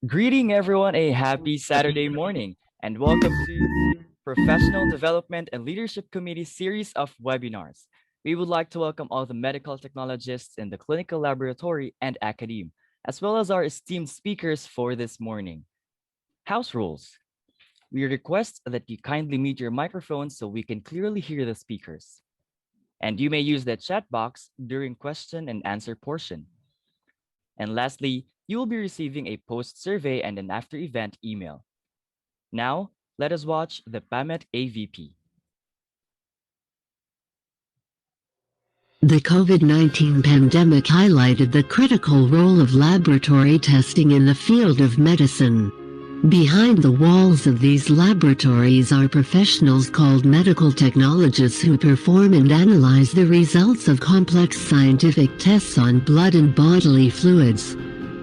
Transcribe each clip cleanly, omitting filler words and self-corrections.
Greeting everyone, a happy Saturday morning, and welcome to Professional Development and Leadership Committee series of webinars. We would like to welcome all the medical technologists in the Clinical Laboratory and Academe, as well as our esteemed speakers for this morning. House rules. We request that you kindly mute your microphones so we can clearly hear the speakers. And you may use the chat box during question and answer portion. And lastly, you will be receiving a post survey and an after event email. Now, let us watch the PAMET AVP. The COVID-19 pandemic highlighted the critical role of laboratory testing in the field of medicine. Behind the walls of these laboratories are professionals called medical technologists who perform and analyze the results of complex scientific tests on blood and bodily fluids.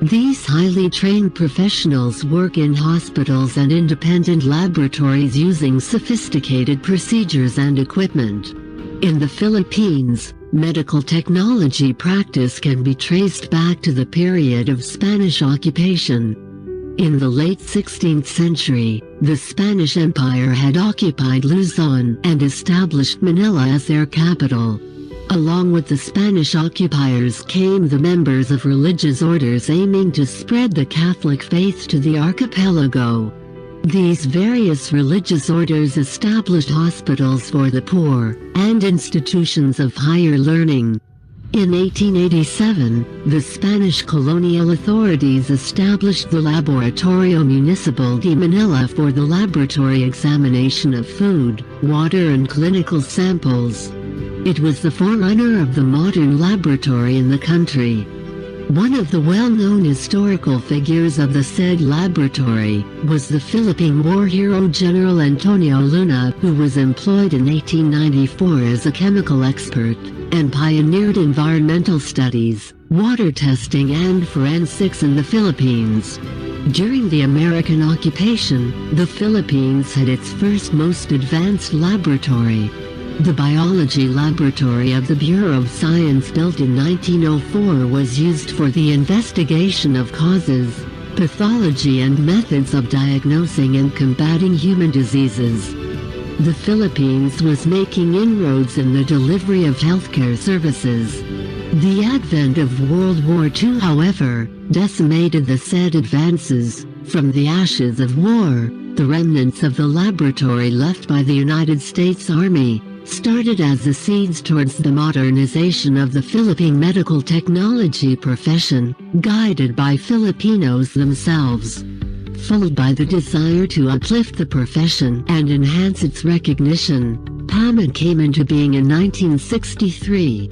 These highly trained professionals work in hospitals and independent laboratories using sophisticated procedures and equipment. In the Philippines, medical technology practice can be traced back to the period of Spanish occupation. In the late 16th century, the Spanish Empire had occupied Luzon and established Manila as their capital. Along with the Spanish occupiers came the members of religious orders aiming to spread the Catholic faith to the archipelago. These various religious orders established hospitals for the poor and institutions of higher learning. In 1887, the Spanish colonial authorities established the Laboratorio Municipal de Manila for the laboratory examination of food, water and clinical samples. It was the forerunner of the modern laboratory in the country. One of the well-known historical figures of the said laboratory was the Philippine war hero General Antonio Luna, who was employed in 1894 as a chemical expert and pioneered environmental studies, water testing and forensics in the Philippines. During the American occupation, the Philippines had its first most advanced laboratory. The biology laboratory of the Bureau of Science, built in 1904, was used for the investigation of causes, pathology and methods of diagnosing and combating human diseases. The Philippines was making inroads in the delivery of healthcare services. The advent of World War II, however, decimated the said advances. From the ashes of war, the remnants of the laboratory left by the United States Army started as the seeds towards the modernization of the Philippine medical technology profession, guided by Filipinos themselves. Followed by the desire to uplift the profession and enhance its recognition, PAMET came into being in 1963,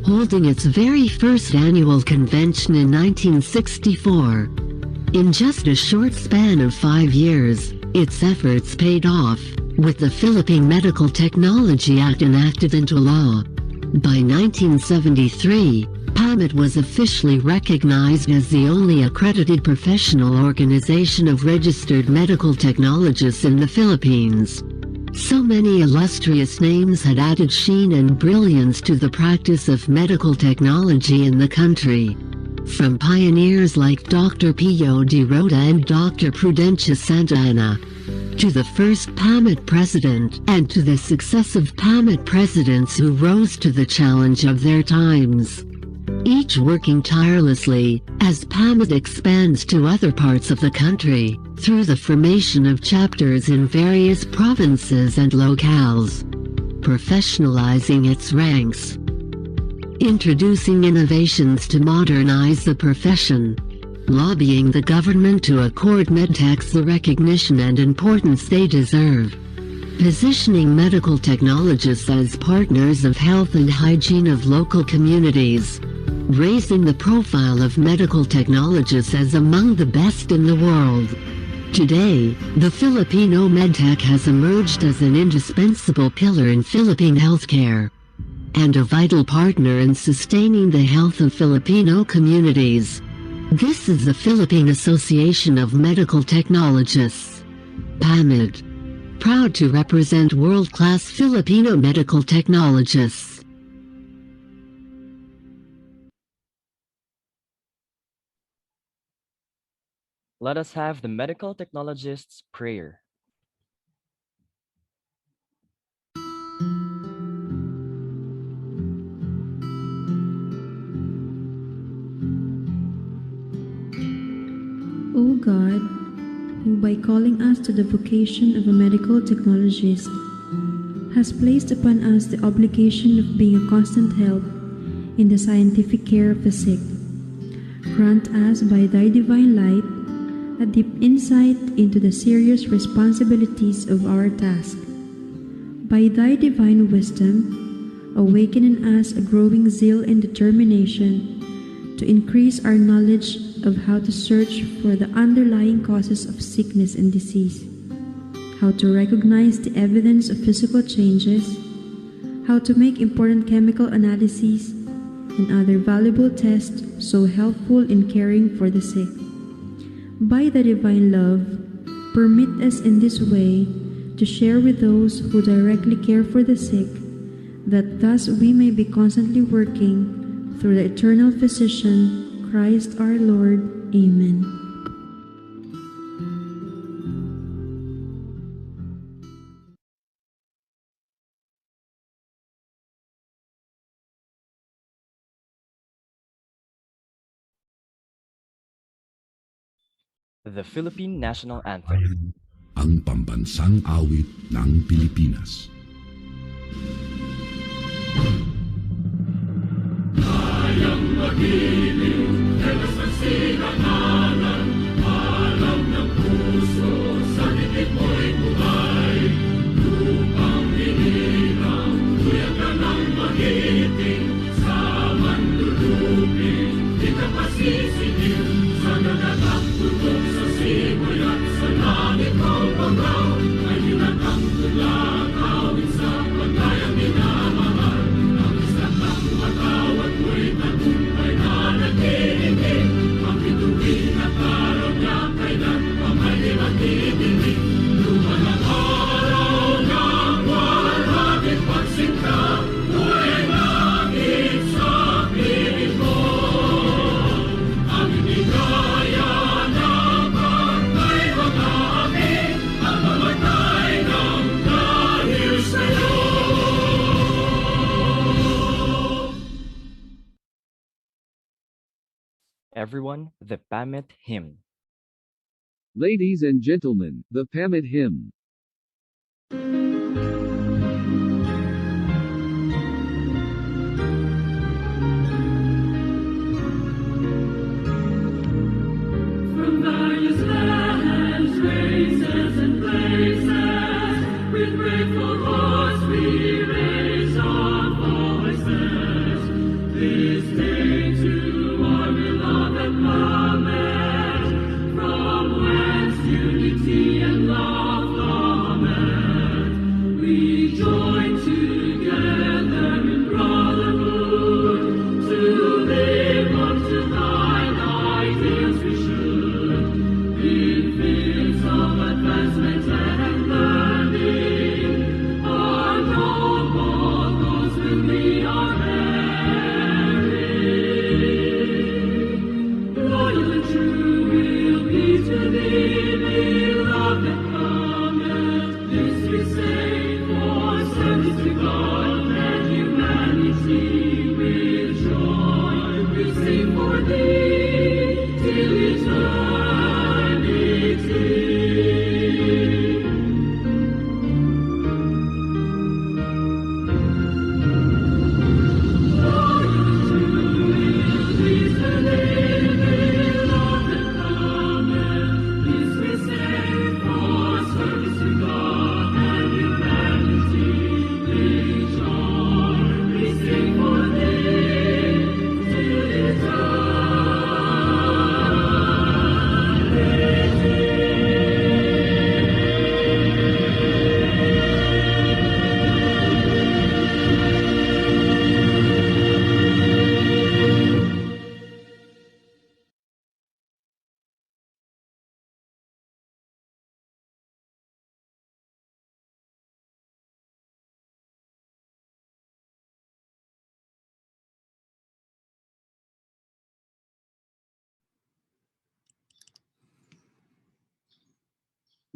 holding its very first annual convention in 1964. In just a short span of 5 years, its efforts paid off, with the Philippine Medical Technology Act enacted into law. By 1973, PAMET was officially recognized as the only accredited professional organization of registered medical technologists in the Philippines. So many illustrious names had added sheen and brilliance to the practice of medical technology in the country. From pioneers like Dr. Pio de Rota and Dr. Prudencia Santa Ana, to the first PAMET president, and to the successive PAMET presidents who rose to the challenge of their times. Each working tirelessly, as PAMET expands to other parts of the country, through the formation of chapters in various provinces and locales, professionalizing its ranks, introducing innovations to modernize the profession, lobbying the government to accord medtechs the recognition and importance they deserve, positioning medical technologists as partners of health and hygiene of local communities, raising the profile of medical technologists as among the best in the world. Today, the Filipino medtech has emerged as an indispensable pillar in Philippine healthcare and a vital partner in sustaining the health of Filipino communities. This is the Philippine Association of Medical Technologists, PAMET, proud to represent world-class Filipino medical technologists. Let us have the medical technologist's prayer. O God, who by calling us to the vocation of a medical technologist, has placed upon us the obligation of being a constant help in the scientific care of the sick, grant us by thy divine light a deep insight into the serious responsibilities of our task. By thy divine wisdom, awaken in us a growing zeal and determination to increase our knowledge of how to search for the underlying causes of sickness and disease, how to recognize the evidence of physical changes, how to make important chemical analyses, and other valuable tests so helpful in caring for the sick. By the divine love, permit us in this way to share with those who directly care for the sick, that thus we may be constantly working through the eternal Physician, Christ our Lord. Amen. The Philippine National Anthem. Ang pambansang awit ng Pilipinas. Kayang magiliw, dalas ng sinangalan, alam ng puso, sa dibdib mo'y buhay. Lupang hinirang, tuyag ka ng magiting, sa manlulupin, di ka pasisingil, sa nagatak tutok sa simoy at sa langit mo pangaw, ay hinatang tulang awit sa pagkayang minamahal. Ang isang ng matawad mo'y tagumpay na nagtitigil, ang bituin at araw niya kailan pa may magtitigil. Lumalang araw ng walang pagsinta, buhay langit sa piling mo. Ang inigaya ng pagkay mga amin, ang mamatay ng dahil sa'yo. Everyone, the PAMET hymn. Ladies and gentlemen, the PAMET hymn. From various lands, races, and places, with grateful hearts we raise our voices. This day to our beloved Mother, from whence unity and love flow.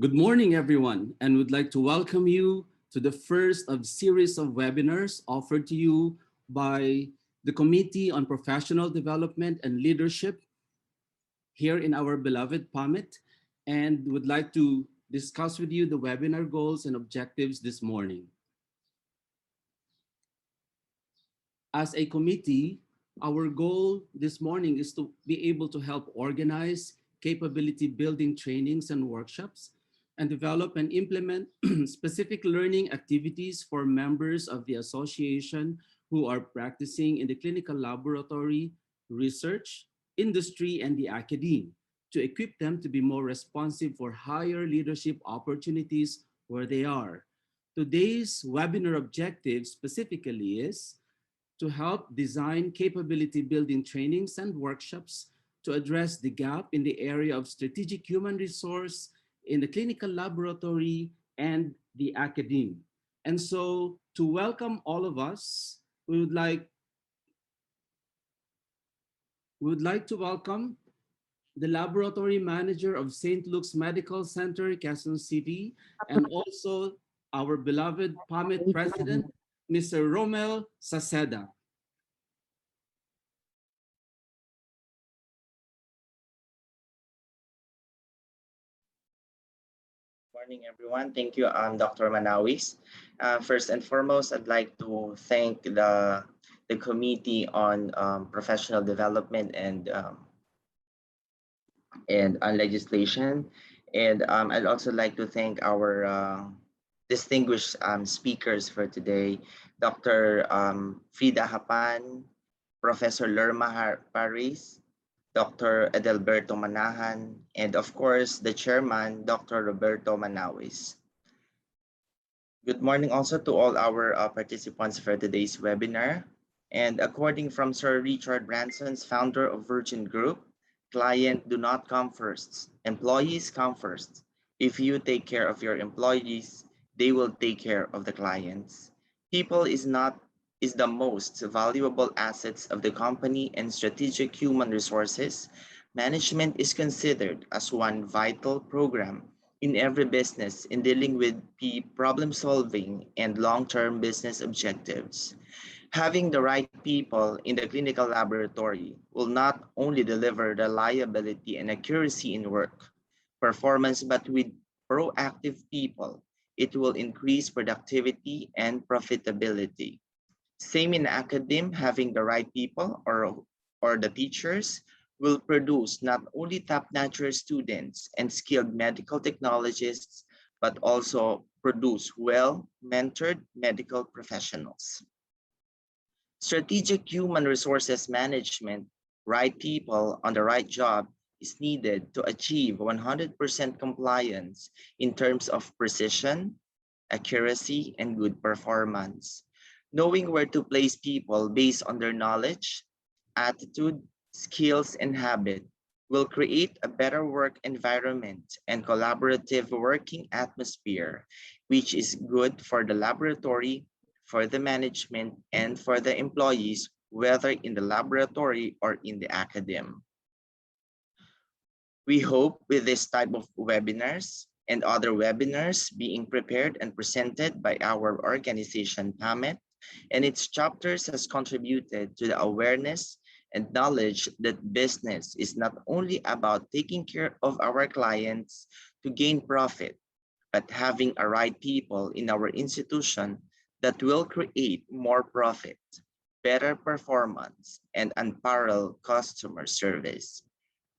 Good morning, everyone, and would like to welcome you to the first of series of webinars offered to you by the Committee on Professional Development and Leadership here in our beloved PAMET, and would like to discuss with you the webinar goals and objectives this morning. As a committee, our goal this morning is to be able to help organize capability building trainings and workshops and develop and implement specific learning activities for members of the association who are practicing in the clinical laboratory, research, industry, and the academe to equip them to be more responsive for higher leadership opportunities where they are. Today's webinar objective specifically is to help design capability building trainings and workshops to address the gap in the area of strategic human resource in the clinical laboratory and the academe. And so to welcome all of us, we would like to welcome the laboratory manager of St. Luke's Medical Center, Quezon City, and also our beloved PAMET president, Mr. Romel Saceda. Morning, everyone. Thank you, Dr. Manawis. First and foremost, I'd like to thank the Committee on Professional Development and on Legislation. And I'd also like to thank our distinguished speakers for today, Dr. Frida Hapan, Professor Lerma Paris, Dr. Edelberto Manahan, and of course, the chairman, Dr. Roberto Manawis. Good morning also to all our participants for today's webinar. And according from Sir Richard Branson's founder of Virgin Group, client do not come first, employees come first. If you take care of your employees, they will take care of the clients. People is the most valuable assets of the company, and strategic human resources management is considered as one vital program in every business in dealing with problem solving and long-term business objectives. Having the right people in the clinical laboratory will not only deliver reliability and accuracy in work performance, but with proactive people, it will increase productivity and profitability. Same in academe, having the right people or the teachers will produce not only top-notch students and skilled medical technologists, but also produce well-mentored medical professionals. Strategic human resources management, right people on the right job, is needed to achieve 100% compliance in terms of precision, accuracy, and good performance. Knowing where to place people based on their knowledge, attitude, skills, and habit will create a better work environment and collaborative working atmosphere, which is good for the laboratory, for the management, and for the employees, whether in the laboratory or in the academe. We hope with this type of webinars and other webinars being prepared and presented by our organization, PAMET, and its chapters has contributed to the awareness and knowledge that business is not only about taking care of our clients to gain profit, but having a right people in our institution that will create more profit, better performance, and unparalleled customer service.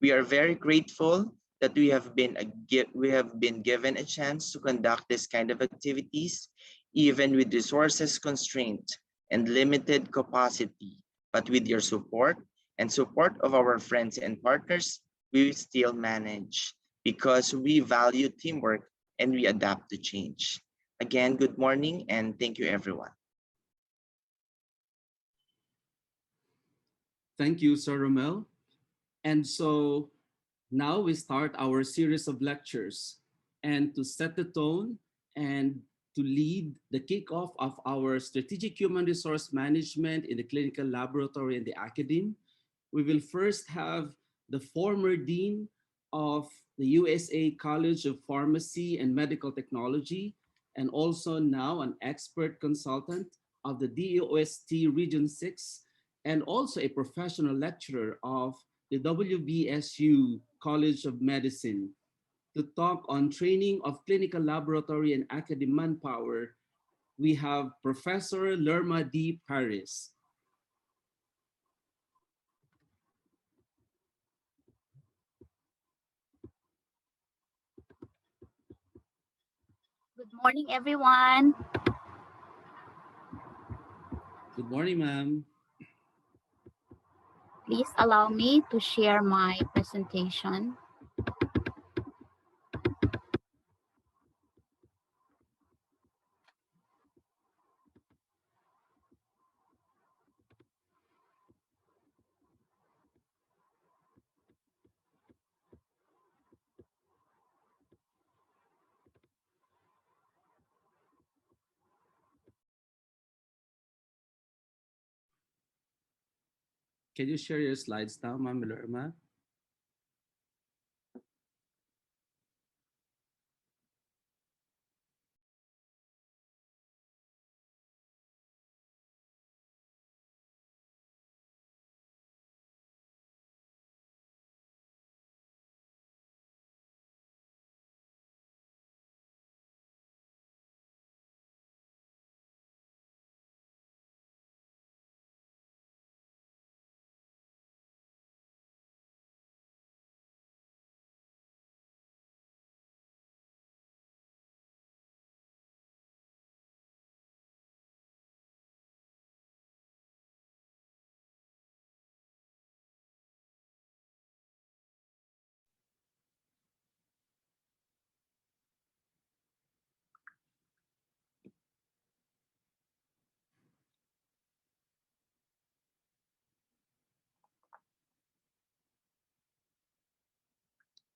We are very grateful that we have been given a chance to conduct this kind of activities, even with resources constraint and limited capacity. But with your support and support of our friends and partners, we still manage because we value teamwork and we adapt to change. Again, good morning and thank you, everyone. Thank you, Sir Romel. And so now we start our series of lectures. And to set the tone and to lead the kickoff of our strategic human resource management in the clinical laboratory and the academe, we will first have the former dean of the USA College of Pharmacy and Medical Technology, and also now an expert consultant of the DOST Region 6, and also a professional lecturer of the WBSU College of Medicine, to talk on training of clinical laboratory and academic manpower. We have Professor Lerma D. Paris. Good morning, everyone. Good morning, ma'am. Please allow me to share my presentation. Can you share your slides now, Ma'am Lerma?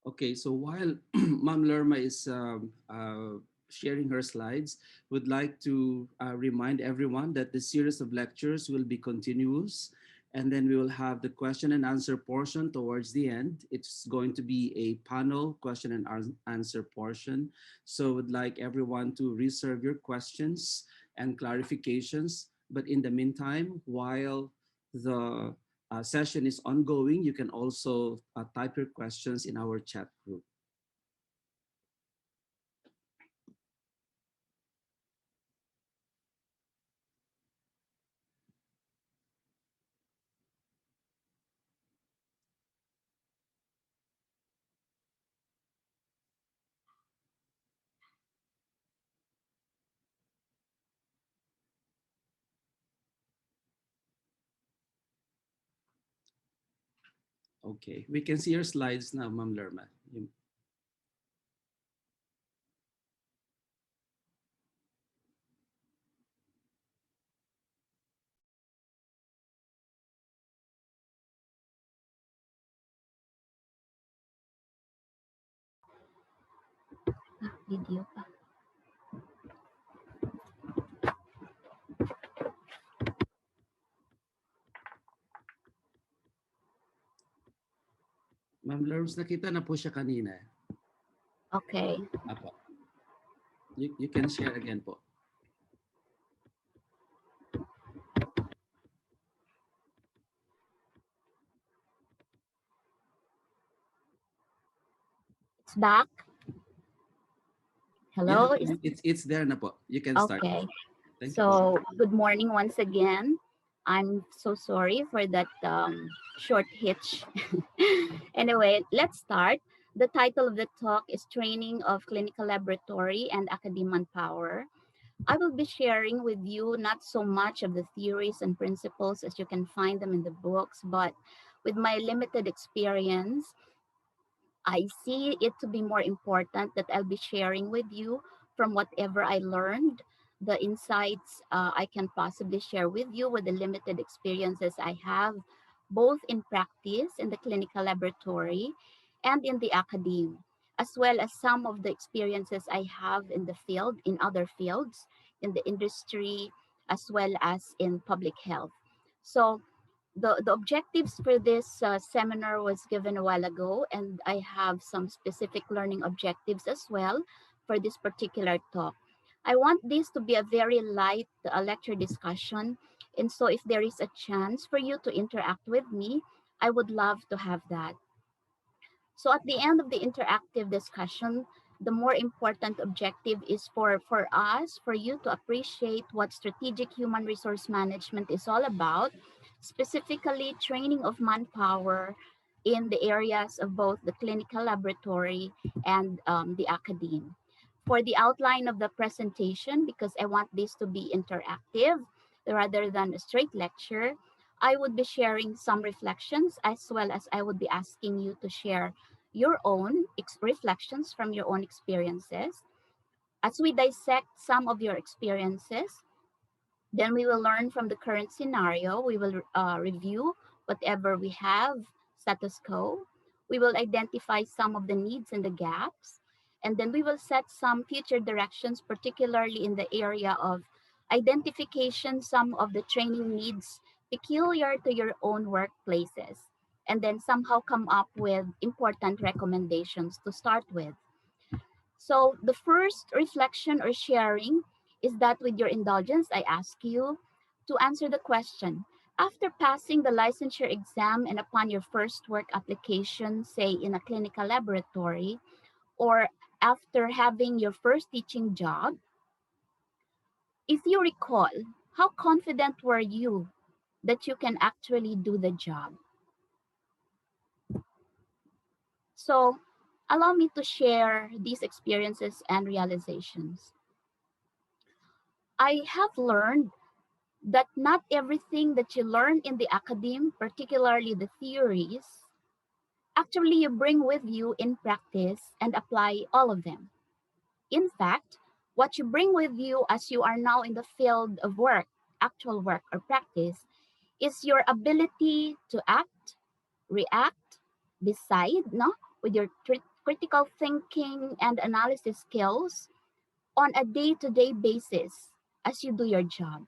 Okay, so while Ma'am Lerma is sharing her slides, would like to remind everyone that the series of lectures will be continuous, and then we will have the question and answer portion towards the end. It's going to be a panel question and answer portion. So would like everyone to reserve your questions and clarifications. But in the meantime, while the session is ongoing, you can also type your questions in our chat group. Okay, we can see your slides now, Ma'am Lerma. Video pa. Ma'am Lerma, nakita na po siya kanina. Okay. Apo. You can share again po. It's back. Hello. Yeah, it's there na po. You can start. Okay. Thank you So po. good morning once again. I'm so sorry for that short hitch. Anyway, let's start. The title of the talk is Training of Clinical Laboratory and Academe Manpower. I will be sharing with you not so much of the theories and principles as you can find them in the books, but with my limited experience, I see it to be more important that I'll be sharing with you from whatever I learned, the insights I can possibly share with you with the limited experiences I have, both in practice in the clinical laboratory and in the academe, as well as some of the experiences I have in the field, in other fields, in the industry, as well as in public health. So The objectives for this seminar was given a while ago, and I have some specific learning objectives as well for this particular talk. I want this to be a very light lecture discussion, and so if there is a chance for you to interact with me, I would love to have that. So at the end of the interactive discussion, the more important objective is for us, for you to appreciate what strategic human resource management is all about, specifically training of manpower in the areas of both the clinical laboratory and the academe. For the outline of the presentation, because I want this to be interactive rather than a straight lecture, I would be sharing some reflections as well as I would be asking you to share your own reflections from your own experiences. As we dissect some of your experiences, then we will learn from the current scenario. We will review whatever we have, status quo. We will identify some of the needs and the gaps. And then we will set some future directions, particularly in the area of identification, some of the training needs peculiar to your own workplaces. And then somehow come up with important recommendations to start with. So the first reflection or sharing is that with your indulgence, I ask you to answer the question. After passing the licensure exam and upon your first work application, say in a clinical laboratory, or after having your first teaching job, if you recall, how confident were you that you can actually do the job? So allow me to share these experiences and realizations. I have learned that not everything that you learn in the academe, particularly the theories, actually you bring with you in practice and apply all of them. In fact, what you bring with you as you are now in the field of work, actual work or practice, is your ability to act, react, decide, no, with your critical thinking and analysis skills on a day-to-day basis as you do your job.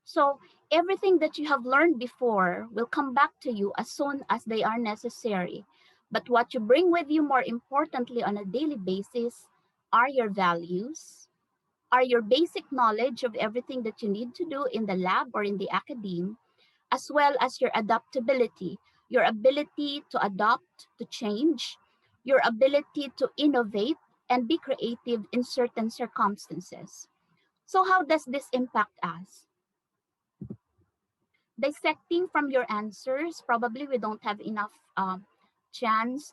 So everything that you have learned before will come back to you as soon as they are necessary. But what you bring with you more importantly on a daily basis are your values, are your basic knowledge of everything that you need to do in the lab or in the academe, as well as your adaptability, your ability to adapt to change, your ability to innovate and be creative in certain circumstances. So how does this impact us? Dissecting from your answers, probably we don't have enough chance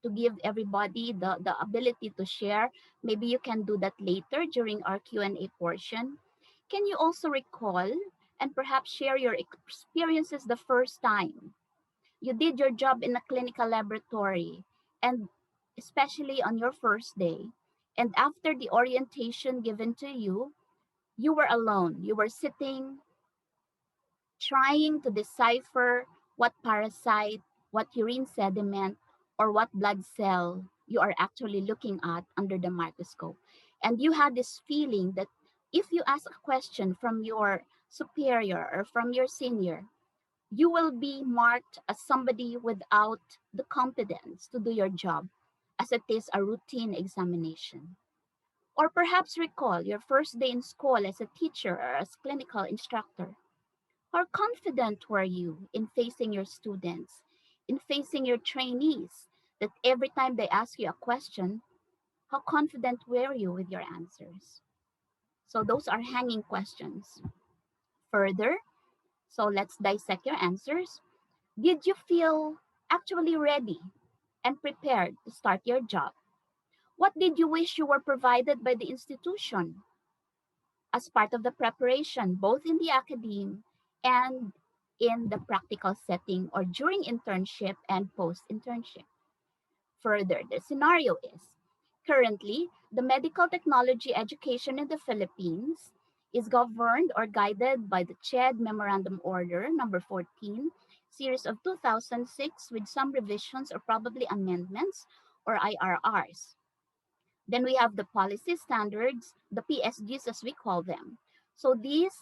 to give everybody the ability to share. Maybe you can do that later during our Q&A portion. Can you also recall and perhaps share your experiences the first time you did your job in a clinical laboratory, and especially on your first day, and after the orientation given to you, you were alone. You were sitting trying to decipher what parasite, what urine sediment, or what blood cell you are actually looking at under the microscope. And you had this feeling that if you ask a question from your superior or from your senior, you will be marked as somebody without the competence to do your job, as it is a routine examination. Or perhaps recall your first day in school as a teacher or as clinical instructor. How confident were you in facing your students, in facing your trainees, that every time they ask you a question, how confident were you with your answers? So those are hanging questions. Further, so let's dissect your answers. Did you feel actually ready and prepared to start your job? What did you wish you were provided by the institution as part of the preparation, both in the academe and in the practical setting or during internship and post-internship? Further, the scenario is currently the medical technology education in the Philippines is governed or guided by the CHED Memorandum Order number 14, series of 2006 with some revisions or probably amendments or IRRs. Then we have the policy standards, the PSGs as we call them. So these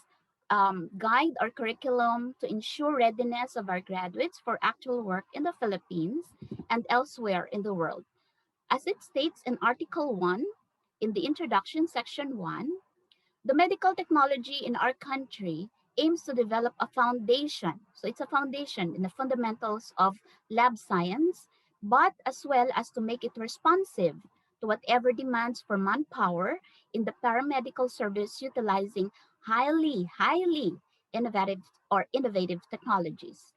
guide our curriculum to ensure readiness of our graduates for actual work in the Philippines and elsewhere in the world. As it states in Article 1, in the introduction, section 1, the medical technology in our country aims to develop a foundation. So it's a foundation in the fundamentals of lab science, but as well as to make it responsive to whatever demands for manpower in the paramedical service utilizing highly innovative technologies.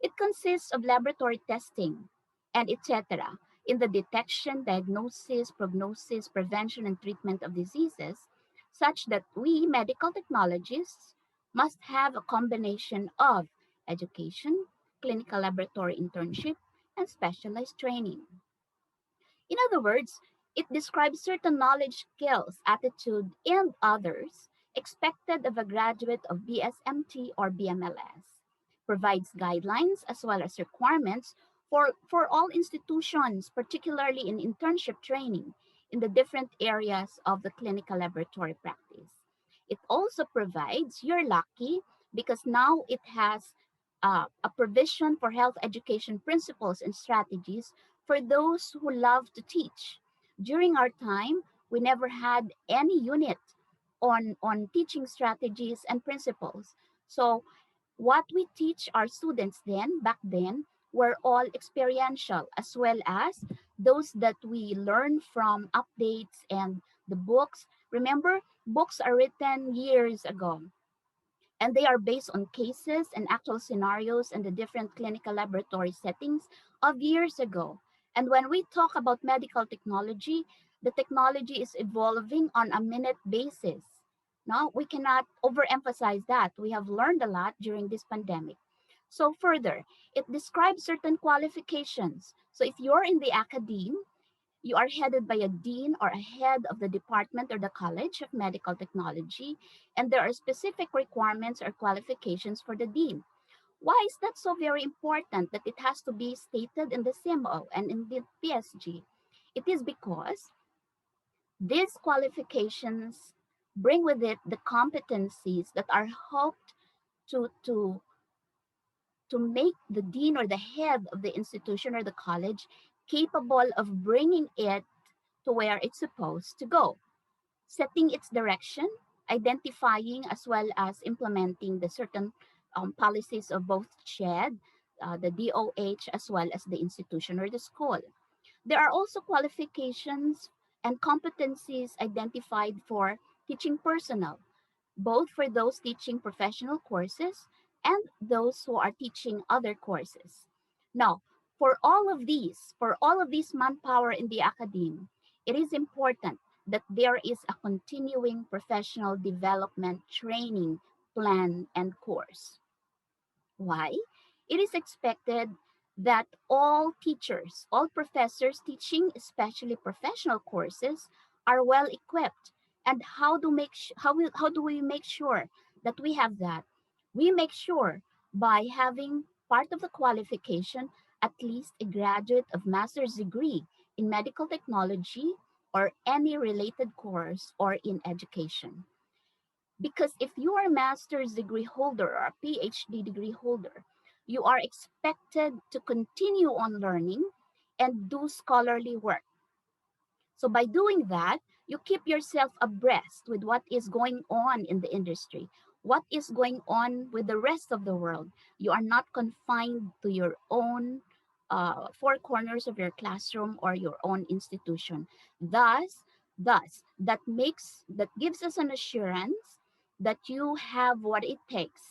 It consists of laboratory testing and etc. in the detection, diagnosis, prognosis, prevention, and treatment of diseases, such that we medical technologists must have a combination of education, clinical laboratory internship, and specialized training. In other words, it describes certain knowledge, skills, attitude, and others expected of a graduate of BSMT or BMLS, provides guidelines as well as requirements for all institutions, particularly in internship training in the different areas of the clinical laboratory practice. It also provides, you're lucky because now it has a provision for health education principles and strategies for those who love to teach. During our time, we never had any unit on teaching strategies and principles. So what we teach our students then, back then, were all experiential, as well as those that we learn from updates and the books. Remember, books are written years ago, and they are based on cases and actual scenarios and the different clinical laboratory settings of years ago. And when we talk about medical technology, the technology is evolving on a minute basis. Now, we cannot overemphasize that. We have learned a lot during this pandemic. So further, it describes certain qualifications. So if you're in the academe, you are headed by a dean or a head of the department or the college of medical technology, and there are specific requirements or qualifications for the dean. Why is that so very important that it has to be stated in the CMO and in the PSG? It is because these qualifications bring with it the competencies that are hoped to, to, to make the dean or the head of the institution or the college capable of bringing it to where it's supposed to go, setting its direction, identifying as well as implementing the certain policies of both SHED, the DOH, as well as the institution or the school. There are also qualifications and competencies identified for teaching personnel, both for those teaching professional courses and those who are teaching other courses. Now, for all of these manpower in the academe, it is important that there is a continuing professional development training plan and course. Why? It is expected that all teachers, all professors teaching, especially professional courses, are well equipped. And how do we make sure that we have that? We make sure by having part of the qualification at least a graduate of master's degree in medical technology or any related course or in education. Because if you are a master's degree holder or a PhD degree holder, you are expected to continue on learning and do scholarly work. So by doing that, you keep yourself abreast with what is going on in the industry, what is going on with the rest of the world. You are not confined to your own four corners of your classroom or your own institution. That gives us an assurance that you have what it takes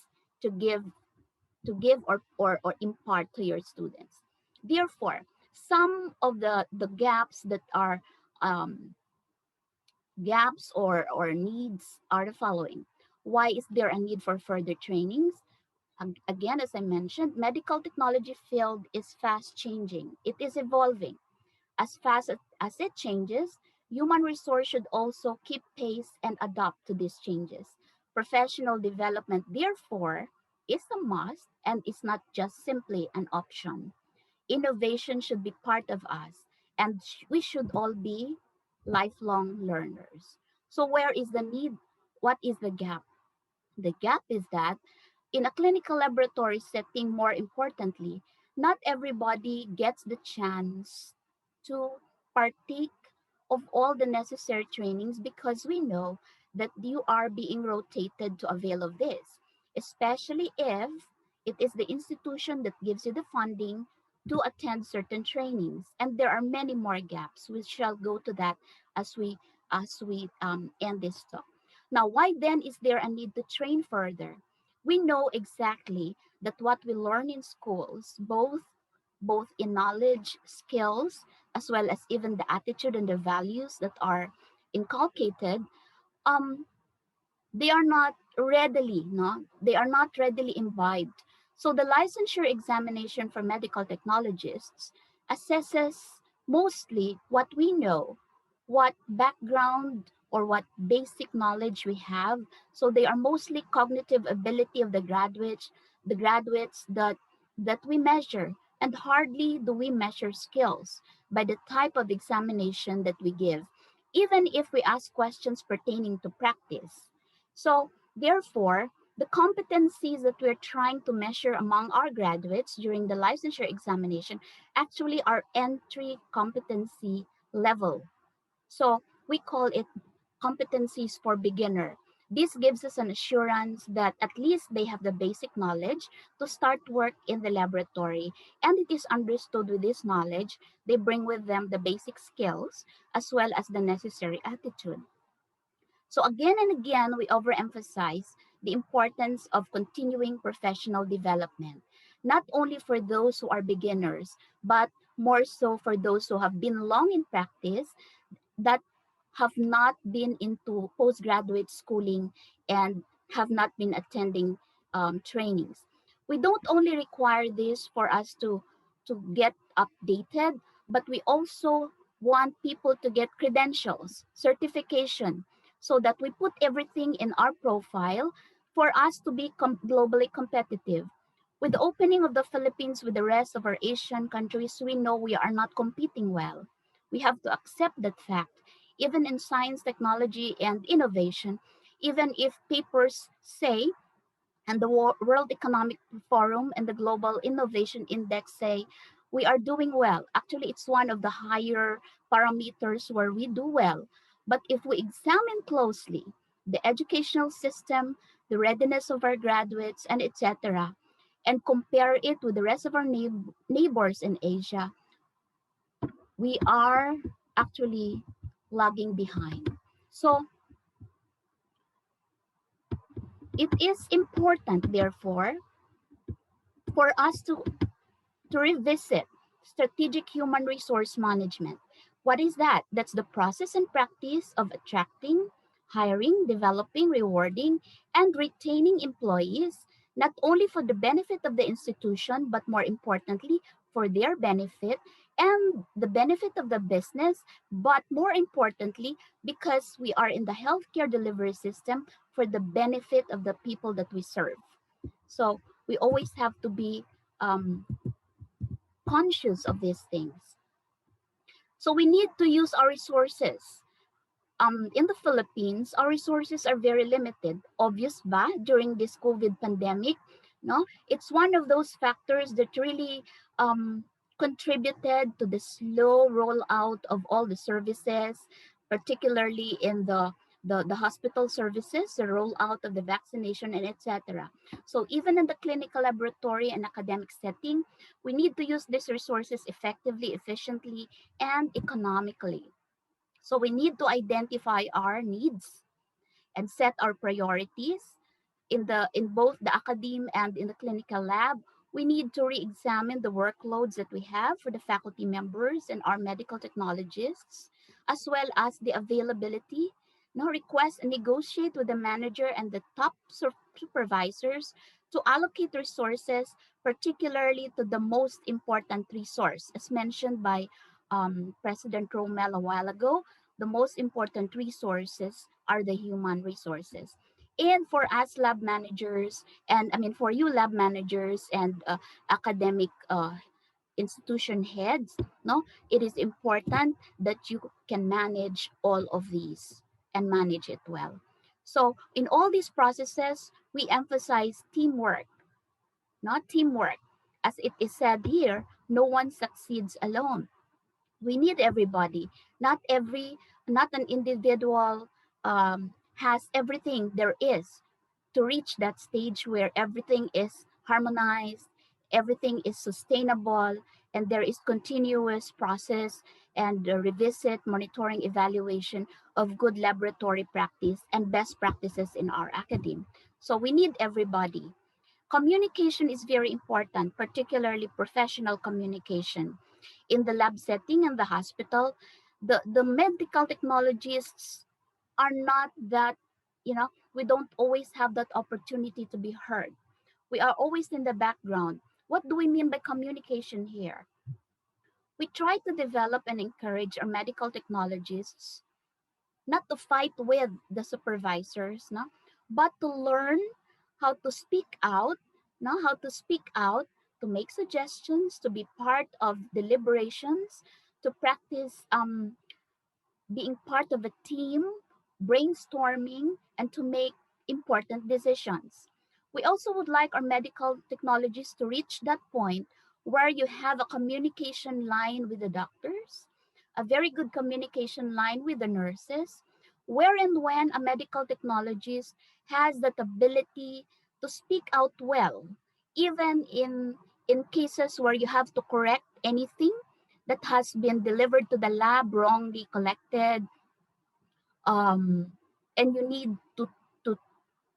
to give or impart to your students. Therefore, some of the gaps that are um, gaps or needs are the following. Why is there a need for further trainings? Again, as I mentioned, medical technology field is fast changing. It is evolving. As fast as it changes, human resource should also keep pace and adapt to these changes. Professional development, therefore, is a must and is not just simply an option. Innovation should be part of us, and we should all be lifelong learners. So, where is the need? What is the gap? The gap is that in a clinical laboratory setting, more importantly, not everybody gets the chance to partake of all the necessary trainings because we know that you are being rotated to avail of this, especially if it is the institution that gives you the funding to attend certain trainings. And there are many more gaps. We shall go to that as we end this talk. Now, why then is there a need to train further? We know exactly that what we learn in schools, both in knowledge, skills, as well as even the attitude and the values that are inculcated, um, they are not readily, no, they are not readily imbibed. So the licensure examination for medical technologists assesses mostly what we know, what background or what basic knowledge we have. So they are mostly cognitive ability of the graduates that we measure, and hardly do we measure skills by the type of examination that we give, even if we ask questions pertaining to practice. So, therefore, the competencies that we're trying to measure among our graduates during the licensure examination actually are entry competency level. So, we call it competencies for beginner. This gives us an assurance that at least they have the basic knowledge to start work in the laboratory. And it is understood with this knowledge, they bring with them the basic skills as well as the necessary attitude. So again and again, we overemphasize the importance of continuing professional development, not only for those who are beginners, but more so for those who have been long in practice that have not been into postgraduate schooling and have not been attending trainings. We don't only require this for us to get updated, but we also want people to get credentials, certification, so that we put everything in our profile for us to be globally competitive. With the opening of the Philippines with the rest of our Asian countries, we know we are not competing well. We have to accept that fact. Even in science, technology, and innovation, even if papers say, and the World Economic Forum and the Global Innovation Index say, we are doing well. Actually, it's one of the higher parameters where we do well. But if we examine closely the educational system, the readiness of our graduates, and etc., and compare it with the rest of our neighbors in Asia, we are actually lagging behind. So it is important, therefore, for us to revisit strategic human resource management. What is that? That's the process and practice of attracting, hiring, developing, rewarding, and retaining employees, not only for the benefit of the institution, but more importantly, for their benefit and the benefit of the business, but more importantly, because we are in the healthcare delivery system for the benefit of the people that we serve. So we always have to be um, conscious of these things. So we need to use our resources. In the Philippines, our resources are very limited. Obvious ba? During this COVID pandemic, no? It's one of those factors that really contributed to the slow rollout of all the services, particularly in the hospital services, the rollout of the vaccination, and etc. So even in the clinical laboratory and academic setting, we need to use these resources effectively, efficiently, and economically. So we need to identify our needs and set our priorities in both the academe and in the clinical lab. We need to re-examine the workloads that we have for the faculty members and our medical technologists, as well as the availability. Now request and negotiate with the manager and the top supervisors to allocate resources, particularly to the most important resource, as mentioned by President Romel a while ago. The most important resources are the human resources. And for us lab managers, and I mean for you lab managers and academic institution heads, no, it is important that you can manage all of these and manage it well. So in all these processes, we emphasize teamwork, not teamwork. As it is said here, no one succeeds alone. We need everybody. Not an individual has everything there is to reach that stage where everything is harmonized, everything is sustainable, and there is continuous process and revisit, monitoring, evaluation of good laboratory practice and best practices in our academe. So we need everybody. Communication is very important, particularly professional communication. In the lab setting and the hospital, the medical technologists are not that, we don't always have that opportunity to be heard. We are always in the background. What do we mean by communication here? We try to develop and encourage our medical technologists not to fight with the supervisors, no, but to learn how to speak out, no, how to speak out, to make suggestions, to be part of deliberations, to practice being part of a team, brainstorming, and to make important decisions. We also would like our medical technologists to reach that point where you have a communication line with the doctors, a very good communication line with the nurses, where and when a medical technologist has that ability to speak out well, even in cases where you have to correct anything that has been delivered to the lab wrongly collected, um, and you need to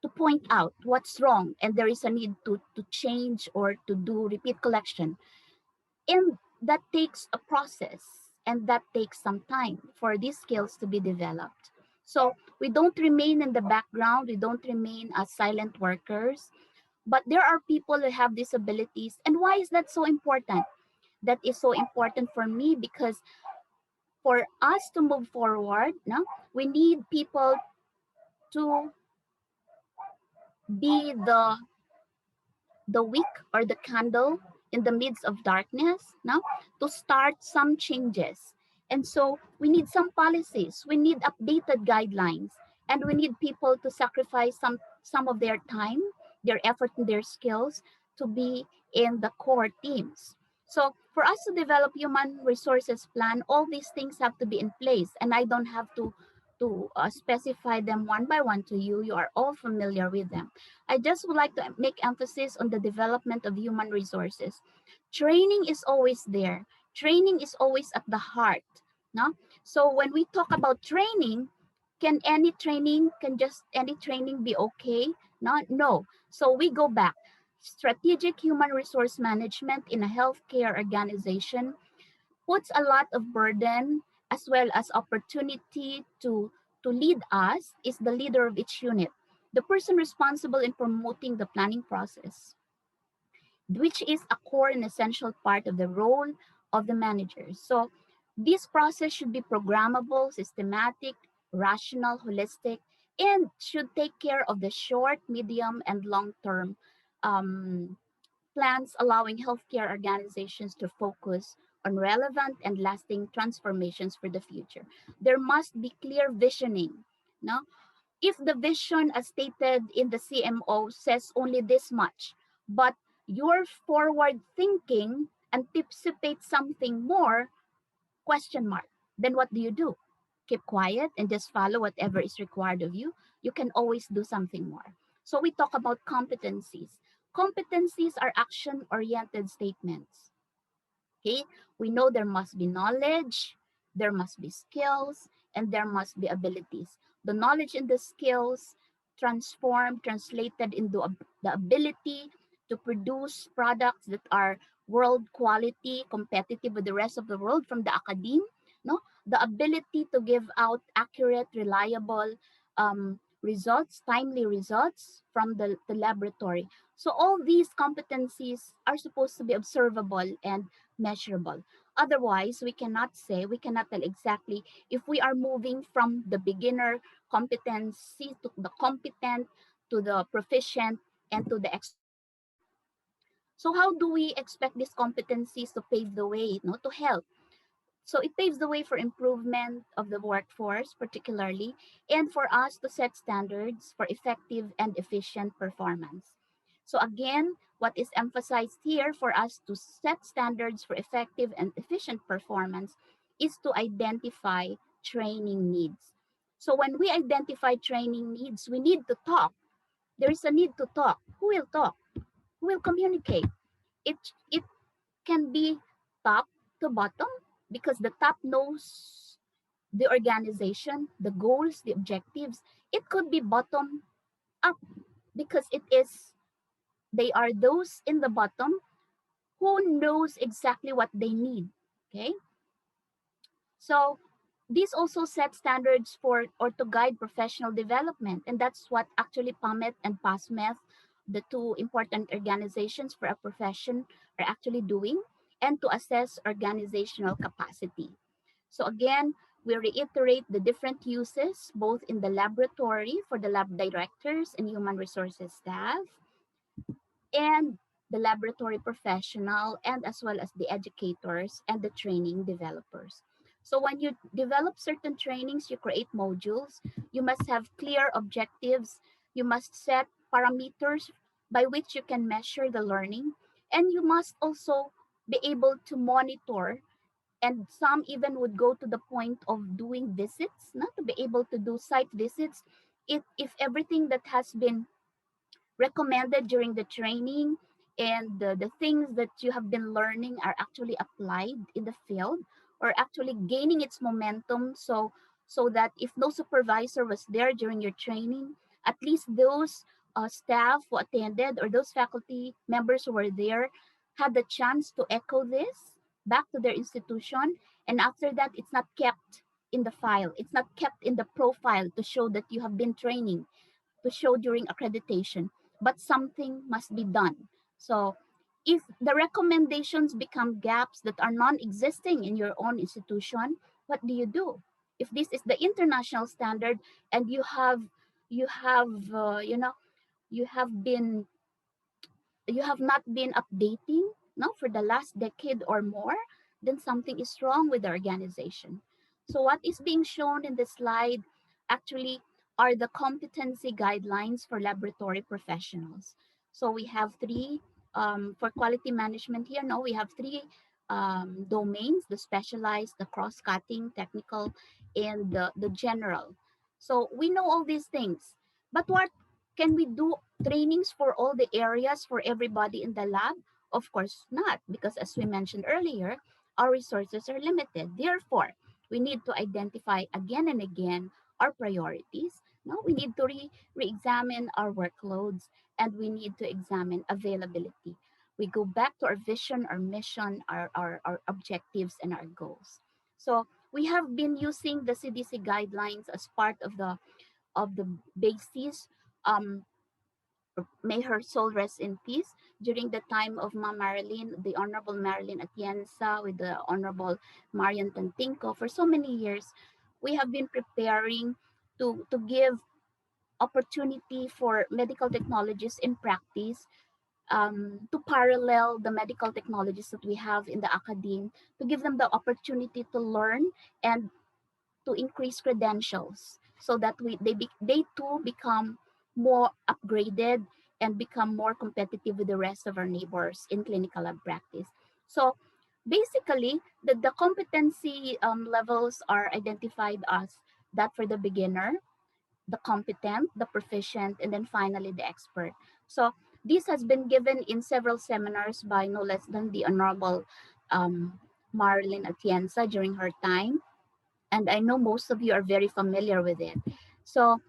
to point out what's wrong, and there is a need to change or to do repeat collection, and that takes a process, and that takes some time for these skills to be developed. So we don't remain in the background, we don't remain as silent workers, but there are people who have disabilities. And why is that so important? That is so important for me because for us to move forward, no, we need people to be the wick or the candle in the midst of darkness, no, to start some changes. And so we need some policies, we need updated guidelines, and we need people to sacrifice some of their time, their effort, and their skills to be in the core teams. So for us to develop human resources plan, all these things have to be in place, and I don't have to specify them one by one to you. You are all familiar with them. I just would like to make emphasis on the development of human resources. Training is always there. Training is always at the heart. No? So when we talk about training, can any training be okay? No. So we go back. Strategic human resource management in a healthcare organization puts a lot of burden as well as opportunity to lead us is the leader of each unit, the person responsible in promoting the planning process, which is a core and essential part of the role of the manager. So this process should be programmable, systematic, rational, holistic, and should take care of the short, medium, and long-term um, plans, allowing healthcare organizations to focus on relevant and lasting transformations for the future. There must be clear visioning. No? If the vision as stated in the CMO says only this much, but your forward thinking anticipates something more, question mark, then what do? Keep quiet and just follow whatever is required of you. You can always do something more. So we talk about competencies. Competencies are action oriented statements. Okay, we know there must be knowledge, there must be skills, and there must be abilities. The knowledge and the skills translated into the ability to produce products that are world quality, competitive with the rest of the world from the academe. No, the ability to give out accurate, reliable results, timely results from the laboratory. So all these competencies are supposed to be observable and measurable. Otherwise, we cannot tell exactly if we are moving from the beginner competency to the competent to the proficient and to the expert. So how do we expect these competencies to pave the way, to help? So it paves the way for improvement of the workforce, particularly, and for us to set standards for effective and efficient performance. So again, what is emphasized here for us to set standards for effective and efficient performance is to identify training needs. So when we identify training needs, we need to talk. There is a need to talk. Who will talk? Who will communicate? It can be top to bottom because the top knows the organization, the goals, the objectives. It could be bottom up because it is they are those in the bottom who knows exactly what they need. Okay, so these also set standards for or to guide professional development, and that's what actually PAMET and PASMET, the two important organizations for a profession, are actually doing, and to assess organizational capacity. So again, we reiterate the different uses both in the laboratory for the lab directors and human resources staff, and the laboratory professional, and as well as the educators and the training developers. So when you develop certain trainings, you create modules, you must have clear objectives, you must set parameters by which you can measure the learning, and you must also be able to monitor, and some even would go to the point of doing visits, not to be able to do site visits. If everything that has been recommended during the training and the things that you have been learning are actually applied in the field or actually gaining its momentum, so that if no supervisor was there during your training, at least those staff who attended or those faculty members who were there had the chance to echo this back to their institution. And after that, it's not kept in the file, it's not kept in the profile to show that you have been training, to show during accreditation, but something must be done. So if the recommendations become gaps that are non-existing in your own institution, what do you do? If this is the international standard and you have you have been you have not been updating, no, for the last decade or more, then something is wrong with the organization. So what is being shown in the slide actually are the competency guidelines for laboratory professionals. So we have three for quality management here. No, we have three domains: the specialized, the cross-cutting, technical, and the general. So we know all these things, but what can we do trainings for all the areas for everybody in the lab? Of course not, because as we mentioned earlier, our resources are limited. Therefore, we need to identify again and again our priorities. No, we need to re-examine our workloads, and we need to examine availability. We go back to our vision, our mission, our objectives, and our goals. So we have been using the CDC guidelines as part of the basis. Um, may her soul rest in peace, during the time of Ma Marilyn, the Honorable Marilyn Atienza, with the Honorable Marian Tantinko. For so many years, we have been preparing to give opportunity for medical technologists in practice, to parallel the medical technologies that we have in the academe, to give them the opportunity to learn and to increase credentials, so that they too become more upgraded and become more competitive with the rest of our neighbors in clinical lab practice. So basically, the competency levels are identified as that for the beginner, the competent, the proficient, and then finally the expert. So this has been given in several seminars by no less than the Honorable Marilyn Atienza during her time, and I know most of you are very familiar with it. So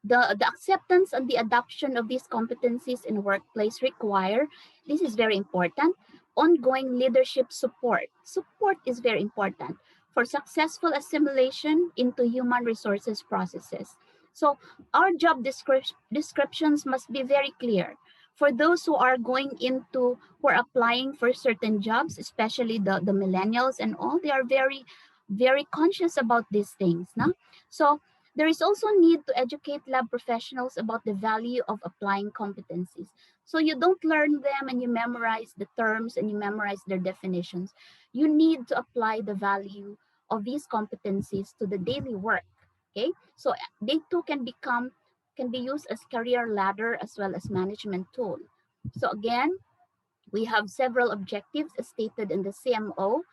the acceptance and the adoption of these competencies in workplace require, this is very important, ongoing leadership support. Support is very important for successful assimilation into human resources processes. So our job descriptions must be very clear. For those who are going into, who are applying for certain jobs, especially the millennials and all, they are very, very conscious about these things. No? So There is also need to educate lab professionals about the value of applying competencies. So you don't learn them and you memorize the terms and you memorize their definitions. You need to apply the value of these competencies to the daily work. Okay, so they too can be used as career ladder as well as management tool. So again, we have several objectives as stated in the CMO,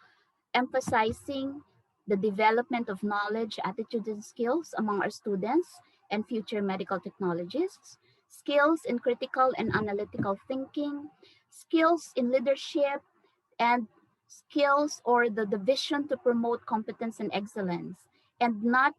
emphasizing the development of knowledge, attitudes, and skills among our students and future medical technologists, skills in critical and analytical thinking, skills in leadership, and skills or the vision to promote competence and excellence, and not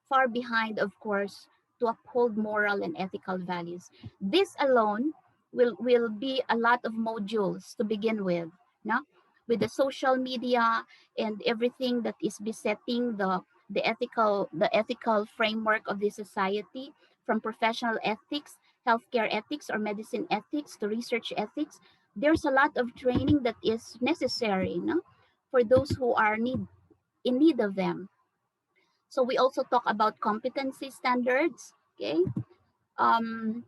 far behind, of course, to uphold moral and ethical values. This alone will be a lot of modules to begin with, no? With the social media and everything that is besetting the ethical framework of the society, from professional ethics, healthcare ethics, or medicine ethics to research ethics. There's a lot of training that is necessary, no, for those who are in need of them. So we also talk about competency standards, okay, um,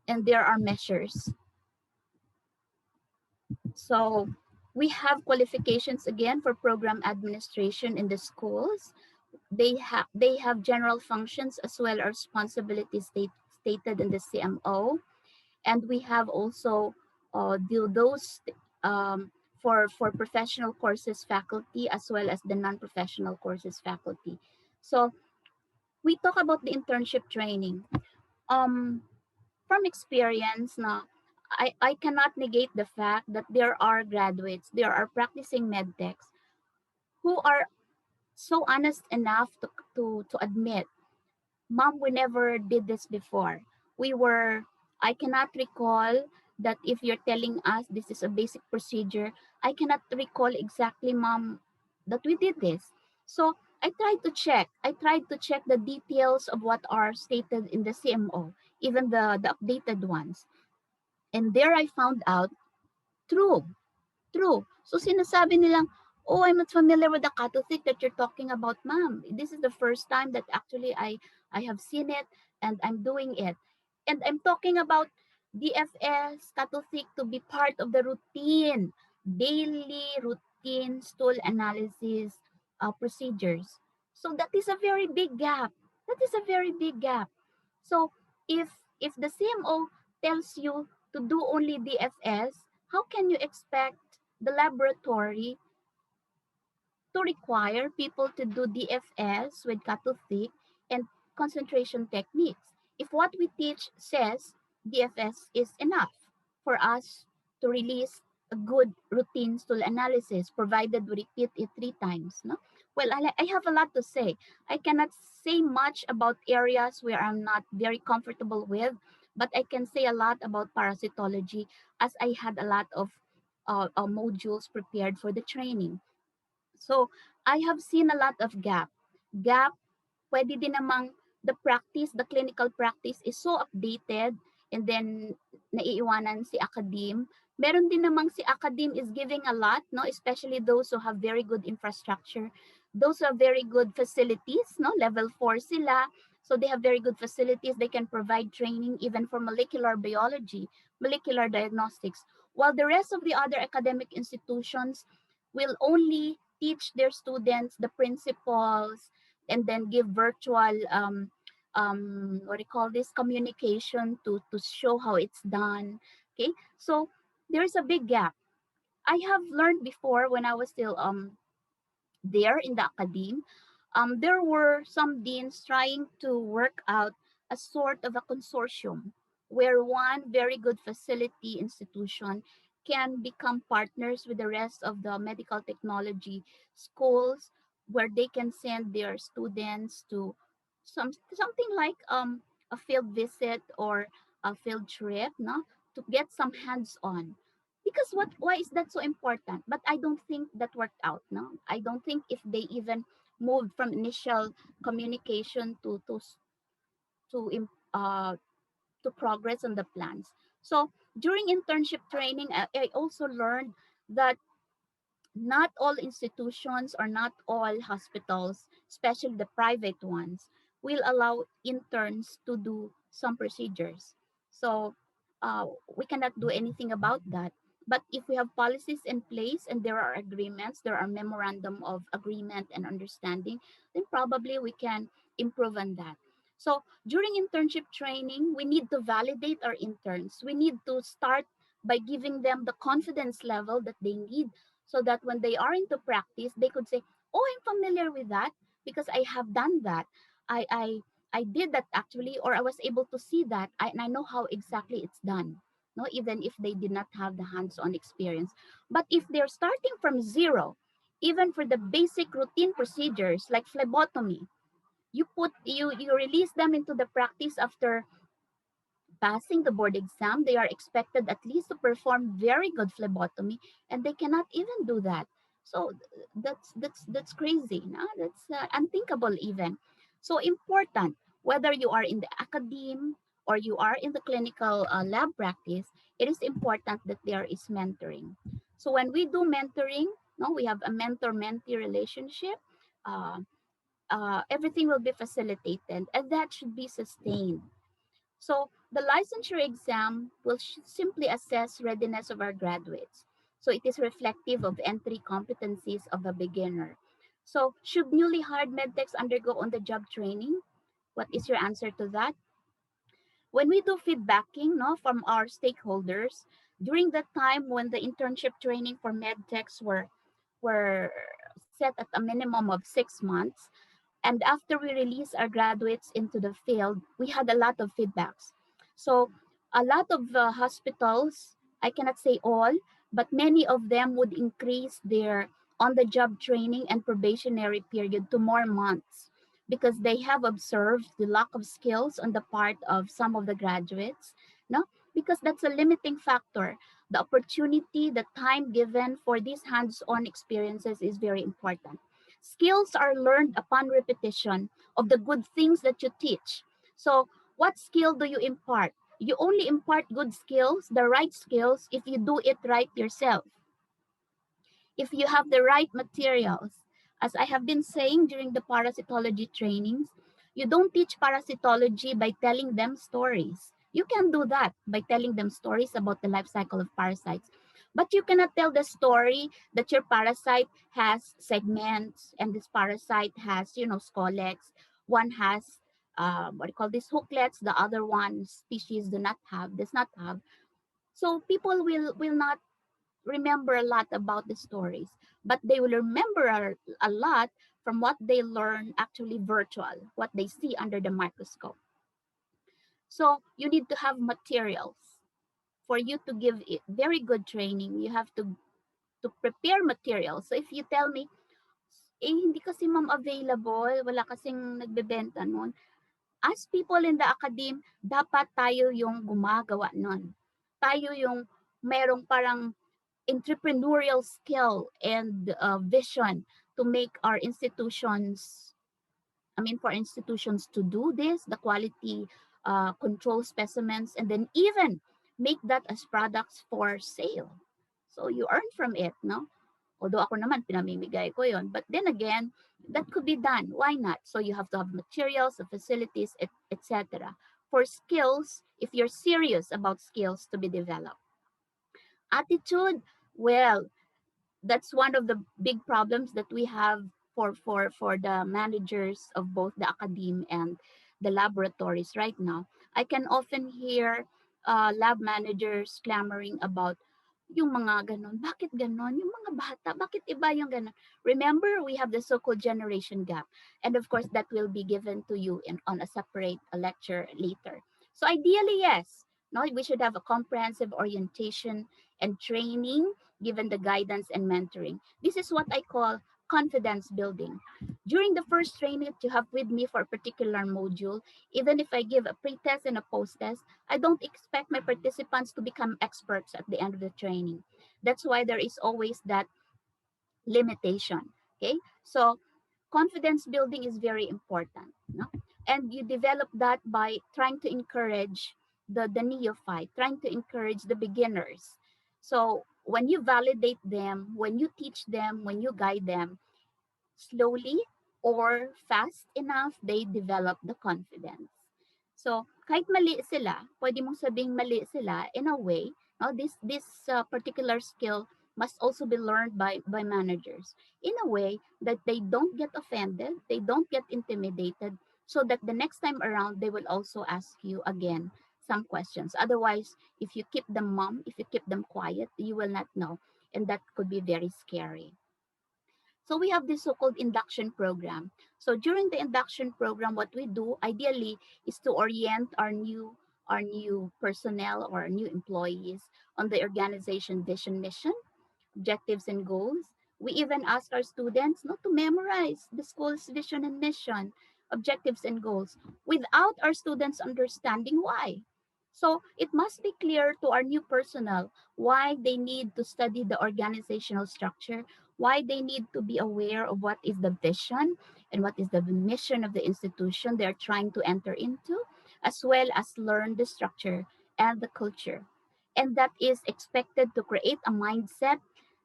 and there are measures. So we have qualifications again for program administration in the schools. They have general functions as well as responsibilities stated in the CMO, and we have also do those for professional courses faculty as well as the non-professional courses faculty. So we talk about the internship training. Um, from experience, na, I cannot negate the fact that there are graduates, there are practicing medtechs who are so honest enough to admit, Mom, we never did this before. We were, I cannot recall that if you're telling us this is a basic procedure, I cannot recall exactly, Mom, that we did this. So I tried to check. I tried to check the details of what are stated in the CMO, even the updated ones. And there I found out, true, true. So sinasabi nilang, oh, I'm not familiar with the Catholic that you're talking about, ma'am. This is the first time that actually I have seen it and I'm doing it. And I'm talking about DFS, Catholic to be part of the routine, daily routine stool analysis procedures. So that is a very big gap. That is a very big gap. So if the CMO tells you to do only DFS, how can you expect the laboratory to require people to do DFS with Katuthic and concentration techniques? If what we teach says DFS is enough for us to release a good routine stool analysis, provided we repeat it 3 times, no? Well, I have a lot to say. I cannot say much about areas where I'm not very comfortable with, but I can say a lot about parasitology, as I had a lot of modules prepared for the training. So I have seen a lot of gap. Pwede din namang the clinical practice is so updated, and then naiiwanan si academe. Meron din namang si academe is giving a lot, no, especially those who have very good infrastructure, those who have very good facilities, no, level 4 sila. So they have very good facilities. They can provide training even for molecular biology, molecular diagnostics, while the rest of the other academic institutions will only teach their students the principles and then give virtual what do you call this, communication to show how it's done. Okay, so there is a big gap. I have learned before when I was still there in the academe, there were some deans trying to work out a sort of a consortium where one very good facility institution can become partners with the rest of the medical technology schools, where they can send their students to something like a field visit or a field trip, no, to get some hands-on. Because what, why is that so important? But I don't think that worked out, no. I don't think if they even moved from initial communication to im- uh to progress on the plans. So during internship training, I also learned that not all institutions or not all hospitals, especially the private ones, will allow interns to do some procedures. So we cannot do anything about that. But if we have policies in place and there are agreements, there are memorandum of agreement and understanding, then probably we can improve on that. So during internship training, we need to validate our interns. We need to start by giving them the confidence level that they need so that when they are into practice, they could say, oh, I'm familiar with that because I have done that. I, I, I did that actually, or I was able to see that, and I know how exactly it's done. No, even if they did not have the hands-on experience. But if they're starting from zero, even for the basic routine procedures like phlebotomy, you release them into the practice after passing the board exam. They are expected at least to perform very good phlebotomy, and they cannot even do that. So that's crazy. No? That's unthinkable even. So important, whether you are in the academe or you are in the clinical lab practice, it is important that there is mentoring. So when we do mentoring, no, we have a mentor-mentee relationship. Uh, Everything will be facilitated, and that should be sustained. So the licensure exam will simply assess readiness of our graduates. So it is reflective of entry competencies of a beginner. So should newly hired medtechs undergo on-the-job training? What is your answer to that? When we do feedbacking, no, from our stakeholders, during the time when the internship training for medtechs were set at a minimum of 6 months, and after we release our graduates into the field, we had a lot of feedbacks. So a lot of hospitals, I cannot say all, but many of them would increase their on-the-job training and probationary period to more months because they have observed the lack of skills on the part of some of the graduates, no? Because that's a limiting factor. The opportunity, the time given for these hands-on experiences is very important. Skills are learned upon repetition of the good things that you teach. So, what skill do you impart? You only impart good skills, the right skills, if you do it right yourself. If you have the right materials. As I have been saying during the parasitology trainings, you don't teach parasitology by telling them stories. You can do that by telling them stories about the life cycle of parasites. But you cannot tell the story that your parasite has segments and this parasite has, scolex. One has, what do you call this, hooklets. The other one species does not have. So people will not remember a lot about the stories, but they will remember a lot from what they learn actually virtual, what they see under the microscope. So you need to have materials. For you to give it very good training, you have to prepare materials. So if you tell me, hindi kasi ma'am available, wala kasing nagbebenta nun. As people in the academe, dapat tayo yung gumagawa nun. Tayo yung merong parang entrepreneurial skill and vision to make our institutions, for institutions to do this, the quality control specimens, and then even make that as products for sale. So you earn from it, no? Although ako naman, pinamimigay ko yon. But then again, that could be done. Why not? So you have to have materials, the facilities, etc. For skills, if you're serious about skills to be developed. Attitude, well, that's one of the big problems that we have for the managers of both the academe and the laboratories right now. I can often hear lab managers clamoring about yung mga ganon. Bakit ganon? Yung mga bata, bakit iba yung ganon? Remember, we have the so-called generation gap. And of course, that will be given to you on a separate lecture later. So ideally, yes, no, we should have a comprehensive orientation and training given the guidance and mentoring. This is what I call confidence building. During the first training that you have with me for a particular module, even if I give a pre-test and a post-test, I don't expect my participants to become experts at the end of the training. That's why there is always that limitation. Okay, so confidence building is very important, no? And you develop that by trying to encourage the neophyte, trying to encourage the beginners. So when you validate them, when you teach them, when you guide them, slowly or fast enough, they develop the confidence. So, kahit mali sila, pwede mong sabing mali sila in a way, no, this particular skill must also be learned by managers in a way that they don't get offended, they don't get intimidated, so that the next time around they will also ask you again some questions. Otherwise, if you keep them mum, if you keep them quiet, you will not know, and that could be very scary. So we have this so-called induction program. So during the induction program, what we do ideally is to orient our new personnel or new employees on the organization vision, mission, objectives, and goals. We even ask our students not to memorize the school's vision and mission, objectives, and goals without our students understanding why. So it must be clear to our new personnel why they need to study the organizational structure, why they need to be aware of what is the vision and what is the mission of the institution they're trying to enter into, as well as learn the structure and the culture. And that is expected to create a mindset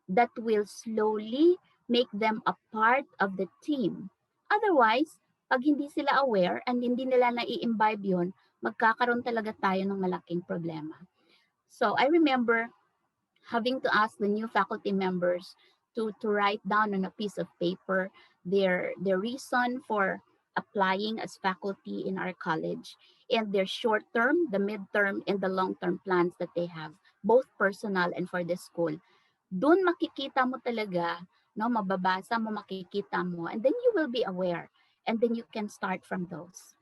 that will slowly make them a part of the team. Otherwise, pag hindi sila aware and hindi nila nai-imbibe yun, magkakaroon talaga tayo ng malaking problema. So I remember having to ask the new faculty members to write down on a piece of paper their reason for applying as faculty in our college and their short term, the mid-term, and the long-term plans that they have, both personal and for the school. Doon makikita mo talaga, no, mababasa mo, makikita mo, and then you will be aware, and then you can start from those.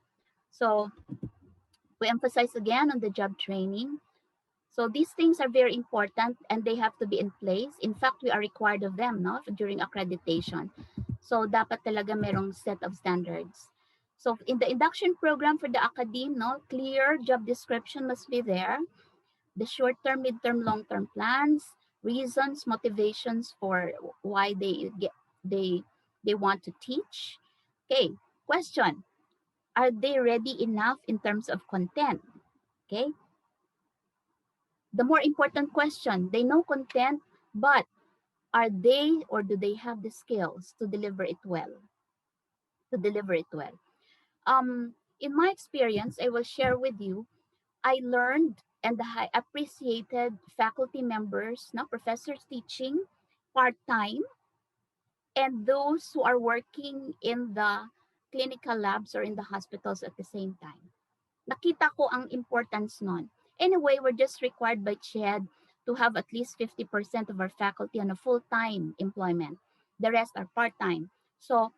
So we emphasize again on the job training. So these things are very important and they have to be in place. In fact, we are required of them, no, during accreditation. So dapat talaga merong set of standards. So in the induction program for the academe, no, clear job description must be there. The short-term, mid-term, long-term plans, reasons, motivations for why they want to teach. Okay, question: are they ready enough in terms of content? Okay, the more important question: they know content, but are they or do they have the skills to deliver it well? To deliver it well. In my experience, I will share with you I learned and I appreciated faculty members, no, professors teaching part-time, and those who are working in the clinical labs or in the hospitals at the same time. Nakita ko ang importance nun. Anyway, we're just required by CHED to have at least 50% of our faculty on a full-time employment. The rest are part-time. So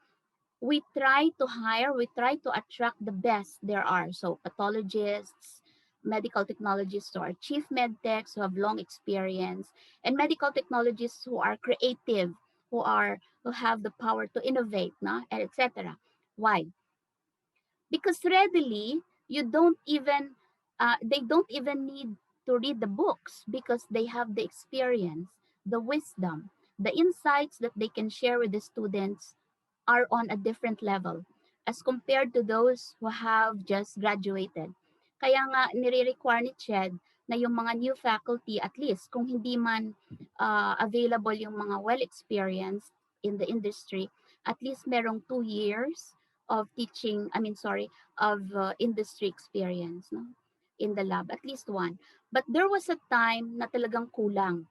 we try to attract the best there are. So pathologists, medical technologists who are chief med techs who have long experience, and medical technologists who are creative, who have the power to innovate, no? And etc. Why? Because readily you don't even they don't even need to read the books because they have the experience, the wisdom, the insights that they can share with the students are on a different level as compared to those who have just graduated. Kaya nga nire-require ni CHED na yung mga new faculty, at least kung hindi man available yung mga well-experienced in the industry, at least merong 2 years of teaching, of industry experience, no? In the lab, at least one. But there was a time na talagang kulang.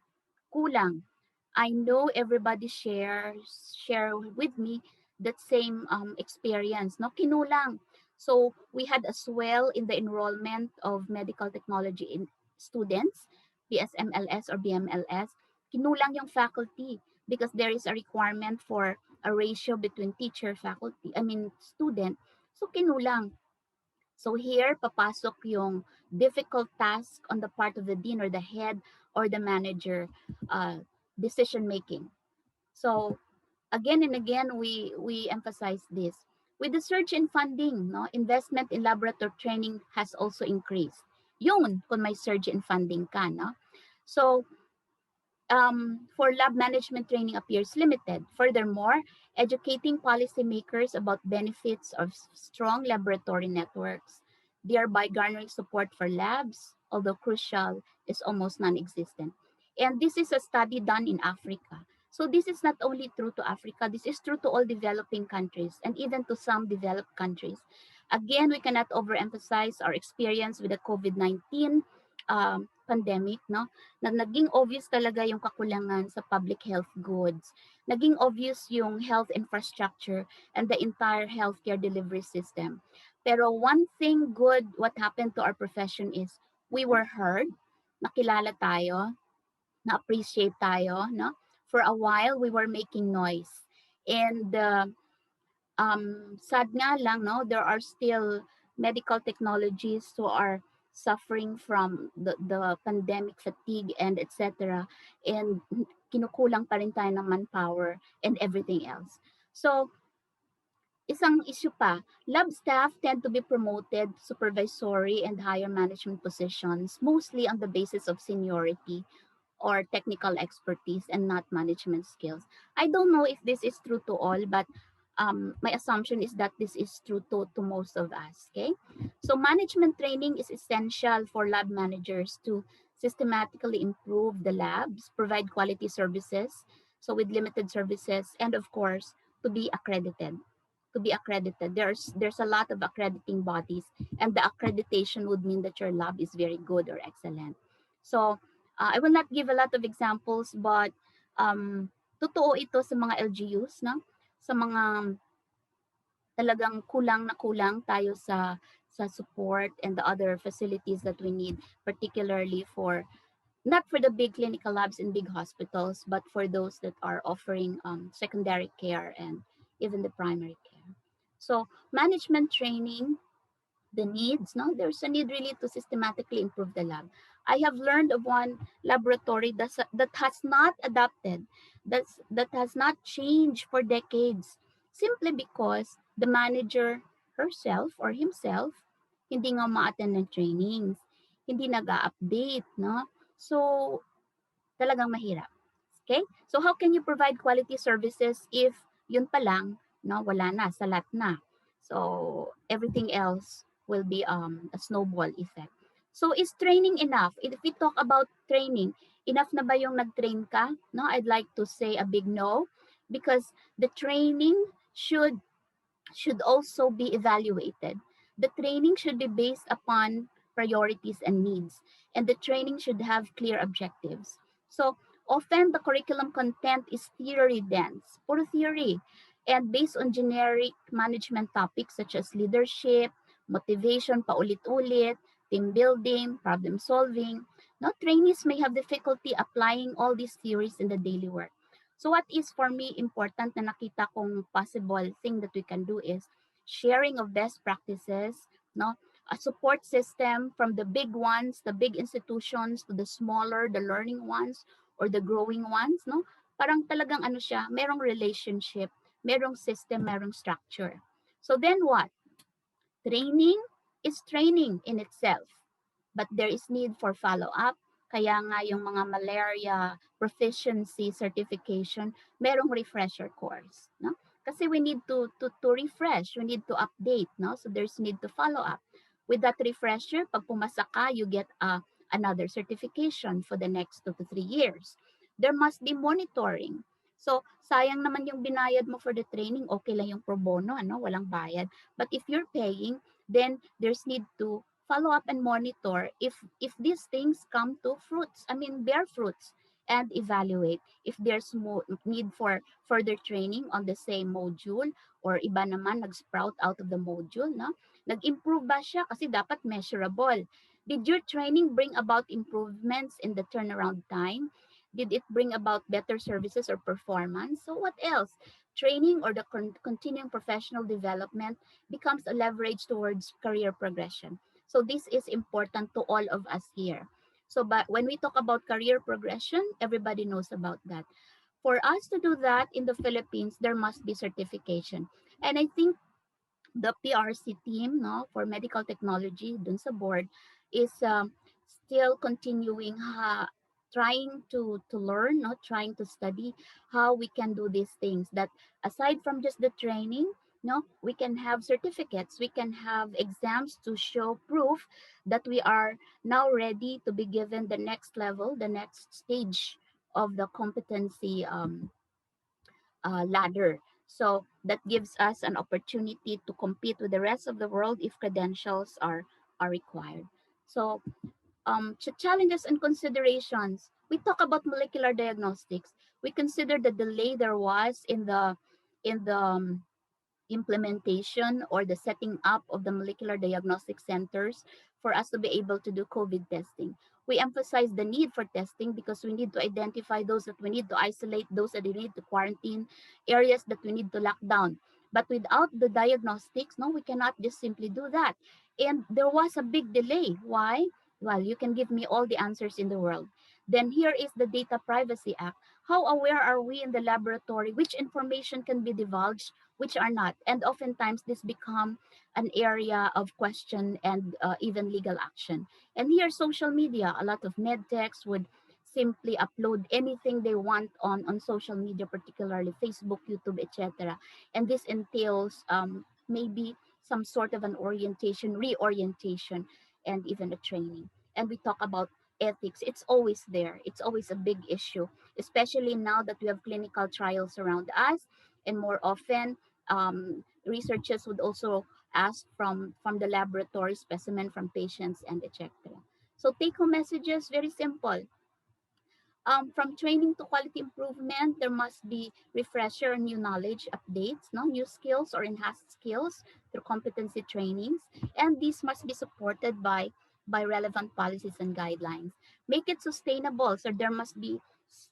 I know everybody share with me that same experience, no? Kinulang. So we had a swell in the enrollment of medical technology in students, BSMLS or BMLS. Kinulang yung faculty because there is a requirement for a ratio between student. So kinulang. So here, papasok yung difficult task on the part of the dean or the head or the manager, decision making. So again and again, we emphasize this. With the surge in funding, no, investment in laboratory training has also increased. Yun, kung may surge in funding ka, no? So for lab management training appears limited. Furthermore, educating policymakers about benefits of strong laboratory networks, thereby garnering support for labs, although crucial, is almost non-existent. And this is a study done in Africa. So this is not only true to Africa, this is true to all developing countries and even to some developed countries. Again, we cannot overemphasize our experience with the COVID-19 pandemic, no? Na naging obvious talaga yung kakulangan sa public health goods. Naging obvious yung health infrastructure and the entire healthcare delivery system. Pero one thing good what happened to our profession is we were heard, nakilala tayo, na-appreciate tayo, no? For a while, we were making noise. And sad nga lang, no? There are still medical technologies who are suffering from the pandemic fatigue and etc. And kinukulang pa rin tayo ng manpower and everything else. So, isang issue pa, lab staff tend to be promoted to supervisory and higher management positions, mostly on the basis of seniority or technical expertise and not management skills. I don't know if this is true to all, but my assumption is that this is true to most of us. Okay, so management training is essential for lab managers to systematically improve the labs, provide quality services, so with limited services, and of course to be accredited. To be accredited, there's a lot of accrediting bodies, and the accreditation would mean that your lab is very good or excellent. So I will not give a lot of examples, but totoo ito sa mga LGUs, no? Sa mga talagang kulang tayo sa support and the other facilities that we need, particularly for not for the big clinical labs in big hospitals, but for those that are offering secondary care and even the primary care. So management training, the needs, no, there's a need really to systematically improve the lab. I have learned of one laboratory that has not adapted, that has not changed for decades, simply because the manager herself or himself hindi nga ma-attend ng trainings, hindi nag-update, no? So talagang mahirap. Okay? So how can you provide quality services if yun pa lang, no, wala na, salat na. So everything else will be a snowball effect. So is training enough? If we talk about training, enough na ba yung nag-train ka? No, I'd like to say a big no, because the training should also be evaluated. The training should be based upon priorities and needs, and the training should have clear objectives. So often the curriculum content is theory dense, puro theory, and based on generic management topics such as leadership, motivation, paulit-ulit, team building, problem solving. Now, trainees may have difficulty applying all these theories in the daily work. So what is for me important na nakita kong possible thing that we can do is sharing of best practices, no? A support system from the big ones, the big institutions to the smaller, the learning ones or the growing ones, no? Parang talagang ano siya, merong relationship, merong system, merong structure. So then what? Training is training in itself, but there is need for follow-up. Kaya nga yung mga malaria proficiency certification, merong refresher course, no? Kasi we need to refresh, we need to update, no? So there's need to follow up. With that refresher, pag pumasa ka, you get another certification for the next 2 to 3 years. There must be monitoring. So, sayang naman yung binayad mo for the training, okay lang yung pro bono, ano, walang bayad. But if you're paying, then there's need to follow up and monitor if these things come to fruits, bear fruits, and evaluate if there's more need for further training on the same module or iba naman nag-sprout out of the module, no? Nag-improve ba siya? Kasi dapat measurable. Did your training bring about improvements in the turnaround time? Did it bring about better services or performance? So what else? Training or the continuing professional development becomes a leverage towards career progression. So this is important to all of us here. So but when we talk about career progression, everybody knows about that. For us to do that in the Philippines, there must be certification. And I think the PRC team, no, for medical technology dun sa board is still continuing trying to learn, no, trying to study how we can do these things, that aside from just the training, no, we can have certificates, we can have exams to show proof that we are now ready to be given the next level, the next stage of the competency ladder. So that gives us an opportunity to compete with the rest of the world if credentials are required. So challenges and considerations. We talk about molecular diagnostics. We consider the delay there was in the implementation or the setting up of the molecular diagnostic centers for us to be able to do COVID testing. We emphasize the need for testing because we need to identify those that we need to isolate, those that we need to quarantine, areas that we need to lock down. But without the diagnostics, no, we cannot just simply do that. And there was a big delay. Why? Well, you can give me all the answers in the world. Then here is the Data Privacy Act. How aware are we in the laboratory? Which information can be divulged? Which are not. And oftentimes this become an area of question and even legal action. And here, social media, a lot of medtechs would simply upload anything they want on social media, particularly Facebook, YouTube, etc. And this entails maybe some sort of an orientation, reorientation, and even a training. And we talk about ethics. It's always there. It's always a big issue, especially now that we have clinical trials around us, and more often researchers would also ask from the laboratory specimen from patients and etc. So take home messages, very simple. From training to quality improvement, there must be refresher and new knowledge updates, no new skills or enhanced skills through competency trainings, and these must be supported by relevant policies and guidelines. Make it sustainable, so there must be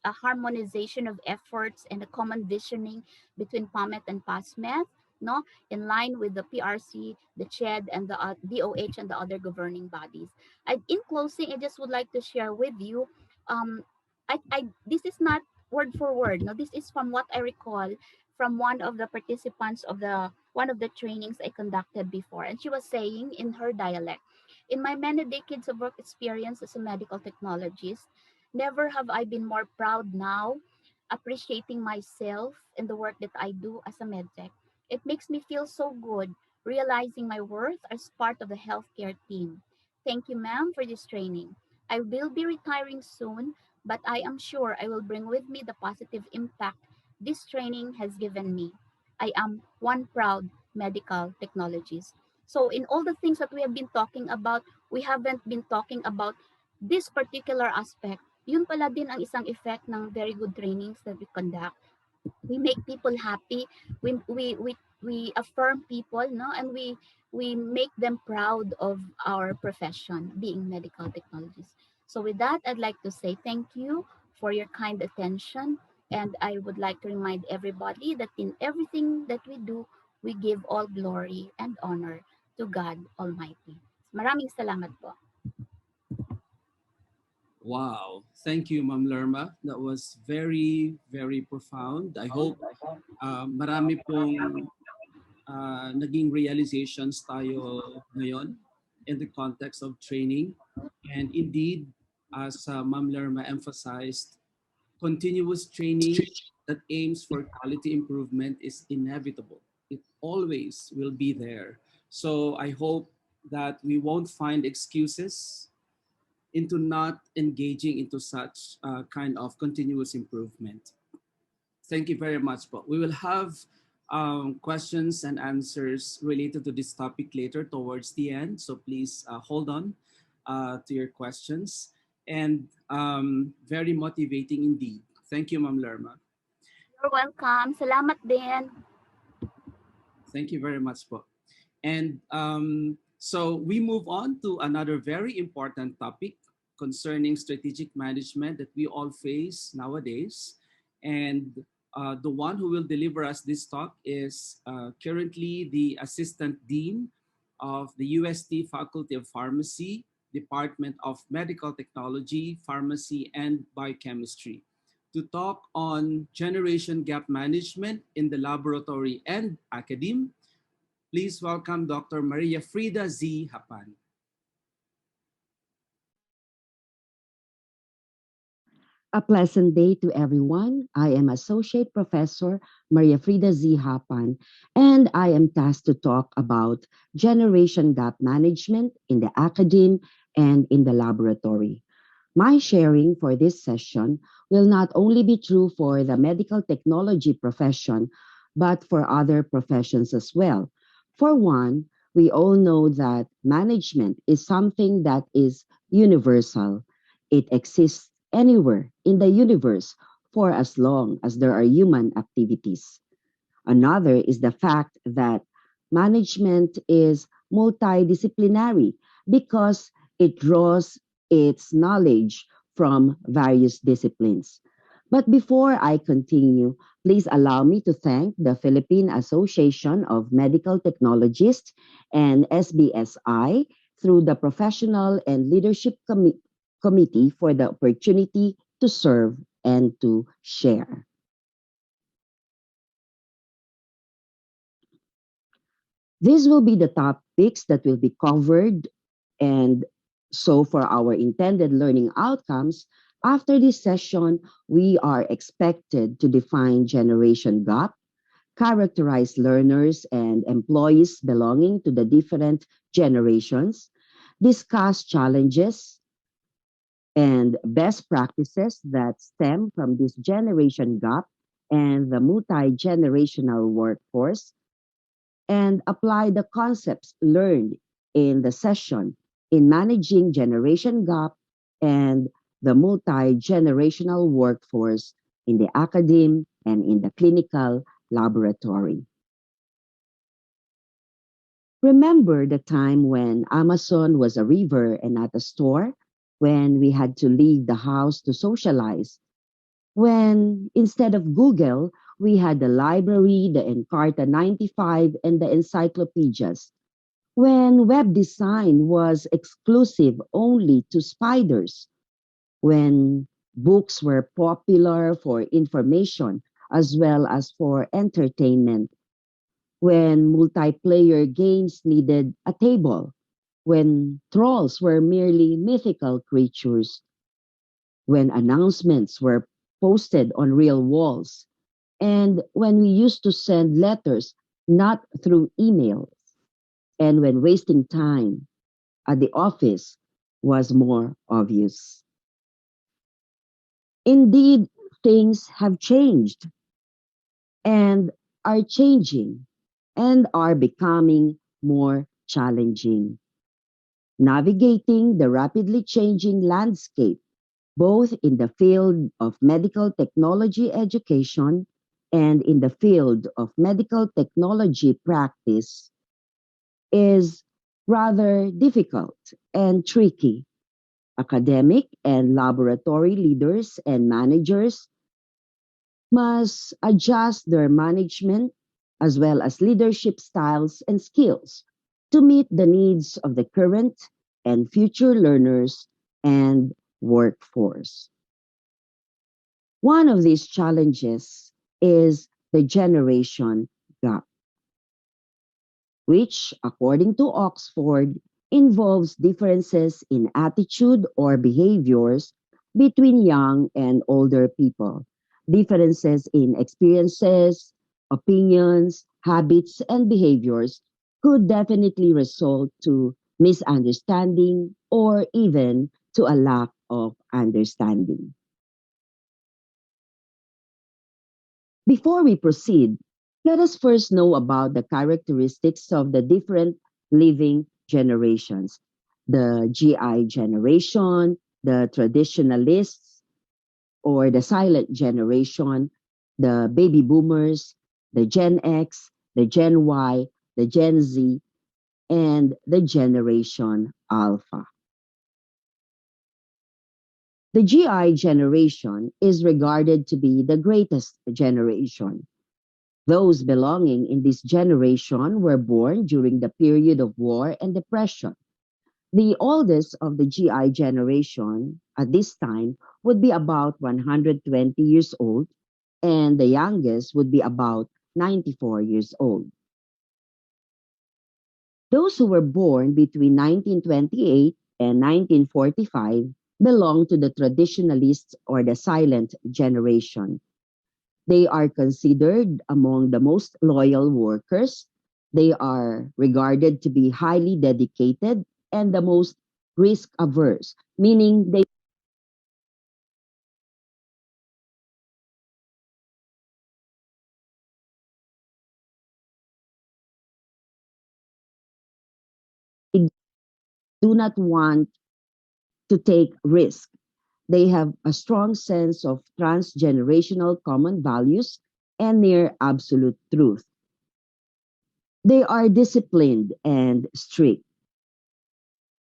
a harmonization of efforts and a common visioning between PAMET and PASMET, no, in line with the PRC, the CHED, and the DOH and the other governing bodies. In closing, I just would like to share with you um, this is not word for word. No, this is from what I recall from one of the participants of the one of the trainings I conducted before, and she was saying in her dialect, "In my many decades of work experience as a medical technologist, never have I been more proud now, appreciating myself and the work that I do as a medtech. It makes me feel so good, realizing my worth as part of the healthcare team. Thank you, ma'am, for this training. I will be retiring soon, but I am sure I will bring with me the positive impact this training has given me. I am one proud medical technologist." So, in all the things that we have been talking about, we haven't been talking about this particular aspect. Yun pala din ang isang effect ng very good trainings that we conduct. We make people happy. We affirm people, no, and we make them proud of our profession, being medical technologists. So with that, I'd like to say thank you for your kind attention, and I would like to remind everybody that in everything that we do, we give all glory and honor to God Almighty. Maraming salamat po. Wow. Thank you, Ma'am Lerma. That was very, very profound. I hope marami pong naging realizations tayo ngayon in the context of training. And indeed, as Ma'am Lerma emphasized, continuous training that aims for quality improvement is inevitable. It always will be there. So I hope that we won't find excuses into not engaging into such kind of continuous improvement. Thank you very much, Paul. We will have questions and answers related to this topic later towards the end. So please hold on to your questions. And very motivating indeed. Thank you, Ma'am Lerma. You're welcome. Salamat din. Thank you very much, po. And so we move on to another very important topic concerning strategic management that we all face nowadays. And the one who will deliver us this talk is currently the Assistant Dean of the UST Faculty of Pharmacy, Department of Medical Technology, Pharmacy, and Biochemistry, to talk on generation gap management in the laboratory and academe. Please welcome Dr. Maria Frida Z. Hapan. A pleasant day to everyone. I am Associate Professor Maria Frida Z. Hapan, and I am tasked to talk about generation gap management in the academe and in the laboratory. My sharing for this session will not only be true for the medical technology profession, but for other professions as well. For one, we all know that management is something that is universal. It exists anywhere in the universe for as long as there are human activities. Another is the fact that management is multidisciplinary because it draws its knowledge from various disciplines. But before I continue, please allow me to thank the Philippine Association of Medical Technologists and SBSI through the Professional and Leadership Committee for the opportunity to serve and to share. These will be the topics that will be covered. And so, for our intended learning outcomes, after this session, we are expected to define generation gap, characterize learners and employees belonging to the different generations, discuss challenges and best practices that stem from this generation gap and the multi generational workforce, and apply the concepts learned in the session in managing generation gap and the multi-generational workforce in the academe and in the clinical laboratory. Remember the time when Amazon was a river and not a store, when we had to leave the house to socialize, when instead of Google, we had the library, the Encarta 95, and the encyclopedias. When web design was exclusive only to spiders. When books were popular for information as well as for entertainment. When multiplayer games needed a table. When trolls were merely mythical creatures. When announcements were posted on real walls, and when we used to send letters not through emails, and when wasting time at the office was more obvious. Indeed, things have changed and are changing and are becoming more challenging. Navigating the rapidly changing landscape both in the field of medical technology education and in the field of medical technology practice is rather difficult and tricky. Academic and laboratory leaders and managers must adjust their management as well as leadership styles and skills to meet the needs of the current and future learners and workforce. One of these challenges is the generation gap, which, according to Oxford, involves differences in attitude or behaviors between young and older people, differences in experiences, opinions, habits, and behaviors could definitely result to misunderstanding or even to a lack of understanding. Before we proceed, let us first know about the characteristics of the different living generations. The GI generation, the traditionalists, or the silent generation, the baby boomers, the Gen X, the Gen Y, the Gen Z, and the Generation Alpha. The GI generation is regarded to be the greatest generation. Those belonging in this generation were born during the period of war and depression. The oldest of the GI generation at this time would be about 120 years old, and the youngest would be about 94 years old. Those who were born between 1928 and 1945 belong to the traditionalists or the silent generation. They are considered among the most loyal workers. They are regarded to be highly dedicated and the most risk averse, meaning they do not want to take risk. They have a strong sense of transgenerational common values and near absolute truth. They are disciplined and strict.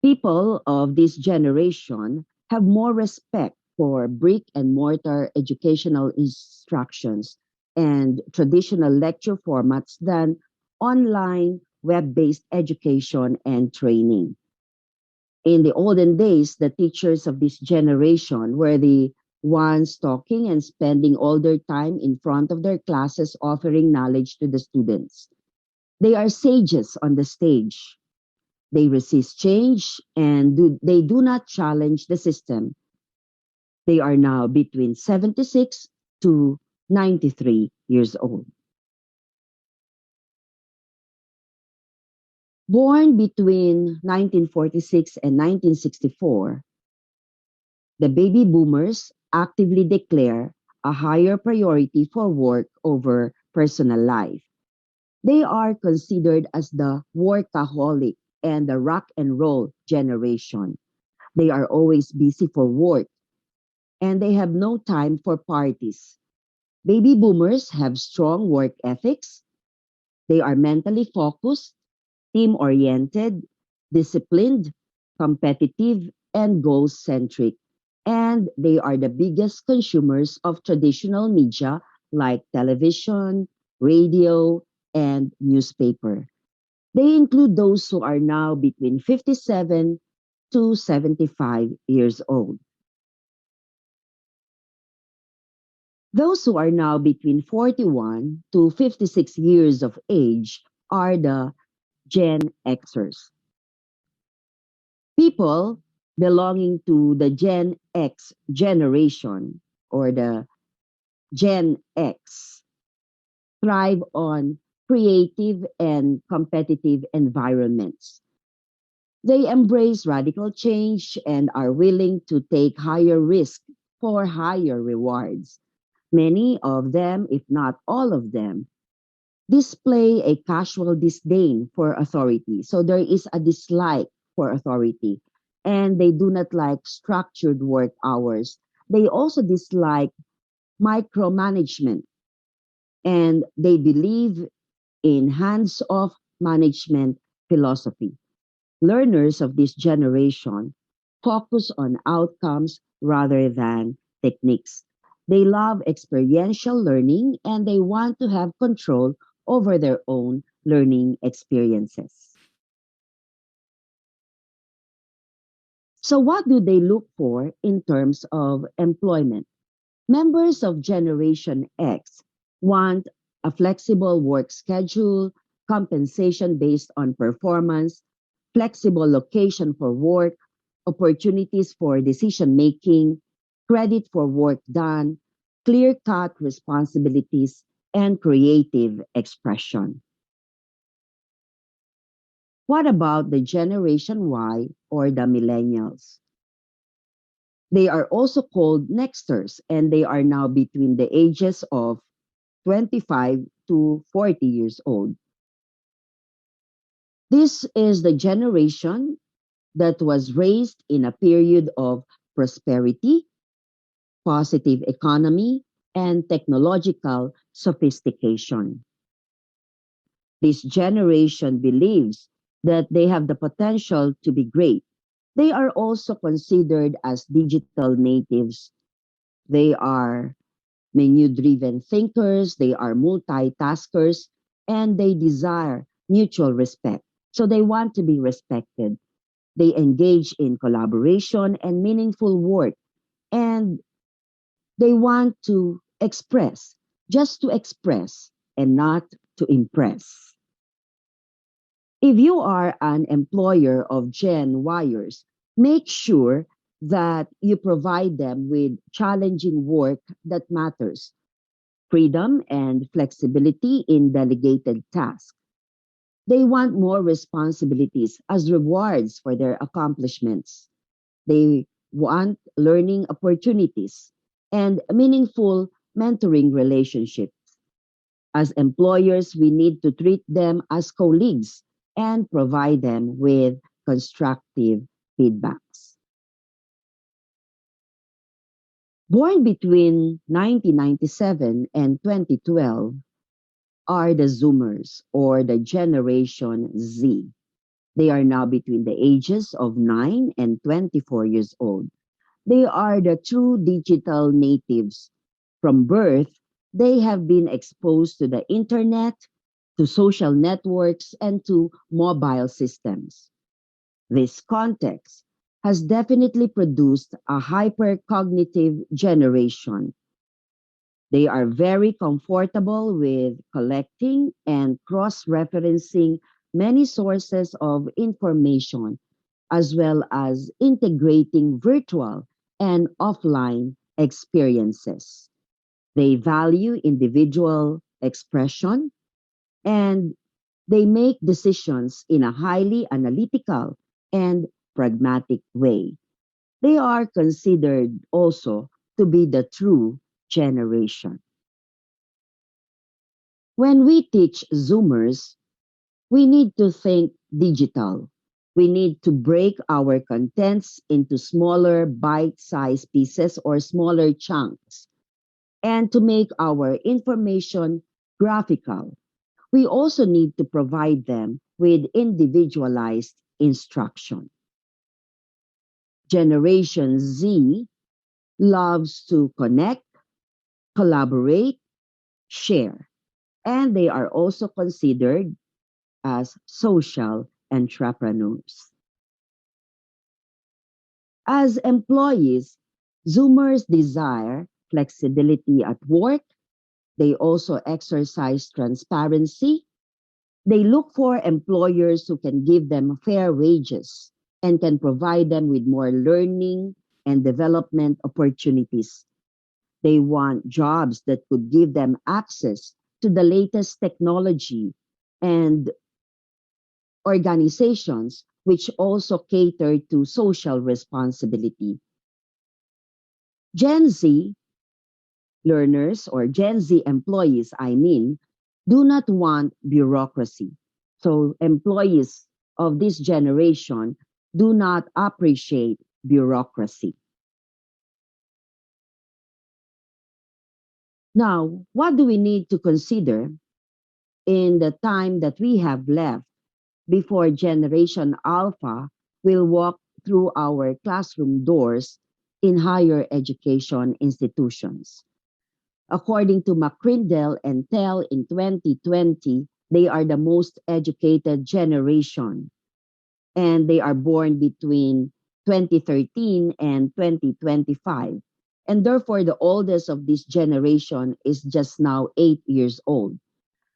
People of this generation have more respect for brick and mortar educational instructions and traditional lecture formats than online web based education and training. In the olden days, the teachers of this generation were the ones talking and spending all their time in front of their classes offering knowledge to the students. They are sages on the stage. They resist change and they do not challenge the system. They are now between 76 to 93 years old. Born between 1946 and 1964, the baby boomers actively declare a higher priority for work over personal life. They are considered as the workaholic and the rock and roll generation. They are always busy for work and they have no time for parties. Baby boomers have strong work ethics. They are mentally focused, team oriented, disciplined, competitive, and goal centric. And they are the biggest consumers of traditional media like television, radio, and newspaper. They include those who are now between 57 to 75 years old. Those who are now between 41 to 56 years of age are the Gen Xers. People belonging to the Gen X generation or the Gen X thrive on creative and competitive environments. They embrace radical change and are willing to take higher risk for higher rewards. Many of them, if not all of them, display a casual disdain for authority. So there is a dislike for authority, and they do not like structured work hours. They also dislike micromanagement, and they believe in hands off management philosophy. Learners of this generation focus on outcomes rather than techniques. They love experiential learning and they want to have control over their own learning experiences. So, what do they look for in terms of employment? Members of Generation X want a flexible work schedule, compensation based on performance, flexible location for work, opportunities for decision making, credit for work done, clear cut responsibilities, and creative expression. What about the Generation Y or the Millennials? They are also called Nexters, and they are now between the ages of 25 to 40 years old. This is the generation that was raised in a period of prosperity, positive economy, and technological sophistication. This generation believes that they have the potential to be great. They are also considered as digital natives. They are menu driven thinkers, they are multitaskers, and they desire mutual respect. So they want to be respected. They engage in collaboration and meaningful work, and they want to express, just to express, and not to impress. If you are an employer of Gen Yers, make sure that you provide them with challenging work that matters, freedom and flexibility in delegated tasks. They want more responsibilities as rewards for their accomplishments. They want learning opportunities and meaningful mentoring relationships. As employers, we need to treat them as colleagues and provide them with constructive feedbacks. Born between 1997 and 2012 are the Zoomers or the Generation Z. They are now between the ages of 9 and 24 years old. They are the true digital natives. From birth, they have been exposed to the internet, to social networks, and to mobile systems. This context has definitely produced a hypercognitive generation. They are very comfortable with collecting and cross-referencing many sources of information, as well as integrating virtual and offline experiences. They value individual expression and they make decisions in a highly analytical and pragmatic way. They are considered also to be the true generation. When we teach Zoomers, we need to think digital. We need to break our contents into smaller bite-sized pieces or smaller chunks and to make our information graphical. We also need to provide them with individualized instruction. Generation Z loves to connect, collaborate, share, and they are also considered as social entrepreneurs. As employees, Zoomers desire flexibility at work. They also exercise transparency. They look for employers who can give them fair wages and can provide them with more learning and development opportunities. They want jobs that could give them access to the latest technology and organizations which also cater to social responsibility. Gen Z learners or Gen Z employees, do not want bureaucracy. So employees of this generation do not appreciate bureaucracy. Now, what do we need to consider in the time that we have left before Generation Alpha will walk through our classroom doors in higher education institutions? According to McCrindle and Tell in 2020, they are the most educated generation, and they are born between 2013 and 2025. And therefore, the oldest of this generation is just now 8 years old.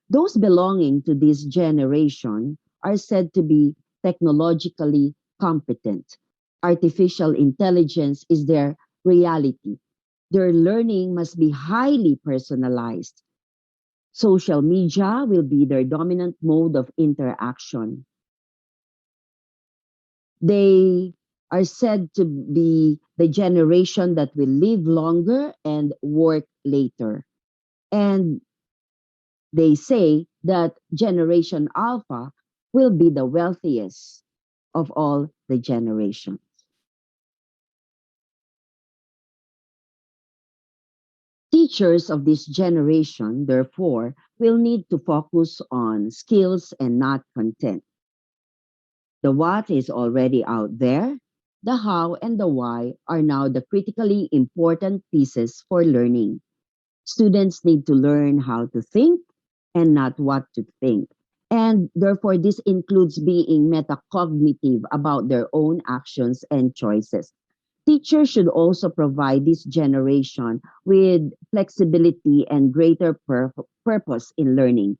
Those belonging to this generation are said to be technologically competent. Artificial intelligence is their reality. Their learning must be highly personalized. Social media will be their dominant mode of interaction. They are said to be the generation that will live longer and work later. And they say that Generation Alpha will be the wealthiest of all the generations. Teachers of this generation, therefore, will need to focus on skills and not content. The what is already out there. The how and the why are now the critically important pieces for learning. Students need to learn how to think and not what to think. And therefore, this includes being metacognitive about their own actions and choices. Teachers should also provide this generation with flexibility and greater purpose in learning.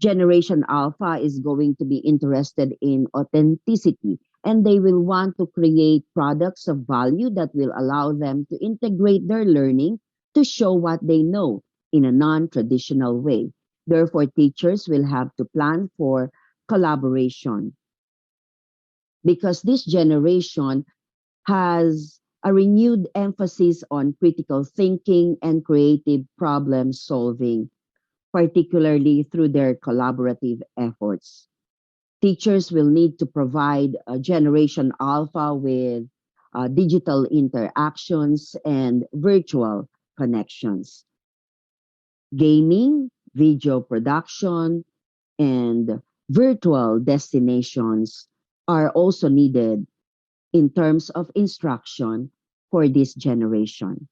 Generation Alpha is going to be interested in authenticity, and they will want to create products of value that will allow them to integrate their learning to show what they know in a non-traditional way. Therefore, teachers will have to plan for collaboration because this generation has a renewed emphasis on critical thinking and creative problem solving, particularly through their collaborative efforts. Teachers will need to provide Generation Alpha with digital interactions and virtual connections. Gaming, video production, and virtual destinations are also needed in terms of instruction for this generation.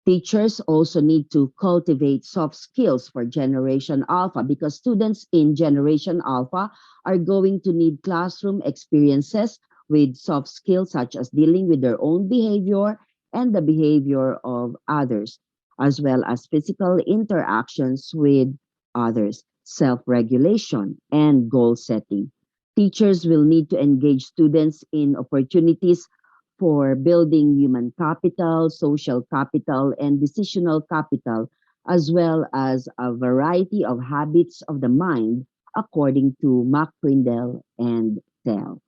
Teachers also need to cultivate soft skills for Generation Alpha because students in Generation Alpha are going to need classroom experiences with soft skills such as dealing with their own behavior and the behavior of others, as well as physical interactions with others, self-regulation, and goal setting. Teachers will need to engage students in opportunities for building human capital, social capital, and decisional capital, as well as a variety of habits of the mind, according to McCrindle and Tell.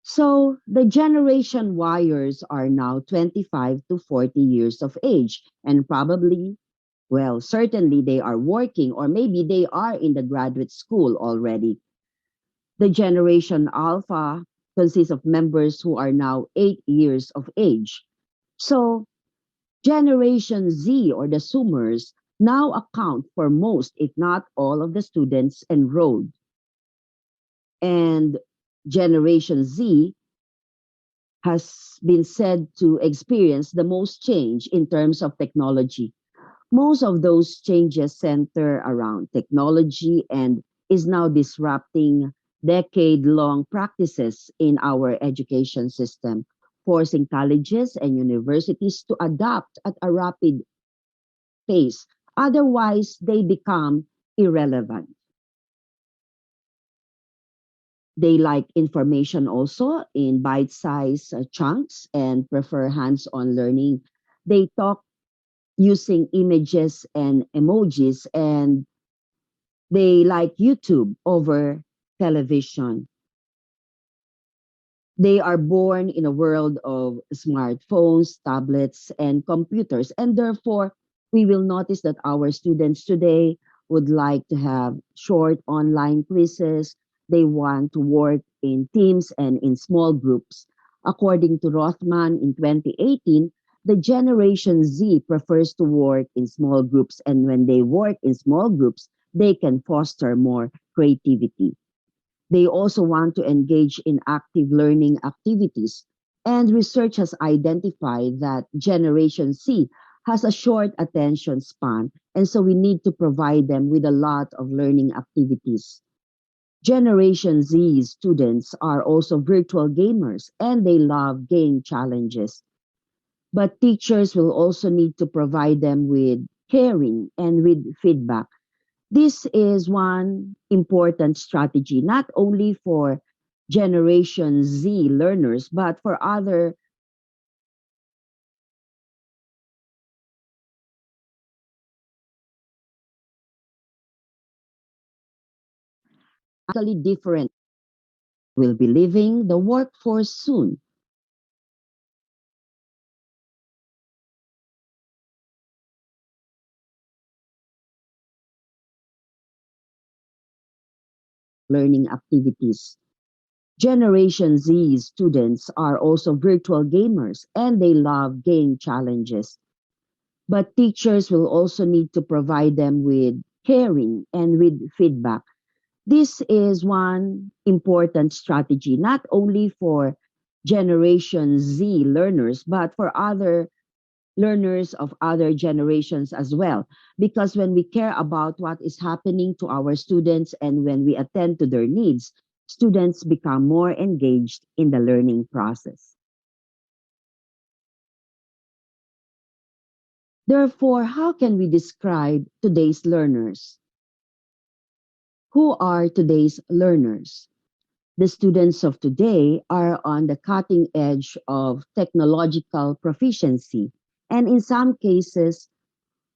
So the generation Yers are now 25 to 40 years of age, and probably, well, certainly they are working, or maybe they are in the graduate school already. The Generation Alpha consists of members who are now 8 years of age. So Generation Z, or the Zoomers, now account for most, if not all, of the students enrolled. And Generation Z has been said to experience the most change in terms of technology. Most of those changes center around technology and is now disrupting decade-long practices in our education system, forcing colleges and universities to adapt at a rapid pace. Otherwise, they become irrelevant. They like information also in bite-sized chunks and prefer hands-on learning. They talk using images and emojis, and they like YouTube over television. They are born in a world of smartphones, tablets, and computers. And therefore, we will notice that our students today would like to have short online quizzes. They want to work in teams and in small groups. According to Rothman in 2018, the Generation Z prefers to work in small groups. And when they work in small groups, they can foster more creativity. They also want to engage in active learning activities. And research has identified that Generation Z has a short attention span, and so we need to provide them with a lot of learning activities. Generation Z students are also virtual gamers, and they love game challenges. But teachers will also need to provide them with caring and with feedback. This is one important strategy, not only for Generation Z learners, but for other totally different will be leaving the workforce soon. Learning activities. Generation Z students are also virtual gamers, and they love game challenges. But teachers will also need to provide them with caring and with feedback. This is one important strategy, not only for Generation Z learners, but for other learners of other generations as well. Because when we care about what is happening to our students and when we attend to their needs, students become more engaged in the learning process. Therefore, how can we describe today's learners? Who are today's learners? The students of today are on the cutting edge of technological proficiency, and in some cases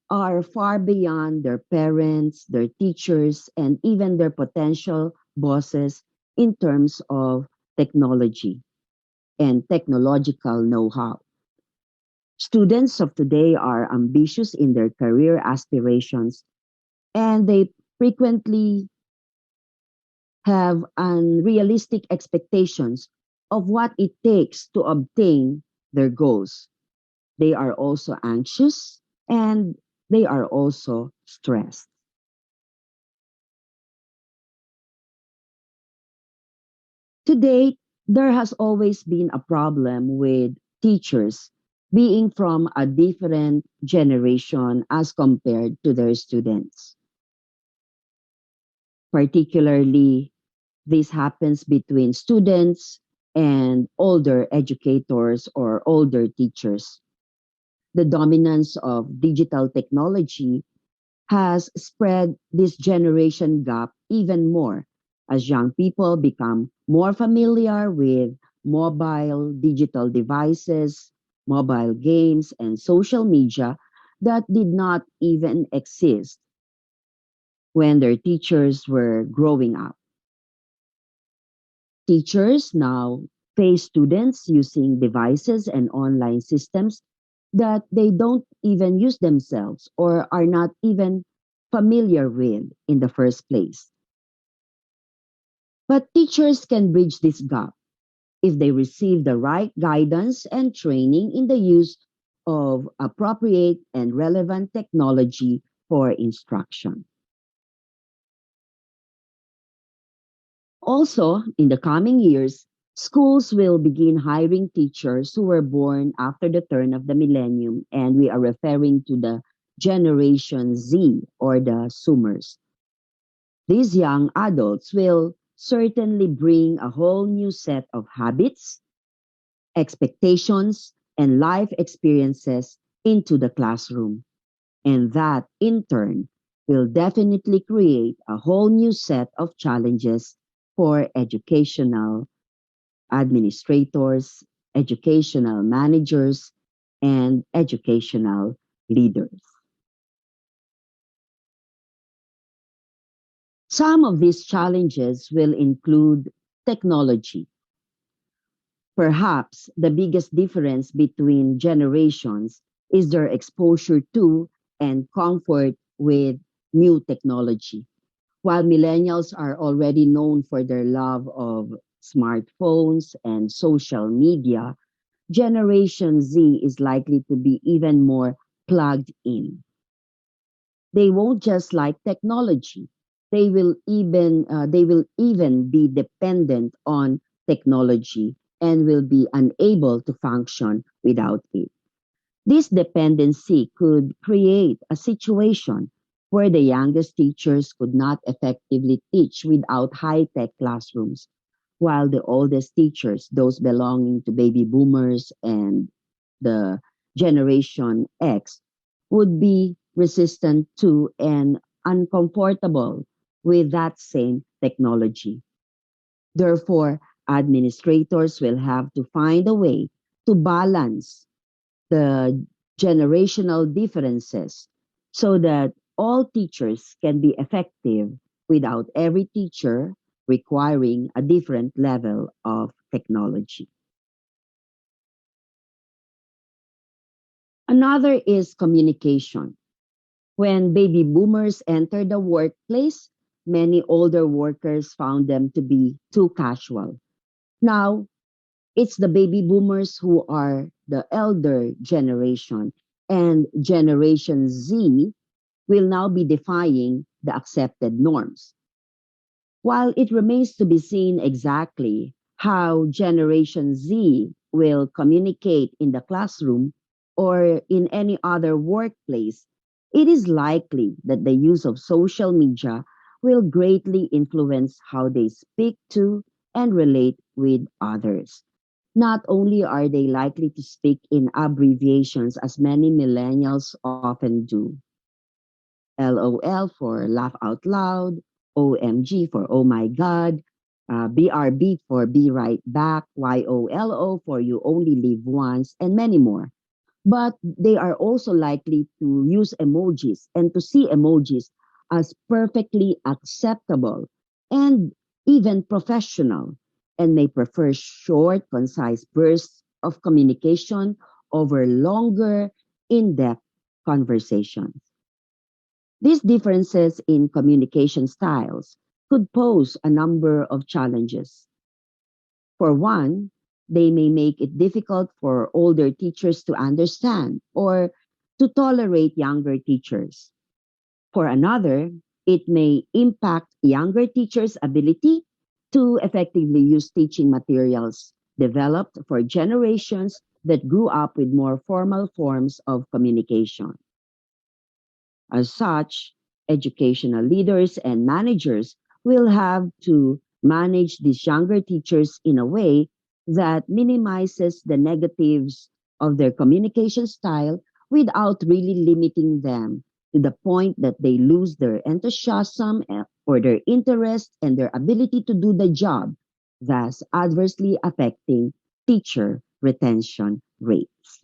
are far beyond their parents, their teachers, and even their potential bosses in terms of technology and technological know-how. Students of today are ambitious in their career aspirations, and they frequently have unrealistic expectations of what it takes to obtain their goals. They are also anxious and they are also stressed. To date, there has always been a problem with teachers being from a different generation as compared to their students. Particularly, this happens between students and older educators or older teachers. The dominance of digital technology has spread this generation gap even more as young people become more familiar with mobile digital devices, mobile games, and social media that did not even exist when their teachers were growing up. Teachers now face students using devices and online systems that they don't even use themselves or are not even familiar with in the first place. But teachers can bridge this gap if they receive the right guidance and training in the use of appropriate and relevant technology for instruction. Also, in the coming years, schools will begin hiring teachers who were born after the turn of the millennium, and we are referring to the Generation Z or the Zoomers. These young adults will certainly bring a whole new set of habits, expectations, and life experiences into the classroom. And that, in turn, will definitely create a whole new set of challenges for educational administrators, educational managers, and educational leaders. Some of these challenges will include technology. Perhaps the biggest difference between generations is their exposure to and comfort with new technology. While millennials are already known for their love of smartphones and social media, Generation Z is likely to be even more plugged in. They won't just like technology. They will even be dependent on technology and will be unable to function without it. This dependency could create a situation where the youngest teachers could not effectively teach without high-tech classrooms, while the oldest teachers, those belonging to baby boomers and the Generation X, would be resistant to and uncomfortable with that same technology. Therefore, administrators will have to find a way to balance the generational differences so that all teachers can be effective without every teacher requiring a different level of technology. Another is communication. When baby boomers entered the workplace, many older workers found them to be too casual. Now, it's the baby boomers who are the elder generation, and Generation Z will now be defying the accepted norms. While it remains to be seen exactly how Generation Z will communicate in the classroom or in any other workplace, it is likely that the use of social media will greatly influence how they speak to and relate with others. Not only are they likely to speak in abbreviations as many millennials often do, LOL for laugh out loud, OMG for oh my God, BRB for be right back, YOLO for you only live once, and many more. But they are also likely to use emojis and to see emojis as perfectly acceptable and even professional, and may prefer short, concise bursts of communication over longer, in depth conversations. These differences in communication styles could pose a number of challenges. For one, they may make it difficult for older teachers to understand or to tolerate younger teachers. For another, it may impact younger teachers' ability to effectively use teaching materials developed for generations that grew up with more formal forms of communication. As such, educational leaders and managers will have to manage these younger teachers in a way that minimizes the negatives of their communication style without really limiting them to the point that they lose their enthusiasm or their interest and their ability to do the job, thus adversely affecting teacher retention rates.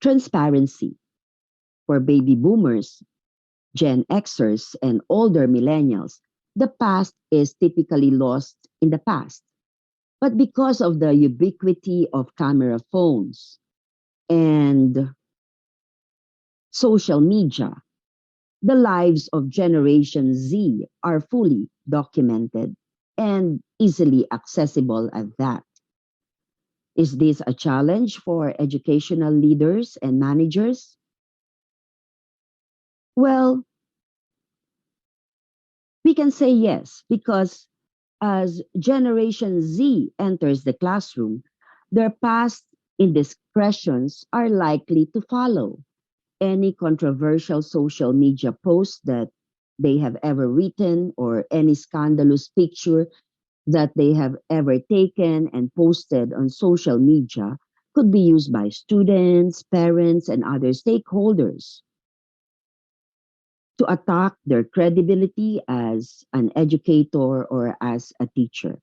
Transparency. For baby boomers, Gen Xers, and older millennials, the past is typically lost in the past. But because of the ubiquity of camera phones and social media, the lives of Generation Z are fully documented and easily accessible at that. Is this a challenge for educational leaders and managers? Well, we can say yes, because as Generation Z enters the classroom, their past indiscretions are likely to follow. Any controversial social media post that they have ever written or any scandalous picture that they have ever taken and posted on social media could be used by students, parents, and other stakeholders to attack their credibility as an educator or as a teacher.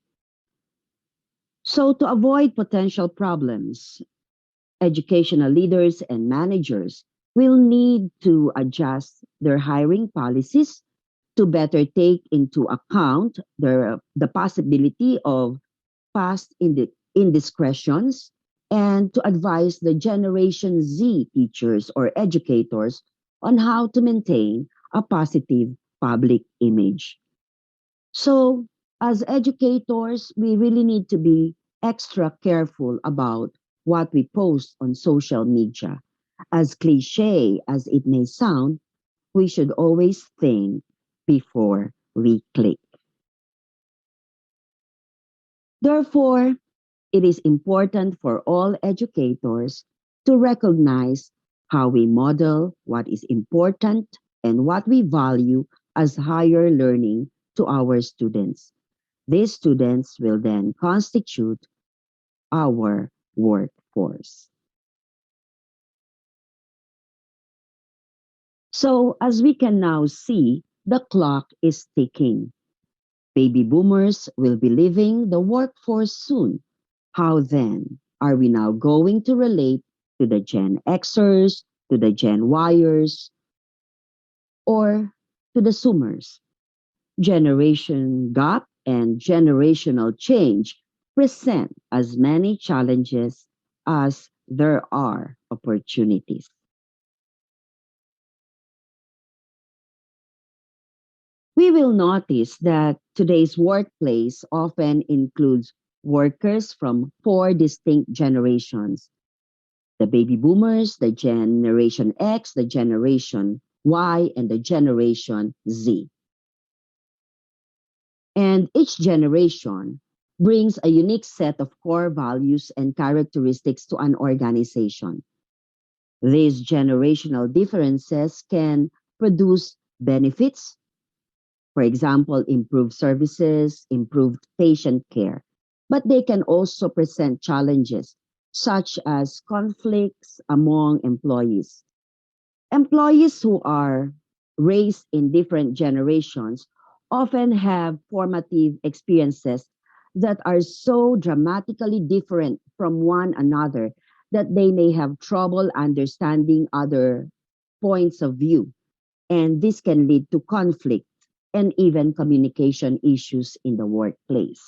So, to avoid potential problems, educational leaders and managers will need to adjust their hiring policies to better take into account the possibility of past indiscretions and to advise the Generation Z teachers or educators on how to maintain a positive public image. So, as educators, we really need to be extra careful about what we post on social media. As cliche as it may sound, we should always think before we click. Therefore, it is important for all educators to recognize how we model what is important and what we value as higher learning to our students. These students will then constitute our workforce. So, as we can now see, the clock is ticking. Baby boomers will be leaving the workforce soon. How then are we now going to relate to the Gen Xers, to the Gen Yers, or to the Zoomers? Generation gap and generational change present as many challenges as there are opportunities. We will notice that today's workplace often includes workers from four distinct generations: the baby boomers, the Generation X, the Generation Y, and the Generation Z. And each generation brings a unique set of core values and characteristics to an organization. These generational differences can produce benefits, for example, improved services, improved patient care, but they can also present challenges such as conflicts among employees. Employees who are raised in different generations often have formative experiences that are so dramatically different from one another that they may have trouble understanding other points of view. And this can lead to conflict and even communication issues in the workplace.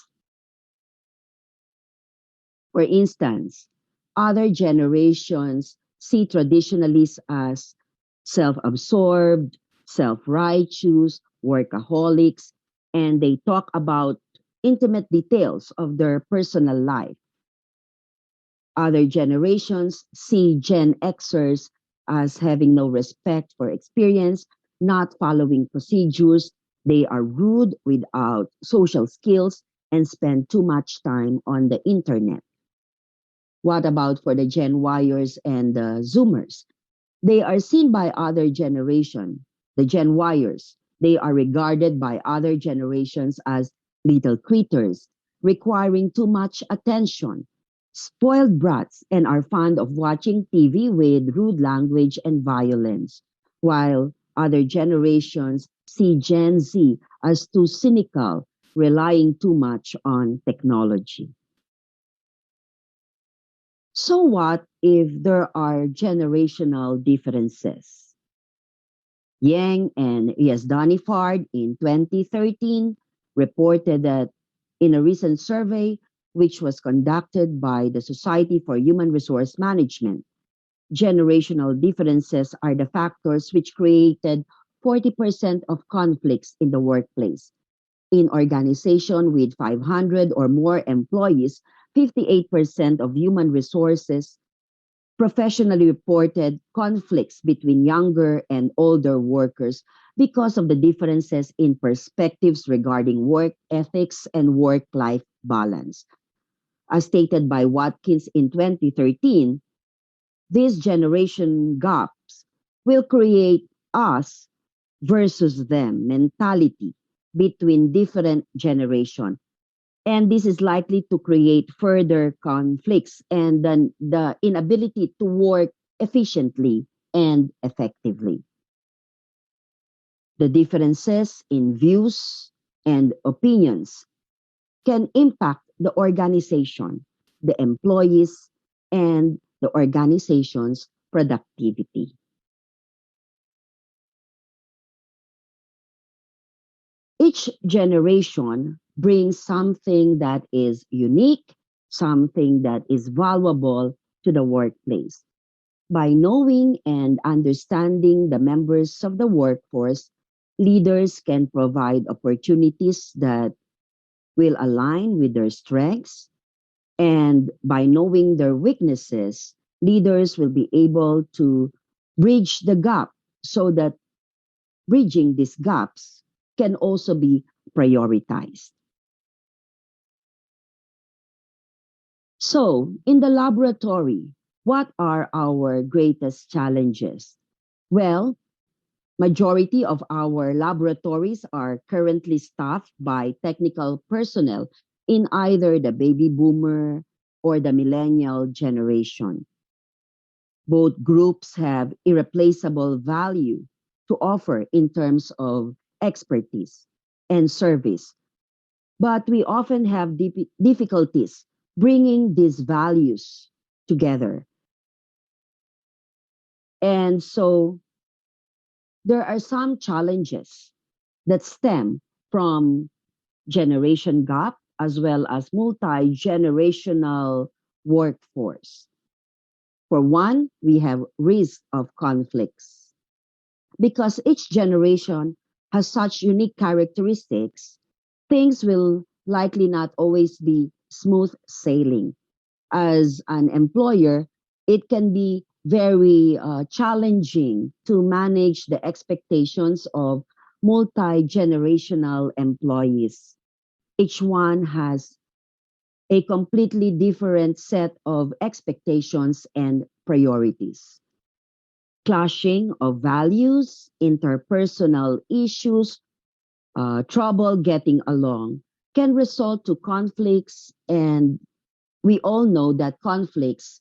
For instance, other generations see traditionalists as self-absorbed, self-righteous, workaholics, and they talk about intimate details of their personal life. Other generations see Gen Xers as having no respect for experience, not following procedures. They are rude without social skills and spend too much time on the internet. What about for the Gen Yers and the Zoomers? They are seen by other generation, the Gen Yers. They are regarded by other generations as little critters, requiring too much attention, spoiled brats, and are fond of watching TV with rude language and violence, while other generations see Gen Z as too cynical, relying too much on technology. So what if there are generational differences? Yang and Yazdani-Fard in 2013 reported that in a recent survey, which was conducted by the Society for Human Resource Management, generational differences are the factors which created 40% of conflicts in the workplace. In organization with 500 or more employees, 58% of human resources professionally reported conflicts between younger and older workers because of the differences in perspectives regarding work ethics and work-life balance. As stated by Watkins in 2013, these generation gaps will create us versus them mentality between different generations, and this is likely to create further conflicts and then the inability to work efficiently and effectively. The differences in views and opinions can impact the organization, the employees, and the organization's productivity. Each generation brings something that is unique, something that is valuable to the workplace. By knowing and understanding the members of the workforce, leaders can provide opportunities that will align with their strengths. And by knowing their weaknesses, leaders will be able to bridge the gap so that bridging these gaps can also be prioritized. So, in the laboratory, what are our greatest challenges? Well, majority of our laboratories are currently staffed by technical personnel in either the baby boomer or the millennial generation. Both groups have irreplaceable value to offer in terms of expertise and service, but we often have difficulties bringing these values together. And so there are some challenges that stem from generation gap as well as multi-generational workforce. For one, we have risk of conflicts because each generation has such unique characteristics. Things will likely not always be smooth sailing. As an employer, it can be very challenging to manage the expectations of multi-generational employees. Each one has a completely different set of expectations and priorities. Clashing of values, interpersonal issues, trouble getting along can result to conflicts, and we all know that conflicts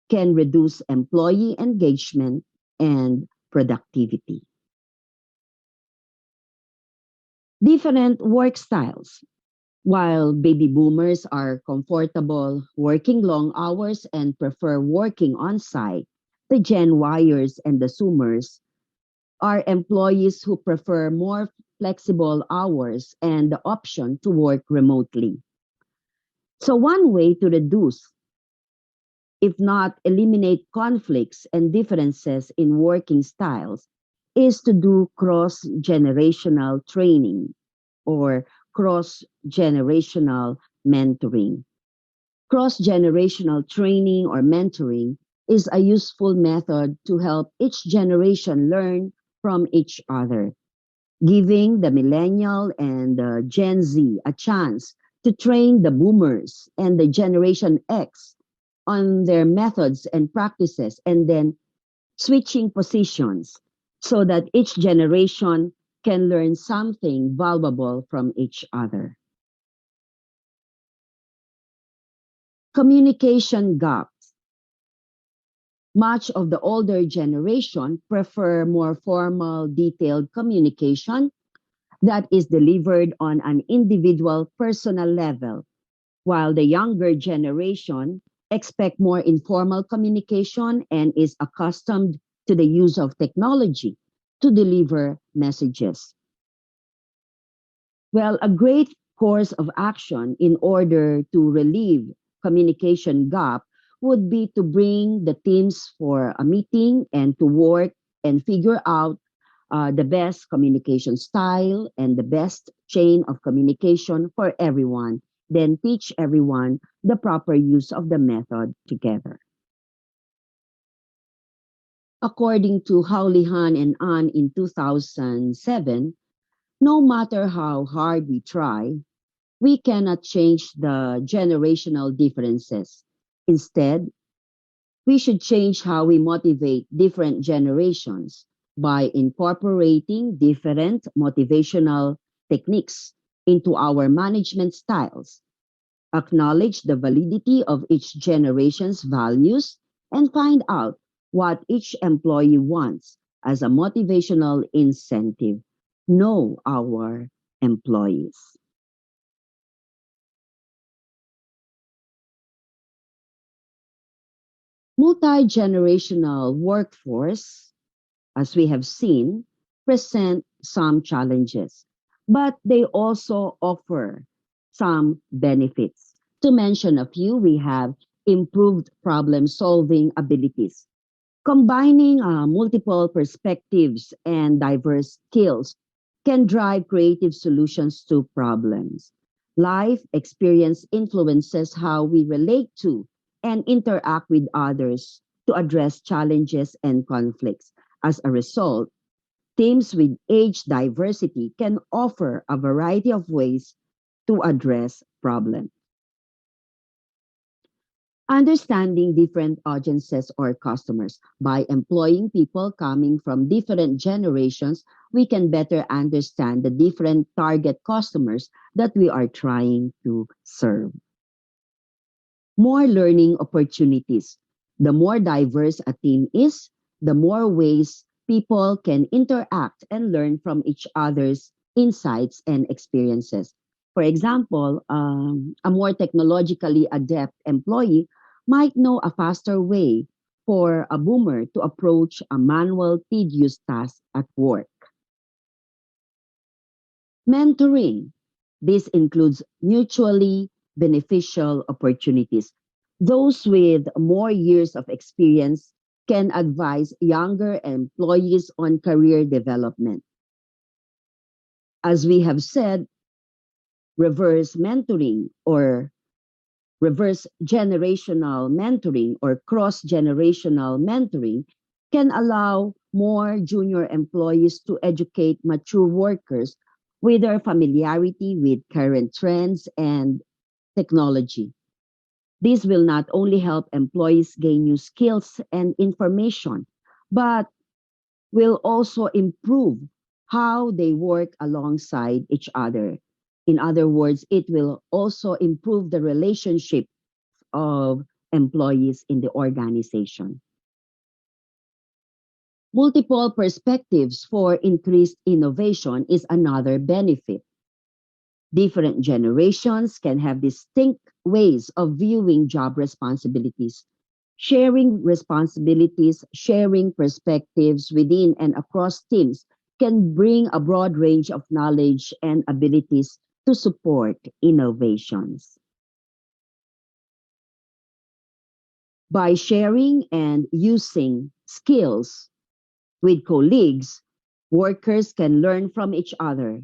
can reduce employee engagement and productivity. Different work styles. While baby boomers are comfortable working long hours and prefer working on site, the Gen Yers and the Zoomers are employees who prefer more flexible hours and the option to work remotely. So one way to reduce if not eliminate conflicts and differences in working styles, is to do cross generational training or cross generational mentoring. Cross generational training or mentoring is a useful method to help each generation learn from each other, giving the millennial and the Gen Z a chance to train the boomers and the Generation X on their methods and practices, and then switching positions so that each generation can learn something valuable from each other. Communication gaps. Much of the older generation prefer more formal, detailed communication that is delivered on an individual personal level, while the younger generation expect more informal communication and is accustomed to the use of technology to deliver messages. Well, a great course of action in order to relieve communication gap would be to bring the teams for a meeting and to work and figure out the best communication style and the best chain of communication for everyone, then teach everyone the proper use of the method together. According to Houlihan and Ahn in 2007, no matter how hard we try, we cannot change the generational differences. Instead, we should change how we motivate different generations by incorporating different motivational techniques into our management styles, acknowledge the validity of each generation's values, and find out what each employee wants as a motivational incentive. Know our employees. Multi-generational workforce, as we have seen, present some challenges, but they also offer some benefits. To mention a few, we have improved problem-solving abilities. Combining multiple perspectives and diverse skills can drive creative solutions to problems. Life experience influences how we relate to and interact with others to address challenges and conflicts. As a result, teams with age diversity can offer a variety of ways to address problems. Understanding different audiences or customers. By employing people coming from different generations, we can better understand the different target customers that we are trying to serve. More learning opportunities. The more diverse a team is, the more ways people can interact and learn from each other's insights and experiences. For example, a more technologically adept employee might know a faster way for a boomer to approach a manual, tedious task at work. Mentoring. This includes mutually beneficial opportunities. Those with more years of experience can advise younger employees on career development. As we have said, reverse mentoring or reverse generational mentoring or cross generational mentoring can allow more junior employees to educate mature workers with their familiarity with current trends and technology. This will not only help employees gain new skills and information, but will also improve how they work alongside each other. In other words, it will also improve the relationship of employees in the organization. Multiple perspectives for increased innovation is another benefit. Different generations can have distinct ways of viewing job responsibilities. Sharing responsibilities, sharing perspectives within and across teams can bring a broad range of knowledge and abilities to support innovations. By sharing and using skills with colleagues, workers can learn from each other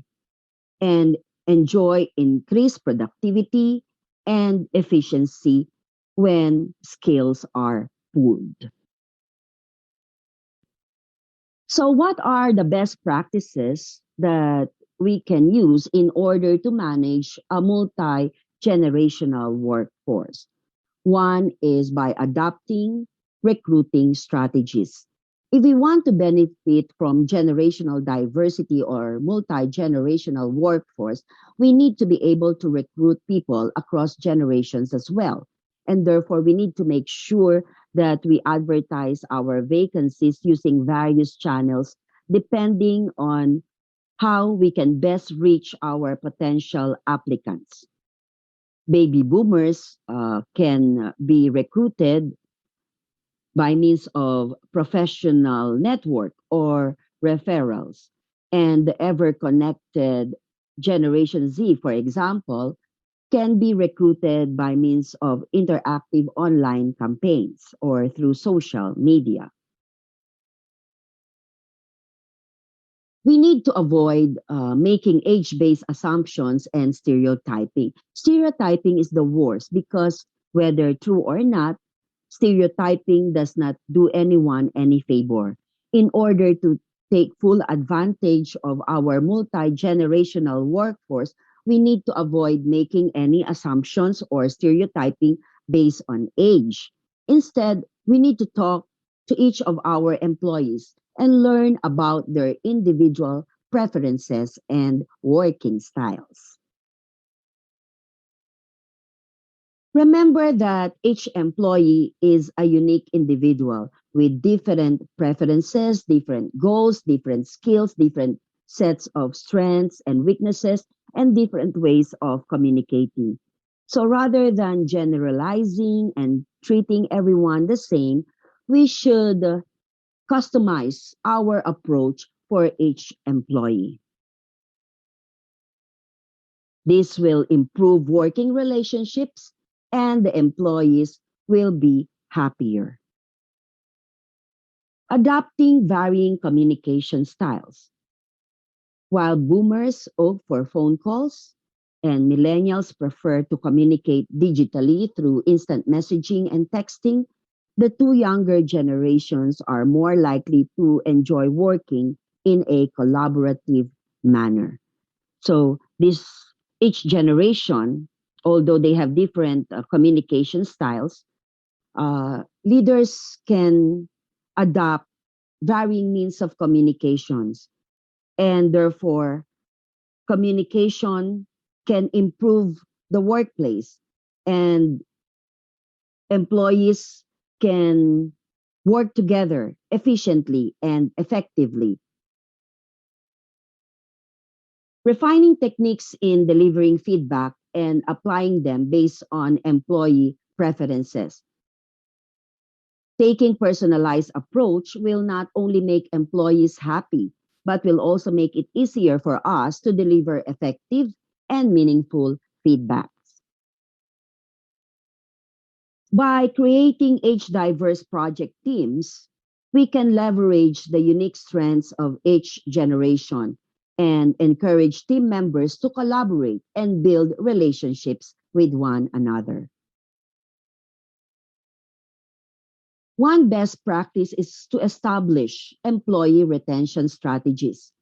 and enjoy increased productivity and efficiency when skills are pooled. So, what are the best practices that we can use in order to manage a multi generational workforce? One is by adopting recruiting strategies. If we want to benefit from generational diversity or multi generational workforce, we need to be able to recruit people across generations as well. And therefore, we need to make sure that we advertise our vacancies using various channels depending on how we can best reach our potential applicants. Baby boomers can be recruited by means of professional network or referrals. And the ever connected Generation Z, for example, can be recruited by means of interactive online campaigns or through social media. We need to avoid making age-based assumptions and stereotyping. Stereotyping is the worst because whether true or not, stereotyping does not do anyone any favor. In order to take full advantage of our multi-generational workforce, we need to avoid making any assumptions or stereotyping based on age. Instead, we need to talk to each of our employees and learn about their individual preferences and working styles. Remember that each employee is a unique individual with different preferences, different goals, different skills, different sets of strengths and weaknesses, and different ways of communicating. So rather than generalizing and treating everyone the same, we should customize our approach for each employee. This will improve working relationships and the employees will be happier. Adopting varying communication styles. While boomers opt for phone calls and millennials prefer to communicate digitally through instant messaging and texting, the two younger generations are more likely to enjoy working in a collaborative manner. So this each generation, although they have different communication styles, leaders can adopt varying means of communications, and therefore communication can improve the workplace, and employees can work together efficiently and effectively. Refining techniques in delivering feedback and applying them based on employee preferences. Taking personalized approach will not only make employees happy, but will also make it easier for us to deliver effective and meaningful feedback. By creating age-diverse project teams, we can leverage the unique strengths of each generation and encourage team members to collaborate and build relationships with one another. One best practice is to establish employee retention strategies.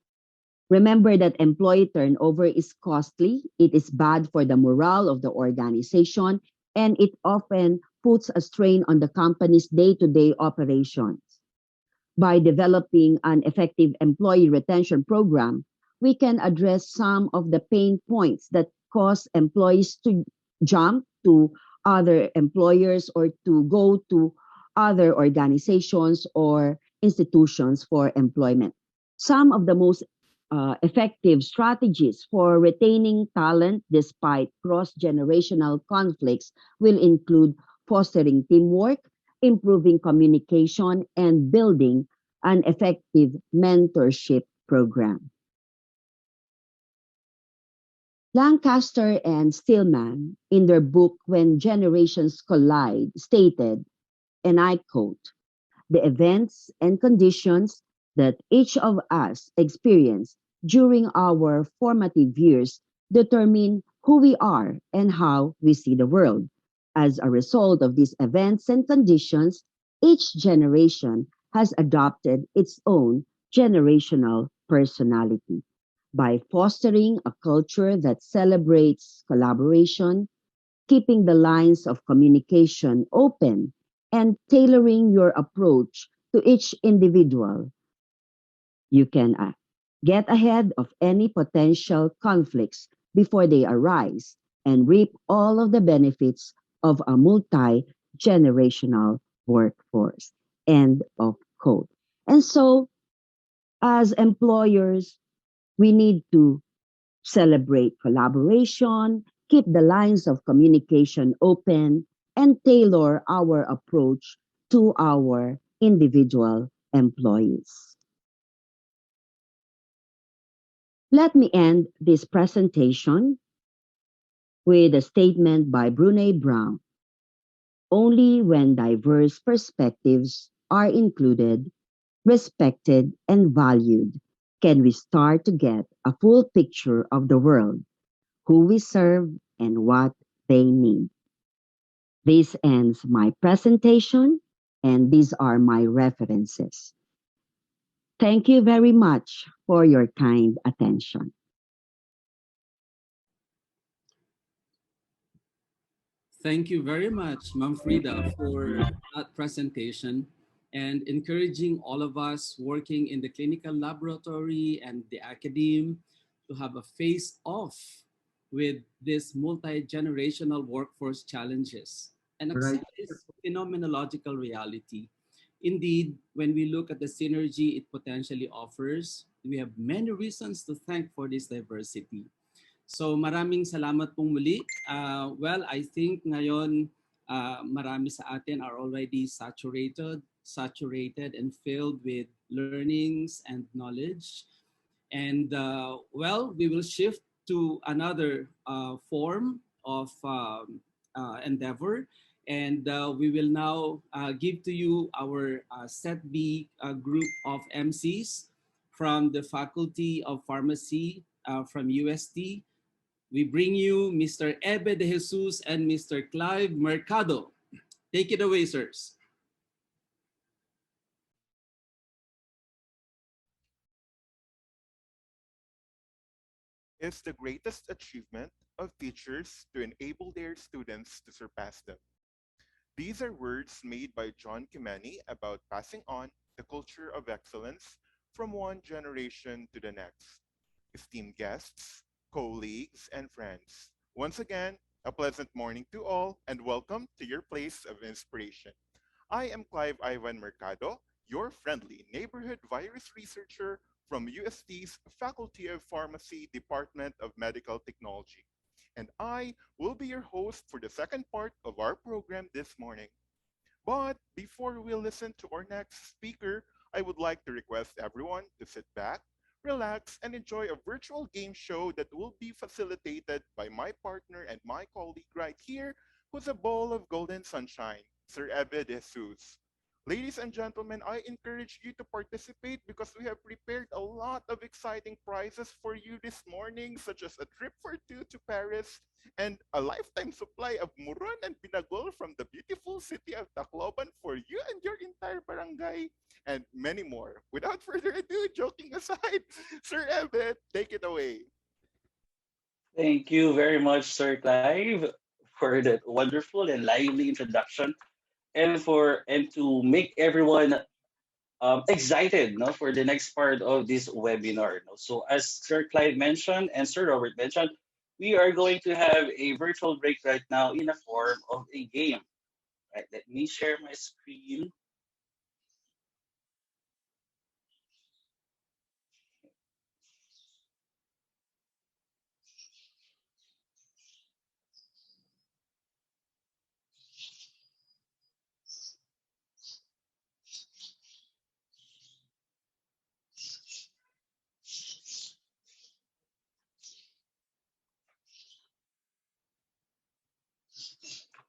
Remember that employee turnover is costly, it is bad for the morale of the organization, and it often puts a strain on the company's day-to-day operations. By developing an effective employee retention program, we can address some of the pain points that cause employees to jump to other employers or to go to other organizations or institutions for employment. Some of the most effective strategies for retaining talent despite cross-generational conflicts will include fostering teamwork, improving communication, and building an effective mentorship program. Lancaster and Stillman, in their book When Generations Collide, stated, And I quote, the events and conditions that each of us experience during our formative years determine who we are and how we see the world. As a result of these events and conditions, each generation has adopted its own generational personality. By fostering a culture that celebrates collaboration, keeping the lines of communication open, and tailoring your approach to each individual, you can get ahead of any potential conflicts before they arise and reap all of the benefits of a multi generational workforce. End of quote. And so, as employers, we need to celebrate collaboration, keep the lines of communication open, and tailor our approach to our individual employees. Let me end this presentation with a statement by Brene Brown. Only when diverse perspectives are included, respected, and valued can we start to get a full picture of the world, who we serve, and what they need. This ends my presentation, and these are my references. Thank you very much for your kind attention. Thank you very much, Ma'am Frida, for that presentation and encouraging all of us working in the clinical laboratory and the academe to have a face-off with this multi-generational workforce challenges and Right. accept this phenomenological reality. Indeed, when we look at the synergy it potentially offers, we have many reasons to thank for this diversity. So maraming salamat pong muli. Well, I think ngayon marami sa atin are already saturated and filled with learnings and knowledge. And well, we will shift to another form of endeavor. And we will now give to you our Set B group of MCs from the Faculty of Pharmacy from UST. We bring you Mr. Ebe de Jesus and Mr. Clive Mercado. Take it away, sirs. Is the greatest achievement of teachers to enable their students to surpass them. These are words made by John Kimani about passing on the culture of excellence from one generation to the next. Esteemed guests, colleagues, and friends, once again, a pleasant morning to all and welcome to your place of inspiration. I am Clive Ivan Mercado, your friendly neighborhood virus researcher from UST's Faculty of Pharmacy Department of Medical Technology. And I will be your host for the second part of our program this morning. But before we listen to our next speaker, I would like to request everyone to sit back, relax, and enjoy a virtual game show that will be facilitated by my partner and my colleague right here, who's a bowl of golden sunshine, Sir Ebe de Jesus. Ladies and gentlemen, I encourage you to participate because we have prepared a lot of exciting prizes for you this morning, such as a trip for two to Paris and a lifetime supply of muron and pinagol from the beautiful city of Tacloban for you and your entire barangay, and many more. Without further ado, joking aside, Sir Ebet, take it away. Thank you very much, Sir Clive, for that wonderful and lively introduction, and to make everyone excited, no, for the next part of this webinar. No? So, as Sir Clive mentioned and Sir Robert mentioned, we are going to have a virtual break right now in the form of a game. Right? Let me share my screen.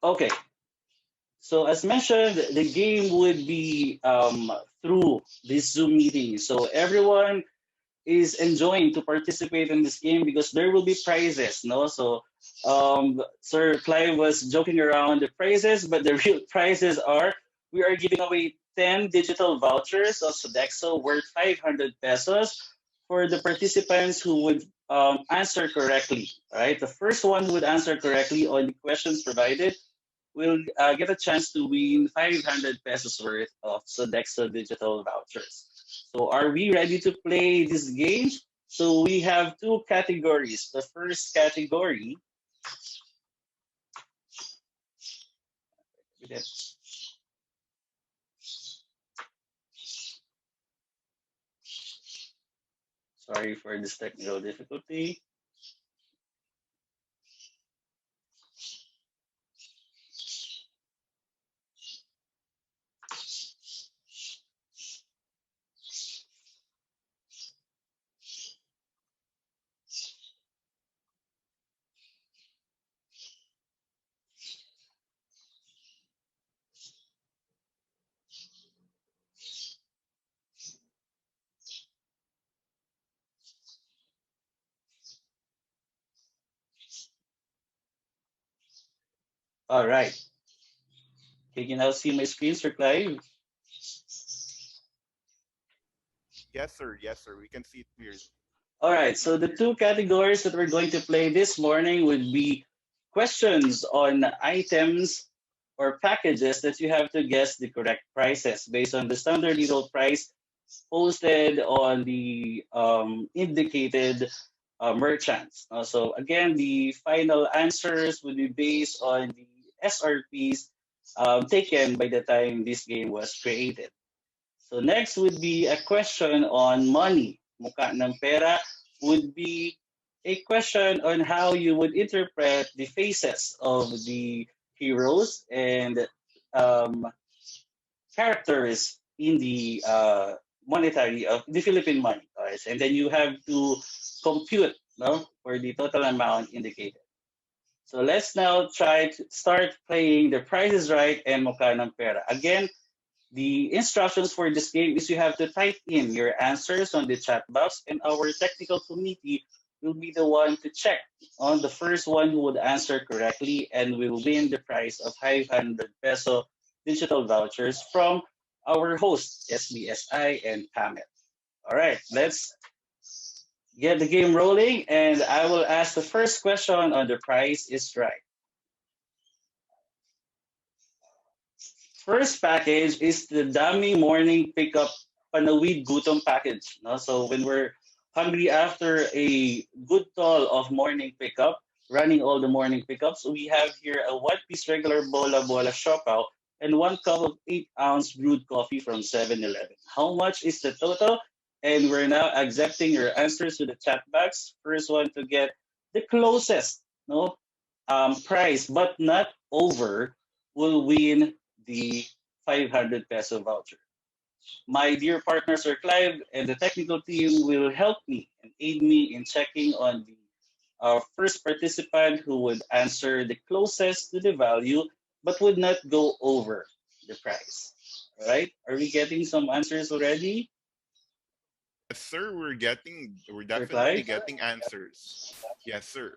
Okay. So as mentioned, the game would be through this Zoom meeting. So everyone is enjoying to participate in this game because there will be prizes, no? So Sir Clive was joking around the prizes, but the real prizes are we are giving away 10 digital vouchers of Sodexo worth 500 pesos for the participants who would answer correctly. All right, the first one who would answer correctly on the questions provided will get a chance to win 500 pesos worth of Sodexo digital vouchers. So are we ready to play this game? So we have two categories. The first category, sorry for this technical difficulty. All right. Can you now see my screen, Sir Clive? Yes, sir. Yes, sir. We can see it clearly. All right, so the two categories that we're going to play this morning would be questions on items or packages that you have to guess the correct prices based on the standard little price posted on the indicated merchants. So again, the final answers would be based on the SRPs taken by the time this game was created. So next would be a question on money. Mukha ng pera would be a question on how you would interpret the faces of the heroes and um, characters in the monetary of the Philippine money. Alright? And then you have to compute, no, for the total amount indicated. So let's now try to start playing the Price is Right and Mukha ng Pera. Again, the instructions for this game is you have to type in your answers on the chat box, and our technical committee will be the one to check on the first one who would answer correctly and will win the prize of 500 peso digital vouchers from our hosts, SBSI and PAMET. All right, let's get the game rolling, and I will ask the first question on the Price is Right. First package is the Dami Morning Pickup Panawid Gutom package. No? So when we're hungry after a good toll of morning pickup, running all the morning pickups, we have here a one-piece regular bola bola siopaw and 1 cup of 8-ounce brewed coffee from 7-Eleven. How much is the total? And we're now accepting your answers to the chat box. First one to get the closest no price, but not over, will win the 500 peso voucher. My dear partner, Sir Clive, and the technical team will help me and aid me in checking on the first participant who would answer the closest to the value but would not go over the price. All right? Are we getting some answers already, Yes, sir. We're Sir definitely Clive? getting answers. Yes, sir.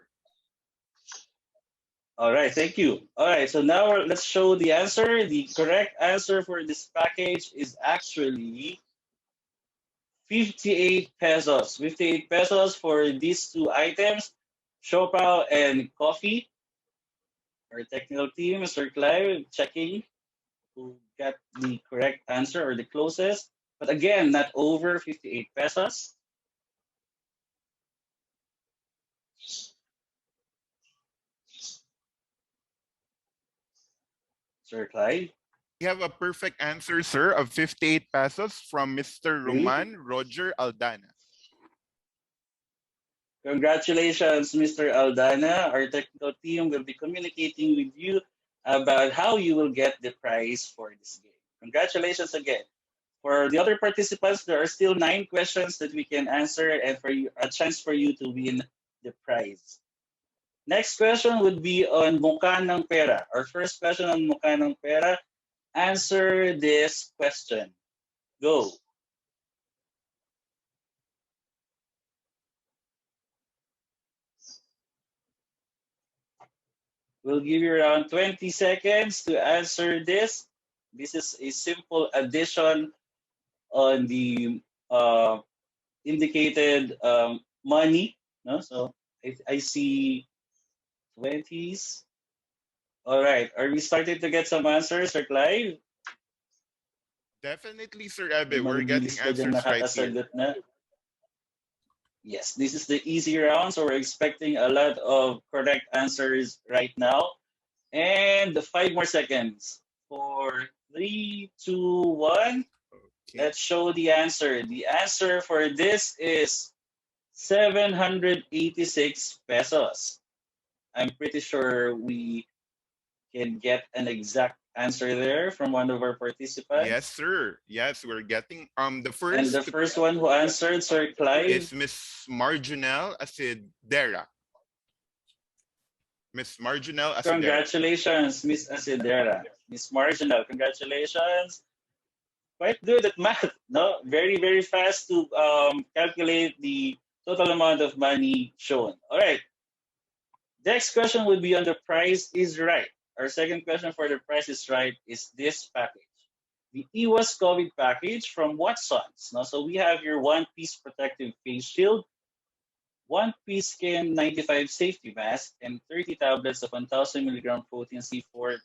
All right, thank you. All right, so now let's show the answer. The correct answer for this package is actually 58 pesos. 58 pesos for these two items, Shopao and coffee. Our technical team, Mr. Clive, checking who got the correct answer or the closest. But again, not over 58 pesos. Sir Clive, We have a perfect answer, sir, of 58 pesos from Mr. really? Roman Roger Aldana. Congratulations, Mr. Aldana. Our technical team will be communicating with you about how you will get the prize for this game. Congratulations again. For the other participants, there are still 9 questions that we can answer and for you a chance for you to win the prize. Next question would be on mukha ng pera. Our first question on mukha ng pera. Answer this question. Go. We'll give you around 20 seconds to answer this. This is a simple addition on the indicated money. No? So I see 20s. All right. Are we starting to get some answers, Sir Clive? Definitely, Sir May Abe. We're getting mabilis ba dyan answers right here. nakakasagot na? Yes, this is the easy round, so we're expecting a lot of correct answers right now. And 5 more seconds. 4, 3, 2, 1. Okay. Let's show the answer. The answer for this is 786 pesos. I'm pretty sure we can get an exact answer there from one of our participants. Yes, sir. Yes, we're getting And the first one who answered, Sir Clive, is Miss Marginal Acidera. Miss Marginal Acidera. Congratulations, Miss Acidera. Miss Marginal, congratulations. Quite good at math, no? Very, very fast to calculate the total amount of money shown. All right. Next question would be on the price is right. Our second question for the price is right is this package. The EWAS COVID package from Watsons. No? So we have your one-piece protective face shield, one-piece KN95 safety mask, and 30 tablets of 1,000 milligram protein C4.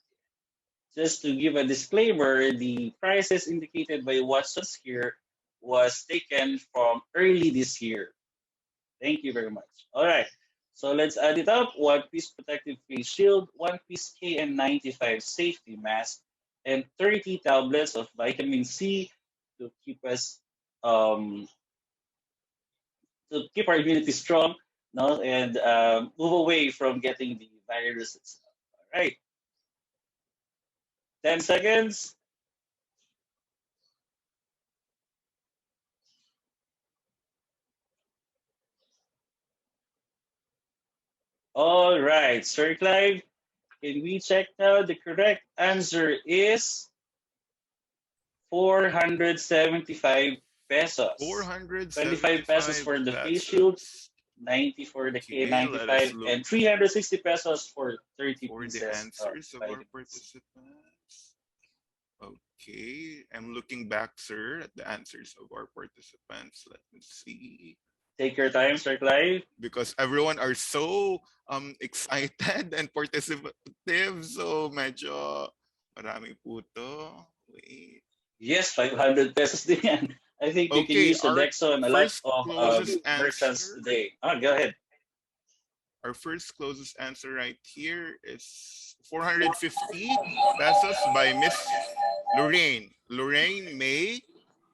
Just to give a disclaimer, the prices indicated by Watsons here was taken from early this year. Thank you very much. All right. So let's add it up. One-piece protective face shield, one-piece KN95 safety mask, and 30 tablets of vitamin C to keep us to keep our immunity strong, no, and move away from getting the viruses. All right. 10 seconds. All right, Sir Clive, can we check now? The correct answer is 475 pesos. 475 25 pesos for the face shield, 90 for the K95, and 360 pesos for 30 for pieces the answers of our vitamins. participants. Okay, I'm looking back, sir, at the answers of our participants. Let me see. Take your time, Sir Clive. Because everyone are so excited and participative, so medyo marami po to. Wait. Yes, 500 pesos din yan. I think you can use the Dexo on a lot of merchants today. Go ahead. Our first closest answer right here is 450 pesos by Miss Lorraine. Lorraine May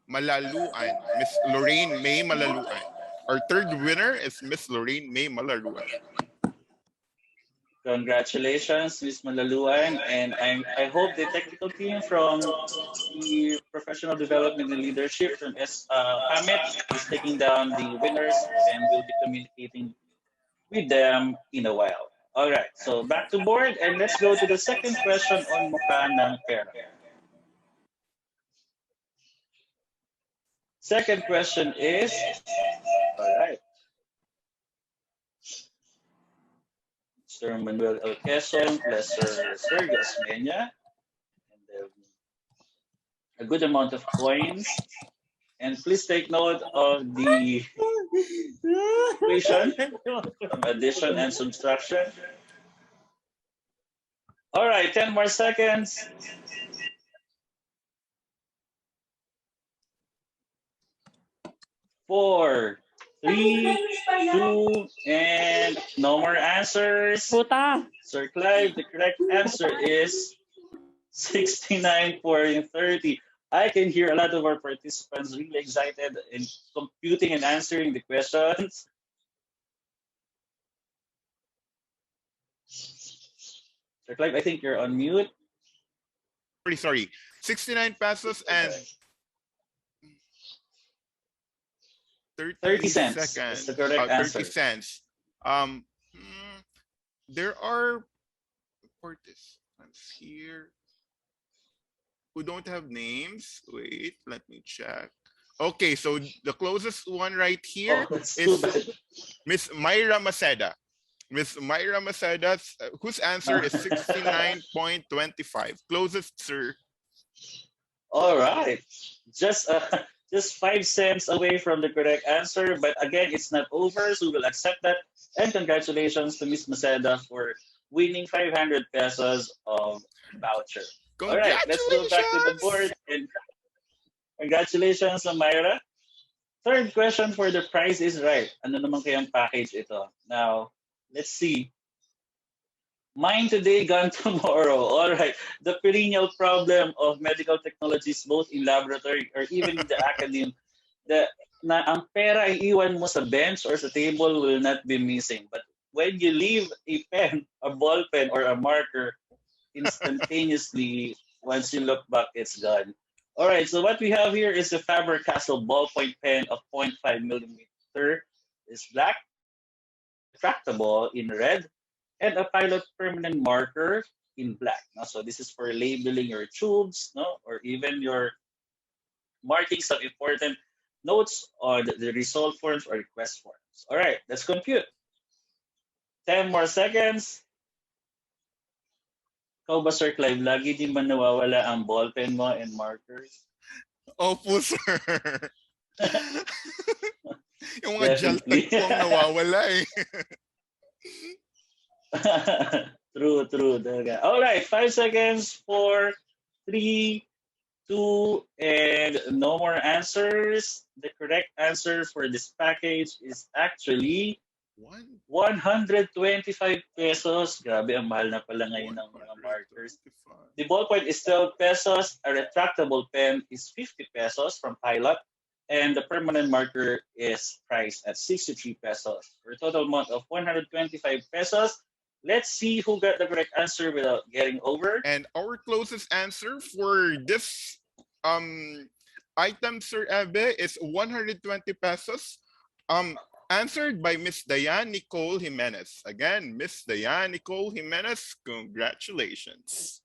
Malaluan. Miss Lorraine May Malaluan. Our third winner is Miss Lorraine May Malaluan. Congratulations, Miss Malaluan. And I hope the technical team from the Professional Development and Leadership from PAMET is taking down the winners and will be communicating with them in a while. All right, so back to board and let's go to the second question on mukha ng pera. Second question is, all right, Mr. Manuel L. Quezon plus Sir Sergio Osmeña, and then a good amount of coins. And please take note of the equation from addition and subtraction. All right, 10 more seconds. 4, 3, 2, and no more answers. Sir Clive, the correct answer is 69.30. I can hear a lot of our participants really excited in computing and answering the questions. Sir Clive, I think you're on mute. Sorry. 69 pesos and 30 cents. seconds. That's the correct answer. 30 cents. there are participants here who don't have names. Wait, let me check. Okay, so the closest one right here Oh, that's too is bad. Miss Myra Maceda. Miss Myra Maceda, whose answer is 69.25. Closest, sir. All right. Just just 5 cents away from the correct answer, but again, it's not over, so we'll accept that. And congratulations to Miss Maceda for winning 500 pesos of voucher. All right, let's go back to the Congratulations! board and congratulations, Myra. Third question for the prize is right. Ano naman kayang package ito? Now, let's see. Mine today, gone tomorrow. All right. The perennial problem of medical technologies, both in laboratory or even in the academe, the na ang pera iiwan mo sa bench or sa table will not be missing. But when you leave a pen, a ball pen, or a marker, instantaneously, once you look back, it's gone. All right. So what we have here is a Faber-Castell ballpoint pen of 0.5 millimeter. It's black, retractable in red, and a pilot permanent marker in black. No? So this is for labeling your tubes, no, or even your marking some important notes on the result forms or request forms. All right, let's compute. 10 more seconds. Ikaw ba, Sir Clive, lagi di man nawawala ang ballpen mo and markers? Opo, sir. Yung mga jaltag po ang nawawala eh. True. All right, 5 seconds, 4, 3, 2, and no more answers. The correct answer for this package is actually 125 pesos. Grabe, ang mahal na pala ngayon ng mga markers. The ballpoint is 12 pesos. A retractable pen is 50 pesos from Pilot. And the permanent marker is priced at 63 pesos. For a total amount of 125 pesos. Let's see who got the correct answer without getting over. And our closest answer for this item, Sir Ebe, is 120 pesos. Answered by Miss Diane Nicole Jimenez. Again, Miss Diane Nicole Jimenez, congratulations.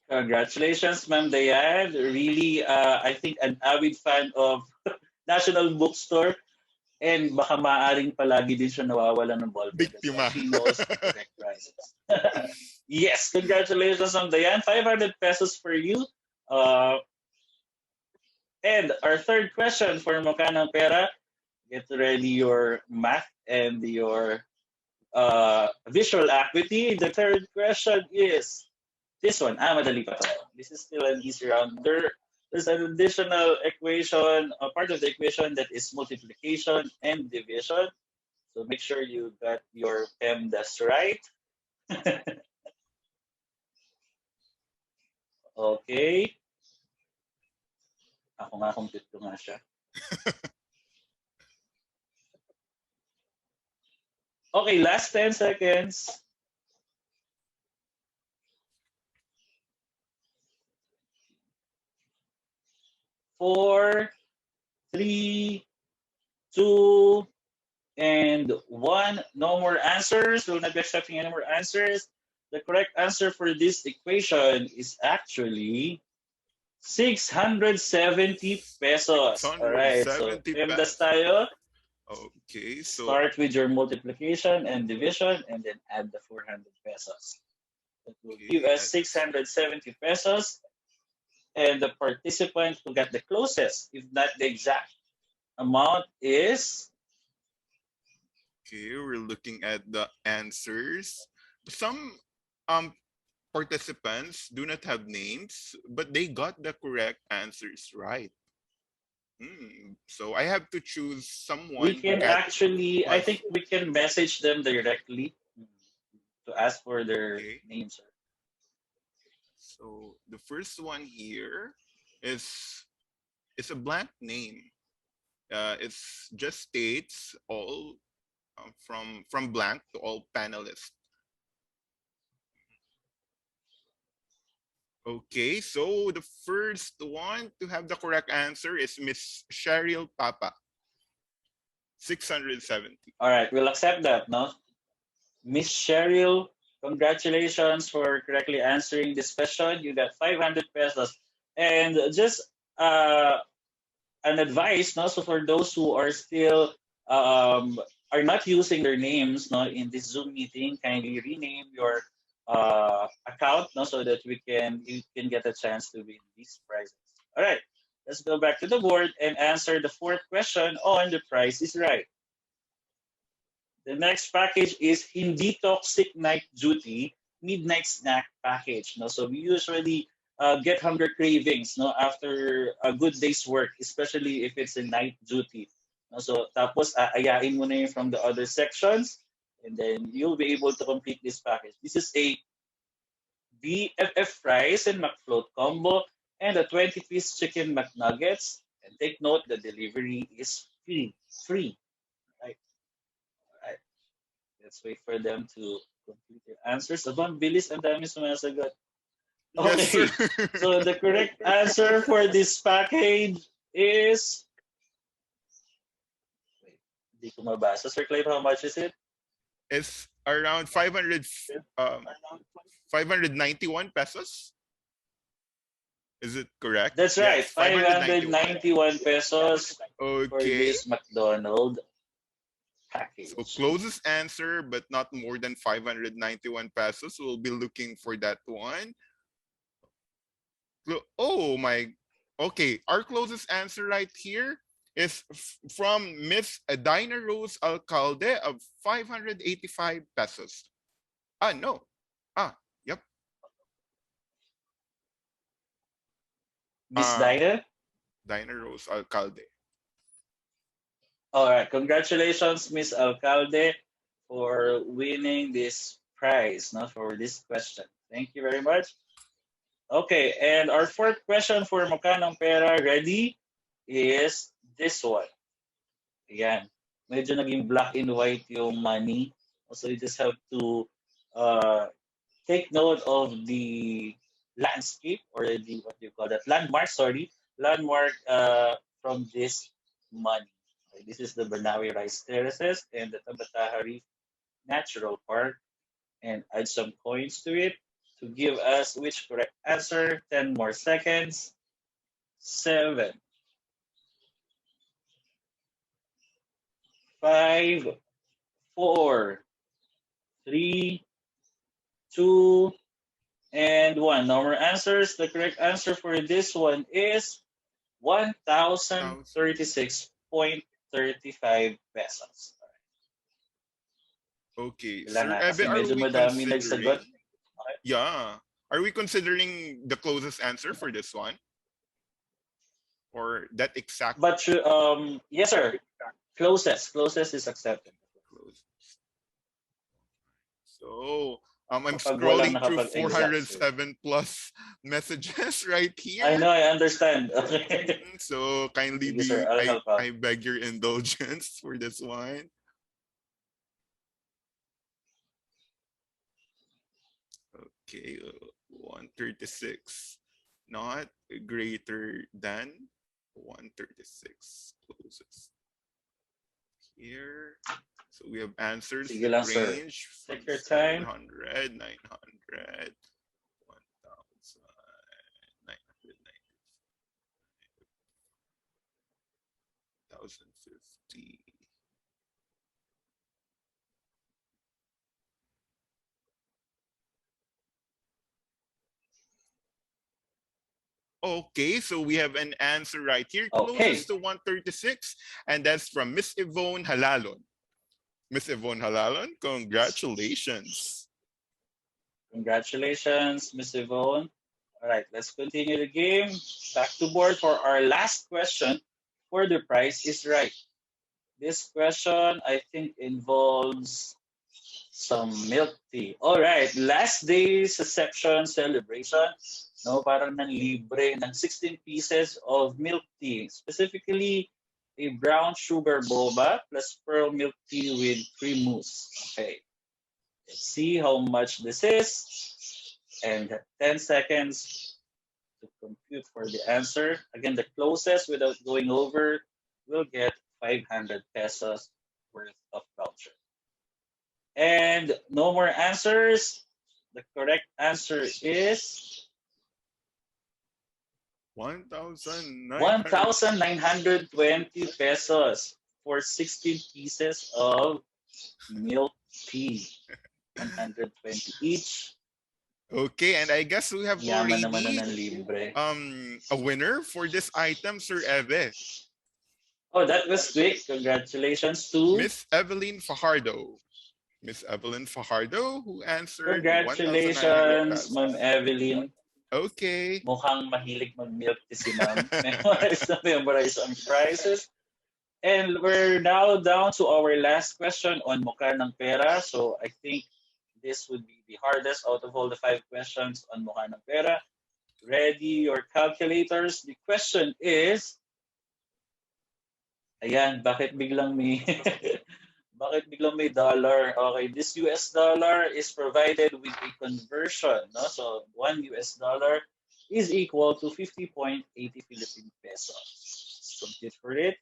Congratulations, Ma'am Diane. Really, I think an avid fan of National Bookstore. And baka maaaring palagi din siya nawawala ng ballpen. Biktima. She knows the correct prices. Yes, congratulations, Ma'am Diane. 500 pesos for you. And our third question for Mukha ng Pera. Get ready your math and your visual acuity. The third question is this one. Madali pa to. This is still an easy round. There's an additional equation, a part of the equation that is multiplication and division. So make sure you got your PEMDAS right. Okay. Ako nga, compute ko nga siya. Okay, last 10 seconds. 4, 3, 2, and 1. No more answers. We'll not be accepting any more answers. The correct answer for this equation is actually 670 pesos. All right, so PEMDAS tayo. Okay, so start with your multiplication and division and then add the 400 pesos. That will give us 670 pesos. And the participant who got the closest, if not the exact amount, is... Okay, we're looking at the answers. Some participants do not have names, but they got the correct answers right. So I have to choose someone. We can actually, I think we can message them directly to ask for their names. So the first one here is a blank name. It's just states all from blank to all panelists. Okay, so the first one to have the correct answer is Miss Cheryl Papa. 670. All right, we'll accept that, no? Miss Cheryl, congratulations for correctly answering this question. You got 500 pesos. And just uh, an advice, no? So for those who are still are not using their names, no, in this Zoom meeting, kindly rename your account, no, so that you can get a chance to win these prizes. All right, let's go back to the board and answer the fourth question on the price is right. The next package is Hindi Toxic Night Duty Midnight Snack Package. No? So we usually get hunger cravings, no, after a good day's work, especially if it's a night duty. No? So tapos ayain mo na yun from the other sections, and then you'll be able to complete this package. This is a BFF fries and McFloat combo and a 20-piece chicken McNuggets. And take note, the delivery is free. Free. Right? Right. Let's wait for them to complete their answers. Abang, bilis, ang dami sumasagot. Yes, sir. Okay, so the correct answer for this package is... Wait, hindi ko mabasa. Sir Clive, how much is it? It's around 591 pesos. Is it correct? That's right, Yes, 591 pesos for Okay. this McDonald's package. So closest answer, but not more than 591 pesos. We'll be looking for that one. Oh my. Okay, our closest answer right here is from Miss Adina Rose Alcalde of 585 pesos. No. Yep. Miss Dinah? Dina Rose Alcalde. All right, congratulations, Miss Alcalde, for winning this prize, no, for this question. Thank you very much. Okay, and our fourth question for Makanang Pera ready is this one. Ayan, medyo naging black and white yung money. So you just have to take note of the landscape or the, what do you call that, landmark from this money. Okay, this is the Bernawi Rice Terraces and the Tabataha Reef Natural Park, and add some coins to it to give us which correct answer. 10 more seconds. 7, 5, 4, 3, 2, and 1. No more answers. The correct answer for this one is 1,036.35 pesos. Okay, Wala Sir na, Ebe, kasi are medyo we madami considering? nagsagot. Okay. Yeah. Are we considering the closest answer for this one? Or that exact? But yes, sir. Closest is accepted. Closest. So I'm Kapag walang scrolling through nakapag-exact, sir. 407 plus messages right here. I know, I understand. Okay. So kindly Sige, sir, I'll help out. I beg your indulgence for this one. Okay, 136, not greater than 136 closest. Here, so we have answers Sige that lang, sir. range from Take your time. 700, 900, 1,000, 990, 1,050. Okay, so we have an answer right here, closest to 136, and that's from Miss Yvonne Halalon. Miss Yvonne Halalon, congratulations. Congratulations, Miss Yvonne. All right, let's continue the game. Back to board for our last question for the price is right. This question, I think, involves some milk tea. All right, last day's section celebration. No, parang nanlibre ng 16 pieces of milk tea. Specifically, a brown sugar boba plus pearl milk tea with cream mousse. Okay. Let's see how much this is. And 10 seconds to compute for the answer. Again, the closest without going over will get 500 pesos worth of voucher. And no more answers. The correct answer is 1,900. 1,920 pesos for 16 pieces of milk tea. 120 each. Okay, and I guess we have Yaman naman na already ng libre. a winner for this item, Sir Eve. Oh, that was quick. Congratulations to Miss Evelyn Fajardo. Miss Evelyn Fajardo, who answered 1,900 Congratulations, pesos. Ma'am Evelyn. Okay. Mukhang mahilig mag-milk tea si Ma'am. Memorize ang prizes. And we're now down to our last question on Mukha ng Pera. So I think this would be the hardest out of all the 5 questions on Mukha ng Pera. Ready your calculators. The question is, ayan, bakit biglang may bakit biglang may dollar? Okay, this US dollar is provided with a conversion, no? So 1 US dollar is equal to 50.80 Philippine pesos. Compute for it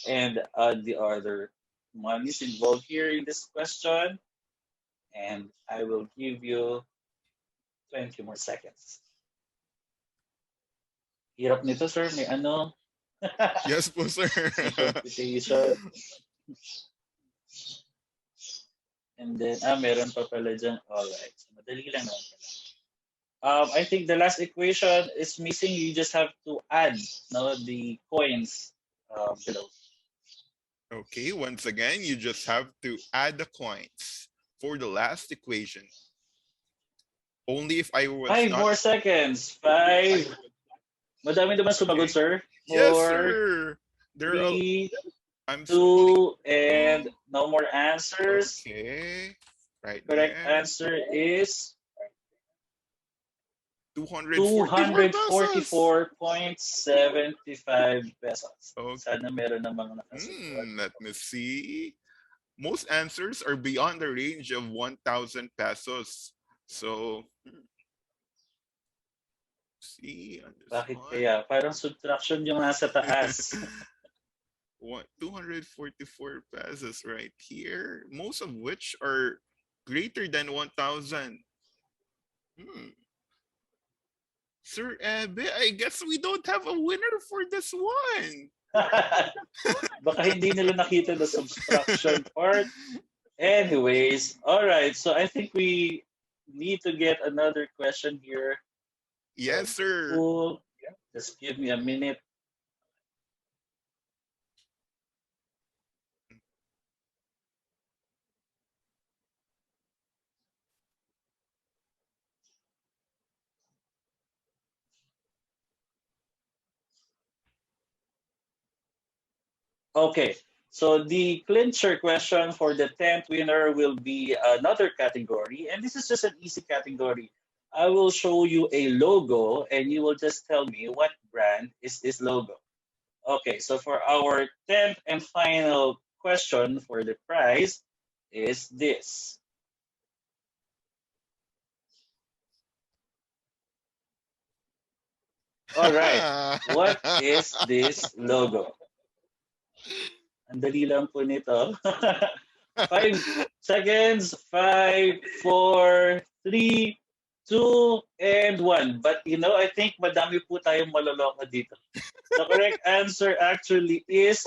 and add the other monies involved here in this question. And I will give you 20 more seconds. Hirap nito, sir. May ano? Yes po, sir. Computation. And then, meron pa pala dyan. Alright. So, madali lang naman pala. I think the last equation is missing. You just have to add the coins below. Okay, once again, you just have to add the coins for the last equation. Only if I was 5 more seconds. 5. Madami naman sumagot, sir. 4, yes, sir. 3, 2, and no more answers. Okay. Right. Correct answer is 244.75 pesos. Okay. Sana meron namang nakasagot. Let me see. Most answers are beyond the range of 1,000 pesos. So, see. Bakit kaya? Parang subtraction yung nasa taas. 244 pesos right here, most of which are greater than 1,000. Sir Ebe, I guess we don't have a winner for this one. Baka hindi nila nakita the subtraction part. Anyways, all right. So I think we need to get another question here. Yes, sir. Just give me a minute. Okay, so the clincher question for the 10th winner will be another category, and this is just an easy category. I will show you a logo, and you will just tell me what brand is this logo. Okay, so for our 10th and final question for the prize is this. All right, what is this logo? Ang dali lang po nito. 5 seconds. 5, 4, 3, 2, and 1. But I think madami po tayong maloloko dito. The correct answer actually is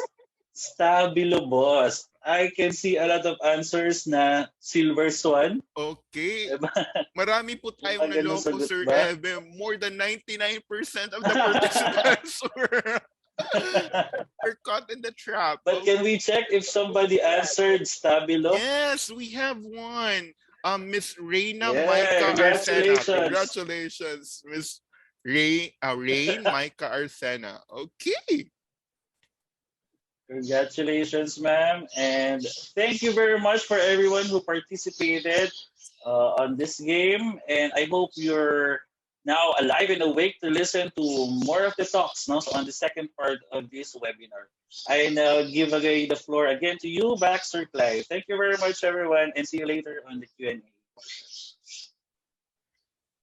Stabilo, boss. I can see a lot of answers na Silver Swan. Okay. Marami po tayong naloko, Sir Ebe. More than 99% of the participants are caught in the trap. But can we check if somebody answered Stabilo? Yes, we have one. Miss Reina Micah Arcena. Congratulations, Miss Rain Micah Arcena. Okay. Congratulations, ma'am. And thank you very much for everyone who participated on this game. And I hope you're now alive and awake to listen to more of the talks so on the second part of this webinar. I now give away the floor again to you, Baxter Clive. Thank you very much, everyone, and see you later on the Q&A.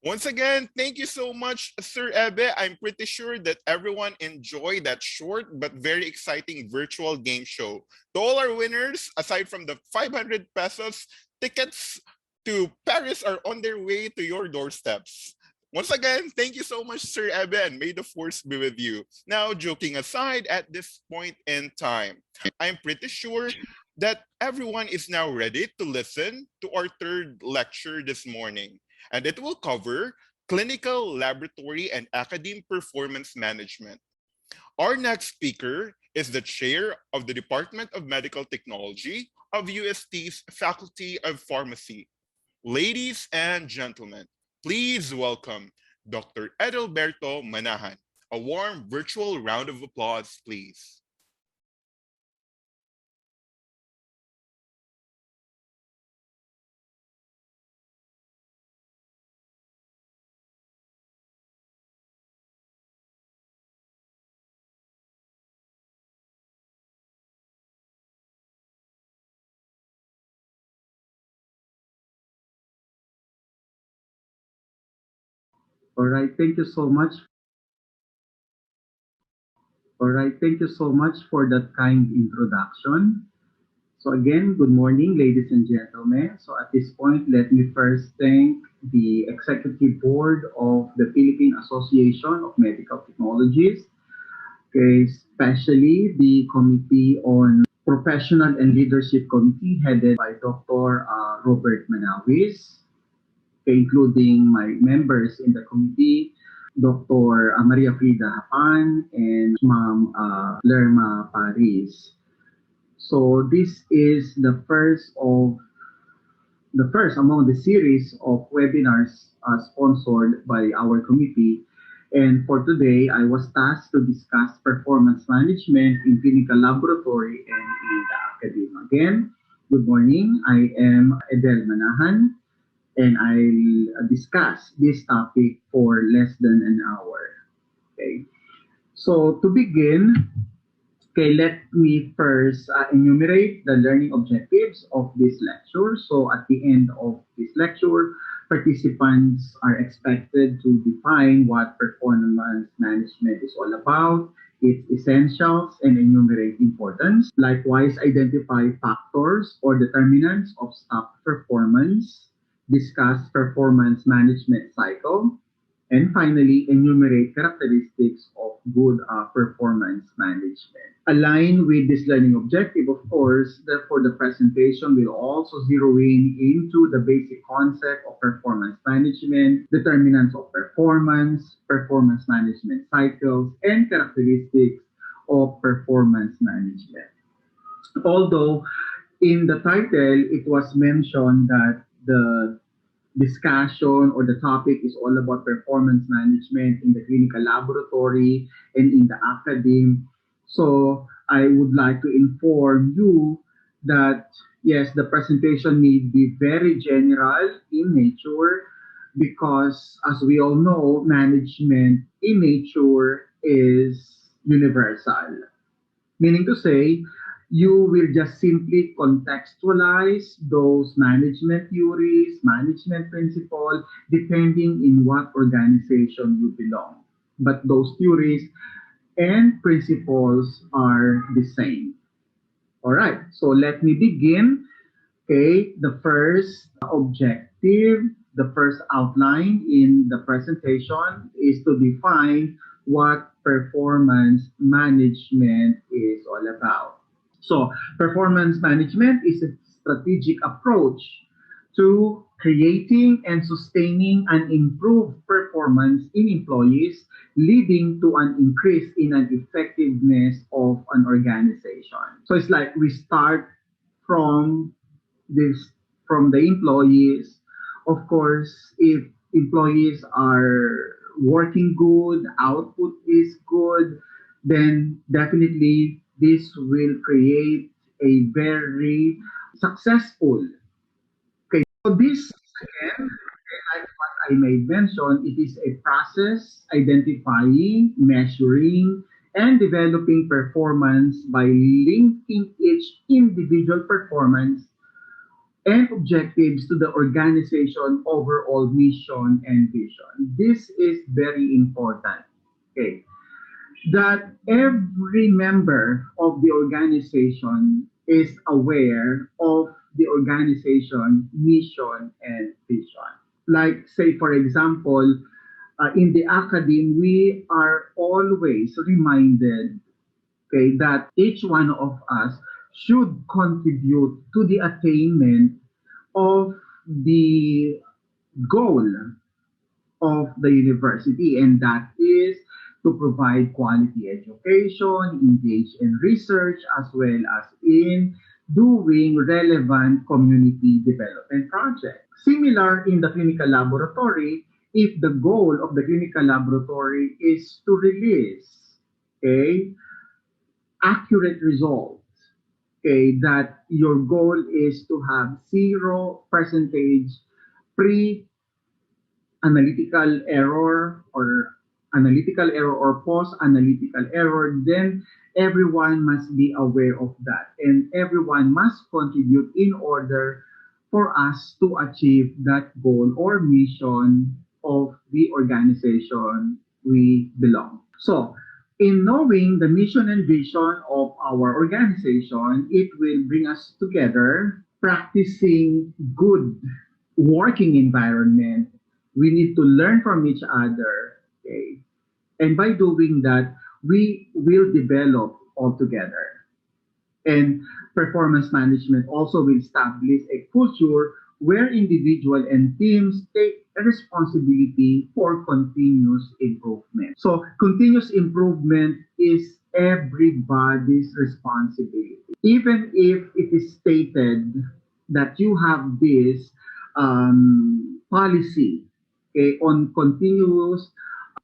Once again, thank you so much, Sir Ebe. I'm pretty sure that everyone enjoyed that short but very exciting virtual game show. To all our winners, aside from the 500 pesos, tickets to Paris are on their way to your doorsteps. Once again, thank you so much, Sir Ebe, and may the force be with you. Now, joking aside, at this point in time, I'm pretty sure that everyone is now ready to listen to our third lecture this morning, and it will cover Clinical Laboratory and Academe Performance Management. Our next speaker is the chair of the Department of Medical Technology of UST's Faculty of Pharmacy. Ladies and gentlemen, please welcome Dr. Edelberto Manahan. A warm virtual round of applause, please. All right, thank you so much. All right, thank you so much for that kind introduction. So again, good morning, ladies and gentlemen. So at this point, let me first thank the Executive Board of the Philippine Association of Medical Technologies, okay, especially the Committee on Professional and Leadership Committee headed by Dr. Robert Manawis, including my members in the committee, Dr. Maria Frida Hapan and Ma'am Lerma Paris. So this is the first among the series of webinars sponsored by our committee. And for today, I was tasked to discuss performance management in clinical laboratory and in the academe. Again, good morning. I am Edel Manahan, and I'll discuss this topic for less than an hour. Okay. So to begin, okay, let me first enumerate the learning objectives of this lecture. So at the end of this lecture, participants are expected to define what performance management is all about, its essentials, and enumerate importance. Likewise, identify factors or determinants of staff performance, discuss performance management cycle, and finally, enumerate characteristics of good performance management. Align with this learning objective, of course, therefore the presentation will also zero in into the basic concept of performance management, determinants of performance, performance management cycles, and characteristics of performance management. Although in the title, it was mentioned that the discussion or the topic is all about performance management in the clinical laboratory and in the academe. So I would like to inform you that yes, the presentation may be very general in nature because as we all know, management in nature is universal. Meaning to say, you will just simply contextualize those management theories, management principles, depending in what organization you belong. But those theories and principles are the same. All right, so let me begin. Okay, the first objective, the first outline in the presentation is to define what performance management is all about. So, performance management is a strategic approach to creating and sustaining an improved performance in employees, leading to an increase in an effectiveness of an organization. So, it's like we start from this from the employees. Of course, if employees are working good, output is good, then definitely this will create a very successful. Okay, so this again, like what I made mention, it is a process identifying, measuring, and developing performance by linking each individual performance and objectives to the organization overall mission and vision. This is very important. Okay. That every member of the organization is aware of the organization mission and vision. Like, say, for example, in the academy, we are always reminded, okay, that each one of us should contribute to the attainment of the goal of the university, and that is to provide quality education, engage in research, as well as in doing relevant community development projects. Similar in the clinical laboratory, if the goal of the clinical laboratory is to release, okay, accurate results, okay, that your goal is to have 0% pre analytical error or post analytical error, then everyone must be aware of that and everyone must contribute in order for us to achieve that goal or mission of the organization we belong. So, in knowing the mission and vision of our organization, it will bring us together practicing good working environment. We need to learn from each other. Okay? And by doing that, we will develop all together. And performance management also will establish a culture where individual and teams take a responsibility for continuous improvement. So continuous improvement is everybody's responsibility. Even if it is stated that you have this policy, okay, on continuous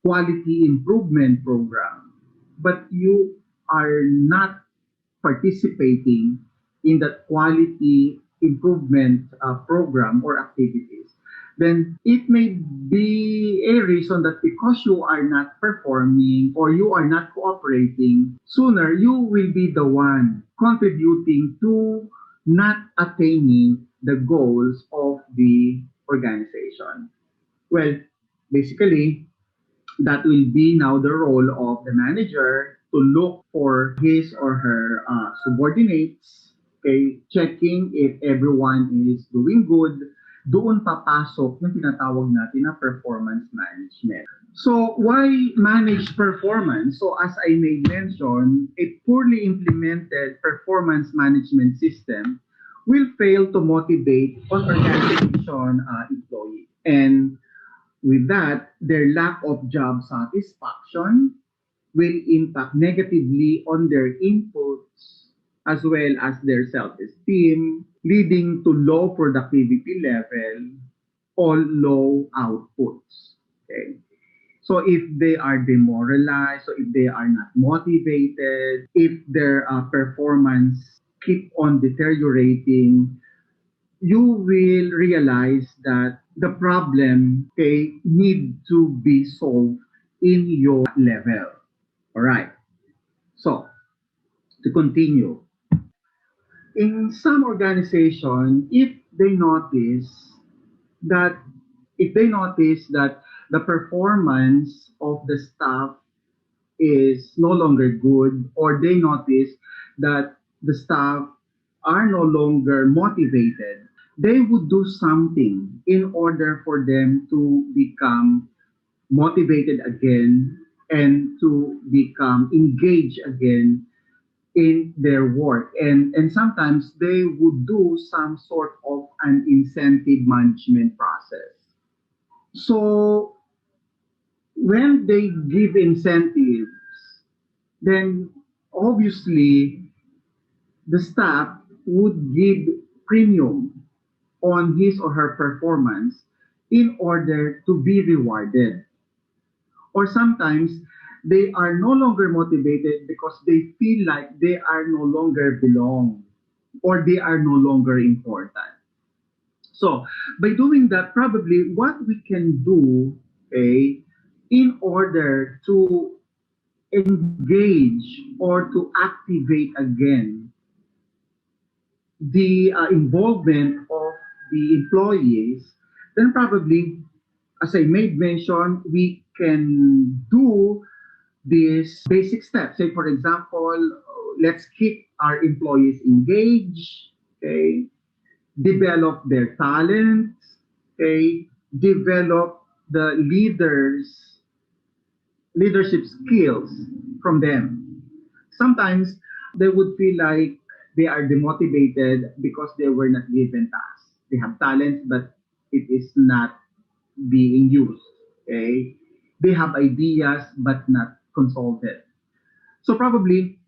quality improvement program, but you are not participating in that quality improvement program or activities, then it may be a reason that because you are not performing or you are not cooperating, sooner you will be the one contributing to not attaining the goals of the organization. Well, basically, that will be now the role of the manager to look for his or her subordinates, okay, checking if everyone is doing good. Doon papasok yung tinatawag natin na performance management. So, why manage performance? So, as I made mention, a poorly implemented performance management system will fail to motivate on organization employees. And with that, their lack of job satisfaction will impact negatively on their inputs as well as their self-esteem, leading to low productivity level or low outputs. Okay. So if they are demoralized, so if they are not motivated, if their performance keep on deteriorating, you will realize that the problem, okay, need to be solved in your level. All right. So to continue, in some organization, that if they notice that the performance of the staff is no longer good, or they notice that the staff are no longer motivated, they would do something in order for them to become motivated again and to become engaged again in their work. And sometimes they would do some sort of an incentive management process. So when they give incentives, then obviously the staff would give premium on his or her performance in order to be rewarded. Or sometimes they are no longer motivated because they feel like they are no longer belong or they are no longer important. So by doing that, probably what we can do, okay, in order to engage or to activate again the involvement of the employees, then probably, as I made mention, we can do these basic steps. Say, for example, let's keep our employees engaged, okay? Develop their talents, okay? Develop the leadership skills from them. Sometimes they would feel like they are demotivated because they were not given tasks. They have talents, but it is not being used. Okay, they have ideas but not consulted. So probably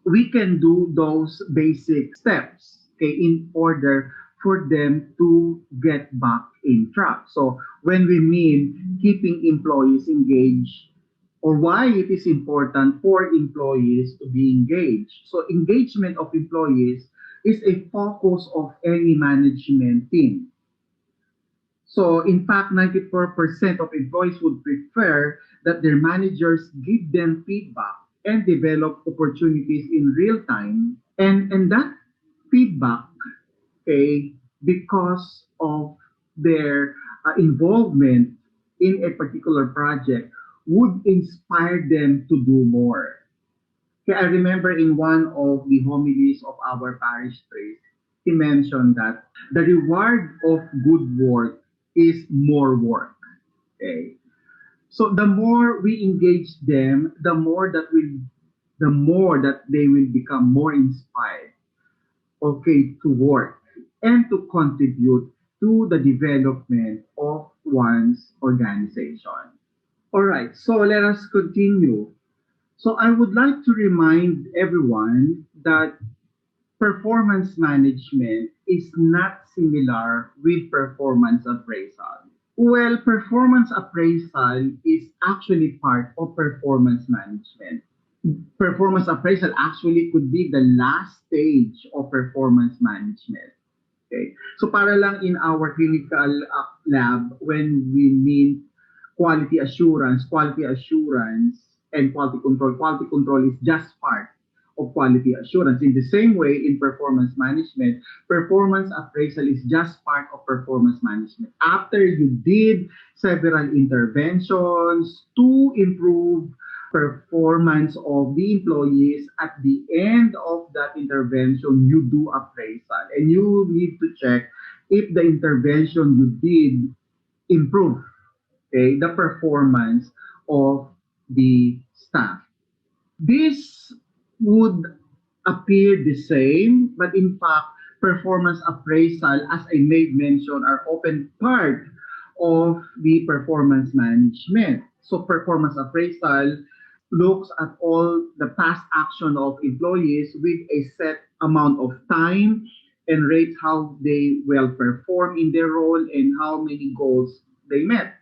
we can do those basic steps, okay, in order for them to get back in track. So when we mean keeping employees engaged, or why it is important for employees to be engaged. So engagement of employees is a focus of any management team. So in fact, 94% of employees would prefer that their managers give them feedback and develop opportunities in real time. And that feedback, okay, because of their involvement in a particular project would inspire them to do more. Okay, I remember in one of the homilies of our parish priest, he mentioned that the reward of good work is more work. Okay. So the more we engage them, the more that they will become more inspired, okay, to work and to contribute to the development of one's organization. All right, so let us continue. So I would like to remind everyone that performance management is not similar with performance appraisal. Well, performance appraisal is actually part of performance management. Performance appraisal actually could be the last stage of performance management. Okay. So para lang in our clinical lab, when we mean quality assurance and quality control is just part of quality assurance. In the same way, in performance management, performance appraisal is just part of performance management. After you did several interventions to improve performance of the employees, at the end of that intervention, you do appraisal and you need to check if the intervention you did improve, okay, the performance of the staff. This would appear the same, but in fact, performance appraisal, as I made mention, are often part of the performance management. So performance appraisal looks at all the past action of employees with a set amount of time and rates how they will perform in their role and how many goals they met.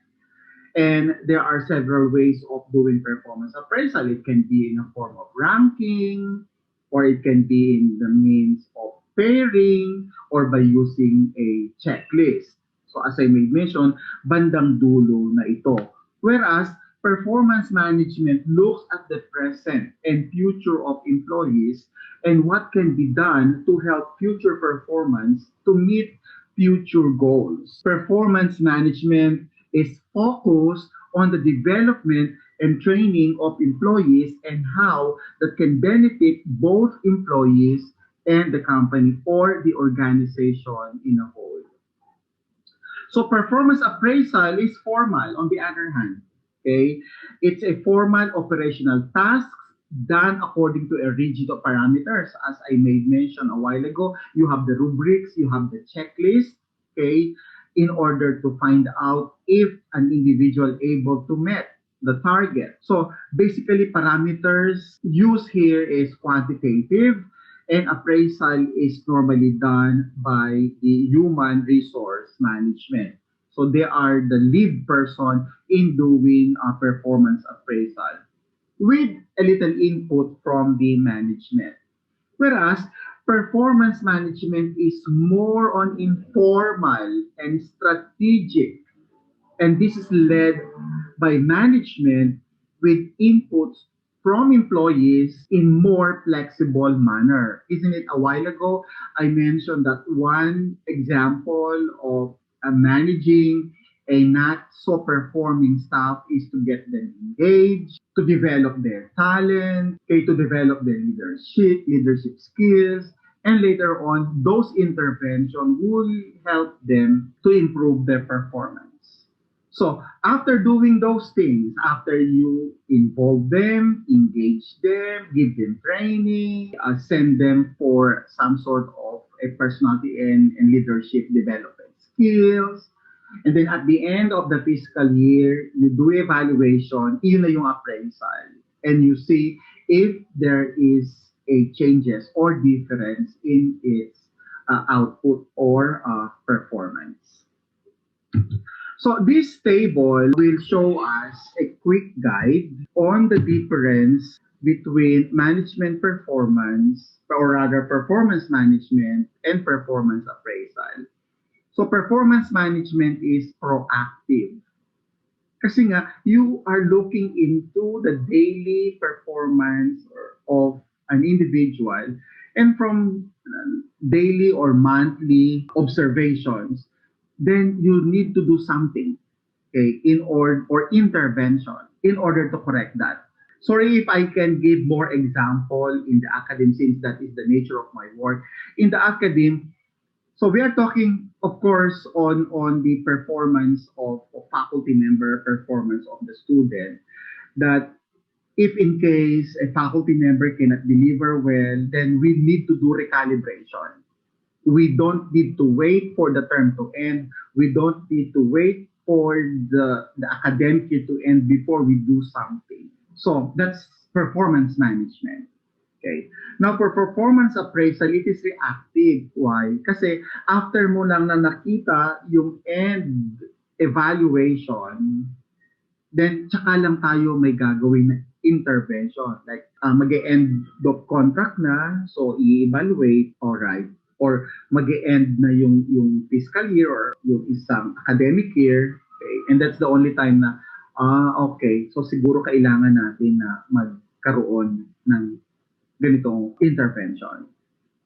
And there are several ways of doing performance appraisal. It can be in a form of ranking, or it can be in the means of pairing, or by using a checklist. So as I made mention, bandang dulo na ito. Whereas performance management looks at the present and future of employees and what can be done to help future performance to meet future goals. Performance management is focused on the development and training of employees and how that can benefit both employees and the company or the organization in a whole. So performance appraisal is formal on the other hand. Okay? It's a formal operational task done according to a rigid of parameters. As I made mention a while ago, you have the rubrics, you have the checklist, okay, in order to find out if an individual able to meet the target. So basically parameters used here is quantitative and appraisal is normally done by the human resource management. So they are the lead person in doing a performance appraisal with a little input from the management. Whereas performance management is more on informal and strategic, and this is led by management with inputs from employees in more flexible manner. Isn't it a while ago I mentioned that one example of managing a not so performing staff is to get them engaged, to develop their talent, okay, to develop their leadership skills, and later on, those interventions will help them to improve their performance. So after doing those things, after you involve them, engage them, give them training, send them for some sort of a personality and leadership development skills, and then at the end of the fiscal year, you do evaluation, yun na yung appraisal, and you see if there is a changes or difference in its output or performance. So this table will show us a quick guide on the difference between management performance, or rather performance management and performance appraisal. So performance management is proactive. Kasi nga, you are looking into the daily performance of an individual, and from daily or monthly observations, then you need to do something, okay, in order or intervention in order to correct that. Sorry if I can give more example in the academe, since that is the nature of my work. In the academe, so we are talking, of course, on the performance of faculty member, performance of the student, that if in case a faculty member cannot deliver well, then we need to do recalibration. We don't need to wait for the term to end. We don't need to wait for the academic year to end before we do something. So that's performance management. Okay. Now, for performance appraisal, it is reactive. Why? Kasi after mo lang na nakita yung end evaluation, then tsaka lang tayo may gagawin na intervention. Like, mag-e-end of contract na, so i-evaluate, alright. Or mag-e-end na yung fiscal year or yung isang academic year. Okay? And that's the only time na, okay, so siguro kailangan natin na magkaroon ng ganitong intervention.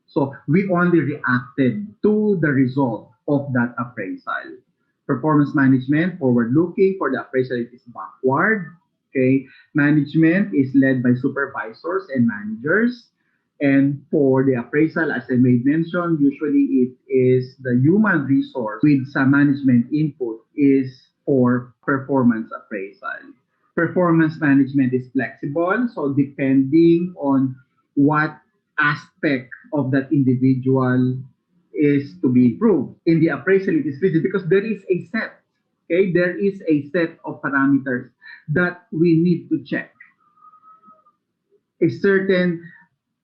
So we only reacted to the result of that appraisal. Performance management, forward-looking. For the appraisal, it is backward. Okay, management is led by supervisors and managers. And for the appraisal, as I made mention, usually it is the human resource with some management input is for performance appraisal. Performance management is flexible, so depending on what aspect of that individual is to be improved. In the appraisal, it is rigid because there is a set. Okay, there is a set of parameters that we need to check. A certain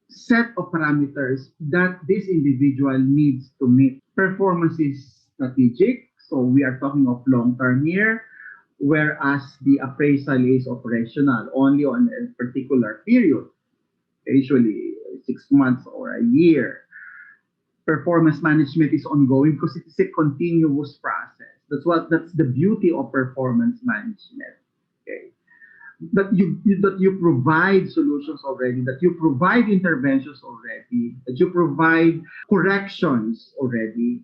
set of parameters that this individual needs to meet. Performance is strategic, so we are talking of long-term here, whereas the appraisal is operational, only on a particular period, usually 6 months or a year. Performance management is ongoing because it is a continuous process. That's the beauty of performance management. Okay, that you provide solutions already, that you provide interventions already, that you provide corrections already.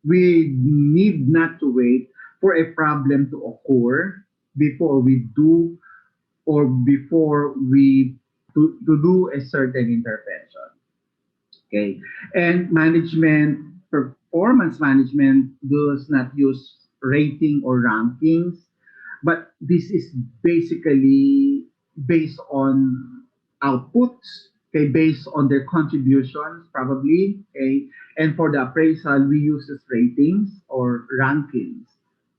We need not to wait for a problem to occur before we do, or before we to do a certain intervention. Okay, and performance management does not use rating or rankings, but this is basically based on outputs, okay, based on their contributions probably, okay. And for the appraisal, we use ratings or rankings,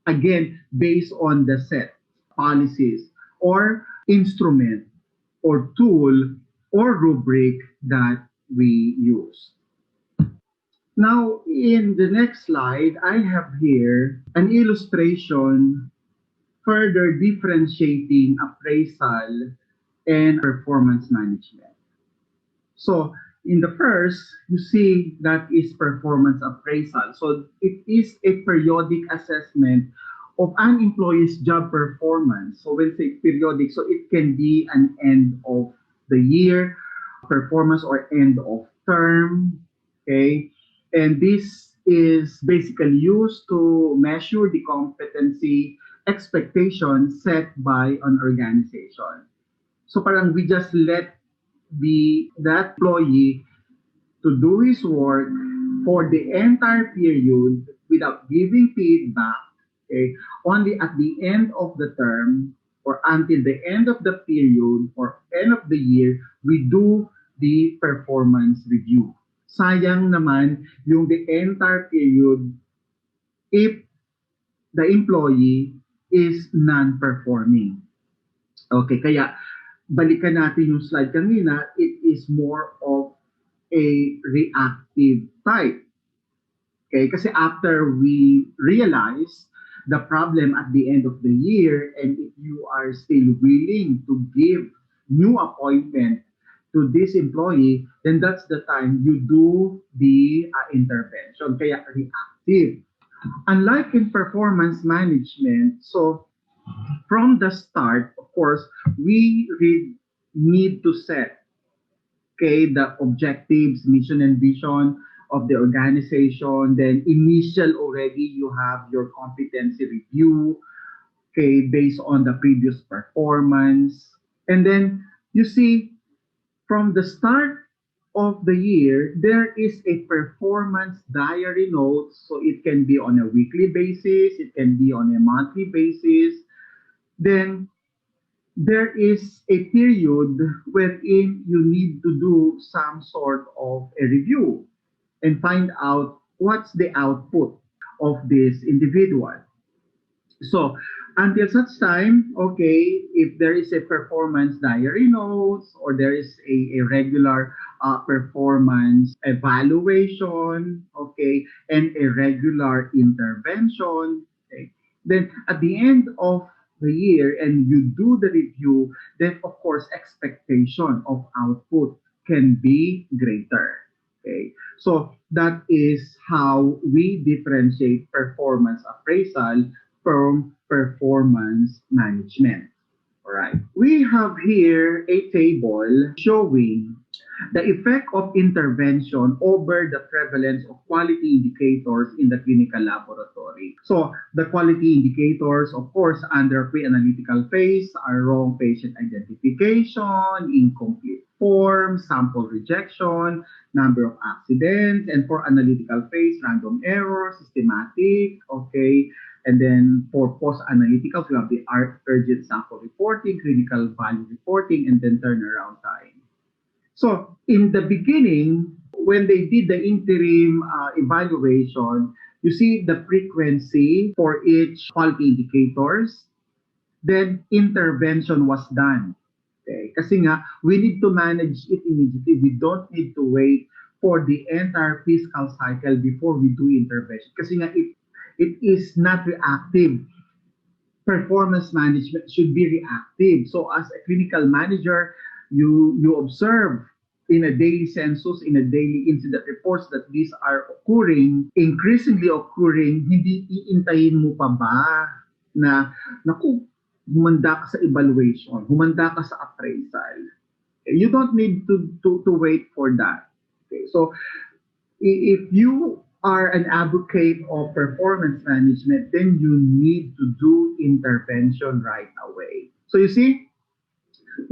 again based on the set policies or instrument or tool or rubric that we use. Now, in the next slide, I have here an illustration further differentiating appraisal and performance management. So, in the first, you see that is performance appraisal. So, it is a periodic assessment of an employee's job performance. So when say periodic, so it can be an end of the year performance or end of term. Okay. And this is basically used to measure the competency expectations set by an organization. So parang we just let that employee to do his work for the entire period without giving feedback, okay, only at the end of the term or until the end of the period or end of the year, we do the performance review. Sayang naman yung the entire period if the employee is non-performing. Okay, kaya balikan natin yung slide kanina, it is more of a reactive type. Okay, kasi after we realize the problem at the end of the year, and if you are still willing to give new appointment to this employee, then that's the time you do the intervention. Kaya reactive. Unlike in performance management, so from the start, of course, we need to set, okay, the objectives, mission, and vision of the organization. Then initial already you have your competency review, okay, based on the previous performance. And then you see from the start of the year, there is a performance diary note. So it can be on a weekly basis, it can be on a monthly basis. Then there is a period wherein you need to do some sort of a review and find out what's the output of this individual. So until such time, okay, if there is a performance diary notes or there is a regular performance evaluation, okay, and a regular intervention, okay, then at the end of the year and you do the review, then of course expectation of output can be greater. Okay, so that is how we differentiate performance appraisal from performance management. All right. We have here a table showing the effect of intervention over the prevalence of quality indicators in the clinical laboratory. So the quality indicators, of course, under pre-analytical phase are wrong patient identification, incomplete form, sample rejection, number of accidents, and for analytical phase, random error, systematic, okay. And then for post-analytical, we have the urgent sample reporting, clinical value reporting, and then turnaround time. So in the beginning, when they did the interim evaluation, you see the frequency for each quality indicators, then intervention was done. Okay? Kasi nga, we need to manage it immediately. We don't need to wait for the entire fiscal cycle before we do intervention. Kasi nga, it is not reactive. Performance management should be reactive. So as a clinical manager, you observe in a daily census, in a daily incident reports that these are occurring, increasingly occurring, hindi iintayin mo pa ba na, naku, humanda ka sa evaluation, humanda ka sa appraisal. You don't need to wait for that. Okay, so if you are an advocate of performance management, then you need to do intervention right away. So you see,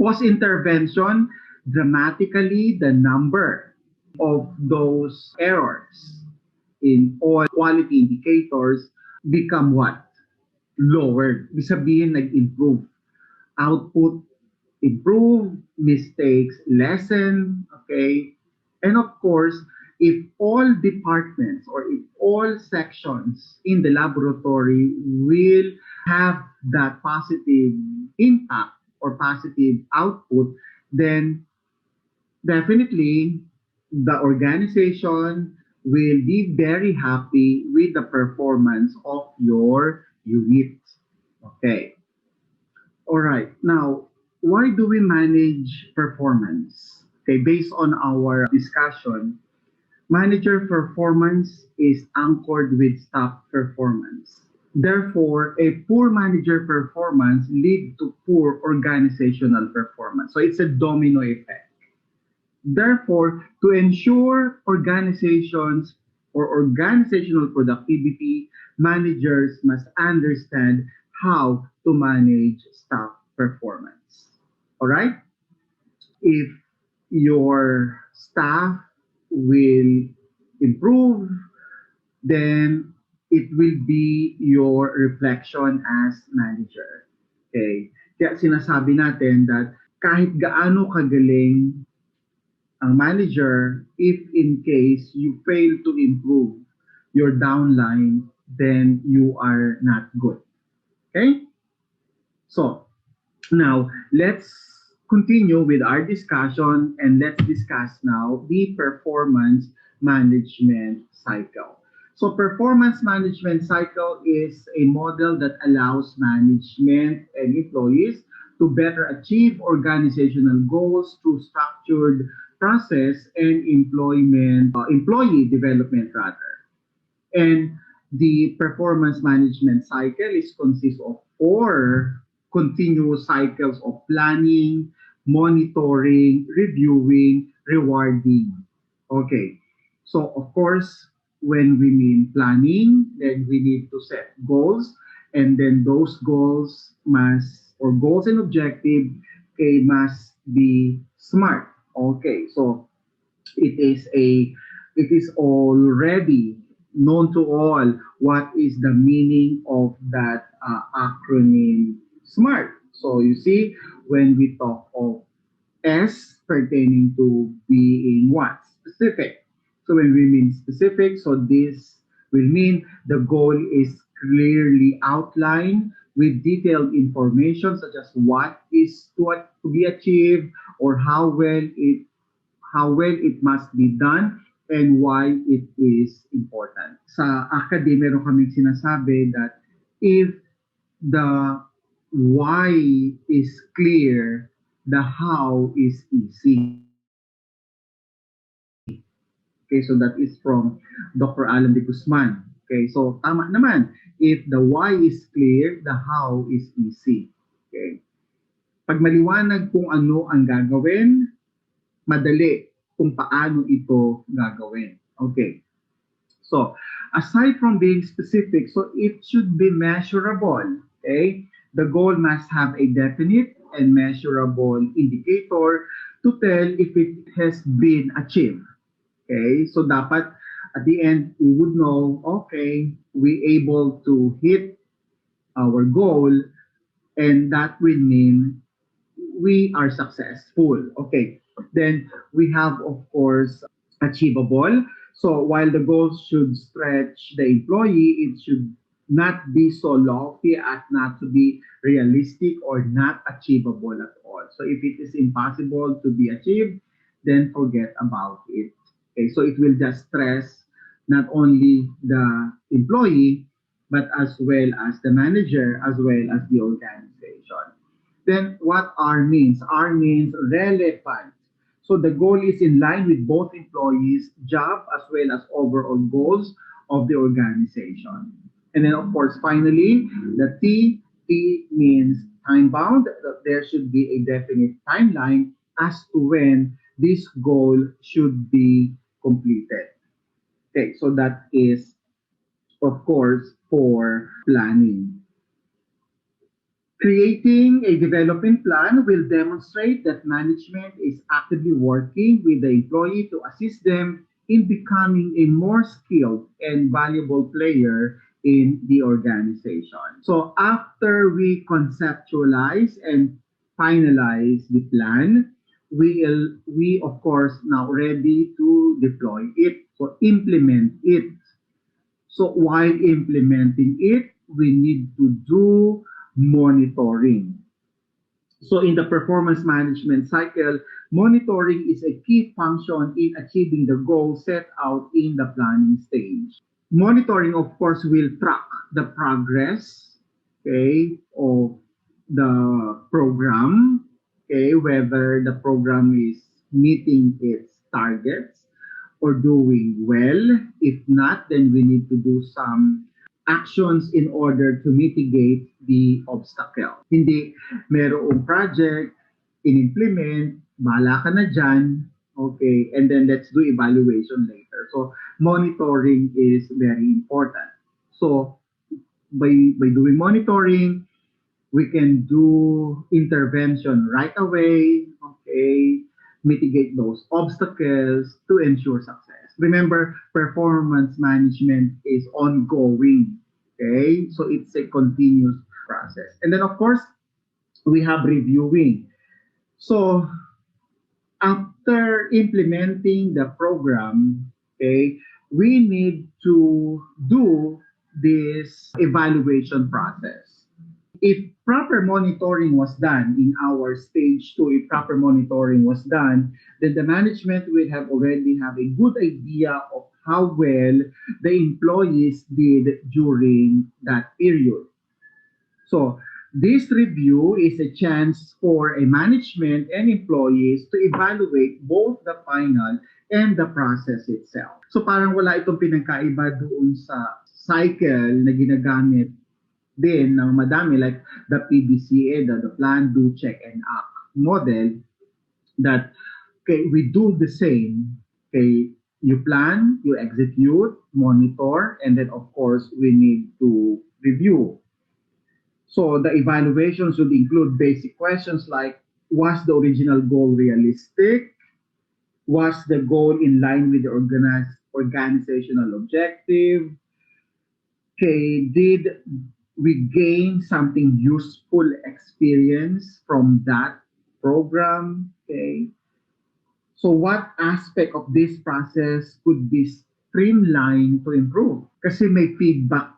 post-intervention, dramatically the number of those errors in all quality indicators become what? Lowered. Ibig sabihin, nag-improve. Output improve, mistakes lessen, okay? And of course, if all departments or if all sections in the laboratory will have that positive impact or positive output, then definitely the organization will be very happy with the performance of your unit. Okay. All right. Now, why do we manage performance? Okay, based on our discussion, manager performance is anchored with staff performance. Therefore, a poor manager performance lead to poor organizational performance. So it's a domino effect. Therefore, to ensure organizations or organizational productivity, managers must understand how to manage staff performance. All right? If your staff will improve, then it will be your reflection as manager. Okay? Kaya sinasabi natin that kahit gaano kagaling ang manager, if in case you fail to improve your downline, then you are not good. Okay? So, now let's continue with our discussion and let's discuss now the performance management cycle. So, performance management cycle is a model that allows management and employees to better achieve organizational goals through structured process and employee development rather. And the performance management cycle is consists of four continuous cycles of planning, monitoring, reviewing, rewarding. Okay. So of course, when we mean planning, then we need to set goals, and then those goals must or goals and objective okay, must be smart. Okay. So it is already known to all what is the meaning of that acronym SMART. So you see, when we talk of S pertaining to being what? Specific. So when we mean specific, so this will mean the goal is clearly outlined with detailed information such as what is to be achieved or how well it must be done and why it is important. Sa academy, meron kaming sinasabi that if the why is clear, the how is easy. Okay, so that is from Dr. Alan de Guzman. Okay, so tama naman. If the why is clear, the how is easy. Okay. Pag maliwanag kung ano ang gagawin, madali kung paano ito gagawin. Okay. So, aside from being specific, so it should be measurable. Okay? The goal must have a definite and measurable indicator to tell if it has been achieved. Okay? So, dapat at the end, we would know, okay, we able to hit our goal, and that will mean we are successful. Okay. Then we have, of course, achievable. So while the goals should stretch the employee, it should not be so lofty as not to be realistic or not achievable at all. So if it is impossible to be achieved, then forget about it. Okay, so it will just stress not only the employee, but as well as the manager, as well as the organization. Then what R means? R means relevant. So the goal is in line with both employees' job as well as overall goals of the organization. And then of course, finally, the T means time bound. There should be a definite timeline as to when this goal should be completed. Okay, so that is of course for planning. Creating a development plan will demonstrate that management is actively working with the employee to assist them in becoming a more skilled and valuable player in the organization. So after we conceptualize and finalize the plan, we of course now ready to deploy it, so implement it. So while implementing it, we need to do monitoring. So in the performance management cycle, monitoring is a key function in achieving the goal set out in the planning stage. Monitoring, of course, will track the progress, okay, of the program, okay, whether the program is meeting its targets or doing well. If not, then we need to do some actions in order to mitigate the obstacle. Hindi merong project, in-implement, bahala ka na dyan, okay, and then let's do evaluation later. So monitoring is very important. So by doing monitoring, we can do intervention right away, okay, mitigate those obstacles to ensure success. Remember, performance management is ongoing, okay? So it's a continuous process. And then, of course, we have reviewing. So after implementing the program, okay, we need to do this evaluation process. If proper monitoring was done in our stage two, if proper monitoring was done, then the management will have already have a good idea of how well the employees did during that period. So this review is a chance for a management and employees to evaluate both the final and the process itself. So parang wala itong pinagkaiba doon sa cycle na ginagamit din ng madami like the PDCA, the plan, do, check, and act model that okay, we do the same. Okay, you plan, you execute, monitor, and then of course we need to review. So the evaluation should include basic questions like, was the original goal realistic? Was the goal in line with the organizational objective? Okay, did we gain something useful experience from that program? Okay. So what aspect of this process could be streamlined to improve? Kasi may feedback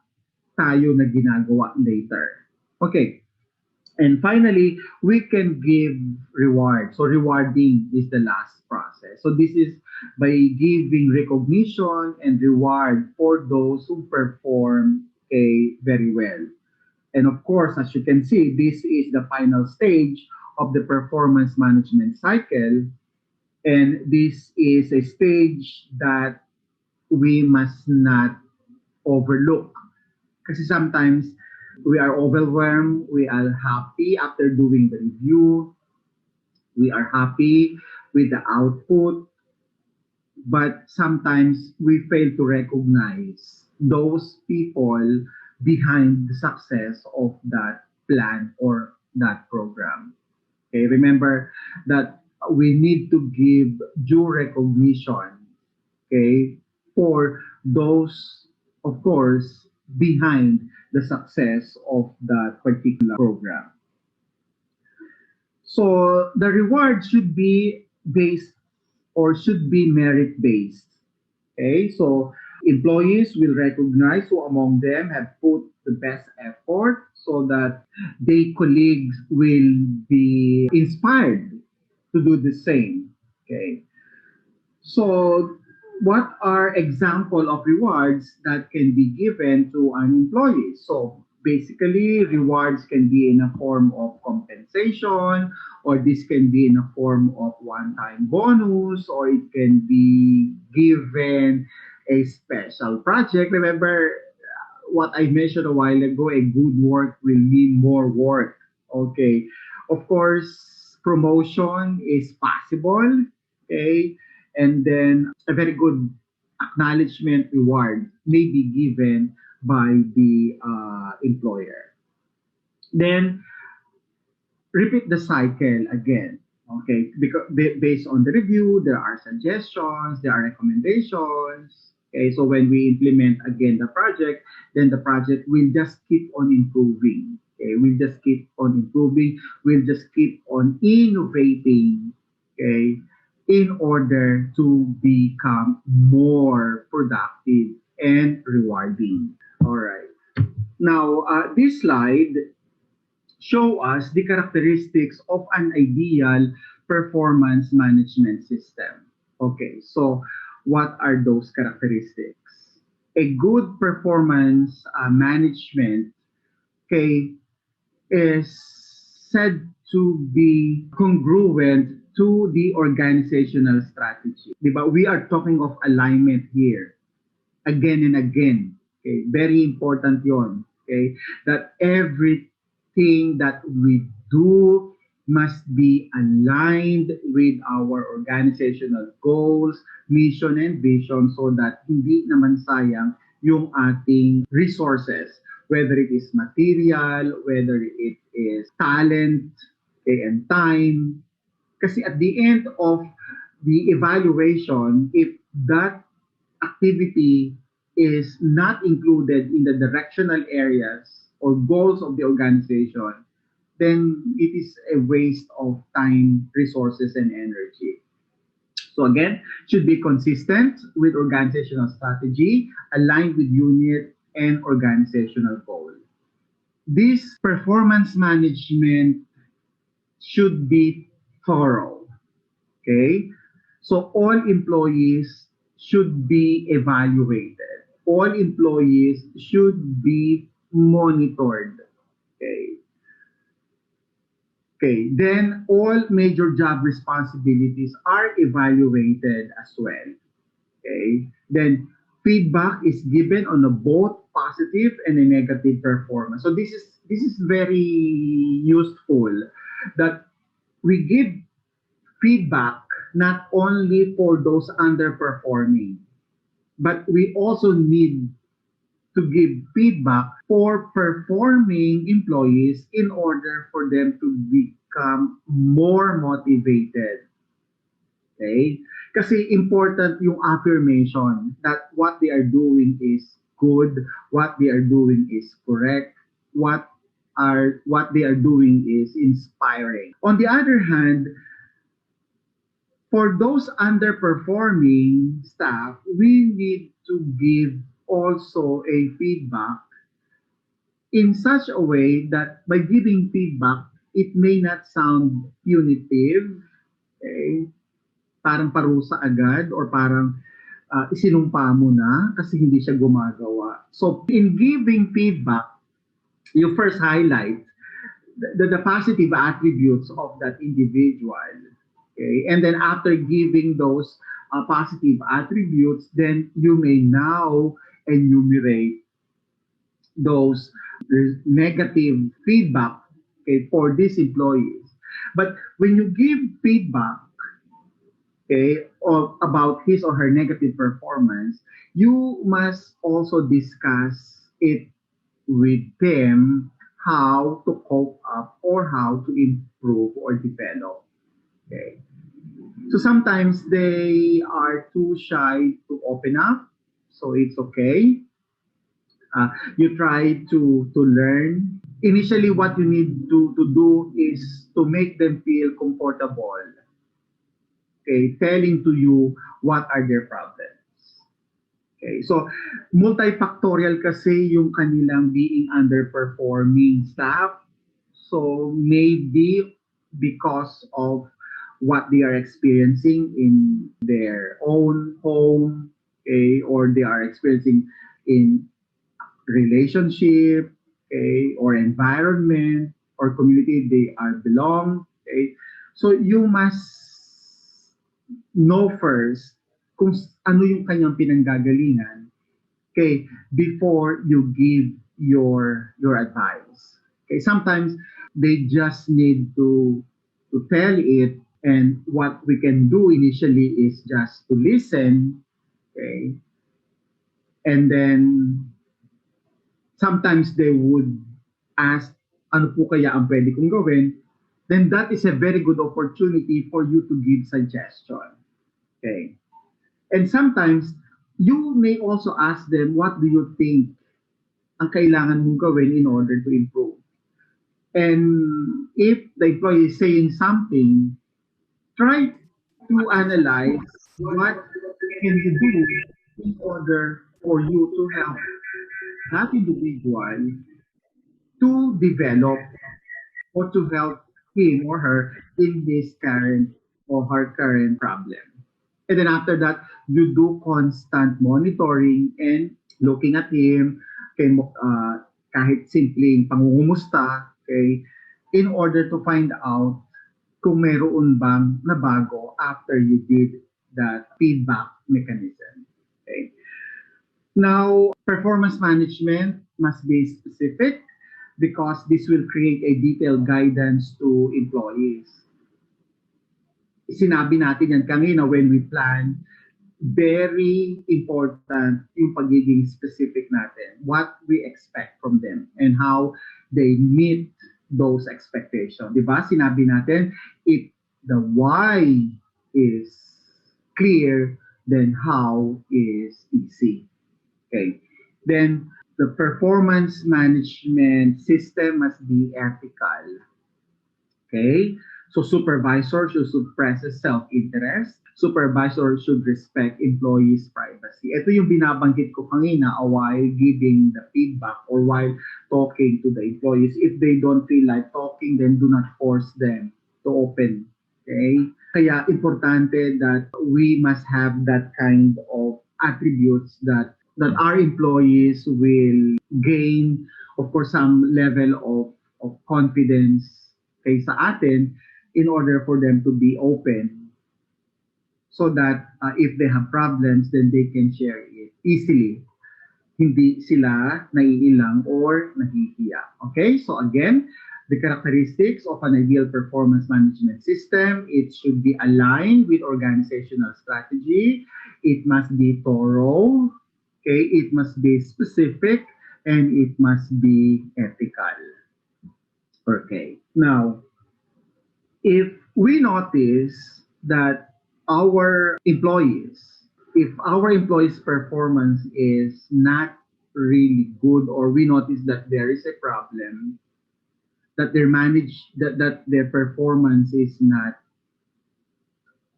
tayo na ginagawa later. Okay. And finally, we can give reward. So rewarding is the last process. So this is by giving recognition and reward for those who perform very well. And of course, as you can see, this is the final stage of the performance management cycle. And this is a stage that we must not overlook. Because sometimes we are overwhelmed, we are happy after doing the review, we are happy with the output, but sometimes we fail to recognize those people behind the success of that plan or that program. Okay, remember that we need to give due recognition, okay, for those, of course, behind the success of that particular program. So the reward should be based or should be merit based. Okay, so employees will recognize who among them have put the best effort so that their colleagues will be inspired to do the same. Okay, so what are example of rewards that can be given to an employee? So basically, rewards can be in a form of compensation, or this can be in a form of one-time bonus, or it can be given a special project. Remember what I mentioned a while ago, a good work will mean more work. Okay. Of course, promotion is possible. Okay. And then a very good acknowledgement reward may be given by the employer. Then repeat the cycle again. Okay, because based on the review, there are suggestions, there are recommendations. Okay, so when we implement again the project, then the project will just keep on improving. Okay, we'll just keep on improving. We'll just keep on innovating. Okay, in order to become more productive and rewarding. All right. Now, this slide show us the characteristics of an ideal performance management system. Okay, so what are those characteristics? A good performance management, okay, is said to be congruent to the organizational strategy. Diba? We are talking of alignment here again and again. Okay, very important yon. Okay, that everything that we do must be aligned with our organizational goals, mission, and vision so that hindi naman sayang yung ating resources, whether it is material, whether it is talent, okay, and time. Kasi at the end of the evaluation, if that activity is not included in the directional areas or goals of the organization, then it is a waste of time, resources, and energy. So again, should be consistent with organizational strategy, aligned with unit and organizational goal. This performance management should be thorough. Okay? So all employees should be evaluated. All employees should be monitored. Okay? Okay, then all major job responsibilities are evaluated as well. Okay, then feedback is given on a both positive and a negative performance. So this is very useful that we give feedback not only for those underperforming, but we also need to give feedback for performing employees in order for them to become more motivated. Okay? Kasi important yung affirmation that what they are doing is good, what they are doing is correct, what they are doing is inspiring. On the other hand, for those underperforming staff, we need to give also a feedback in such a way that by giving feedback, it may not sound punitive, okay? Parang parusa agad or parang isinumpa mo na kasi hindi siya gumagawa. So in giving feedback, you first highlight the positive attributes of that individual. Okay? And then after giving those positive attributes, then you may now enumerate those negative feedback, okay, for these employees. But when you give feedback, okay, about his or her negative performance, you must also discuss it with them how to cope up or how to improve or develop. Okay. So sometimes they are too shy to open up, so it's okay. You try to learn. Initially, what you need to do is to make them feel comfortable. Okay, telling to you what are their problems. Okay, so multifactorial kasi yung kanilang being underperforming staff. So maybe because of what they are experiencing in their own home, okay, or they are experiencing in relationship, okay, or environment or community they are belong. Okay, so you must know first kung ano yung kanyang pinanggagalingan, okay, before you give your advice. Okay, sometimes they just need to tell it, and what we can do initially is just to listen, okay, and then sometimes they would ask, ano po kaya ang pwede kong gawin? Then that is a very good opportunity for you to give suggestion. Okay. And sometimes, you may also ask them, what do you think ang kailangan mong gawin in order to improve? And if the employee is saying something, try to analyze what can you do in order for you to help that individual to develop or to help him or her in his current or her current problem. And then after that, you do constant monitoring and looking at him, kay, kahit simpleng pangungumusta, okay, in order to find out kung mayroon bang nabago after you did that feedback mechanism. Okay. Now, performance management must be specific because this will create a detailed guidance to employees. Sinabi natin yan kanina when we plan, very important yung pagiging specific natin, what we expect from them and how they meet those expectations. Di ba? Sinabi natin, if the why is clear, then how is easy. Okay. Then the performance management system must be ethical. Okay? So supervisor should suppress self-interest. Supervisor should respect employees' privacy. Ito yung binabanggit ko kanina while giving the feedback or while talking to the employees. If they don't feel like talking, then do not force them to open. Okay? Kaya importante that we must have that kind of attributes that our employees will gain, of course, some level of confidence kay sa atin in order for them to be open so that if they have problems, then they can share it easily. Hindi sila naiilang or nahihiya. Okay? So again, the characteristics of an ideal performance management system, it should be aligned with organizational strategy. It must be thorough. Okay? It must be specific and it must be ethical. Okay. Now, if we notice that our employees, if our employees' performance is not really good, or we notice that there is a problem, that that their performance is not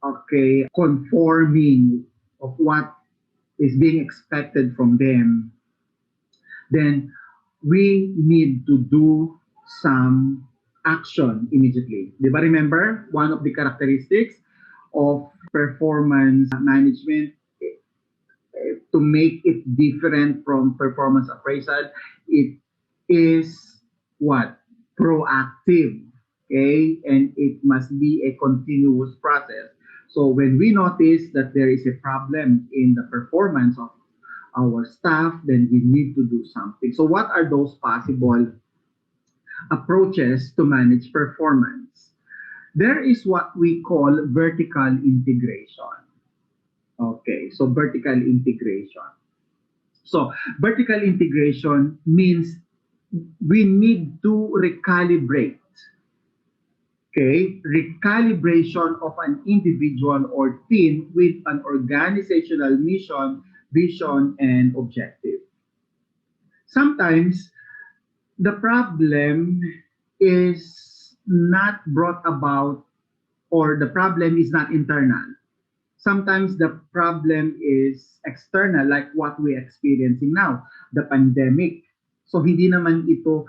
okay, conforming of what is being expected from them, then we need to do some action immediately. Di ba remember, one of the characteristics of performance management, to make it different from performance appraisal, it is what? Proactive. Okay? And it must be a continuous process. So when we notice that there is a problem in the performance of our staff, then we need to do something. So what are those possible approaches to manage performance? There is what we call vertical integration. Okay, so vertical integration. So vertical integration means we need to recalibrate. Okay, recalibration of an individual or team with an organizational mission, vision, and objective. Sometimes the problem is not brought about, or the problem is not internal. Sometimes the problem is external, like what we're experiencing now, the pandemic. So hindi naman ito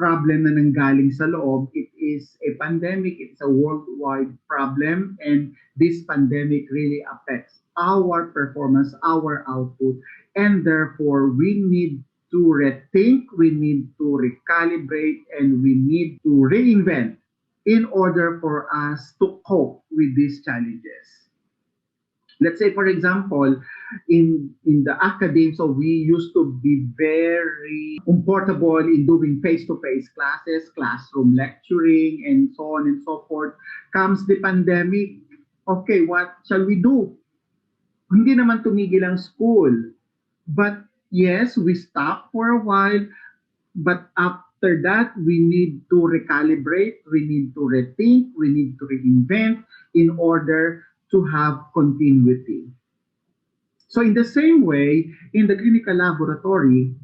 problem na nanggaling sa loob. It is a pandemic, it's a worldwide problem, and this pandemic really affects our performance, our output, and therefore we need to rethink, we need to recalibrate, and we need to reinvent in order for us to cope with these challenges. Let's say, for example, in the academe, so we used to be very comfortable in doing face-to-face classes, classroom lecturing, and so on and so forth. Comes the pandemic, okay, what shall we do? Hindi naman tumigil ang school. But yes, we stopped for a while, but after that, we need to recalibrate, we need to rethink, we need to reinvent in order to have continuity. So in the same way, in the clinical laboratory,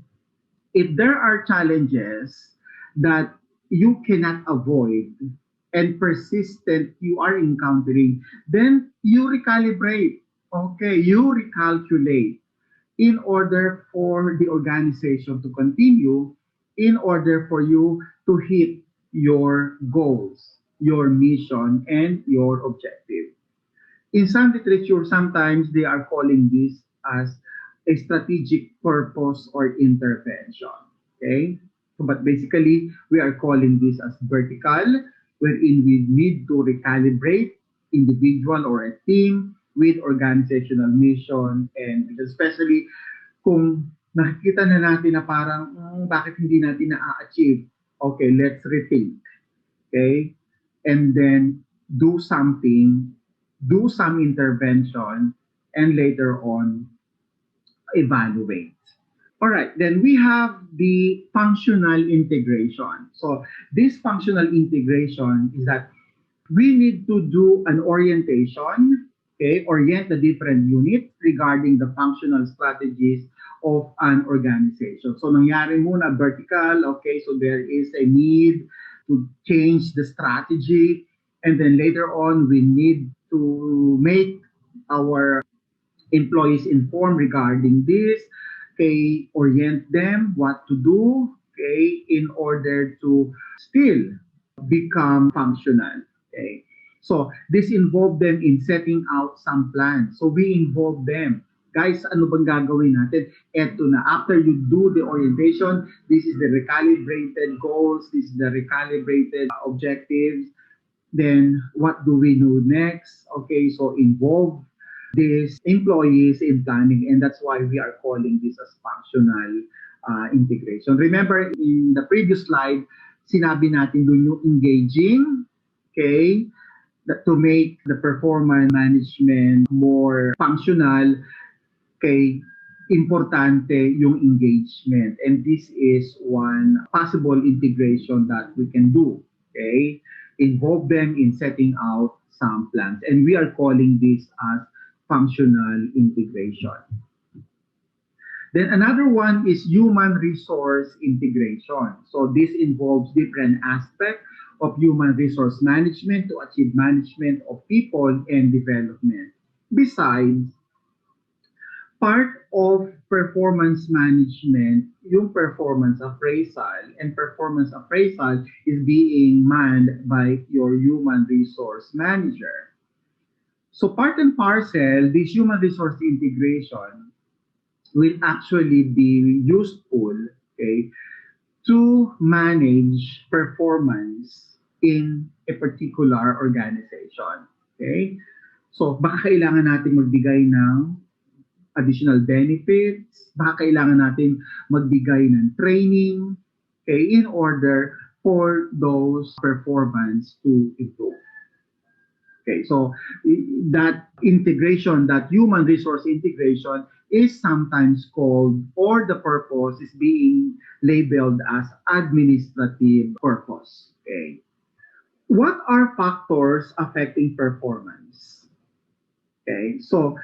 if there are challenges that you cannot avoid and persistent you are encountering, then you recalibrate, okay, you recalculate in order for the organization to continue, in order for you to hit your goals, your mission, and your objective. In some literature, sometimes they are calling this as a strategic purpose or intervention. Okay? So, but basically, we are calling this as vertical, wherein we need to recalibrate individual or a team with organizational mission, and especially kung nakikita na natin na parang bakit hindi natin na-achieve, okay, let's rethink. Okay? And then do something, do some intervention, and later on evaluate. All right, then we have the functional integration. So this functional integration is that we need to do an orientation, okay, orient the different units regarding the functional strategies of an organization. So nangyari muna vertical, okay, so there is a need to change the strategy, and then later on we need to make our employees informed regarding this, okay, orient them what to do, okay, in order to still become functional. Okay. So this involved them in setting out some plans. So we involve them. Guys, ano bang gagawin natin? Eto na. After you do the orientation, this is the recalibrated goals, this is the recalibrated objectives. Then what do we do next? Okay, so involve these employees in planning, and that's why we are calling this as functional integration. Remember, in the previous slide, sinabi natin dun yung engaging, okay, that to make the performance management more functional, okay, importante yung engagement. And this is one possible integration that we can do, okay? Involve them in setting out some plans. And we are calling this as functional integration. Then another one is human resource integration. So this involves different aspects of human resource management to achieve management of people and development. Besides, part of performance management, yung performance appraisal, and performance appraisal is being manned by your human resource manager. So part and parcel, this human resource integration will actually be useful, okay, to manage performance in a particular organization. Okay? So baka kailangan natin magbigay ng additional benefits, baka kailangan natin magbigay ng training, okay, in order for those performance to improve. Okay, so that integration, that human resource integration is sometimes called, or the purpose is being labeled as administrative purpose. Okay. What are factors affecting performance? Okay, so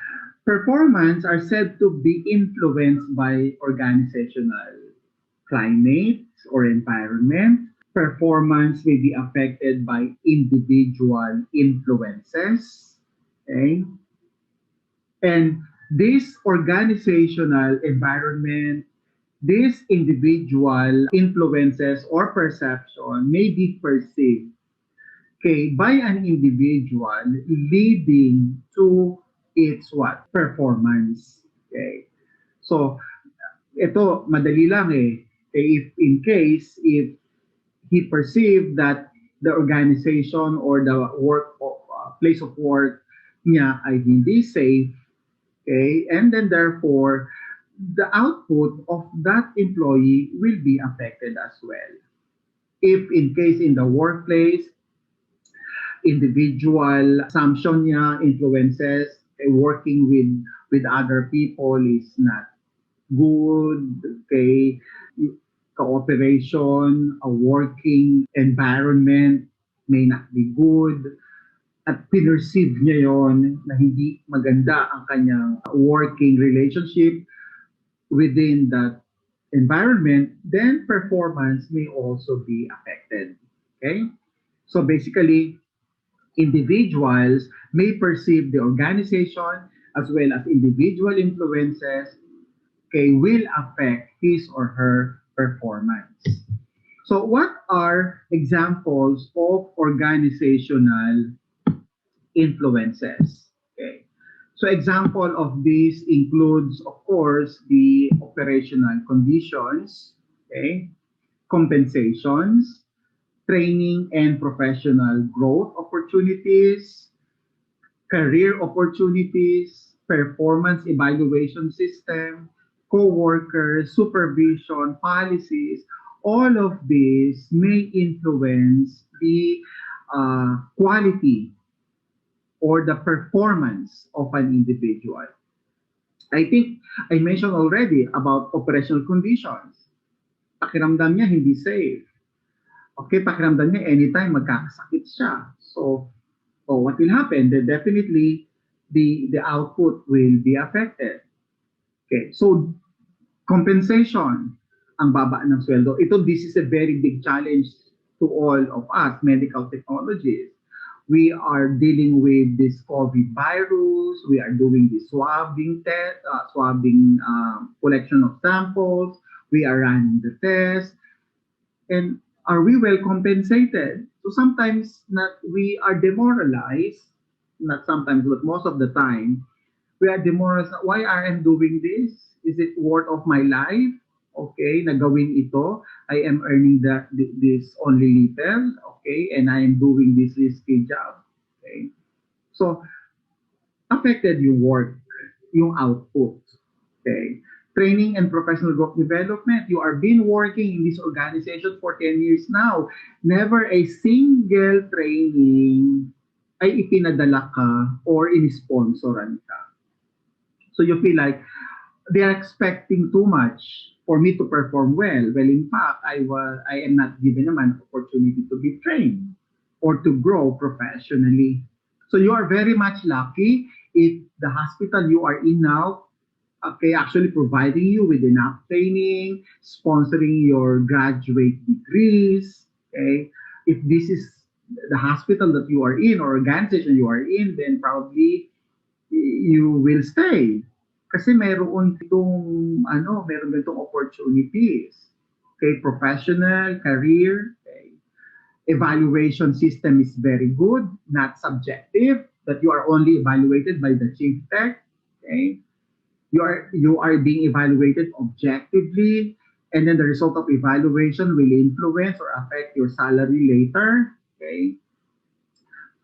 performance are said to be influenced by organizational climate or environment. Performance may be affected by individual influences. Okay? And this organizational environment, these individual influences or perception may be perceived, okay, by an individual, leading to its what? Performance. Okay. So, ito, madali lang eh. If in case, if he perceived that the organization or the work place of work niya ay hindi safe, okay, and then therefore the output of that employee will be affected as well. If in case in the workplace, individual assumption niya, influences, working with other people is not good, okay, cooperation, a working environment may not be good, at pinerceive niya yon na hindi maganda ang kanyang working relationship within that environment, then performance may also be affected. Okay? So basically, individuals may perceive the organization as well as individual influences, okay, will affect his or her performance. So what are examples of organizational influences? Okay. So example of this includes, of course, the operational conditions, okay, compensations, training and professional growth opportunities, career opportunities, performance evaluation system, co-workers, supervision, policies, all of these may influence the quality or the performance of an individual. I think I mentioned already about operational conditions. Pakiramdam niya hindi safe. Okay, pakiramdam niya anytime magkakasakit siya. So, what will happen? Then definitely the output will be affected. Okay, so compensation, ang baba ng sweldo. This is a very big challenge to all of us, medical technologists. We are dealing with this COVID virus. We are doing the swabbing test, collection of samples. We are running the test. And are we well compensated? So sometimes not, we are demoralized, not sometimes, but most of the time, we are demoralized. Why are I doing this? Is it worth of my life? Okay, nagawin ito. I am earning this only little. Okay, and I am doing this risky job. Okay, so affected yung work, yung output. Okay, training and professional growth development. You are been working in this organization for 10 years now. Never a single training ay ipinadala ka or in-sponsoran ka. So you feel like they are expecting too much for me to perform well. Well, in fact, I am not given an opportunity to be trained or to grow professionally. So you are very much lucky if the hospital you are in now, okay, actually providing you with enough training, sponsoring your graduate degrees. Okay, if this is the hospital that you are in or organization you are in, then probably you will stay. Kasi meron itong opportunities. Okay, professional, career, okay. Evaluation system is very good, not subjective, that you are only evaluated by the chief tech. Okay, you are being evaluated objectively, and then the result of evaluation will influence or affect your salary later. Okay,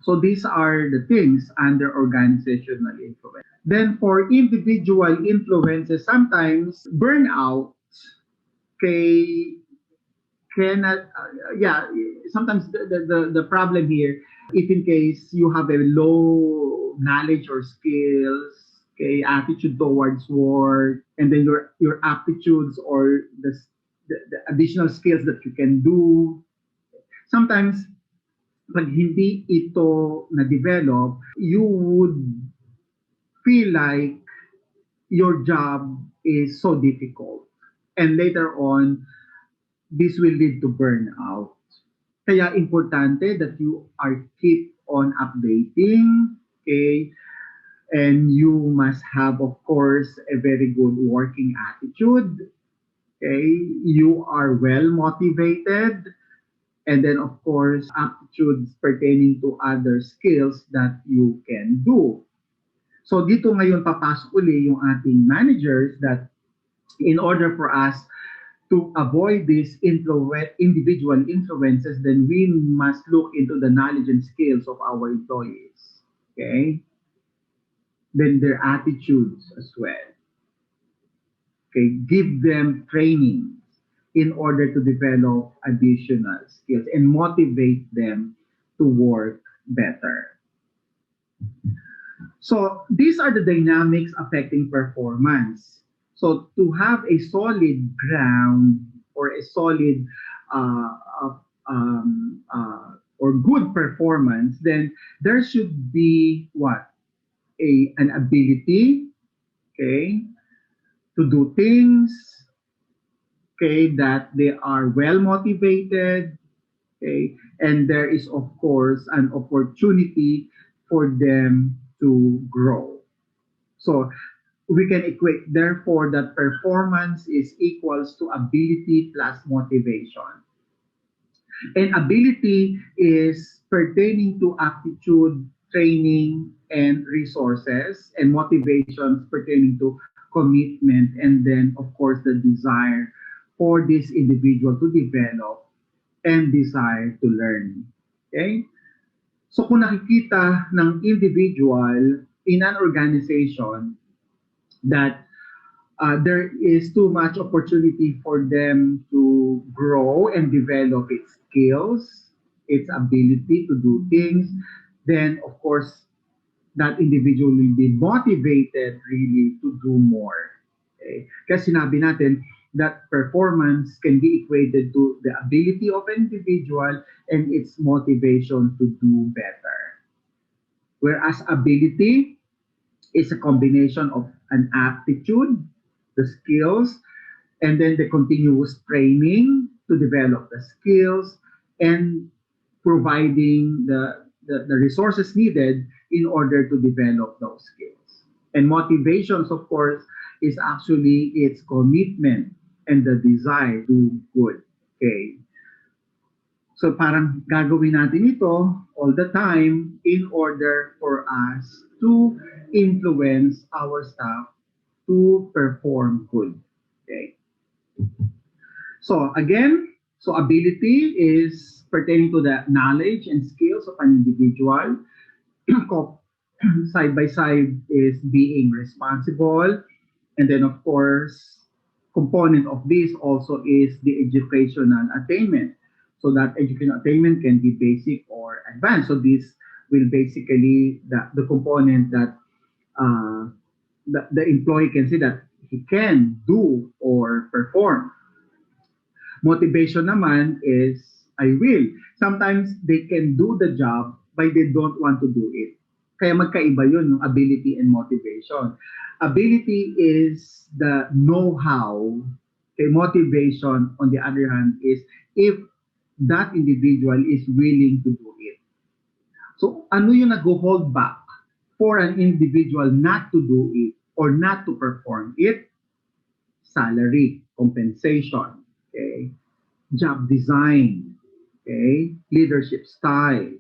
so these are the things under organizational influence. Then for individual influences, sometimes burnout kay cannot, sometimes the problem here, if in case you have a low knowledge or skills, okay, attitude towards work, and then your aptitudes or the additional skills that you can do, sometimes pag hindi ito na-develop, you would feel like your job is so difficult. And later on, this will lead to burnout. Kaya importante that you are keep on updating, okay? And you must have, of course, a very good working attitude, okay? You are well motivated, and then, of course, aptitudes pertaining to other skills that you can do. So dito ngayon papasok uli yung ating managers that in order for us to avoid these individual influences, then we must look into the knowledge and skills of our employees. Okay? Then their attitudes as well. Okay? Give them training in order to develop additional skills and motivate them to work better. So these are the dynamics affecting performance. So to have a solid ground or a solid or good performance, then there should be what? An ability, okay, to do things, okay, that they are well motivated, okay, and there is of course an opportunity for them to grow. So we can equate therefore that performance is equals to ability plus motivation. And ability is pertaining to aptitude, training, and resources, and motivations pertaining to commitment, and then of course the desire for this individual to develop and desire to learn. Okay? So kung nakikita ng individual in an organization that there is too much opportunity for them to grow and develop its skills, its ability to do things. Then, of course, that individual will be motivated really to do more. Okay? Kasi sinabi natin that performance can be equated to the ability of an individual and its motivation to do better. Whereas ability is a combination of an aptitude, the skills, and then the continuous training to develop the skills and providing the resources needed in order to develop those skills. And motivations, of course, is actually its commitment and the desire to do good. Okay. So parang gagawin natin ito all the time in order for us to influence our staff to perform good. Okay. So again, so ability is pertaining to the knowledge and skills of an individual. Side by side is being responsible. And then of course, component of this also is the educational attainment. So that educational attainment can be basic or advanced. So this will basically the component that the employee can see that he can do or perform. Motivation naman is I will. Sometimes they can do the job but they don't want to do it. Kaya magkaiba yun, yung ability and motivation. Ability is the know-how. Okay, motivation, on the other hand, is if that individual is willing to do it. So ano yung nag-hold back for an individual not to do it or not to perform it? Salary, compensation, okay, job design, okay, leadership style,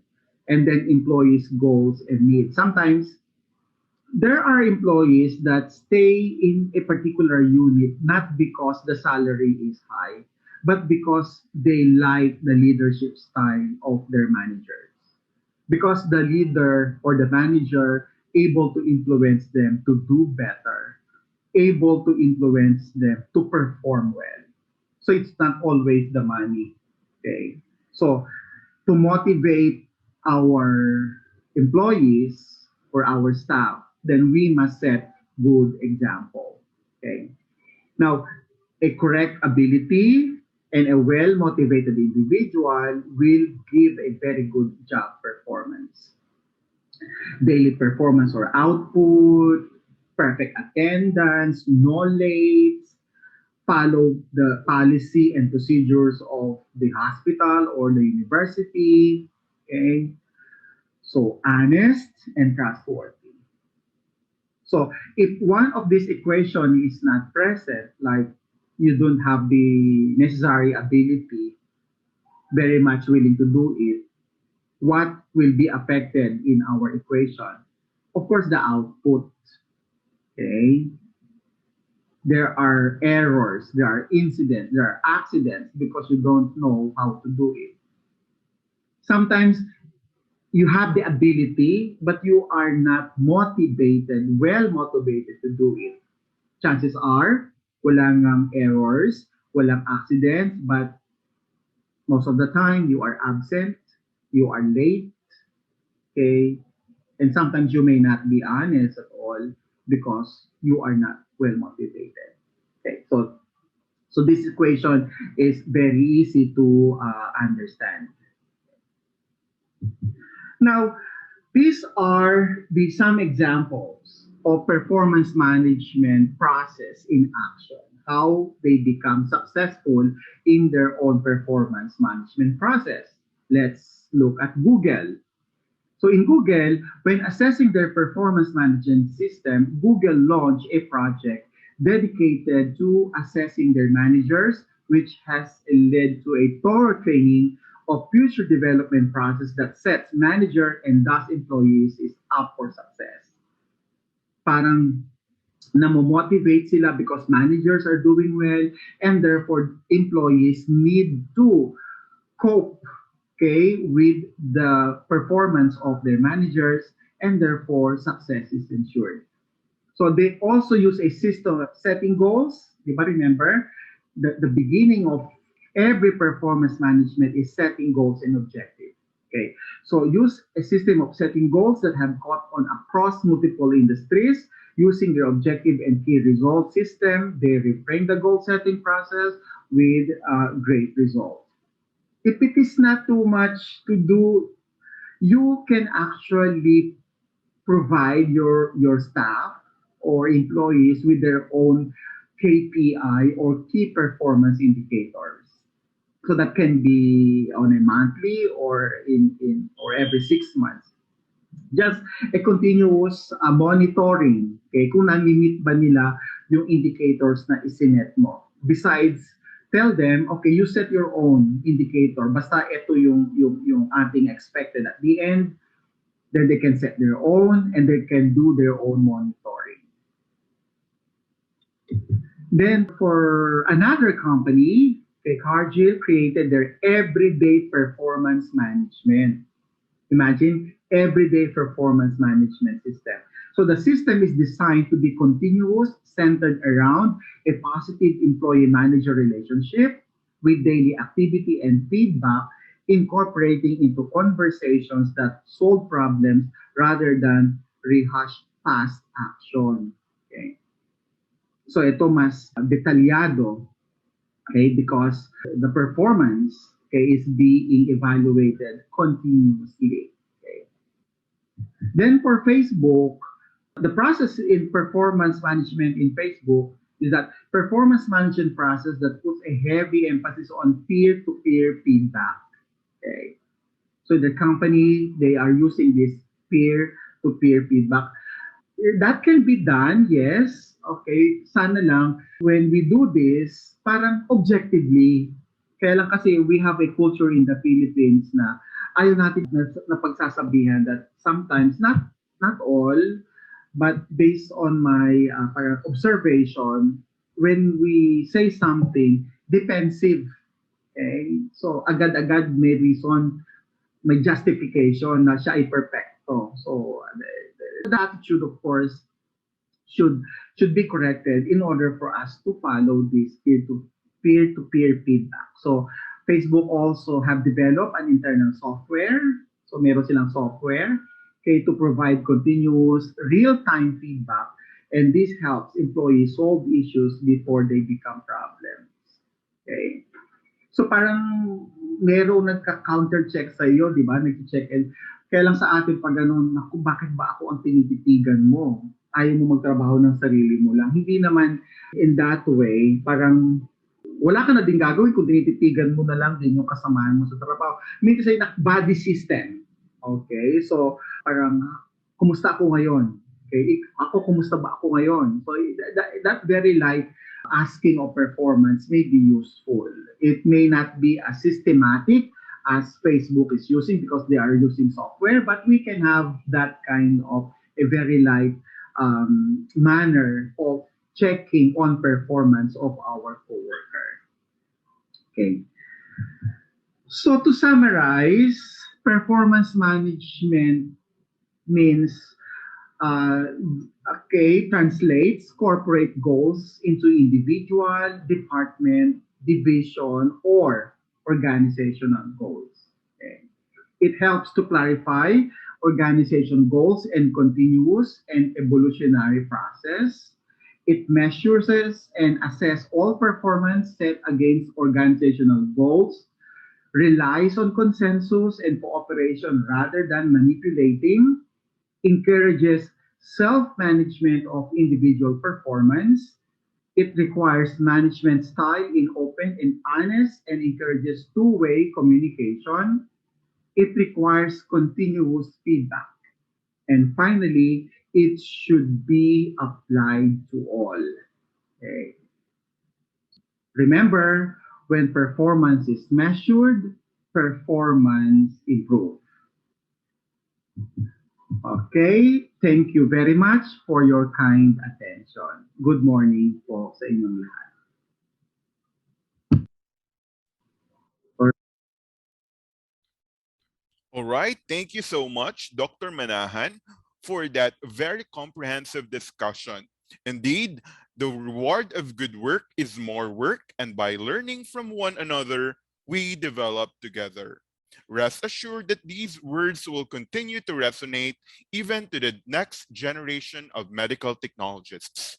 and then employees' goals and needs. Sometimes there are employees that stay in a particular unit not because the salary is high, but because they like the leadership style of their managers. Because the leader or the manager able to influence them to do better, able to influence them to perform well. So it's not always the money. Okay. So to motivate our employees or our staff, then we must set good example. Okay. Now, a correct ability and a well-motivated individual will give a very good job performance. Daily performance or output, perfect attendance, knowledge, follow the policy and procedures of the hospital or the university. Okay, so honest and trustworthy. So if one of these equation is not present, like you don't have the necessary ability, very much willing to do it, what will be affected in our equation? Of course, the output. Okay, there are errors, there are incidents, there are accidents because you don't know how to do it. Sometimes you have the ability, but you are not motivated, well motivated to do it. Chances are, walang errors, walang accidents, but most of the time you are absent, you are late, okay, and sometimes you may not be honest at all because you are not well motivated. Okay, so this equation is very easy to understand. Now, these are the some examples of performance management process in action, how they become successful in their own performance management process. Let's look at Google. So in Google, when assessing their performance management system, Google launched a project dedicated to assessing their managers, which has led to a thorough training of future development process that sets manager and thus employees is up for success. Parang namomotivate sila because managers are doing well and therefore employees need to cope, okay, with the performance of their managers and therefore success is ensured. So they also use a system of setting goals. Di ba remember, the beginning of every performance management is setting goals and objectives. Okay, so use a system of setting goals that have caught on across multiple industries. Using their objective and key result system, they reframe the goal setting process with great results. If it is not too much to do, you can actually provide your staff or employees with their own KPI or key performance indicators. So that can be on a monthly or in or every 6 months. Just a continuous monitoring. Okay, kung nami-meet ba nila yung indicators na isinet mo. Besides, tell them, okay, you set your own indicator. Basta ito yung ating expected at the end, then they can set their own and they can do their own monitoring. Then for another company, Cargill created their everyday performance management. Imagine everyday performance management system. So the system is designed to be continuous, centered around a positive employee-manager relationship with daily activity and feedback, incorporating into conversations that solve problems rather than rehash past action. Okay? So ito mas detalyado, okay, because the performance, okay, is being evaluated continuously. Okay. Then for Facebook, the process in performance management in Facebook is that performance management process that puts a heavy emphasis on peer-to-peer feedback. Okay. So the company, they are using this peer-to-peer feedback. That can be done, yes. Okay, sana lang when we do this, parang objectively. Kaya lang kasi we have a culture in the Philippines na ayaw natin na pagsasabihan that sometimes, not all, but based on my parang observation, when we say something, defensive. Okay? So agad-agad may reason, may justification na siya ay perfecto. So the attitude, of course, should should be corrected in order for us to follow this peer-to-peer feedback. So Facebook also have developed an internal software. So meron silang software, okay, to provide continuous real-time feedback, and this helps employees solve issues before they become problems. Okay. So parang merong nagka-counter check sa iyo, di ba? Nag-check in. Kaya lang sa atin pag ganun, naku, bakit ba ako ang tinititigan mo? Ayaw mo magtrabaho ng sarili mo lang. Hindi naman in that way, parang wala ka na din gagawin kung tinititigan mo na lang din yung kasamahan mo sa trabaho. Mean to say na body system. Okay? So parang, kumusta ako ngayon? Okay? Ako, kumusta ba ako ngayon? So that very light asking of performance may be useful. It may not be as systematic as Facebook is using because they are using software, but we can have that kind of a very light manner of checking on performance of our coworker. Okay. So to summarize, performance management means translates corporate goals into individual, department, division, or organizational goals. Okay. It helps to clarify organization goals and continuous and evolutionary process. It measures and assesses all performance set against organizational goals, relies on consensus and cooperation rather than manipulating, encourages self-management of individual performance. It requires management style in open and honest and encourages two-way communication. It requires continuous feedback. And finally, it should be applied to all. Okay. Remember, when performance is measured, performance improves. Okay, thank you very much for your kind attention. Good morning po sa inyong lahat. All right. Thank you so much, Dr. Manahan, for that very comprehensive discussion. Indeed, the reward of good work is more work, and by learning from one another, we develop together. Rest assured that these words will continue to resonate even to the next generation of medical technologists.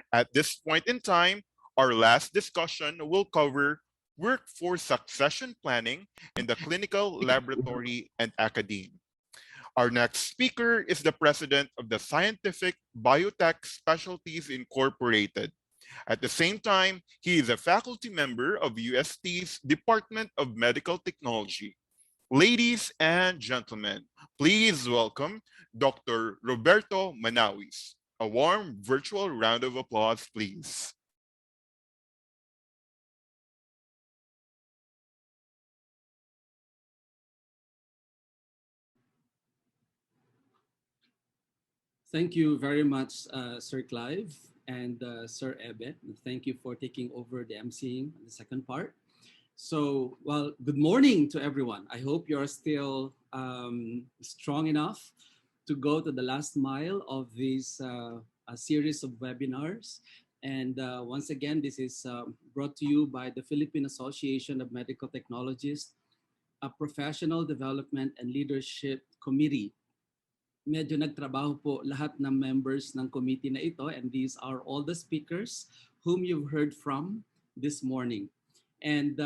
At this point in time, our last discussion will cover workforce succession planning in the clinical laboratory and academe. Our next speaker is the president of the Scientific Biotech Specialties Incorporated. At the same time, he is a faculty member of UST's Department of Medical Technology. Ladies and gentlemen, please welcome Dr. Roberto Manawis. A warm virtual round of applause, please. Thank you very much, Sir Clive and Sir Ebet. Thank you for taking over the emceeing the second part. So, well, good morning to everyone. I hope you're still strong enough to go to the last mile of this a series of webinars. And once again, this is brought to you by the Philippine Association of Medical Technologists, a professional development and leadership committee. Medyo nagtrabaho po lahat ng members ng committee na ito, and these are all the speakers whom you've heard from this morning. And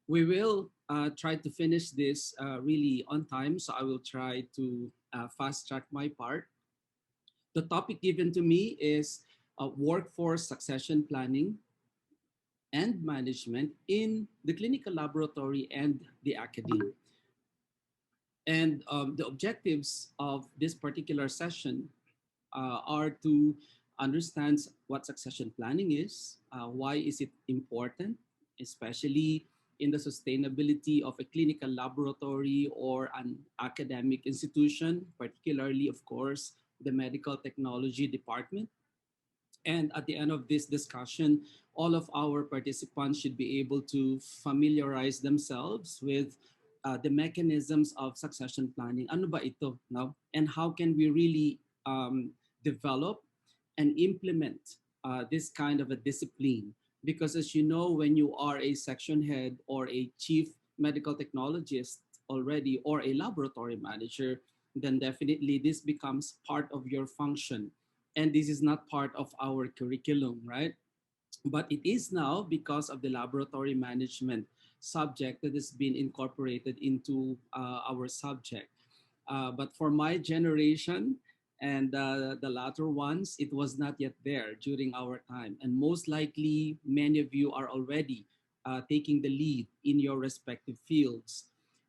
we will try to finish this really on time, so I will try to fast track my part. The topic given to me is workforce succession planning and management in the clinical laboratory and the academe. And the objectives of this particular session are to understand what succession planning is, why is it important, especially in the sustainability of a clinical laboratory or an academic institution, particularly, of course, the medical technology department. And at the end of this discussion, all of our participants should be able to familiarize themselves with the mechanisms of succession planning. Ano ba ito? No? And how can we really develop and implement this kind of a discipline? Because as you know, when you are a section head or a chief medical technologist already or a laboratory manager, then definitely this becomes part of your function. And this is not part of our curriculum, right? But it is now because of the laboratory management subject that has been incorporated into our subject. But for my generation and the latter ones, it was not yet there during our time. And most likely, many of you are already taking the lead in your respective fields.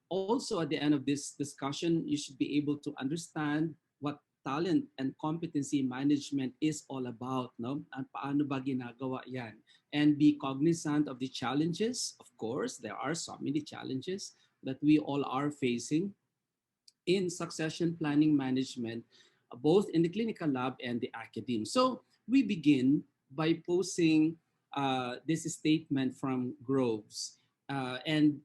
Also, at the end of this discussion, you should be able to understand what talent and competency management is all about, no? And paano ba ginagawa yan? And be cognizant of the challenges. Of course, there are so many challenges that we all are facing in succession planning management, both in the clinical lab and the academe. So we begin by posing this statement from Groves. And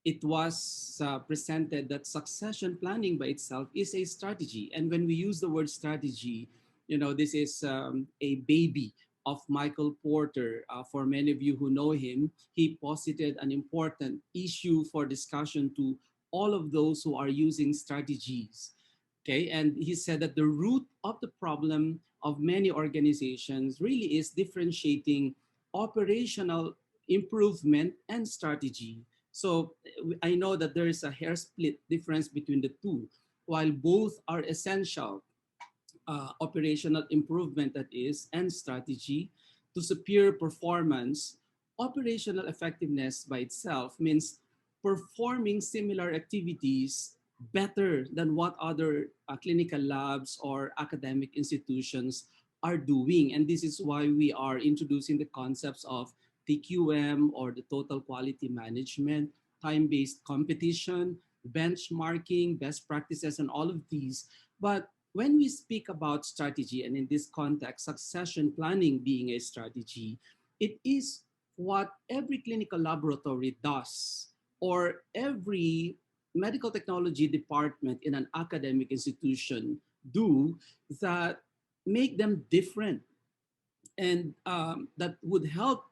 it was presented that succession planning by itself is a strategy. And when we use the word strategy, you know, this is a baby of Michael Porter. For many of you who know him, he posited an important issue for discussion to all of those who are using strategies. Okay, and he said that the root of the problem of many organizations really is differentiating operational improvement and strategy. So I know that there is a hair split difference between the two. While both are essential, operational improvement that is, and strategy to superior performance, operational effectiveness by itself means performing similar activities better than what other clinical labs or academic institutions are doing. And this is why we are introducing the concepts of TQM or the total quality management, time-based competition, benchmarking, best practices, and all of these. But when we speak about strategy, and in this context, succession planning being a strategy, it is what every clinical laboratory does, or every medical technology department in an academic institution do that make them different, and that would help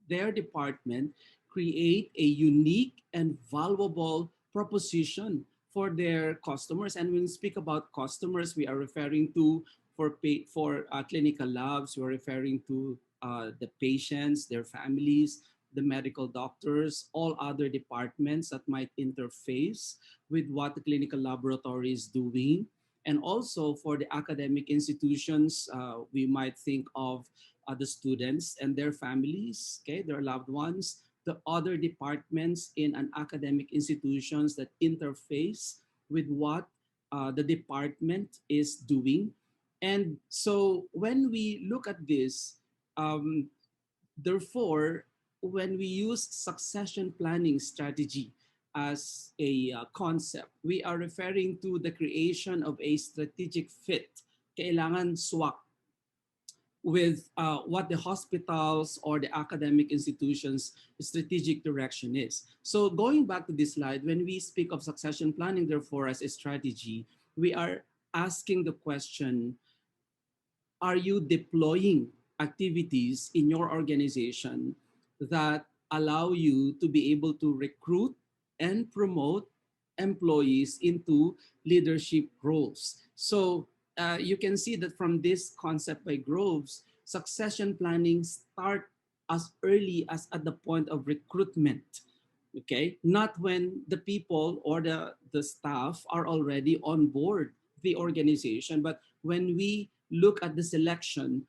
their department create a unique and valuable proposition for their customers. And when we speak about customers, we are referring to for clinical labs, we're referring to the patients, their families, the medical doctors, all other departments that might interface with what the clinical laboratory is doing. And also for the academic institutions, we might think of the students and their families, okay, their loved ones, the other departments in an academic institutions that interface with what the department is doing. And so when we look at this, um, therefore, when we use succession planning strategy as a concept, we are referring to the creation of a strategic fit. Kailangan swak with what the hospitals or the academic institutions' strategic direction is. So going back to this slide, when we speak of succession planning, therefore, as a strategy, we are asking the question, are you deploying activities in your organization that allow you to be able to recruit and promote employees into leadership roles? So you can see that from this concept by Groves, succession planning start as early as at the point of recruitment. Okay, not when the people or the staff are already on board the organization, but when we look at the selection,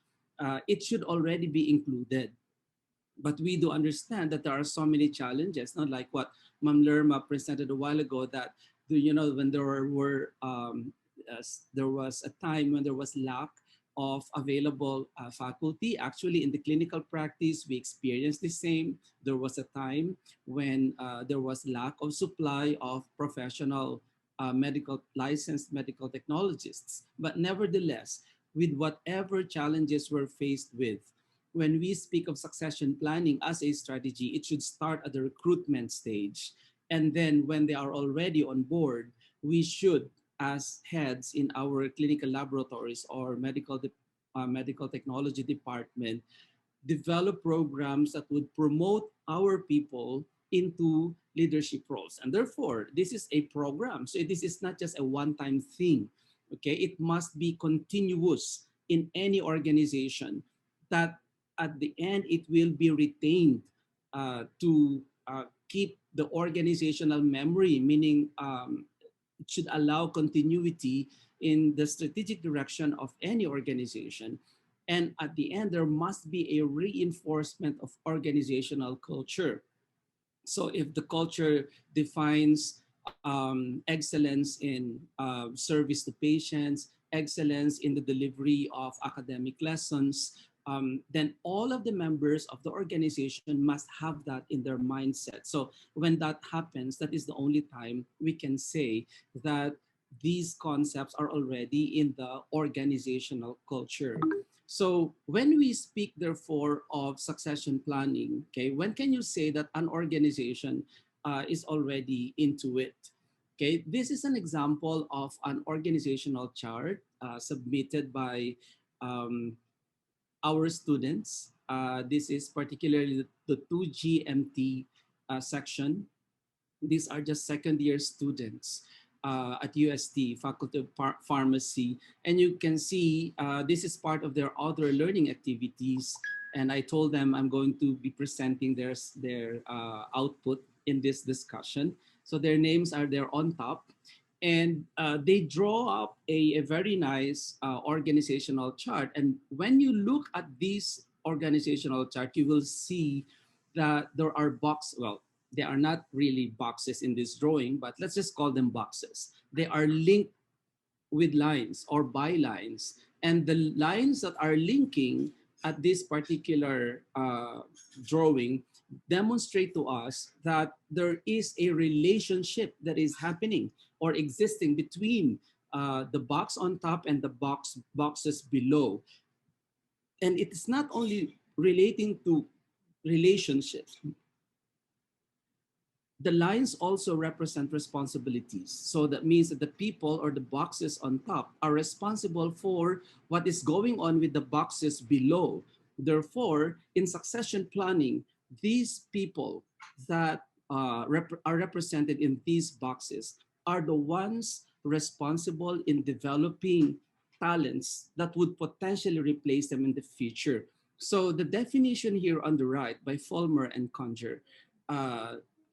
it should already be included. But we do understand that there are so many challenges, not like what Ma'am Lerma presented a while ago, that when there was a time when there was lack of available faculty. Actually, in the clinical practice, we experienced the same. There was a time when there was lack of supply of professional licensed medical technologists. But nevertheless, with whatever challenges we're faced with, when we speak of succession planning as a strategy, it should start at the recruitment stage. And then when they are already on board, we should, as heads in our clinical laboratories or medical technology department, develop programs that would promote our people into leadership roles. And therefore, this is a program. So this is not just a one-time thing. Okay, it must be continuous in any organization, that at the end it will be retained to keep the organizational memory, meaning it should allow continuity in the strategic direction of any organization. And at the end, there must be a reinforcement of organizational culture. So if the culture defines excellence in service to patients, excellence in the delivery of academic lessons, then all of the members of the organization must have that in their mindset. So when that happens, that is the only time we can say that these concepts are already in the organizational culture. So when we speak, therefore, of succession planning, okay, when can you say that an organization is already into it? Okay, this is an example of an organizational chart submitted by um, our students. This is particularly the 2GMT section. These are just second year students at UST, Faculty of Pharmacy. And you can see this is part of their other learning activities. And I told them I'm going to be presenting their output in this discussion. So their names are there on top. And they draw up a very nice organizational chart. And when you look at this organizational chart, you will see that there are well, they are not really boxes in this drawing, but let's just call them boxes. They are linked with lines or bylines. And the lines that are linking at this particular drawing demonstrate to us that there is a relationship that is happening or existing between the box on top and the boxes below. And it is not only relating to relationships, The lines also represent responsibilities. So that means that the people or the boxes on top are responsible for what is going on with the boxes below. Therefore, in succession planning, these people that are represented in these boxes are the ones responsible in developing talents that would potentially replace them in the future. So the definition here on the right by Fulmer and Conger,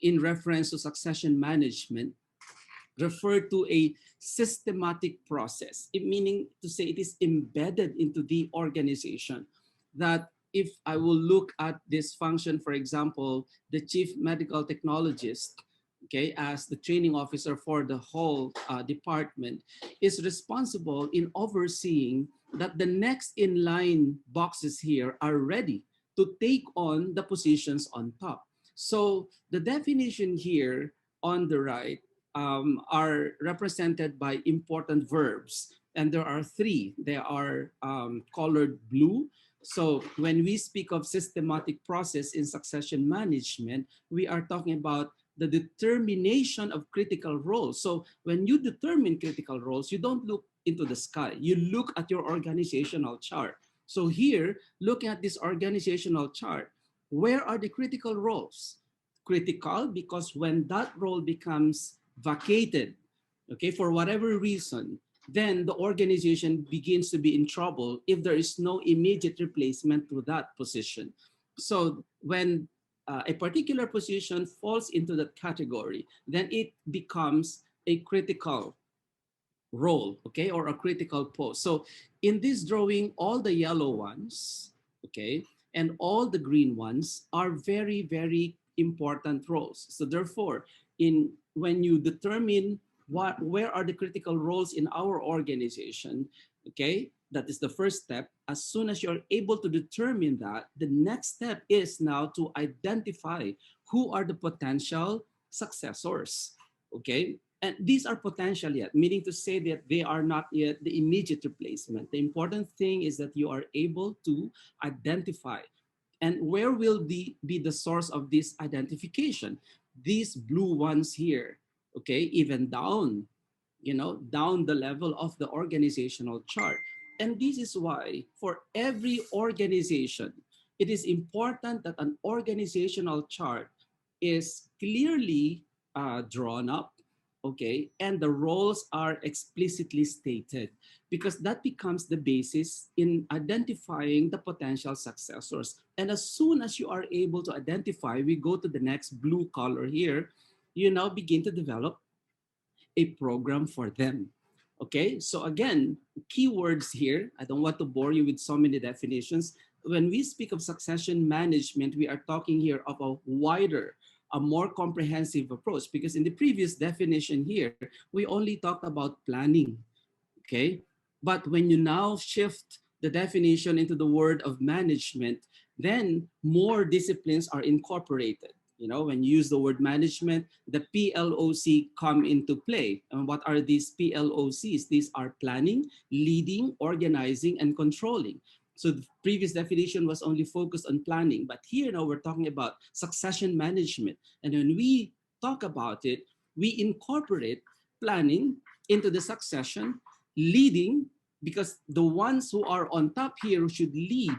in reference to succession management, refer to a systematic process, meaning to say it is embedded into the organization. That if I will look at this function, for example, the chief medical technologist, okay, as the training officer for the whole department, is responsible in overseeing that the next in line boxes here are ready to take on the positions on top. So the definition here on the right are represented by important verbs. And there are three. They are colored blue. So when we speak of systematic process in succession management, we are talking about the determination of critical roles. So when you determine critical roles, you don't look into the sky. You look at your organizational chart. So here, looking at this organizational chart, where are the critical roles? Critical because when that role becomes vacated, okay, for whatever reason, then the organization begins to be in trouble if there is no immediate replacement to that position. So when a particular position falls into that category, then it becomes a critical role, okay, or a critical post. So in this drawing, all the yellow ones, okay, and all the green ones are very, very important roles. So therefore, in when you determine where are the critical roles in our organization, okay, that is the first step. As soon as you're able to determine that, the next step is now to identify who are the potential successors, okay? And these are potential yet, meaning to say that they are not yet the immediate replacement. The important thing is that you are able to identify. And where will be the source of this identification? These blue ones here, okay, even down, down the level of the organizational chart. And this is why for every organization, it is important that an organizational chart is clearly drawn up, okay, and the roles are explicitly stated, because that becomes the basis in identifying the potential successors. And as soon as you are able to identify, we go to the next blue color here, you now begin to develop a program for them. Okay, so again, keywords here. I don't want to bore you with so many definitions. When we speak of succession management, we are talking here of a wider, a more comprehensive approach, because in the previous definition here, we only talked about planning. Okay, but when you now shift the definition into the word of management, then more disciplines are incorporated. When you use the word management, the PLOC come into play. And what are these PLOCs? These are planning, leading, organizing, and controlling. So the previous definition was only focused on planning, but here now we're talking about succession management. And when we talk about it, we incorporate planning into the succession, leading, because the ones who are on top here should lead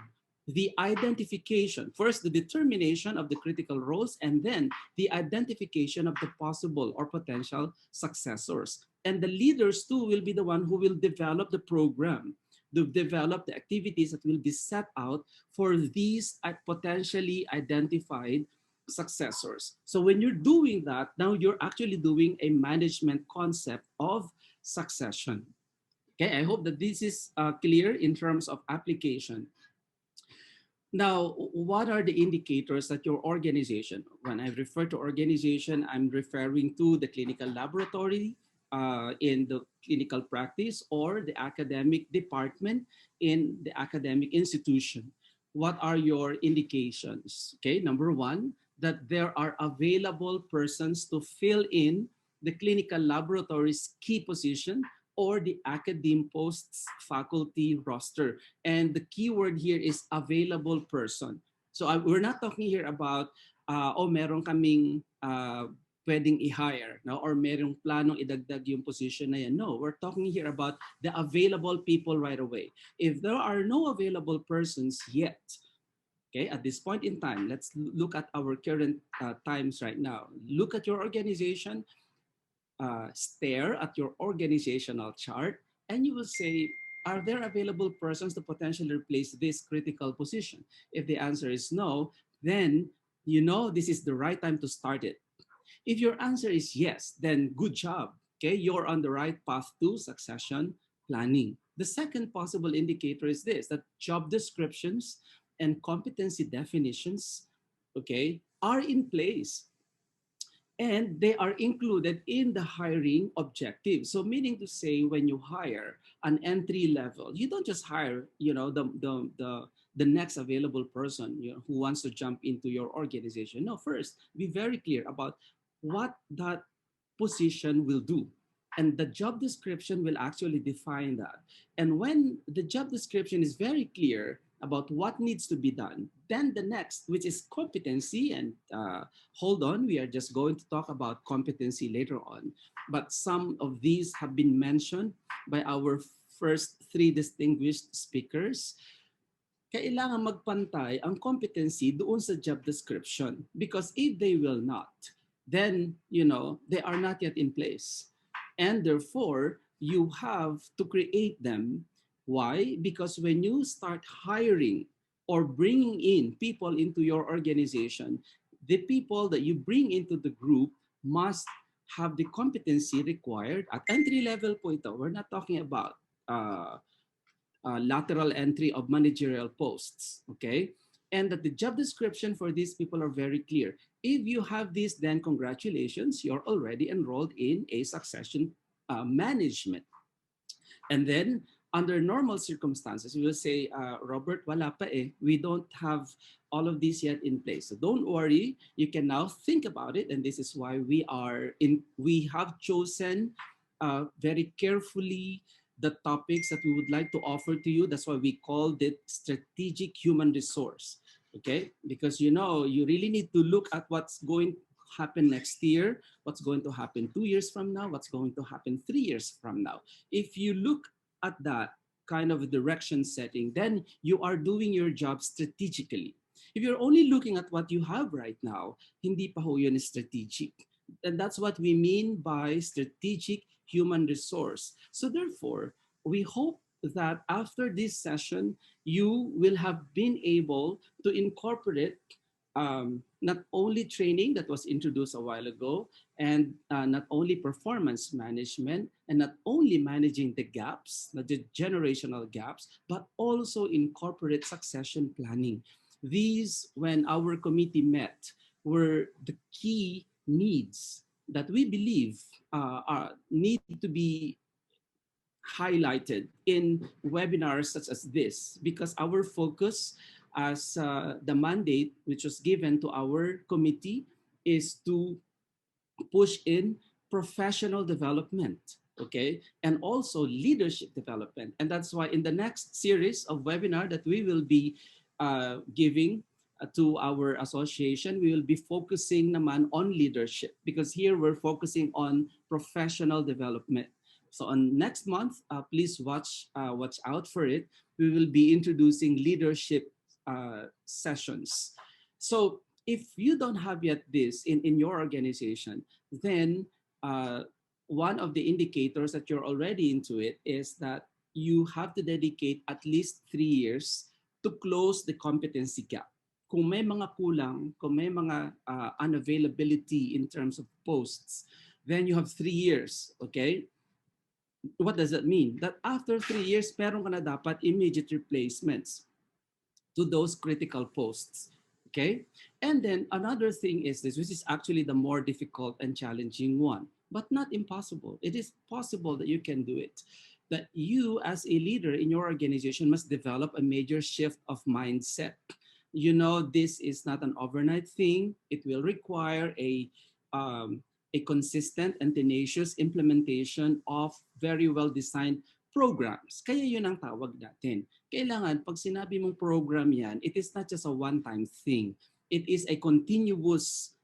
the identification, first the determination of the critical roles, and then the identification of the possible or potential successors. And the leaders too will be the one who will develop the program, to develop the activities that will be set out for these potentially identified successors. So when you're doing that, now you're actually doing a management concept of succession. Okay, I hope that this is clear in terms of application. Now, what are the indicators that your organization, when I refer to organization, I'm referring to the clinical laboratory in the clinical practice, or the academic department in the academic institution. What are your indications? Okay, number one, that there are available persons to fill in the clinical laboratory's key position or the academe post's faculty roster. And the keyword here is available person. So we're not talking here about, meron kaming pwedeng i-hire, no? Or merong planong idagdag yung position na yan. No, we're talking here about the available people right away. If there are no available persons yet, okay, at this point in time, let's look at our current times right now. Look at your organization, stare at your organizational chart, and you will say, are there available persons to potentially replace this critical position? If the answer is no, then you know this is the right time to start it. If your answer is yes, then good job. Okay, you're on the right path to succession planning. The second possible indicator is this, that job descriptions and competency definitions, okay, are in place and they are included in the hiring objective. So meaning to say, when you hire an entry level, you don't just hire, you know, the next available person, you know, who wants to jump into your organization. No, first be very clear about what that position will do. And the job description will actually define that. And when the job description is very clear about what needs to be done, then the next, which is competency, and hold on, we are just going to talk about competency later on. But some of these have been mentioned by our first three distinguished speakers. Kailangan magpantay ang competency doon sa job description, because if they will not, then you know they are not yet in place, and therefore you have to create them. Why? Because when you start hiring or bringing in people into your organization, the people that you bring into the group must have the competency required at entry level po ito. We're not talking about lateral entry of managerial posts, okay? And that the job description for these people are very clear. If you have this, then congratulations, you're already enrolled in a succession management. And then under normal circumstances, we will say, Robert, wala pa eh. We don't have all of this yet in place. So don't worry, you can now think about it. And this is why we have chosen very carefully the topics that we would like to offer to you. That's why we called it strategic human resource. Okay, because you know, you really need to look at what's going to happen next year, what's going to happen 2 years from now, what's going to happen 3 years from now. If you look at that kind of direction setting, then you are doing your job strategically. If you're only looking at what you have right now, hindi pa ho yun strategic. And that's what we mean by strategic human resource. So therefore, we hope that after this session, you will have been able to incorporate not only training that was introduced a while ago, and not only performance management, and not only managing the gaps, the generational gaps, but also incorporate succession planning. These, when our committee met, were the key needs that we believe need to be highlighted in webinars such as this, because our focus as the mandate which was given to our committee is to push in professional development, okay, and also leadership development. And that's why in the next series of webinar that we will be giving to our association, we will be focusing naman on leadership, because here we're focusing on professional development. So on next month, please watch out for it. We will be introducing leadership sessions. So if you don't have yet this in your organization, then one of the indicators that you're already into it is that you have to dedicate at least 3 years to close the competency gap. Kung may mga kulang, kung may mga unavailability in terms of posts, then you have 3 years, okay? What does that mean? That after 3 years, meron ka na dapat immediate replacements to those critical posts. Okay? And then another thing is this, which is actually the more difficult and challenging one, but not impossible. It is possible that you can do it. That you as a leader in your organization must develop a major shift of mindset. You know, this is not an overnight thing. It will require a consistent and tenacious implementation of very well-designed programs. Kaya yun ang tawag natin. Kailangan, pag sinabi mong program yan, it is not just a one-time thing. It is a continuous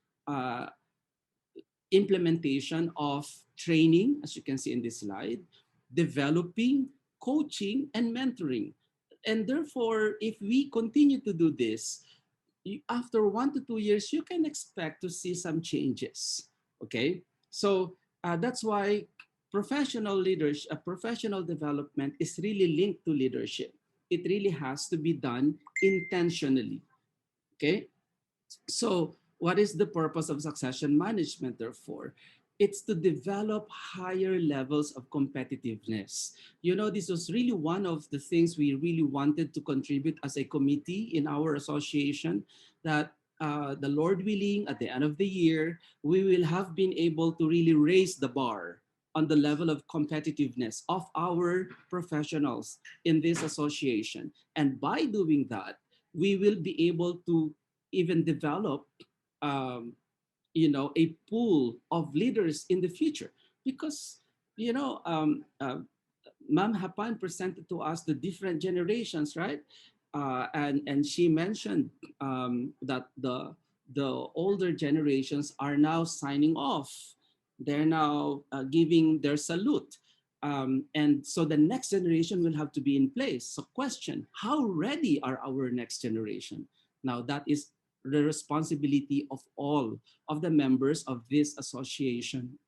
implementation of training, as you can see in this slide, developing, coaching, and mentoring. And therefore, if we continue to do this, after 1 to 2 years, you can expect to see some changes. Okay, so that's why professional leadership, professional development is really linked to leadership. It really has to be done intentionally. Okay, so what is the purpose of succession management, therefore? It's to develop higher levels of competitiveness. You know, this was really one of the things we really wanted to contribute as a committee in our association, that the Lord willing, at the end of the year, we will have been able to really raise the bar on the level of competitiveness of our professionals in this association. And by doing that, we will be able to even develop um, a pool of leaders in the future, because you know Ma'am Hapan presented to us the different generations, right? And she mentioned that the older generations are now signing off. They're now giving their salute. And so the next generation will have to be in place. So question, how ready are our next generation? Now that is the responsibility of all of the members of this association.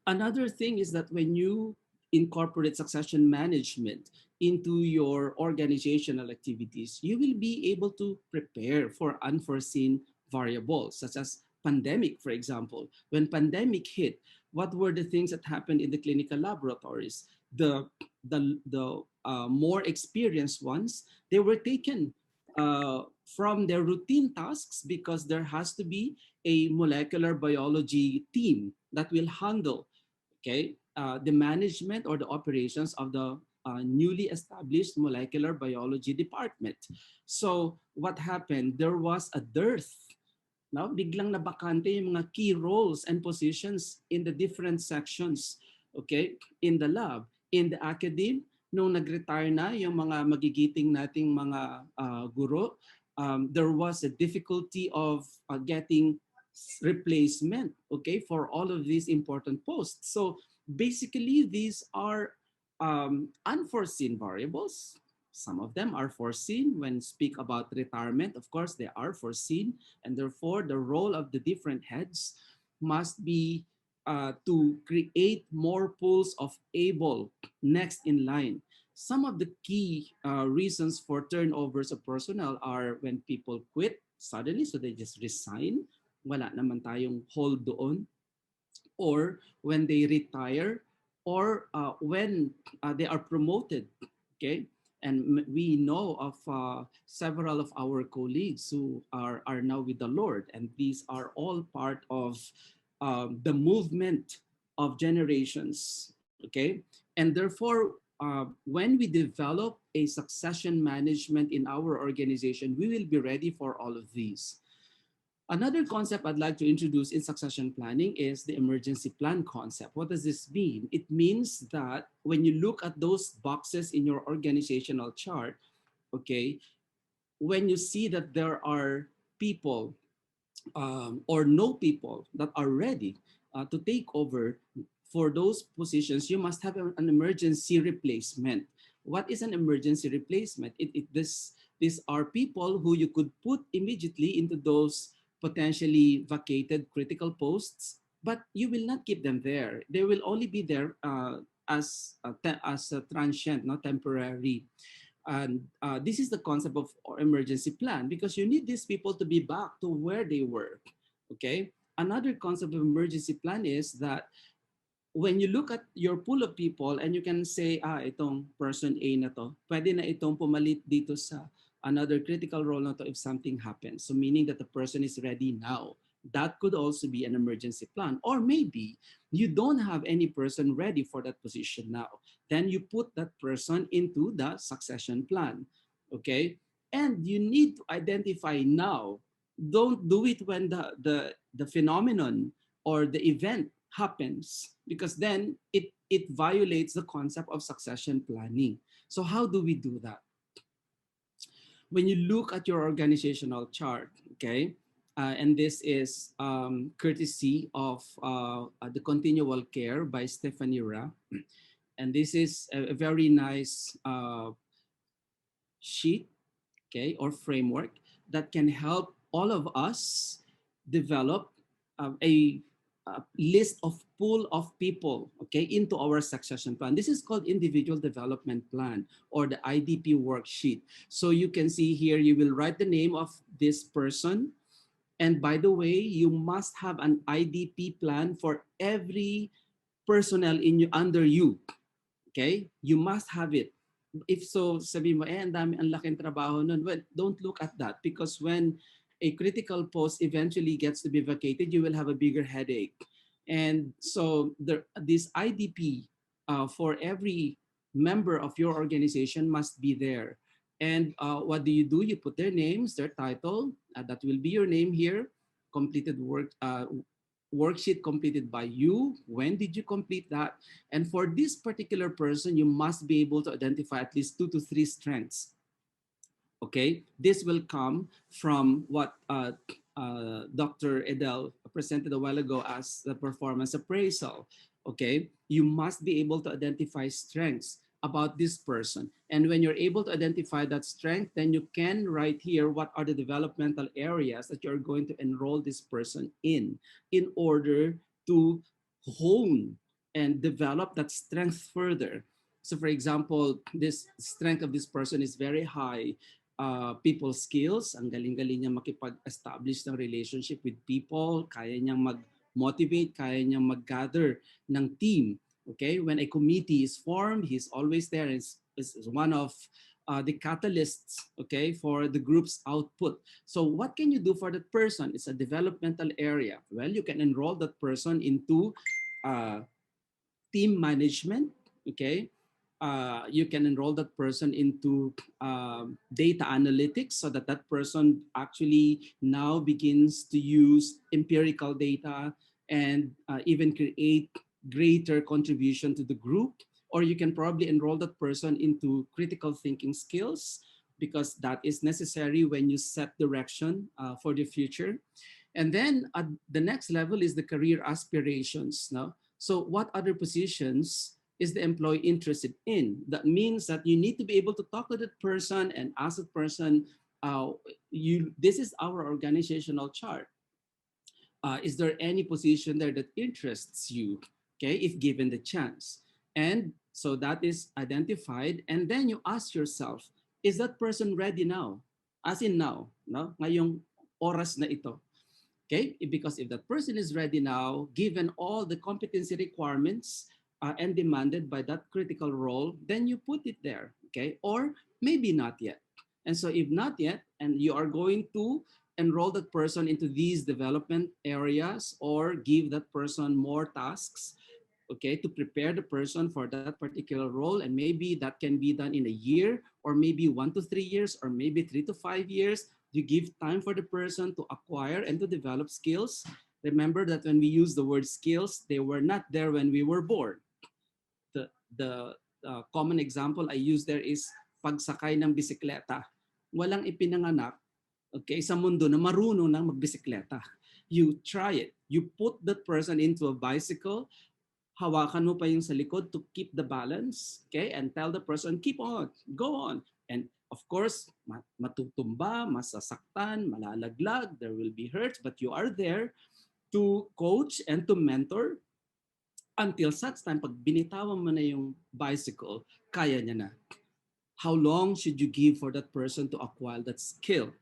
Another thing is that when you incorporate succession management into your organizational activities, you will be able to prepare for unforeseen variables, such as pandemic, for example. When pandemic hit, what were the things that happened in the clinical laboratories? The more experienced ones, they were taken from their routine tasks, because there has to be a molecular biology team that will handle, okay, the management or the operations of the newly established molecular biology department. So what happened? There was a dearth. Now, biglang nabakante yung mga key roles and positions in the different sections, okay, in the lab. In the academe, nung nag-retire na yung mga magigiting nating mga guro, there was a difficulty of getting replacement, okay, for all of these important posts. So basically, these are unforeseen variables. Some of them are foreseen. When speak about retirement, of course, they are foreseen, and therefore the role of the different heads must be to create more pools of able next in line. Some of the key reasons for turnovers of personnel are when people quit suddenly, so they just resign. Wala naman tayong hold doon. Or when they retire, or when they are promoted, okay? And we know of several of our colleagues who are now with the Lord, and these are all part of the movement of generations, okay? And therefore, when we develop a succession management in our organization, we will be ready for all of these. Another concept I'd like to introduce in succession planning is the emergency plan concept. What does this mean? It means that when you look at those boxes in your organizational chart, okay, when you see that there are people or no people that are ready to take over for those positions, you must have an emergency replacement. What is an emergency replacement? These are people who you could put immediately into those potentially vacated critical posts, but you will not keep them there. They will only be there as a transient, not temporary. And this is the concept of emergency plan, because you need these people to be back to where they were. Okay. Another concept of emergency plan is that when you look at your pool of people and you can say, itong person A na to, pwede na itong pumalit dito sa another critical role na to if something happens. So meaning that the person is ready now. That could also be an emergency plan. Or maybe you don't have any person ready for that position now. Then you put that person into the succession plan. Okay? And you need to identify now. Don't do it when the phenomenon or the event happens, because then it violates the concept of succession planning. So how do we do that? When you look at your organizational chart, okay, And this is courtesy of the Continual Care by Stephanie Ra. And this is a very nice sheet, okay, or framework that can help all of us develop a list of pool of people, okay, into our succession plan. This is called individual development plan or the IDP worksheet. So you can see here, you will write the name of this person. And by the way, you must have an IDP plan for every personnel in you, under you. Okay? You must have it. If so, sabi mo, ang dami, ang laking trabaho nun. Well, don't look at that because when a critical post eventually gets to be vacated, you will have a bigger headache. And so this IDP for every member of your organization must be there. And what do? You put their names, their title, that will be your name here, completed worksheet completed by you. When did you complete that? And for this particular person, you must be able to identify at least 2 to 3 strengths. Okay, this will come from what Dr. Edel presented a while ago as the performance appraisal. Okay, you must be able to identify strengths about this person. And when you're able to identify that strength, then you can write here what are the developmental areas that you're going to enroll this person in order to hone and develop that strength further. So for example, this strength of this person is very high. People skills, ang galing-galing niya makipag-establish ng relationship with people, kaya niyang mag-motivate, kaya niyang mag-gather ng team. Okay, when a committee is formed, he's always there, is one of the catalysts, okay, for the group's output. So what can you do for that person? It's a developmental area. Well, you can enroll that person into team management, okay? You can enroll that person into data analytics so that that person actually now begins to use empirical data and even create greater contribution to the group. Or you can probably enroll that person into critical thinking skills because that is necessary when you set direction for the future. And then the next level is the career aspirations. No? So what other positions is the employee interested in? That means that you need to be able to talk to that person and ask that person, this is our organizational chart. Is there any position there that interests you, okay, if given the chance? And so that is identified. And then you ask yourself, is that person ready now? As in now, no? Ngayong oras na ito. Okay, because if that person is ready now, given all the competency requirements and demanded by that critical role, then you put it there, okay? Or maybe not yet. And so if not yet, and you are going to enroll that person into these development areas or give that person more tasks, okay, to prepare the person for that particular role. And maybe that can be done in a year, or maybe 1 to 3 years, or maybe 3 to 5 years. You give time for the person to acquire and to develop skills. Remember that when we use the word skills, they were not there when we were born. The common example I use there is pagsakay ng bisikleta. Walang ipinanganak, okay, sa mundo na marunong ng magbisikleta. You try it. You put that person into a bicycle, hawakan mo pa yung sa likod to keep the balance, okay? And tell the person, keep on, go on. And of course, matutumba, masasaktan, malalaglag, there will be hurts, but you are there to coach and to mentor until such time, pag binitawan mo na yung bicycle, kaya niya na. How long should you give for that person to acquire that skill?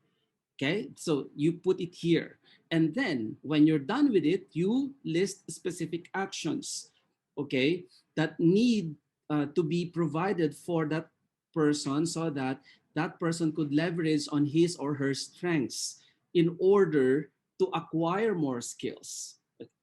Okay, so you put it here. And then when you're done with it, you list specific actions, okay, that need to be provided for that person so that that person could leverage on his or her strengths in order to acquire more skills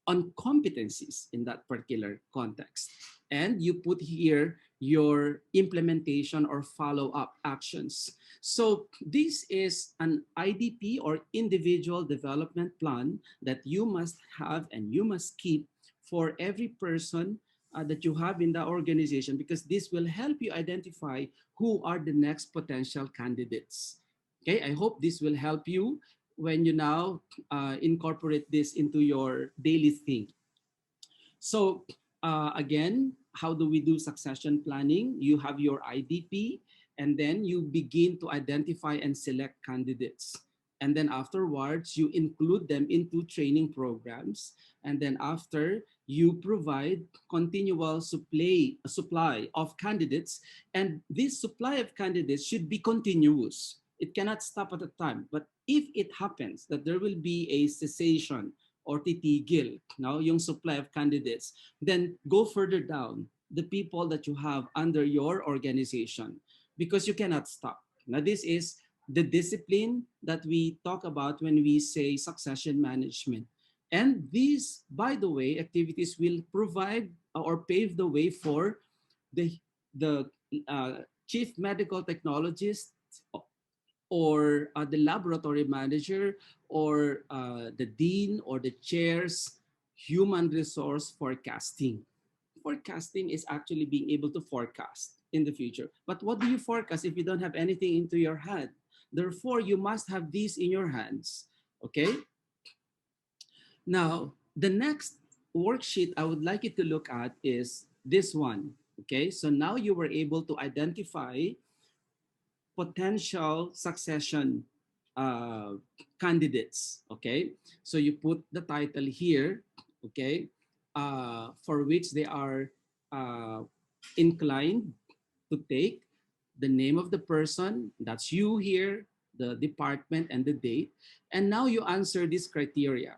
on competencies in that particular context. And you put here your implementation or follow-up actions. So this is an IDP or individual development plan that you must have and you must keep for every person that you have in the organization, because this will help you identify who are the next potential candidates. Okay, I hope this will help you when you now incorporate this into your daily thing. So again, how do we do succession planning? You have your IDP, and then you begin to identify and select candidates. And then afterwards, you include them into training programs. And then after, you provide continual supply of candidates. And this supply of candidates should be continuous. It cannot stop at a time. But if it happens that there will be a cessation or titigil, no, yung supply of candidates, then go further down the people that you have under your organization because you cannot stop. Now, this is the discipline that we talk about when we say succession management. And these, by the way, activities will provide or pave the way for the, the chief medical technologist or the laboratory manager or the dean or the chair's human resource forecasting. Forecasting is actually being able to forecast in the future. But what do you forecast if you don't have anything into your hand? Therefore, you must have these in your hands. Okay? Now, the next worksheet I would like you to look at is this one. Okay? So now you were able to identify potential succession candidates. Okay, so you put the title here, okay, for which they are inclined to take, the name of the person, that's you here, the department, and the date. And now you answer this criteria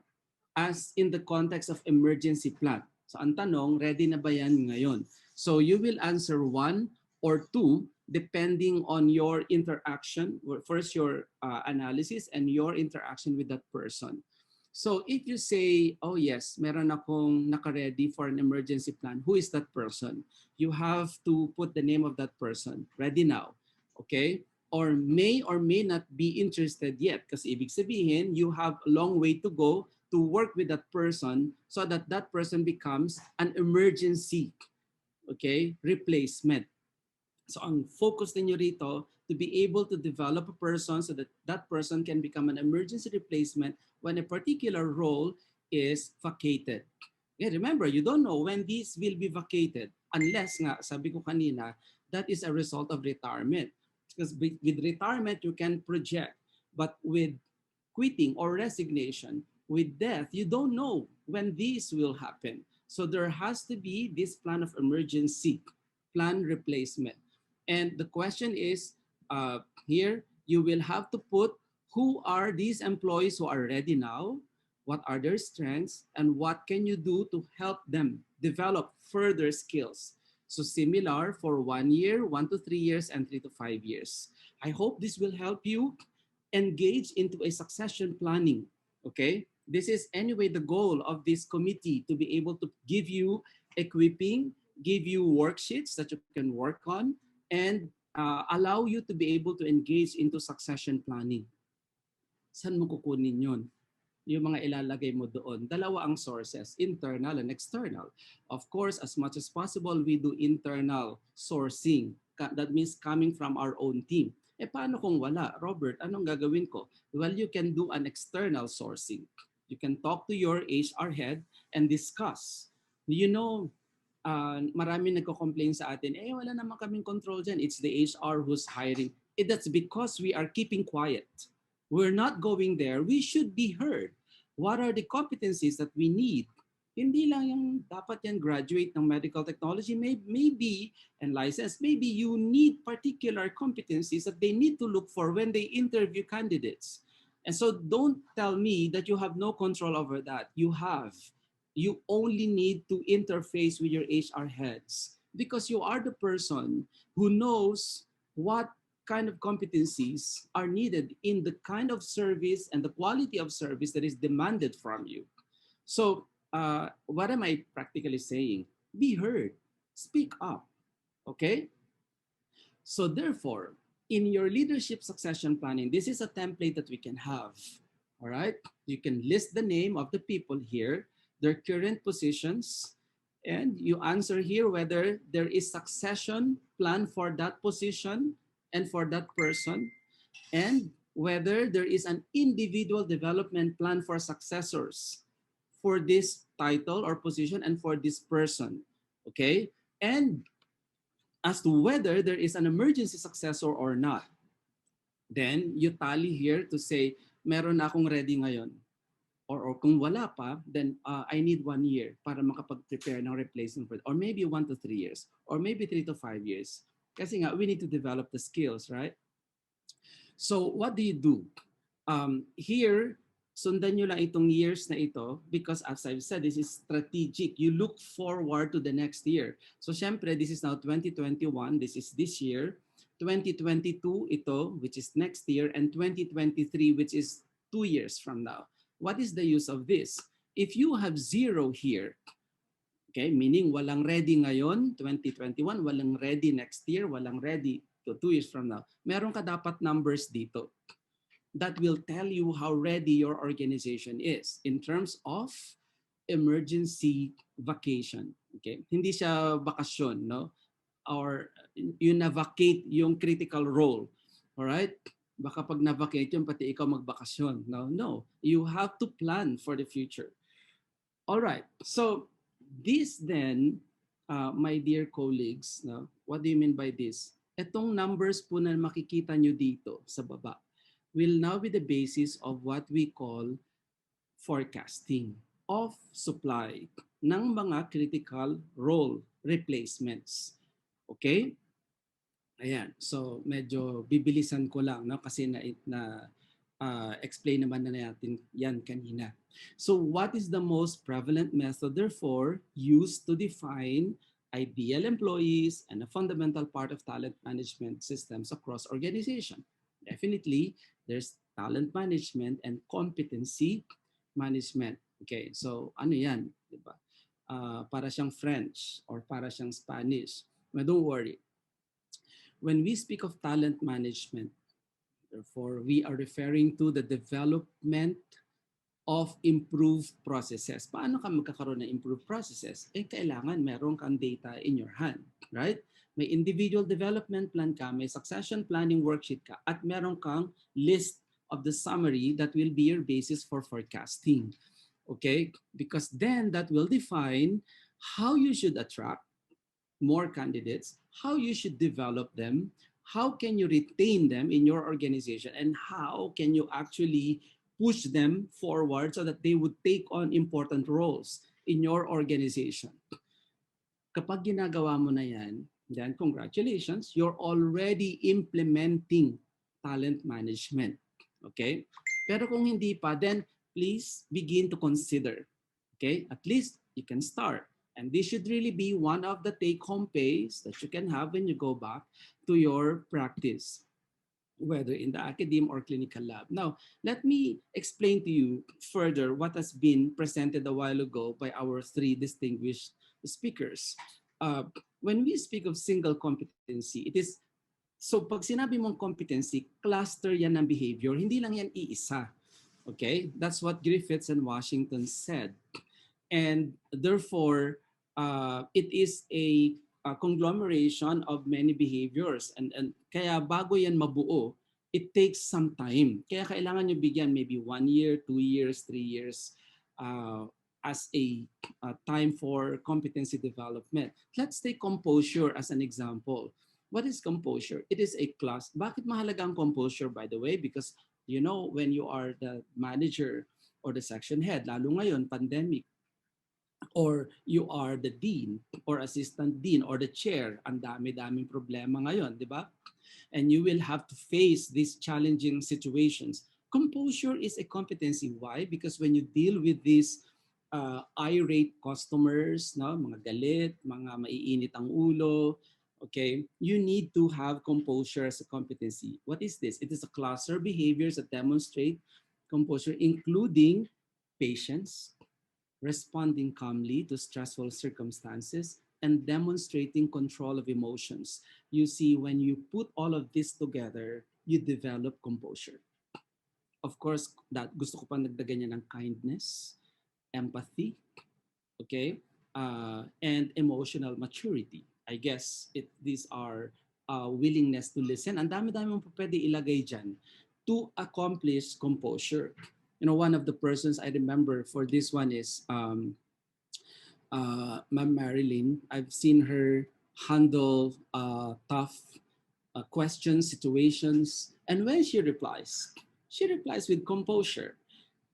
as in the context of emergency plan. So ang tanong, ready na ba yan ngayon? So you will answer one or two depending on your interaction, first your analysis and your interaction with that person. So if you say, oh yes, meron akong naka-ready for an emergency plan, who is that person? You have to put the name of that person, ready now, okay? Or may not be interested yet kasi ibig sabihin, you have a long way to go to work with that person so that that person becomes an emergency, okay, replacement. So ang focus ninyo rito to be able to develop a person so that that person can become an emergency replacement when a particular role is vacated. Yeah, remember, you don't know when these will be vacated unless nga, sabi ko kanina, that is a result of retirement. Because with retirement, you can project. But with quitting or resignation, with death, you don't know when this will happen. So there has to be this plan of emergency, plan replacement. And the question is here, you will have to put who are these employees who are ready now, what are their strengths, and what can you do to help them develop further skills. So similar for 1 year, 1 to 3 years, and 3 to 5 years. I hope this will help you engage into a succession planning, okay? This is anyway the goal of this committee, to be able to give you equipping, give you worksheets that you can work on, and allow you to be able to engage into succession planning. Saan mo kukunin yun? Yung mga ilalagay mo doon. Dalawa ang sources, internal and external. Of course, as much as possible, we do internal sourcing. That means coming from our own team. Eh paano kung wala? Robert, anong gagawin ko? Well, you can do an external sourcing. You can talk to your HR head and discuss. You know, marami nagko-complain sa atin, eh wala naman kaming control dyan. It's the HR who's hiring. That's because we are keeping quiet. We're not going there. We should be heard. What are the competencies that we need? Hindi lang yung dapat yan graduate ng medical technology, maybe, and license. Maybe you need particular competencies that they need to look for when they interview candidates. And so don't tell me that you have no control over that. You have. You only need to interface with your HR heads because you are the person who knows what kind of competencies are needed in the kind of service and the quality of service that is demanded from you. So what am I practically saying? Be heard, speak up, okay? So therefore, in your leadership succession planning, this is a template that we can have, all right? You can list the name of the people here, their current positions, and you answer here whether there is succession plan for that position and for that person, and whether there is an individual development plan for successors for this title or position and for this person. Okay? And as to whether there is an emergency successor or not. Then you tally here to say, meron na akong ready ngayon. Or kung wala pa, then I need 1 year para makapag-prepare ng replacement for it. Or maybe 1 to 3 years. Or maybe 3 to 5 years. Kasi nga, we need to develop the skills, right? So what do you do? Here, sundan nyo lang itong years na ito because as I've said, this is strategic. You look forward to the next year. So syempre, this is now 2021. This is this year. 2022 ito, which is next year. And 2023, which is 2 years from now. What is the use of this? If you have 0 here, okay, meaning walang ready ngayon, 2021, walang ready next year, walang ready to 2 years from now, meron ka dapat numbers dito that will tell you how ready your organization is in terms of emergency vacation. Okay? Hindi siya bakasyon, no? Or you na-vacate yung critical role. All right? Baka pag na-vacate yun, pati ikaw magbakasyon. No. You have to plan for the future. All right. So this then, my dear colleagues, no, what do you mean by this? Etong numbers po na makikita nyo dito sa baba will now be the basis of what we call forecasting of supply ng mga critical role replacements. Okay? Ayan. So medyo bibilisan ko lang, no, kasi explain naman na natin yan kanina. So what is the most prevalent method therefore used to define ideal employees and a fundamental part of talent management systems across organization? Definitely, there's talent management and competency management. Okay, so ano yan? Diba? Para siyang French or para siyang Spanish. But don't worry. When we speak of talent management, therefore, we are referring to the development of improved processes. Paano ka magkakaroon ng improved processes? Kailangan meron kang data in your hand, right? May individual development plan ka, may succession planning worksheet ka, at meron kang list of the summary that will be your basis for forecasting. Okay? Because then that will define how you should attract more candidates, how you should develop them, how can you retain them in your organization, and how can you actually push them forward so that they would take on important roles in your organization. Kapag ginagawa mo na yan, then congratulations, you're already implementing talent management. Okay? Pero kung hindi pa, then please begin to consider. Okay? At least you can start. And this should really be one of the take-home pays that you can have when you go back to your practice, whether in the academe or clinical lab. Now, let me explain to you further what has been presented a while ago by our 3 distinguished speakers. When we speak of single competency, it is, so pag sinabi mong competency, cluster yan ng behavior, hindi lang yan iisa. Okay? That's what Griffiths and Washington said. And therefore, it is a conglomeration of many behaviors. And kaya bago yan mabuo, it takes some time. Kaya kailangan nyo bigyan maybe 1 year, 2 years, 3 years as a time for competency development. Let's take composure as an example. What is composure? It is a class. Bakit mahalaga ang composure, by the way? Because you know, when you are the manager or the section head, lalo ngayon, pandemic, or you are the dean or assistant dean or the chair, ang dami-daming problema ngayon, di ba? And you will have to face these challenging situations. Composure is a competency. Why? Because when you deal with these irate customers, no, mga galit, mga maiinit ang ulo, okay, you need to have composure as a competency. What is this? It is a cluster of behaviors that demonstrate composure, including patience, responding calmly to stressful circumstances, and demonstrating control of emotions. You see, when you put all of this together, you develop composure. Of course, that gusto ko pa nagdagan niya ng kindness, empathy, okay, and emotional maturity. I guess these are willingness to listen. Ang dami-dami mong pwede ilagay dyan. to accomplish composure. You know, one of the persons I remember for this one is Ma'am Marilyn. I've seen her handle tough questions, situations, and when she replies with composure,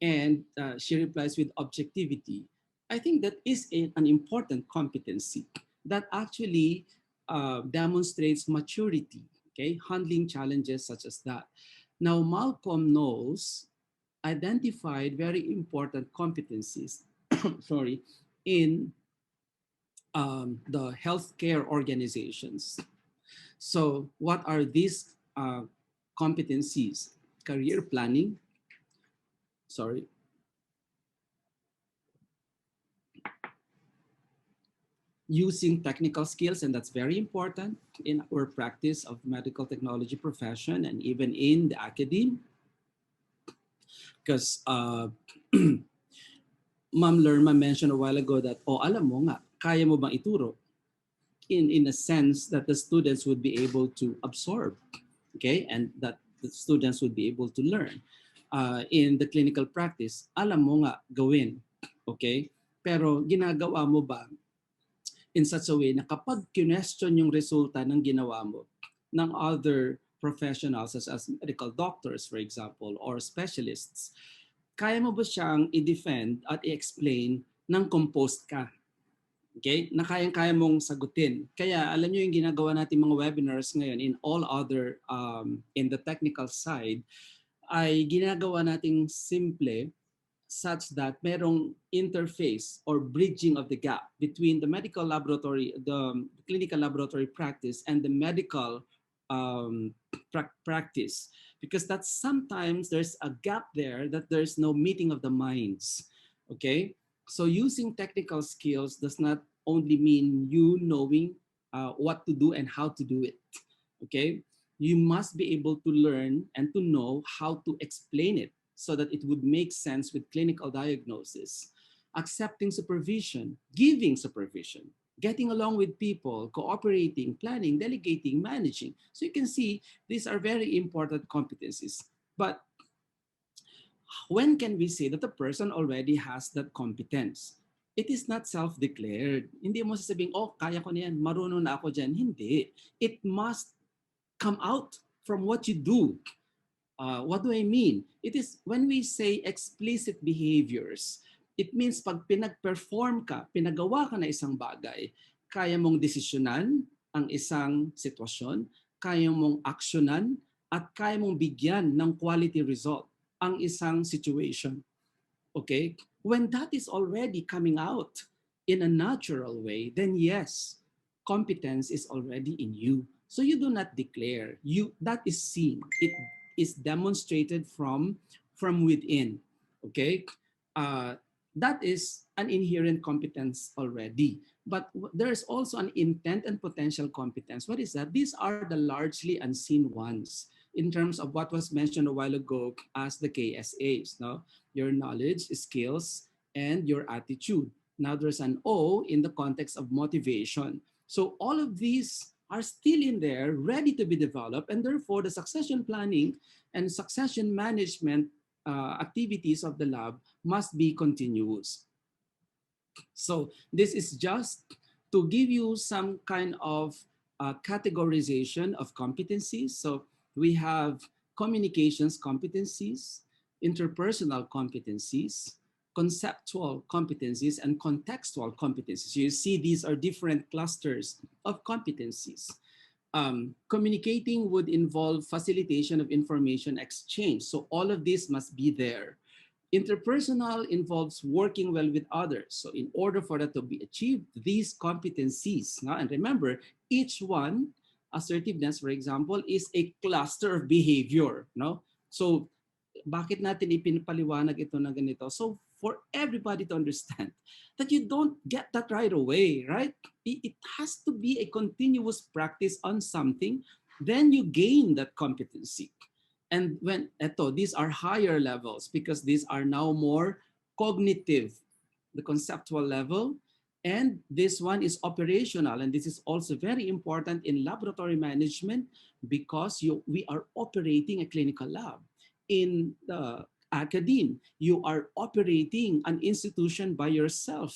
and she replies with objectivity. I think that is an important competency that actually demonstrates maturity, okay, handling challenges such as that. Now, Malcolm Knowles identified very important competencies, sorry, in the healthcare organizations. So what are these competencies? Career planning, sorry, using technical skills, and that's very important in our practice of medical technology profession and even in the academe, because Ma'am Lerma mentioned a while ago that, oh, alam mo nga, kaya mo bang ituro? In a sense that the students would be able to absorb, okay, and that the students would be able to learn. In the clinical practice, alam mo nga gawin, okay? Pero ginagawa mo ba in such a way na kapag question yung resulta ng ginawa mo ng other professionals such as medical doctors, for example, or specialists, kaya mo ba siyang i-defend at i-explain ng composed ka? Okay? Na kayang-kaya mong sagutin. Kaya alam nyo yung ginagawa natin mga webinars ngayon in all other, in the technical side, ay ginagawa nating simple such that merong interface or bridging of the gap between the medical laboratory, the clinical laboratory practice and the medical practice. Because that sometimes there's a gap there that there's no meeting of the minds, okay? So using technical skills does not only mean you knowing what to do and how to do it, okay? You must be able to learn and to know how to explain it so that it would make sense with clinical diagnosis. Accepting supervision, giving supervision, getting along with people, cooperating, planning, delegating, managing. So you can see these are very important competencies. But when can we say that the person already has that competence? It is not self-declared. Hindi mo sasabing, oh, kaya ko na yan, marunong na ako dyan. Hindi. It must come out from what you do. What do I mean? It is when we say explicit behaviors, it means pag pinag-perform ka, pinagawa ka na isang bagay, kaya mong desisyonan ang isang sitwasyon, kaya mong aksyonan, at kaya mong bigyan ng quality result ang isang situation. Okay? When that is already coming out in a natural way, then yes, competence is already in you. So you do not declare. That is seen. It is demonstrated from within. Okay? That is an inherent competence already. But there is also an intent and potential competence. What is that? These are the largely unseen ones in terms of what was mentioned a while ago as the KSAs. No? Your knowledge, skills, and your attitude. Now there's an O in the context of motivation. So all of these are still in there, ready to be developed, and therefore the succession planning and succession management activities of the lab must be continuous. So this is just to give you some kind of categorization of competencies. So we have communications competencies, interpersonal competencies, conceptual competencies, and contextual competencies. You see these are different clusters of competencies. Communicating would involve facilitation of information exchange. So all of this must be there. Interpersonal involves working well with others. So in order for that to be achieved, these competencies, now, and remember, each one, assertiveness, for example, is a cluster of behavior. No? So bakit natin ipinapaliwanag ito na ganito? So for everybody to understand that you don't get that right away, right? It has to be a continuous practice on something, then you gain that competency. And when these are higher levels because these are now more cognitive, the conceptual level, and this one is operational. And this is also very important in laboratory management because we are operating a clinical lab. in the academe. You are operating an institution by yourself.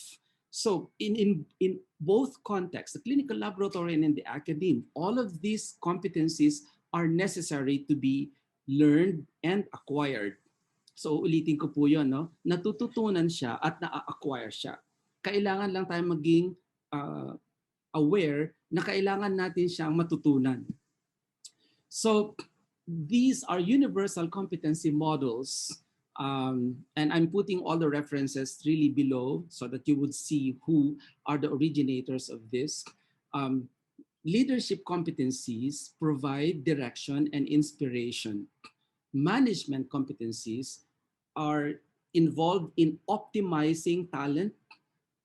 So in both contexts, the clinical laboratory and in the academe, all of these competencies are necessary to be learned and acquired. So ulitin ko po yun, no? Natututunan siya at na-acquire siya. Kailangan lang tayo maging uh, aware na kailangan natin siyang matutunan. So these are universal competency models. And I'm putting all the references really below so that you would see who are the originators of this. Um, Leadership competencies provide direction and inspiration. Management competencies are involved in optimizing talent.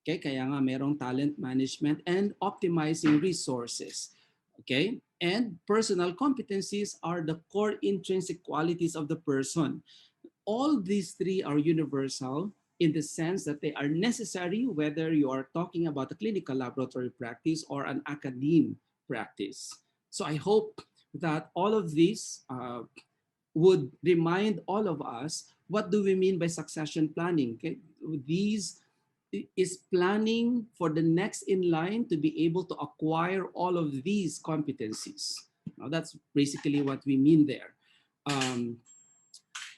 Okay, kaya nga merong talent management and optimizing resources. Okay, and personal competencies are the core intrinsic qualities of the person. All these three are universal in the sense that they are necessary whether you are talking about a clinical laboratory practice or an academe practice. So I hope that all of these would remind all of us what do we mean by succession planning. Okay? These is planning for the next in line to be able to acquire all of these competencies. Now that's basically what we mean there.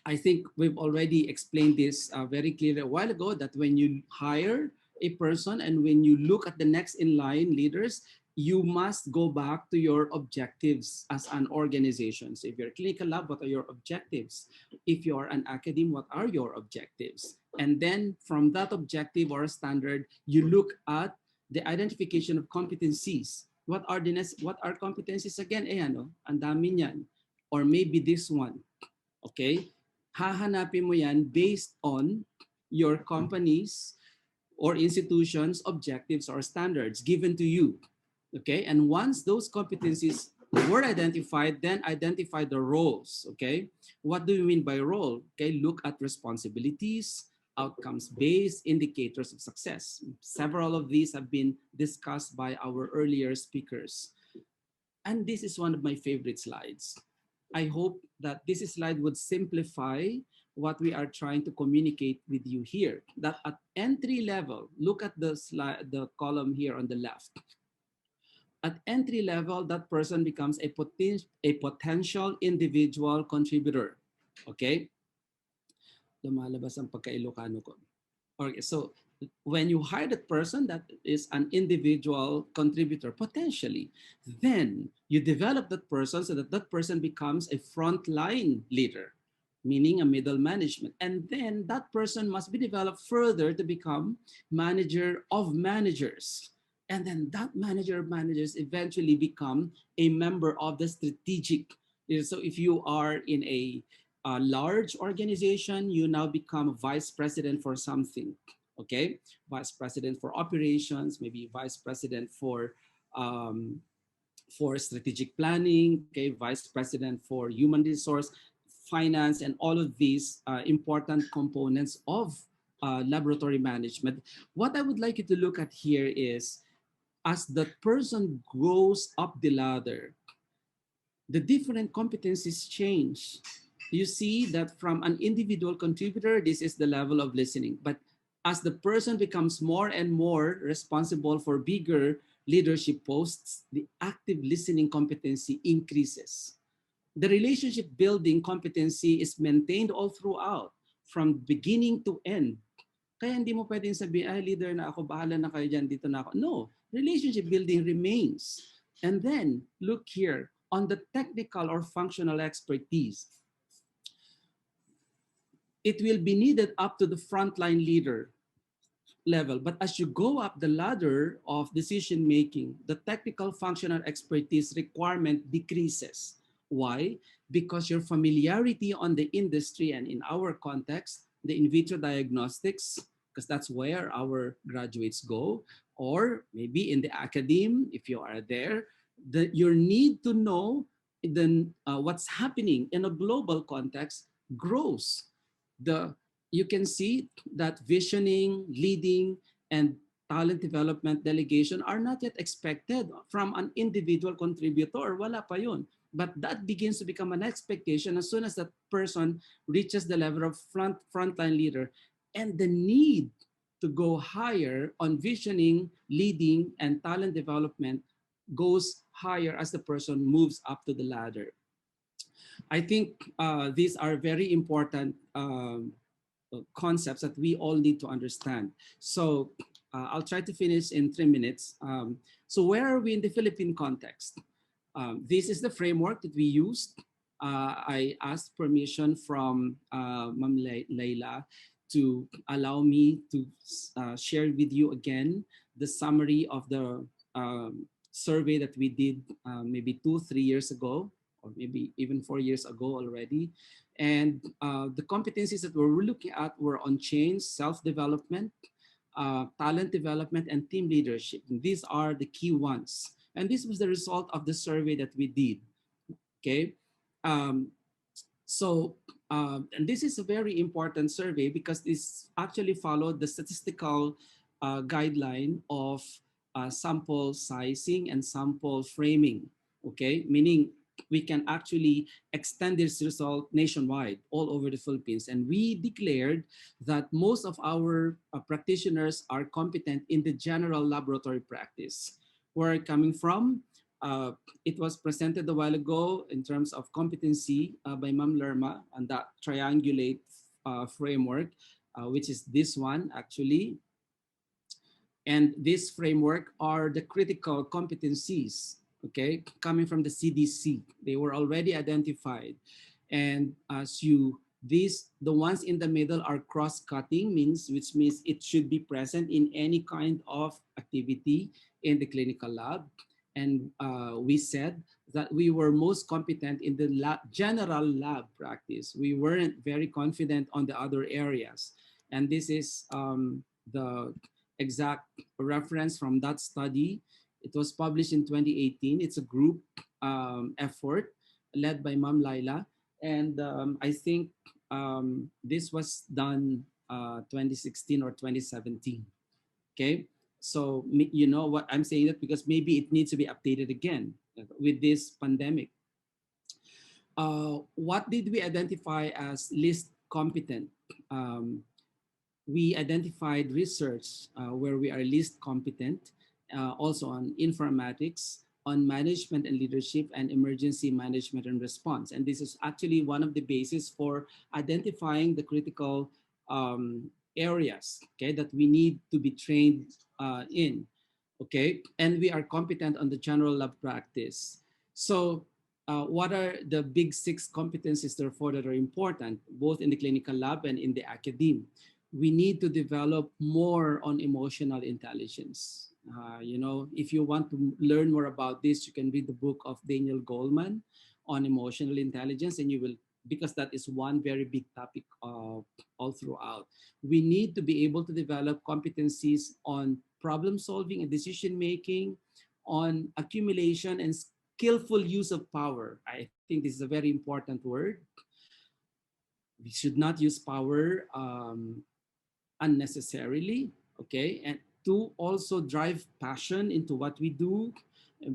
I think we've already explained this very clearly a while ago that when you hire a person and when you look at the next in line leaders, you must go back to your objectives as an organization. So if you're a clinical lab, what are your objectives? If you're an academe, what are your objectives? And then from that objective or standard, you look at the identification of competencies. What are competencies again? Eh, ano? Ang dami niyan. Or maybe this one. Okay? Hahanapin mo yan based on your company's or institution's objectives or standards given to you. Okay, and once those competencies were identified, then identify the roles. Okay, what do you mean by role? Okay, look at responsibilities, outcomes-based indicators of success. Several of these have been discussed by our earlier speakers. And this is one of my favorite slides. I hope that this slide would simplify what we are trying to communicate with you here. That at entry level, look at the slide, the column here on the left. At entry level, that person becomes a potential individual contributor. Okay? Lumalabas ang pagka-Ilocano ko. Okay, so when you hire that person, that is an individual contributor, potentially, then you develop that person so that that person becomes a frontline leader, meaning a middle management. And then that person must be developed further to become manager of managers. And then that manager of managers eventually become a member of the strategic. So if you are in a large organization, you now become vice president for something. Okay, vice president for operations, maybe vice president for strategic planning, okay, vice president for human resource, finance, and all of these important components of laboratory management. What I would like you to look at here is, as the person goes up the ladder, the different competencies change. You see that from an individual contributor, this is the level of listening. But as the person becomes more and more responsible for bigger leadership posts, the active listening competency increases. The relationship building competency is maintained all throughout, from beginning to end. Kaya hindi mo pwedeng sabihin, ay, leader na ako, bahala na kayo dyan, dito na ako. No, relationship building remains. And then, look here, on the technical or functional expertise, it will be needed up to the frontline leader level. But as you go up the ladder of decision making, the technical functional expertise requirement decreases. Why? Because your familiarity on the industry, and in our context, the in vitro diagnostics, because that's where our graduates go, or maybe in the academe, if you are there, your need to know what's happening in a global context grows. You can see that visioning, leading, and talent development delegation are not yet expected from an individual contributor. Wala pa yun. but that begins to become an expectation as soon as that person reaches the level of frontline leader, and the need to go higher on visioning, leading, and talent development goes higher as the person moves up to the ladder. I think these are very important concepts that we all need to understand. So I'll try to finish in 3 minutes. So where are we in the Philippine context? This is the framework that we used. I asked permission from Ma'am Layla to allow me to share with you again the summary of the survey that we did maybe 2-3 years ago, or maybe even 4 years ago already. And the competencies that we were looking at were on change, self-development, talent development, and team leadership. And these are the key ones. And this was the result of the survey that we did, okay? Um, and this is a very important survey because this actually followed the statistical guideline of sample sizing and sample framing, okay? Meaning we can actually extend this result nationwide, all over the Philippines. And we declared that most of our practitioners are competent in the general laboratory practice. Where coming from, it was presented a while ago in terms of competency by Ma'am Lerma and that triangulate framework, which is this one actually. And this framework are the critical competencies, okay, coming from the CDC. They were already identified. And as the ones in the middle are cross-cutting, which means it should be present in any kind of activity in the clinical lab. And we said that we were most competent in the general lab practice. We weren't very confident on the other areas. And this is the exact reference from that study. It was published in 2018. It's a group effort led by Ma'am Laila. And I think this was done 2016 or 2017, okay? So, you know what I'm saying that because maybe it needs to be updated again with this pandemic. What did we identify as least competent? We identified research where we are least competent, also on informatics, on management and leadership, and emergency management and response. And this is actually one of the bases for identifying the critical areas, okay, that we need to be trained in, okay? And we are competent on the general lab practice. So what are the big 6 competencies, therefore, that are important, both in the clinical lab and in the academe? We need to develop more on emotional intelligence. You know, if you want to learn more about this, you can read the book of Daniel Goleman on emotional intelligence, and you will, because that is one very big topic all throughout. We need to be able to develop competencies on problem solving and decision making, on accumulation and skillful use of power. I think this is a very important word. We should not use power unnecessarily, okay? And to also drive passion into what we do,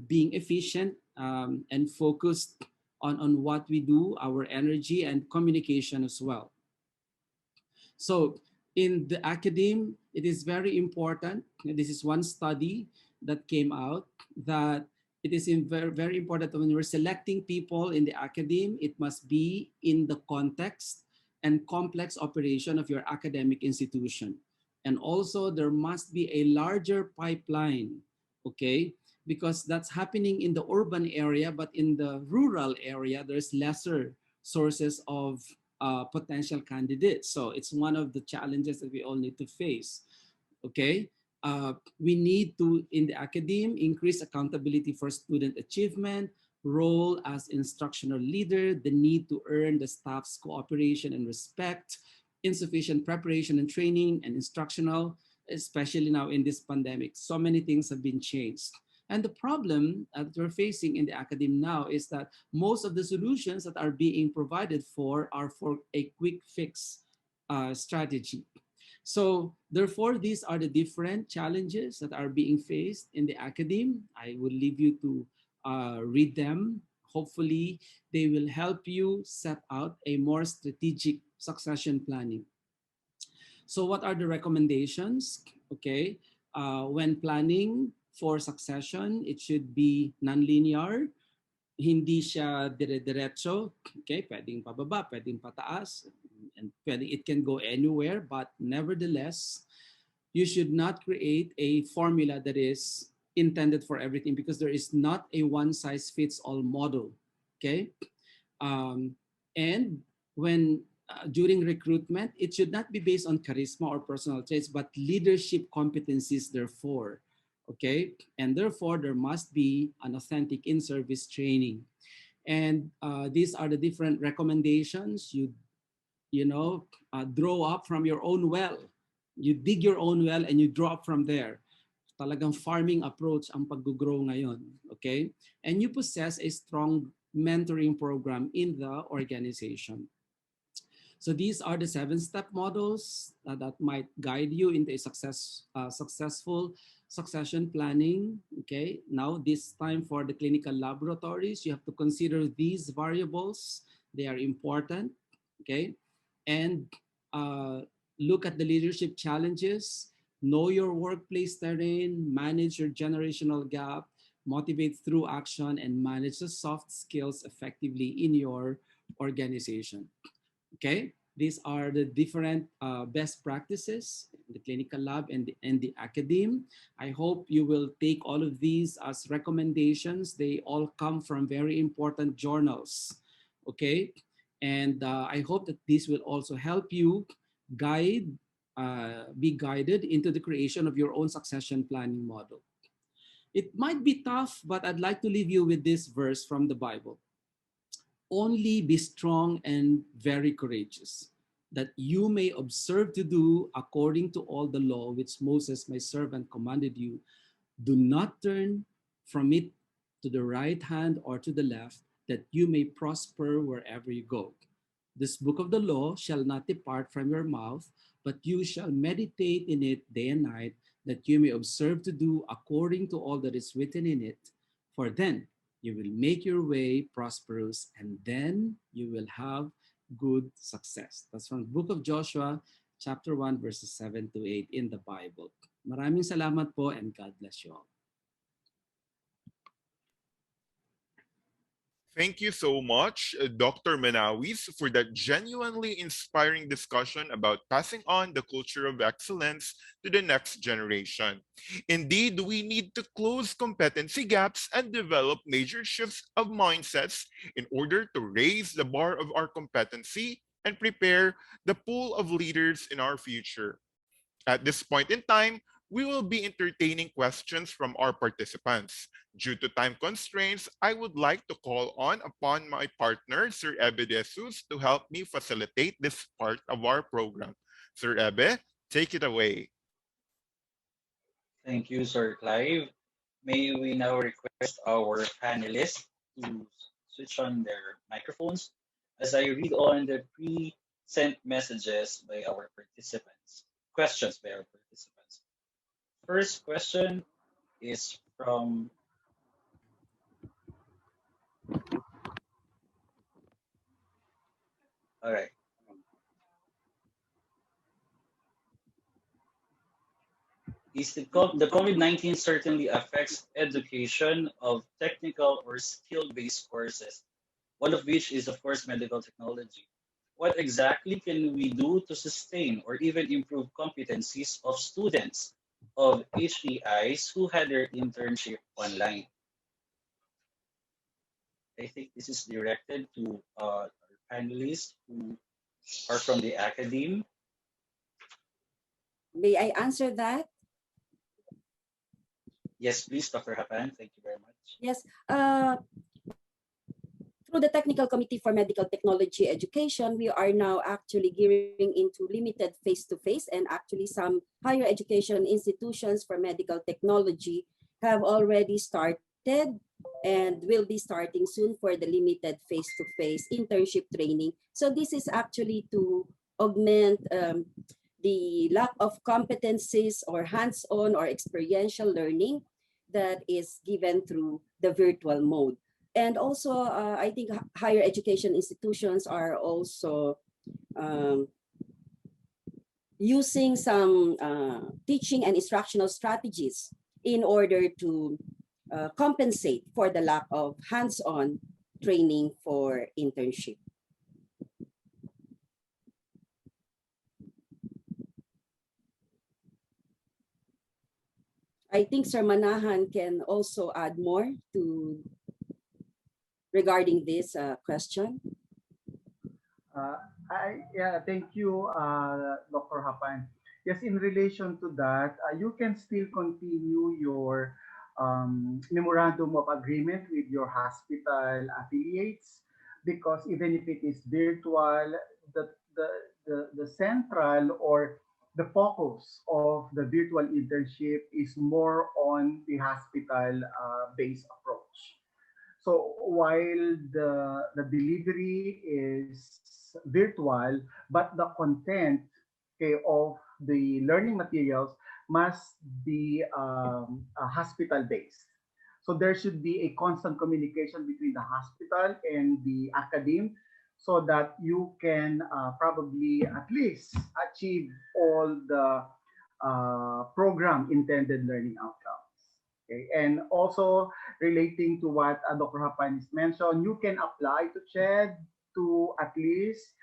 being efficient and focused on what we do, our energy and communication as well. So in the academe, it is very important. This is one study that came out that it is very, very important when we're selecting people in the academe, it must be in the context and complex operation of your academic institution. And also there must be a larger pipeline, okay? Because that's happening in the urban area, but in the rural area, there's lesser sources of potential candidates. So it's one of the challenges that we all need to face, okay? We need to, in the academe, increase accountability for student achievement, role as instructional leader, the need to earn the staff's cooperation and respect, insufficient preparation and training and instructional, especially now in this pandemic. So many things have been changed. And the problem that we're facing in the academe now is that most of the solutions that are being provided for are for a quick fix strategy. So therefore, these are the different challenges that are being faced in the academe. I will leave you to read them hopefully they will help you set out a more strategic succession planning. So what are the recommendations? Okay, when planning for succession, it should be nonlinear, hindi siya dire-diretso. Okay, pwedeng pababa, pwedeng pataas, and pwedeng it can go anywhere, but nevertheless, you should not create a formula that is intended for everything, because there is not a one size fits all model. Okay, um, and when during recruitment, it should not be based on charisma or personal traits, but leadership competencies, therefore. Okay, and therefore there must be an authentic in-service training. And these are the different recommendations. You draw up from your own well. You dig your own well and you draw up from there. Talagang farming approach ang pag-grow ngayon. Okay? And you possess a strong mentoring program in the organization. So these are the 7-step models that might guide you into a successful succession planning. Okay, now this time for the clinical laboratories, you have to consider these variables. They are important. Okay, and look at the leadership challenges, know your workplace terrain, manage your generational gap, motivate through action, and manage the soft skills effectively in your organization. Okay, these are the different best practices in the clinical lab and the academe. I hope you will take all of these as recommendations. They all come from very important journals. Okay, and I hope that this will also help you be guided into the creation of your own succession planning model. It might be tough, but I'd like to leave you with this verse from the Bible. Only be strong and very courageous, that you may observe to do according to all the law which Moses, my servant, commanded you. Do not turn from it to the right hand or to the left, that you may prosper wherever you go. This book of the law shall not depart from your mouth, but you shall meditate in it day and night, that you may observe to do according to all that is written in it. For then you will make your way prosperous, and then you will have good success. That's from the book of Joshua, chapter 1, verses 7 to 8 in the Bible. Maraming salamat po, and God bless you all. Thank you so much, Dr. Manawis, for that genuinely inspiring discussion about passing on the culture of excellence to the next generation. Indeed, we need to close competency gaps and develop major shifts of mindsets in order to raise the bar of our competency and prepare the pool of leaders in our future. At this point in time, we will be entertaining questions from our participants. Due to time constraints, I would like to call on upon my partner, Sir Ebe De Jesus, to help me facilitate this part of our program. Sir Ebe, take it away. Thank you, Sir Clive. May we now request our panelists to switch on their microphones as I read on the pre-sent messages by our participants. Questions by our participants. First question is from all right. The COVID-19 certainly affects education of technical or skill-based courses, one of which is, of course, medical technology. What exactly can we do to sustain or even improve competencies of students of HDIs who had their internship online? I think this is directed to our panelists who are from the academe. May I answer that? Yes, please, Dr. Hapan. Thank you very much. Yes. Through the Technical Committee for Medical Technology Education, we are now actually gearing into limited face-to-face, and actually some higher education institutions for medical technology have already started and will be starting soon for the limited face-to-face internship training. So this is actually to augment the lack of competencies or hands-on or experiential learning that is given through the virtual mode. And also, I think higher education institutions are also um, using some teaching and instructional strategies in order to compensate for the lack of hands-on training for internship. I think Sir Manahan can also add more to regarding this question. Yeah, thank you, Dr. Hapan. Yes, in relation to that, you can still continue your memorandum of agreement with your hospital affiliates, because even if it is virtual, the, the, the central or the focus of the virtual internship is more on the hospital based approach. So while the delivery is virtual, but the content, okay, of the learning materials must be hospital based. So there should be a constant communication between the hospital and the academe, so that you can probably at least achieve all the program intended learning outcomes. Okay. And also relating to what Dr. Hapanis mentioned, you can apply to CHED to at least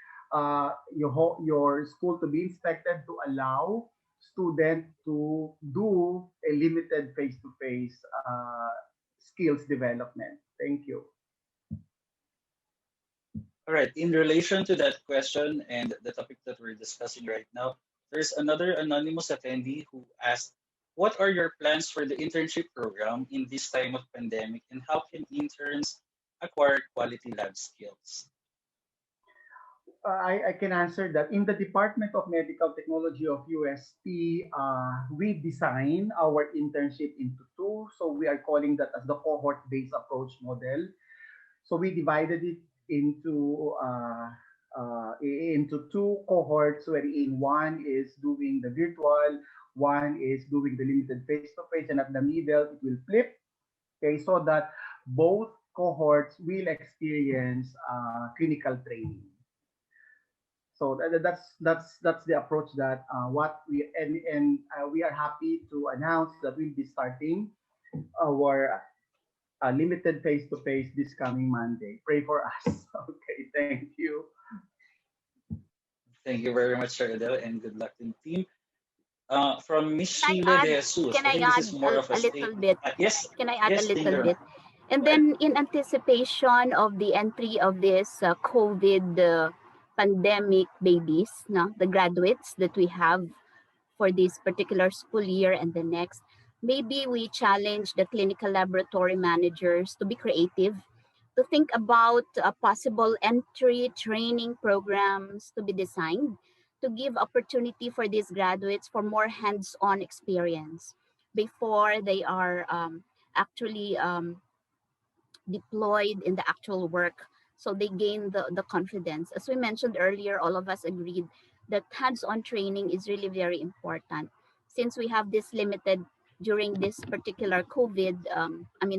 your school to be inspected to allow student to do a limited face-to-face skills development. Thank you. All right, in relation to that question and the topic that we're discussing right now, there's another anonymous attendee who asked, what are your plans for the internship program in this time of pandemic, and how can interns acquire quality lab skills? I can answer that. In the Department of Medical Technology of UST, we design our internship into two. So we are calling that as the cohort-based approach model. So we divided it into two cohorts, wherein one is doing the virtual, one is doing the limited face-to-face, and at the middle it will flip. Okay, so that both cohorts will experience clinical training. So that's the approach that what we and we are happy to announce that we'll be starting our limited face-to-face this coming Monday. Pray for us. Okay, thank you. Thank you very much, Sir Adele, and good luck to the team. From Miss Can Sheila I De add? Jesus, Can I I think this add is more of a a little statement. bit? Yes, Can I add a yes, thank little you. bit? And Go ahead. then, in anticipation of the entry of this COVID pandemic babies, no, the graduates that we have for this particular school year and the next, maybe we challenge the clinical laboratory managers to be creative, to think about possible entry training programs to be designed to give opportunity for these graduates for more hands-on experience before they are actually deployed in the actual work, so they gain the confidence. As we mentioned earlier, all of us agreed that hands-on training is really very important. Since we have this limited during this particular COVID,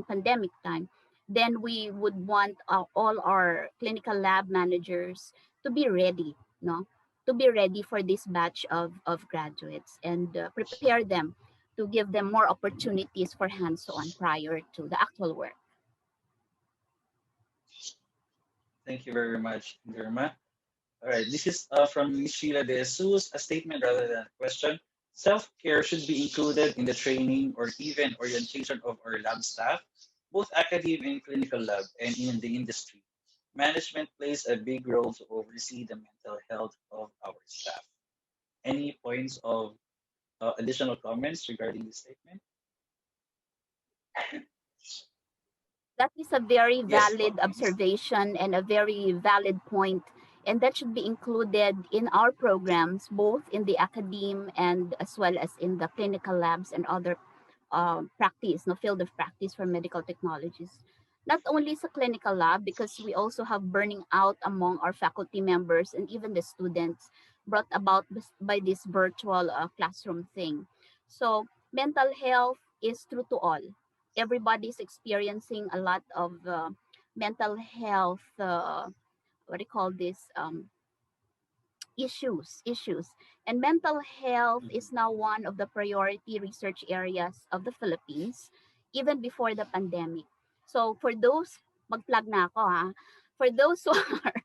pandemic time, then we would want all our clinical lab managers to be ready, no? To be ready for this batch of graduates and prepare them to give them more opportunities for hands-on prior to the actual work. Thank you very much, Germa. All right, this is from Ms. Sheila De Jesus, a statement rather than a question. Self-care should be included in the training or even orientation of our lab staff, both academic and clinical lab, and in the industry. Management plays a big role to oversee the mental health of our staff. Any points of additional comments regarding this statement? That is a very Yes, valid observation and a very valid point, and that should be included in our programs, both in the academe and as well as in the clinical labs and other practice, no field of practice for medical technologies. Not only sa clinical lab, because we also have burning out among our faculty members and even the students brought about by this virtual classroom thing. So mental health is true to all. Everybody's experiencing a lot of mental health, what do you call this, issues. And mental health is now one of the priority research areas of the Philippines, even before the pandemic. So for those, mag-plug na ako ha, for those who are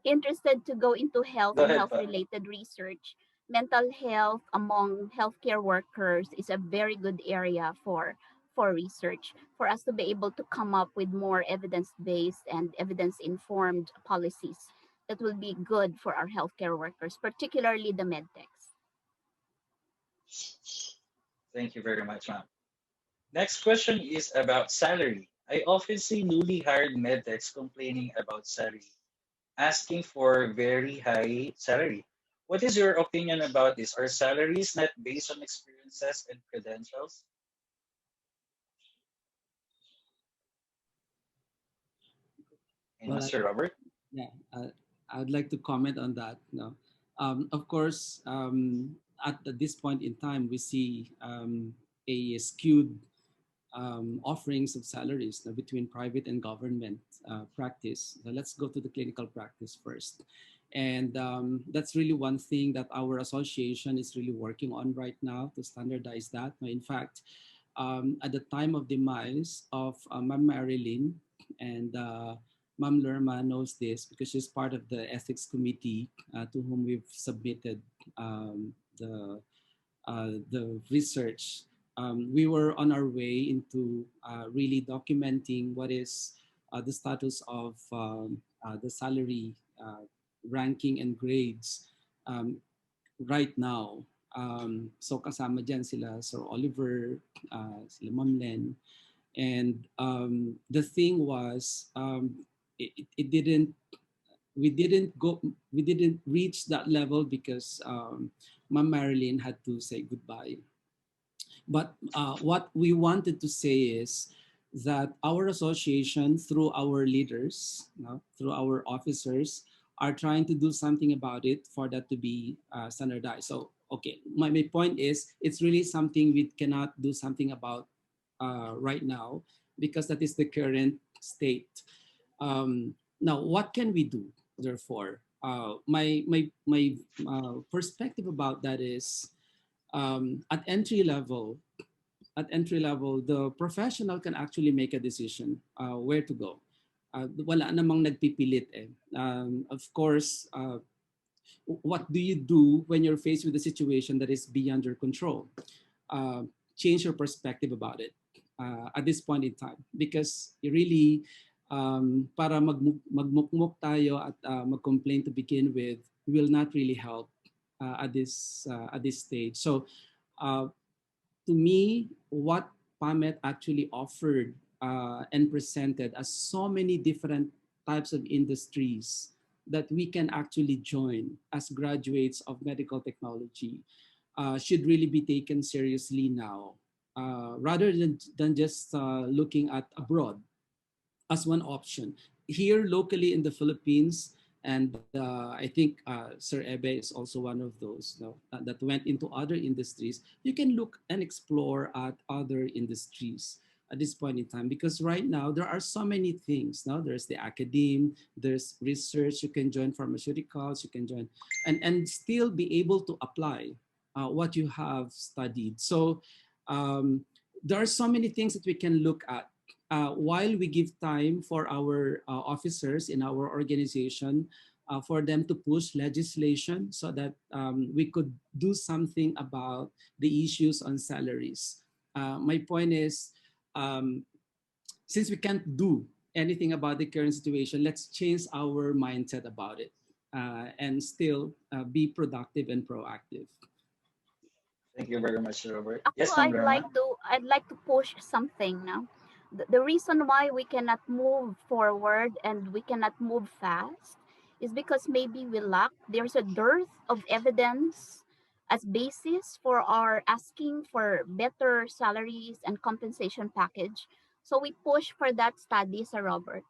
interested to go into health Go and ahead, health Pa. related research, mental health among healthcare workers is a very good area for research, for us to be able to come up with more evidence-based and evidence-informed policies that will be good for our healthcare workers, particularly the medtechs. Thank you very much, ma'am. Next question is about salary. I often see newly hired medtechs complaining about salary, asking for very high salary. What is your opinion about this? Are salaries not based on experiences and credentials? And Well, Mr. Robert? yeah, I would like to comment on that. No, of course, at this point in time, we see a skewed offerings of salaries between private and government practice. So let's go to the clinical practice first. And that's really one thing that our association is really working on right now to standardize that. In fact, at the time of demise of Ma'am Marilyn and Ma'am Lerma knows this because she's part of the ethics committee to whom we've submitted the research. We were on our way into really documenting what is the status of the salary ranking and grades um, right now. So kasama dyan sila Sir Oliver, sila Ma'am Len. And the thing was, it didn't, we didn't reach that level because Ma'am Marilyn had to say goodbye. But what we wanted to say is that our association, through our leaders, through our officers, are trying to do something about it for that to be standardized. So, okay, my point is it's really something we cannot do something about right now because that is the current state. Now, what can we do, therefore? My perspective about that is at entry level, the professional can actually make a decision where to go. Wala namang nagpipilit eh. Of course, what do you do when you're faced with a situation that is beyond your control? Uh, Change your perspective about it at this point in time. Because really, para magmukmuk tayo at mag-complain to begin with will not really help at this stage. So uh, to me, what PAMET actually offered and presented as so many different types of industries that we can actually join as graduates of medical technology should really be taken seriously now, rather than just looking at abroad as one option. Here locally in the Philippines, and I think Sir Ebe is also one of those that went into other industries. You can look and explore at other industries at this point in time because right now there are so many things. Now there's the academe, there's research. You can join pharmaceuticals. You can join and still be able to apply what you have studied. So there are so many things that we can look at while we give time for our officers in our organization for them to push legislation so that we could do something about the issues on salaries. My point is, um, since we can't do anything about the current situation, let's change our mindset about it and still be productive and proactive. Thank you very much, Robert. Ako, Yes, Ma'am Lerma? I'd like to push something now. The reason why we cannot move forward and we cannot move fast is because maybe there's a dearth of evidence as basis for our asking for better salaries and compensation package. So we push for that study, Sir Robert.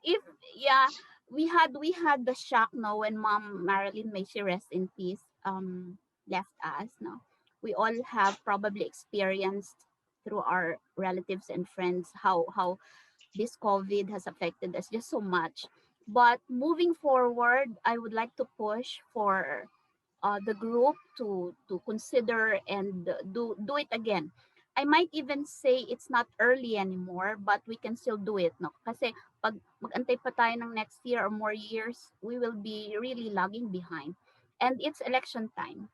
If yeah, we had the shock no when Mom Marilyn, may she rest in peace, left us. No, we all have probably experienced through our relatives and friends how this COVID has affected us just so much. But moving forward, I would like to push for the group to consider and do it again. I might even say it's not early anymore, but we can still do it, no? Kasi pag mag-antay pa tayo ng next year or more years, we will be really lagging behind. And it's election time.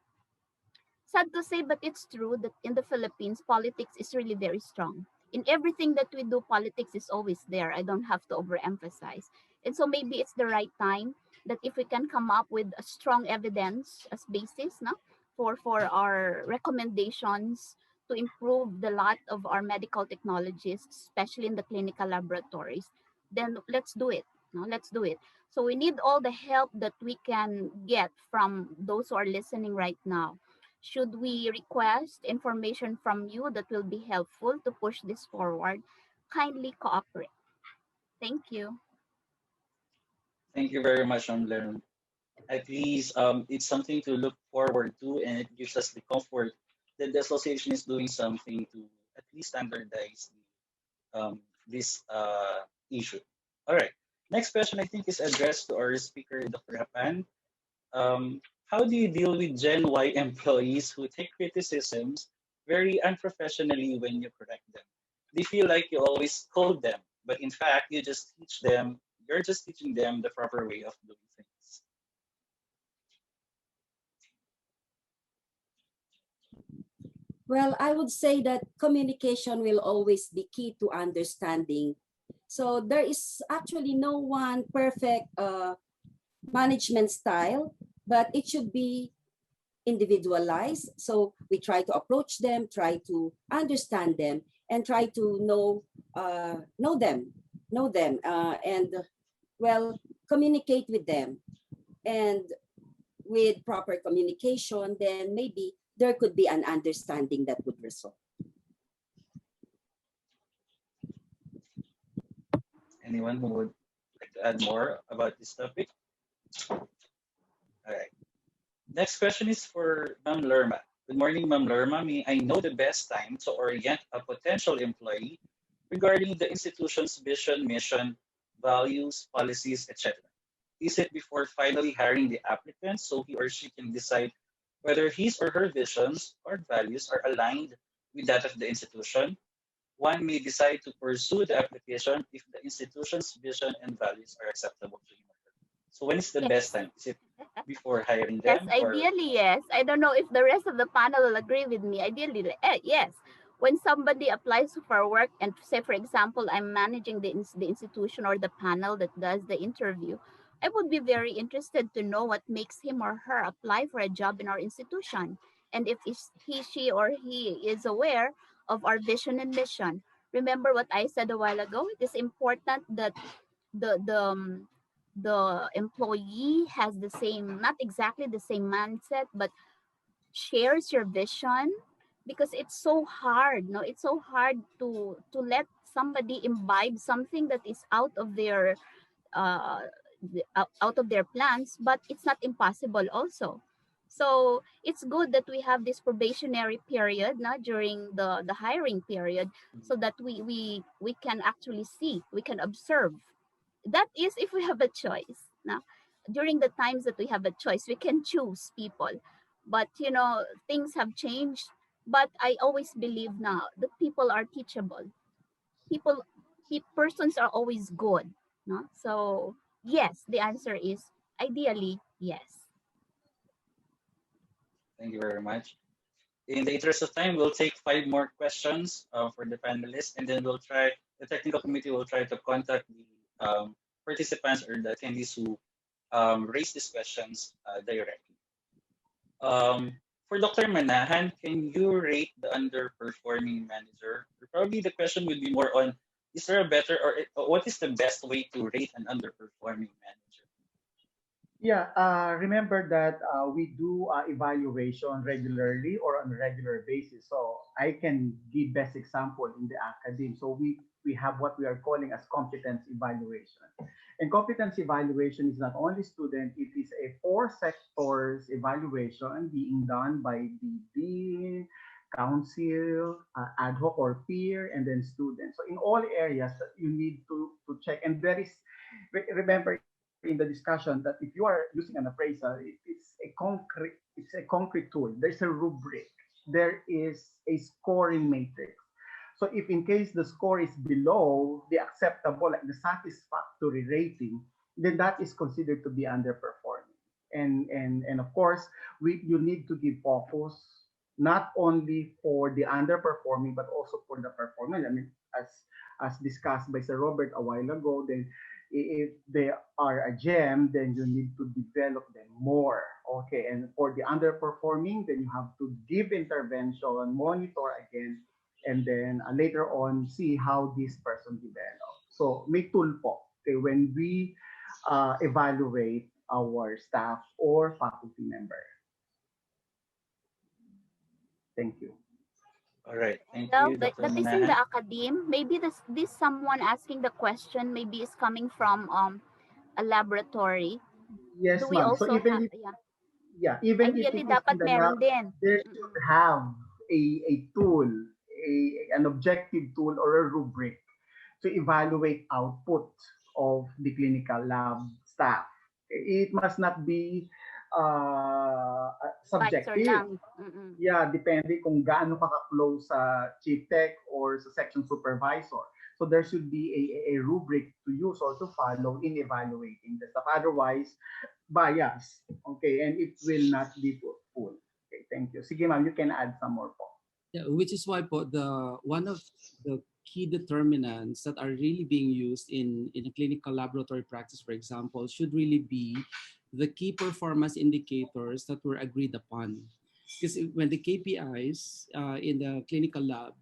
Sad to say, but it's true that in the Philippines, politics is really very strong. In everything that we do, politics is always there. I don't have to overemphasize. And so maybe it's the right time that if we can come up with a strong evidence as basis, no, for our recommendations to improve the lot of our medical technologies, especially in the clinical laboratories, then let's do it. No, let's do it. So we need all the help that we can get from those who are listening right now. Should we request information from you that will be helpful to push this forward? Kindly cooperate. Thank you. Thank you very much, Lerm. At least it's something to look forward to, and it gives us the comfort that the association is doing something to at least standardize this issue. All right. Next question, I think, is addressed to our speaker, Dr. Hapan. How do you deal with Gen Y employees who take criticisms very unprofessionally when you correct them? They feel like you always scold them, but in fact, you're just teaching them the proper way of doing things. Well, I would say that communication will always be key to understanding. So there is actually no one perfect management style, but it should be individualized. So we try to approach them, try to understand them, and try to know them, and well, communicate with them. And with proper communication, then maybe there could be an understanding that would result. Anyone who would like to add more about this topic? All right. Next question is for Ma'am Lerma. Good morning, Ma'am Lerma. May I know the best time to orient a potential employee regarding the institution's vision, mission, values, policies, etc.? Is it before finally hiring the applicant so he or she can decide whether his or her visions or values are aligned with that of the institution? One may decide to pursue the application if the institution's vision and values are acceptable to him or her. So when is the best Yes. time? Is it before hiring Yes, them or ideally, yes. I don't know if the rest of the panel will agree with me. Ideally, yes. When somebody applies for work, and say, for example, I'm managing the institution or the panel that does the interview, I would be very interested to know what makes him or her apply for a job in our institution. And if he, she, or he is aware of our vision and mission. Remember what I said a while ago? It is important that the the um, the employee has the same, not exactly the same mindset, but shares your vision, because it's so hard, no, it's so hard to let somebody imbibe something that is out of their uh out of their plans, but it's not impossible also. So it's good that we have this probationary period, not during the hiring period, so that we can actually see, we can observe. That is if we have a choice. Now, during the times that we have a choice, we can choose people. But things have changed. But I always believe now that people are teachable. People, persons are always good. No? So yes, the answer is ideally yes. thank you very much. In the interest of time, we'll take 5 more questions for the panelists, and then the technical committee will try to contact the participants or the attendees who raise these questions directly. For Dr. Manahan, can you rate the underperforming manager? Or probably the question would be more on, is there a better or what is the best way to rate an underperforming manager? Yeah, remember that we do evaluation regularly or on a regular basis. So I can give best example in the academe. So we have what we are calling as competence evaluation. And competence evaluation is not only student, it is a four sectors evaluation being done by the dean, council, ad hoc or peer, and then students. So in all areas that you need to check. And there is, remember in the discussion that if you are using an appraisal, it's a concrete tool. There's a rubric. There is a scoring matrix. So if in case the score is below the acceptable, like the satisfactory rating, then that is considered to be underperforming. And of course, you need to give focus not only for the underperforming but also for the performing. I mean, as discussed by Sir Robert a while ago, then if they are a gem, then you need to develop them more. Okay, and for the underperforming, then you have to give intervention, monitor again, and then later on see how this person develops. So may tool po, okay, when we evaluate our staff or faculty member. Thank you. All right. Thank Well, you, Dr. that is in the Manahan. academe. Maybe this someone asking the question maybe is coming from a laboratory. Do Yes, we ma'am. So also even have, if yeah? yeah, even if Ideally, it is in dapat the meron lab, din. there should Mm-mm. have a tool, an objective tool or a rubric to evaluate output of the clinical lab staff. It must not be Supervisor subjective. lang. Mm-mm. Yeah, depende kung gaano ka ka-close sa chief tech or sa section supervisor. So there should be a rubric to use or to follow in evaluating the stuff. Otherwise, bias. Okay, and it will not be full. Okay, thank you. Sige ma'am, you can add some more po. Yeah, which is why po the one of the key determinants that are really being used in a clinical laboratory practice, for example, should really be the key performance indicators that were agreed upon. Because when the KPIs in the clinical lab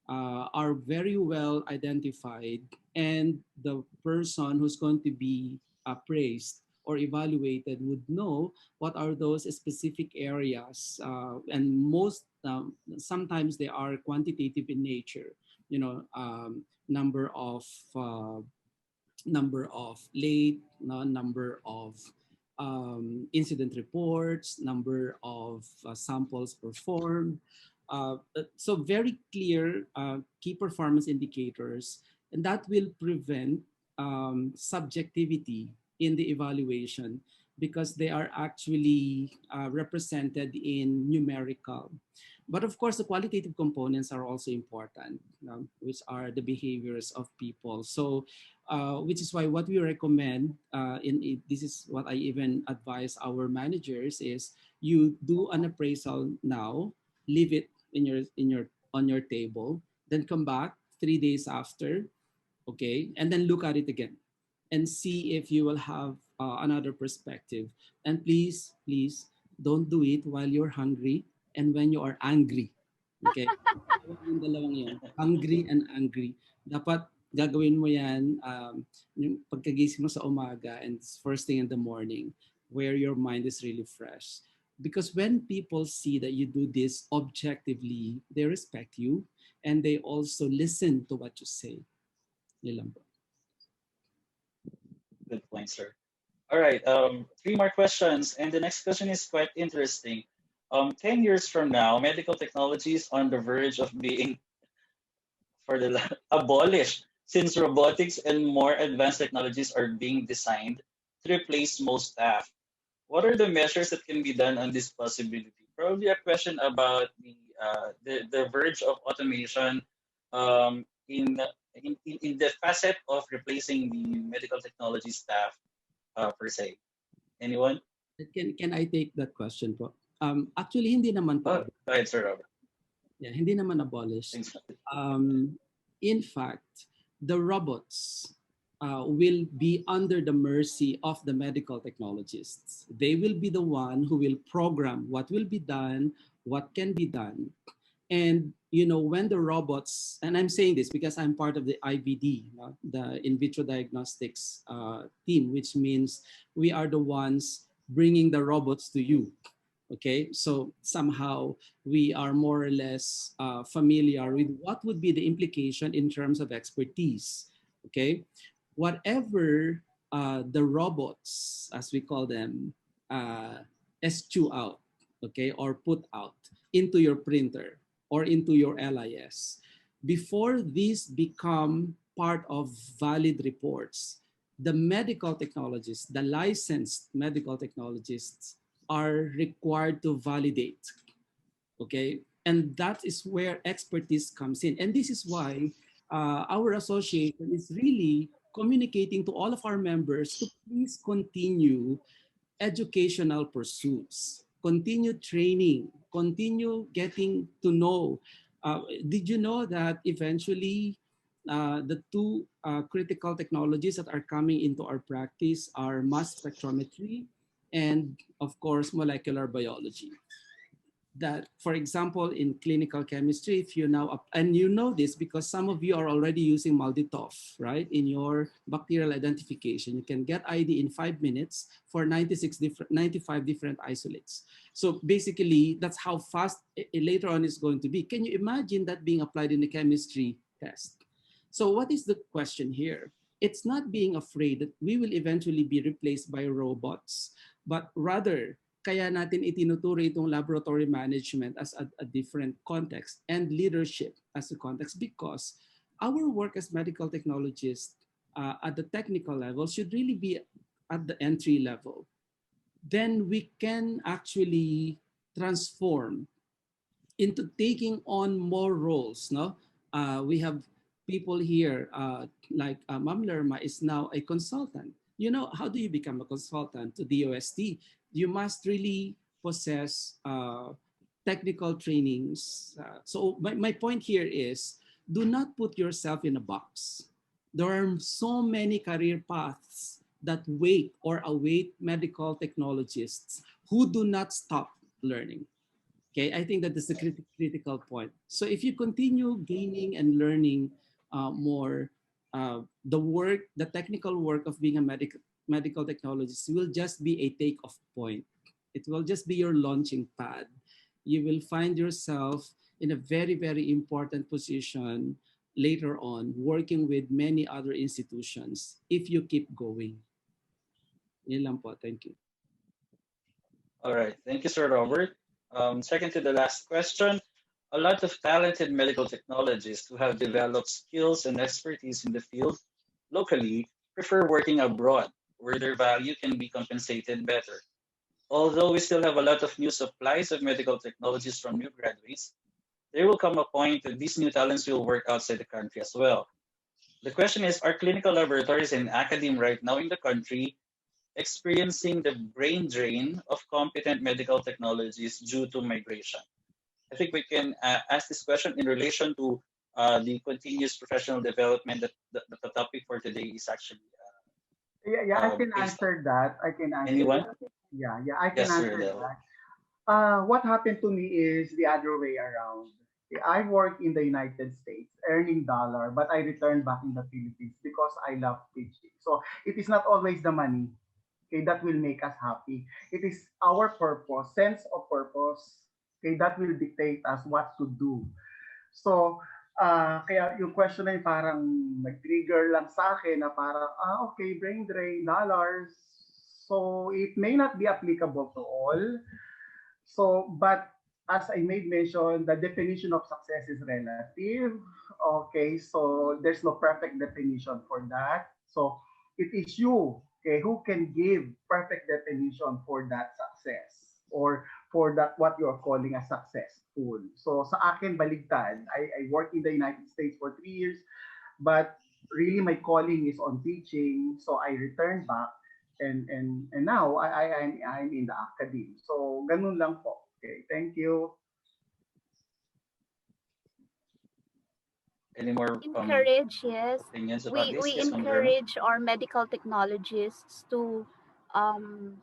are very well identified, and the person who's going to be appraised or evaluated would know what are those specific areas, and sometimes they are quantitative in nature, number of late, number of incident reports, number of samples performed. So very clear key performance indicators, and that will prevent subjectivity in the evaluation because they are actually represented in numerical. But of course, the qualitative components are also important, which are the behaviors of people. So which is why what we recommend, this is what I even advise our managers, is you do an appraisal now, leave it on your table, then come back 3 days after, okay, and then look at it again and see if you will have another perspective. And please don't do it while you're hungry and when you are angry. Okay? Yung dalawang yun, hungry and angry. Dapat gagawin mo yan yung pagkagising mo sa umaga and first thing in the morning where your mind is really fresh. Because when people see that you do this objectively, they respect you and they also listen to what you say. Yun lang po. Good point, sir. All right. Three more questions, and the next question is quite interesting. 10 years from now, medical technology is on the verge of being abolished, since robotics and more advanced technologies are being designed to replace most staff. What are the measures that can be done on this possibility? Probably a question about the verge of automation in the facet of replacing the medical technology staff per se. Anyone? Can I take that question po? Actually, hindi naman po. Go ahead, Sir Robert. Yeah, hindi naman abolished. Thanks. In fact, the robots will be under the mercy of the medical technologists. They will be the one who will program what will be done, what can be done. And when the robots, and I'm saying this because I'm part of the IVD, the in vitro diagnostics team, which means we are the ones bringing the robots to you. Okay, so somehow we are more or less familiar with what would be the implication in terms of expertise. Okay, whatever the robots, as we call them, eschew out, okay, or put out into your printer, or into your LIS. Before these become part of valid reports, the medical technologists, the licensed medical technologists are required to validate, okay? And that is where expertise comes in. And this is why our association is really communicating to all of our members to please continue educational pursuits, continue training, continue getting to know. Did you know that eventually the two critical technologies that are coming into our practice are mass spectrometry and, of course, molecular biology? That, for example, in clinical chemistry, if you now, and you know this because some of you are already using MALDI-TOF, right? In your bacterial identification, you can get ID in 5 minutes for 95 different isolates. So basically, that's how fast later on is going to be. Can you imagine that being applied in a chemistry test? So what is the question here? It's not being afraid that we will eventually be replaced by robots, but rather kaya natin itinuturo itong laboratory management as a different context and leadership as a context because our work as medical technologists at the technical level should really be at the entry level. Then we can actually transform into taking on more roles. No, we have people here like Ma'am Lerma is now a consultant. You know, how do you become a consultant to DOST? You must really possess technical trainings. So my point here is, do not put yourself in a box. There are so many career paths that wait or await medical technologists who do not stop learning. Okay, I think that is a critical point. So if you continue gaining and learning more, the technical work of being a medical technologist will just be a take-off point. It will just be your launching pad. You will find yourself in a very, very important position later on, working with many other institutions if you keep going. Yun lang po. Thank you. All right. Thank you, Sir Robert. Second to the last question, a lot of talented medical technologists who have developed skills and expertise in the field locally prefer working abroad, where their value can be compensated better. Although we still have a lot of new supplies of medical technologies from new graduates, there will come a point that these new talents will work outside the country as well. The question is, are clinical laboratories and academe right now in the country experiencing the brain drain of competent medical technologies due to migration? I think we can ask this question in relation to the continuous professional development that the topic for today is actually Yeah, I can based on. answer that. I can answer Anyone? that. Yeah, I can Yes, sir. answer that. What happened to me is the other way around. I work in the United States, earning dollar, but I return back in the Philippines because I love teaching. So it is not always the money, okay, that will make us happy. It is our purpose, sense of purpose, okay, that will dictate us what to do. So, kaya yung question na yun parang nag-trigger lang sa akin na parang, okay, brain drain, dollars. So, it may not be applicable to all. So, but as I made mention, the definition of success is relative. Okay, so there's no perfect definition for that. So, it is you, okay, who can give perfect definition for that success or for that what you're calling a successful. So sa akin baligtad, I work in the United States for 3 years, but really my calling is on teaching. So I returned back and now I'm in the academy. So ganun lang po. Okay, thank you. Any more Encourage, yes. opinions about We this? we Yes, Ma'am Lerma? encourage our medical technologists to um,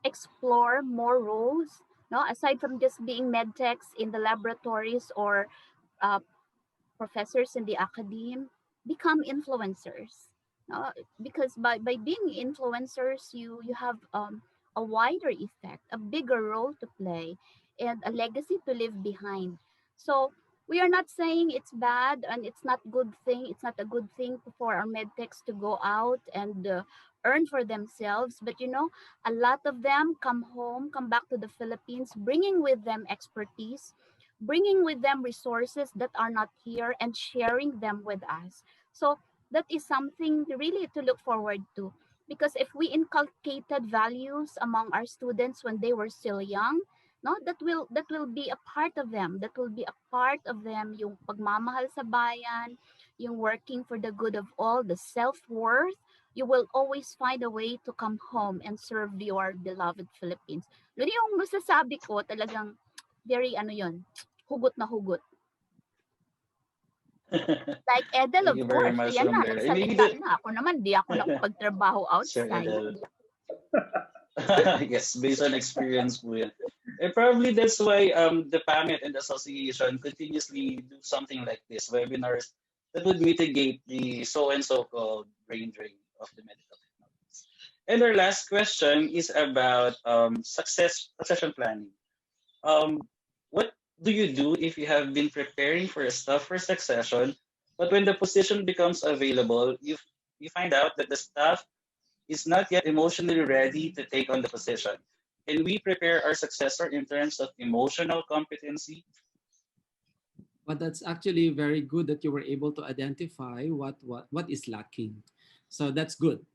explore more roles. No, aside from just being med techs in the laboratories or uh, professors in the academe, become influencers. Because by being influencers, you have a wider effect, a bigger role to play, and a legacy to leave behind. So we are not saying it's bad and it's not good thing. It's not a good thing for our medtechs to go out and earn for themselves. But a lot of them come home, come back to the Philippines, bringing with them expertise, bringing with them resources that are not here and sharing them with us. So that is something really to look forward to, because if we inculcated values among our students when they were still young, no, that will be a part of them, yung pagmamahal sa bayan, yung working for the good of all, the self-worth. You will always find a way to come home and serve your beloved Philippines. Yun yung masasabi ko, talagang very ano yun, hugot na hugot. Like Edel, Thank of you very course, much, ayan na, Blair. And maybe nagsalita the na. Ako naman, di ako nakapagtrabaho Sir outside. Edel. Yes, based on experience po yan. And probably that's why the PAMET and the association continuously do something like this, webinars that would mitigate the so and so called brain drain of the medical technologies. And our last question is about succession planning. Um, what do you do if you have been preparing for a staff for succession, but when the position becomes available, you find out that the staff is not yet emotionally ready to take on the position? Can we prepare our successor in terms of emotional competency? But that's actually very good that you were able to identify what is lacking. So that's good.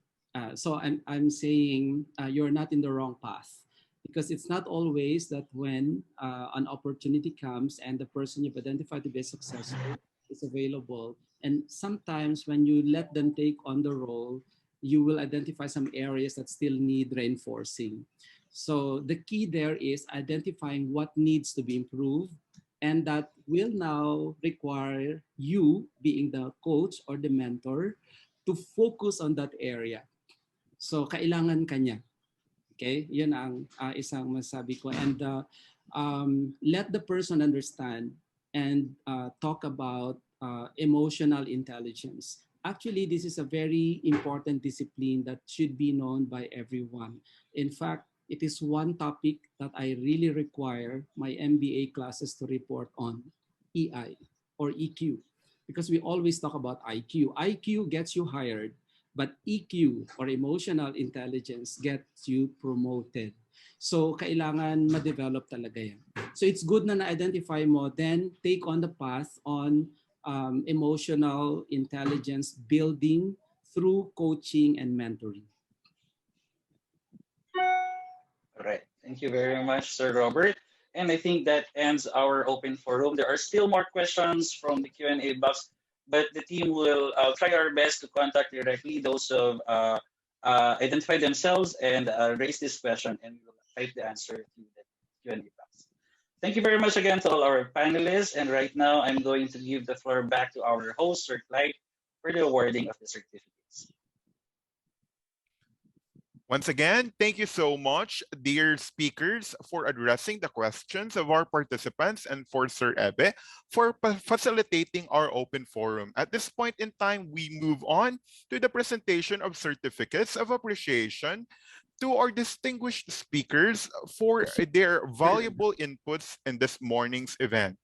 So I'm saying you're not in the wrong path, because it's not always that when an opportunity comes and the person you've identified to be a successor is available. And sometimes when you let them take on the role, you will identify some areas that still need reinforcing. So the key there is identifying what needs to be improved, and that will now require you, being the coach or the mentor, to focus on that area. So kailangan kanya. Okay? Yun ang isang masabi ko. And let the person understand and talk about emotional intelligence. Actually, this is a very important discipline that should be known by everyone. In fact, it is one topic that I really require my MBA classes to report on, EI or EQ, because we always talk about IQ. IQ gets you hired, but EQ or emotional intelligence gets you promoted. So kailangan ma-develop talaga yan. So it's good na na-identify mo, then take on the path on emotional intelligence building through coaching and mentoring. All right. Thank you very much, Sir Robert. And I think that ends our open forum. There are still more questions from the Q&A box, but the team will try our best to contact directly those who identify themselves and raise this question, and we'll type the answer to the Q&A box. Thank you very much again to all our panelists. And right now, I'm going to give the floor back to our host, Sir Clyde, for the awarding of the certificates. Once again, thank you so much, dear speakers, for addressing the questions of our participants, and for Sir Ebe for facilitating our open forum. At this point in time, we move on to the presentation of certificates of appreciation to our distinguished speakers for their valuable inputs in this morning's event.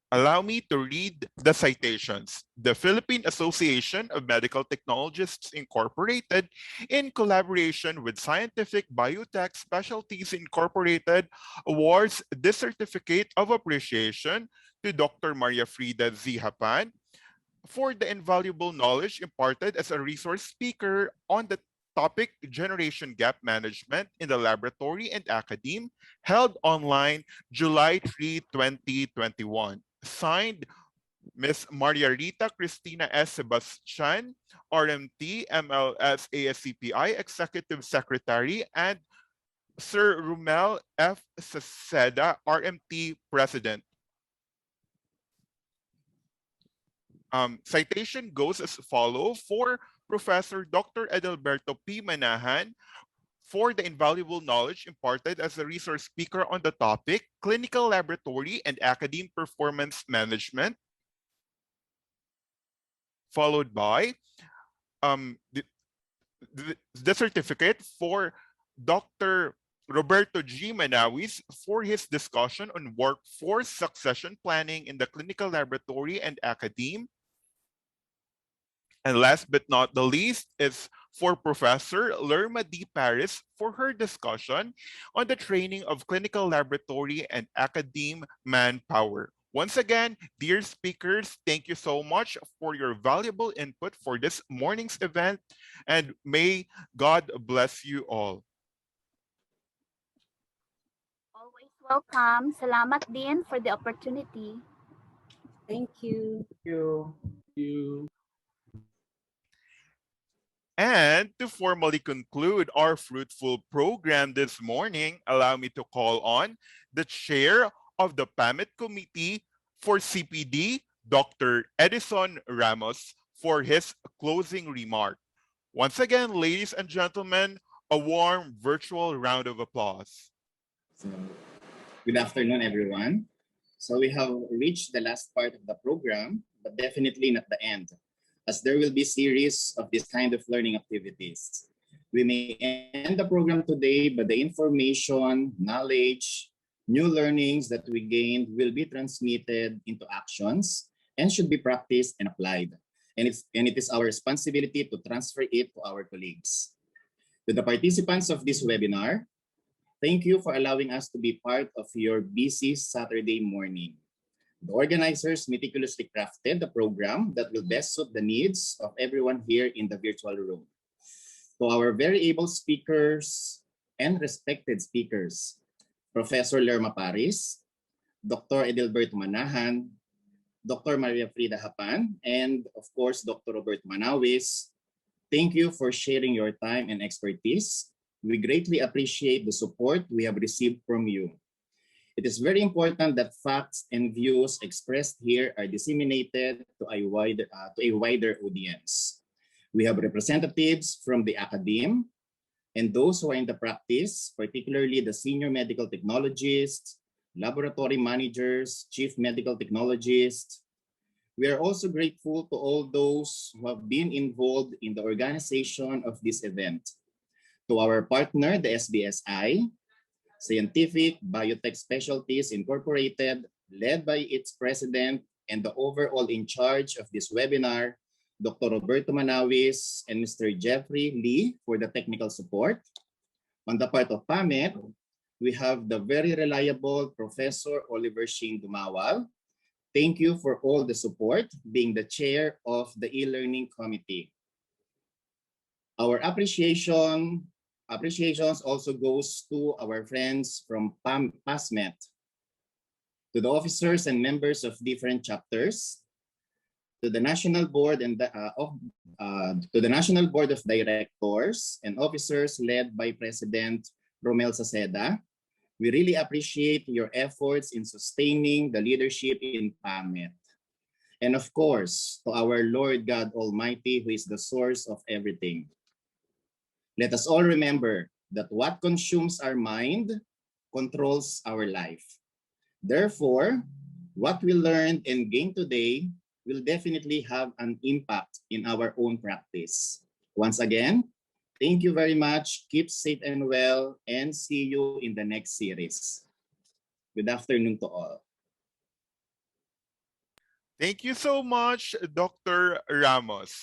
Allow me to read the citations. The Philippine Association of Medical Technologists Incorporated, in collaboration with Scientific Biotech Specialties Incorporated, awards this certificate of appreciation to Dr. Maria Frida Z. Hapan for the invaluable knowledge imparted as a resource speaker on the topic Generation Gap Management in the Laboratory and Academe, held online July 3, 2021. Signed, Ms. Maria Rita Cristina S. Sebastian, RMT, MLS ASCPI Executive Secretary, and Sir Rumel F. Saceda, RMT President. Citation goes as follows for Professor Dr. Edelberto P. Manahan for the invaluable knowledge imparted as a resource speaker on the topic Clinical Laboratory and Academe Performance Management, followed by the certificate for Dr. Roberto G. Manawis for his discussion on workforce succession planning in the clinical laboratory and academe. And last but not the least is for Professor Lerma D. Paris for her discussion on the training of clinical laboratory and academe manpower. Once again, dear speakers, thank you so much for your valuable input for this morning's event, and may God bless you all. Always welcome. Salamat din for the opportunity. Thank you. You. You. And to formally conclude our fruitful program this morning, allow me to call on the chair of the PAMET Committee for CPD, Dr. Edison Ramos, for his closing remark. Once again, ladies and gentlemen, a warm virtual round of applause. So, good afternoon, everyone. So we have reached the last part of the program, but definitely not the end, as there will be series of this kind of learning activities. We may end the program today, but the information, knowledge, new learnings that we gained will be transmitted into actions and should be practiced and applied. And it is our responsibility to transfer it to our colleagues. To the participants of this webinar, thank you for allowing us to be part of your busy Saturday morning. The organizers meticulously crafted the program that will best suit the needs of everyone here in the virtual room. To our very able speakers and respected speakers, Professor Lerma Paris, Dr. Edelbert Manahan, Dr. Maria Frida Hapan, and of course, Dr. Robert Manawis, thank you for sharing your time and expertise. We greatly appreciate the support we have received from you. It is very important that facts and views expressed here are disseminated to a wider audience. We have representatives from the academe and those who are in the practice, particularly the senior medical technologists, laboratory managers, chief medical technologists. We are also grateful to all those who have been involved in the organization of this event. To our partner, the SBSI, Scientific Biotech Specialties Incorporated, led by its president and the overall in charge of this webinar, Dr. Roberto Manawis and Mr. Jeffrey Lee for the technical support. On the part of PAMET, we have the very reliable Professor Oliver Sheen Dumawal. Thank you for all the support, being the chair of the e-learning committee. Our appreciations also goes to our friends from PASMET, to the officers and members of different chapters, to the National Board and to the National Board of Directors and officers led by President Romel Saceda. We really appreciate your efforts in sustaining the leadership in PAMET. And of course, to our Lord God Almighty, who is the source of everything. Let us all remember that what consumes our mind controls our life. Therefore, what we learned and gained today will definitely have an impact in our own practice. Once again, thank you very much. Keep safe and well, and see you in the next series. Good afternoon to all. Thank you so much, Dr. Ramos.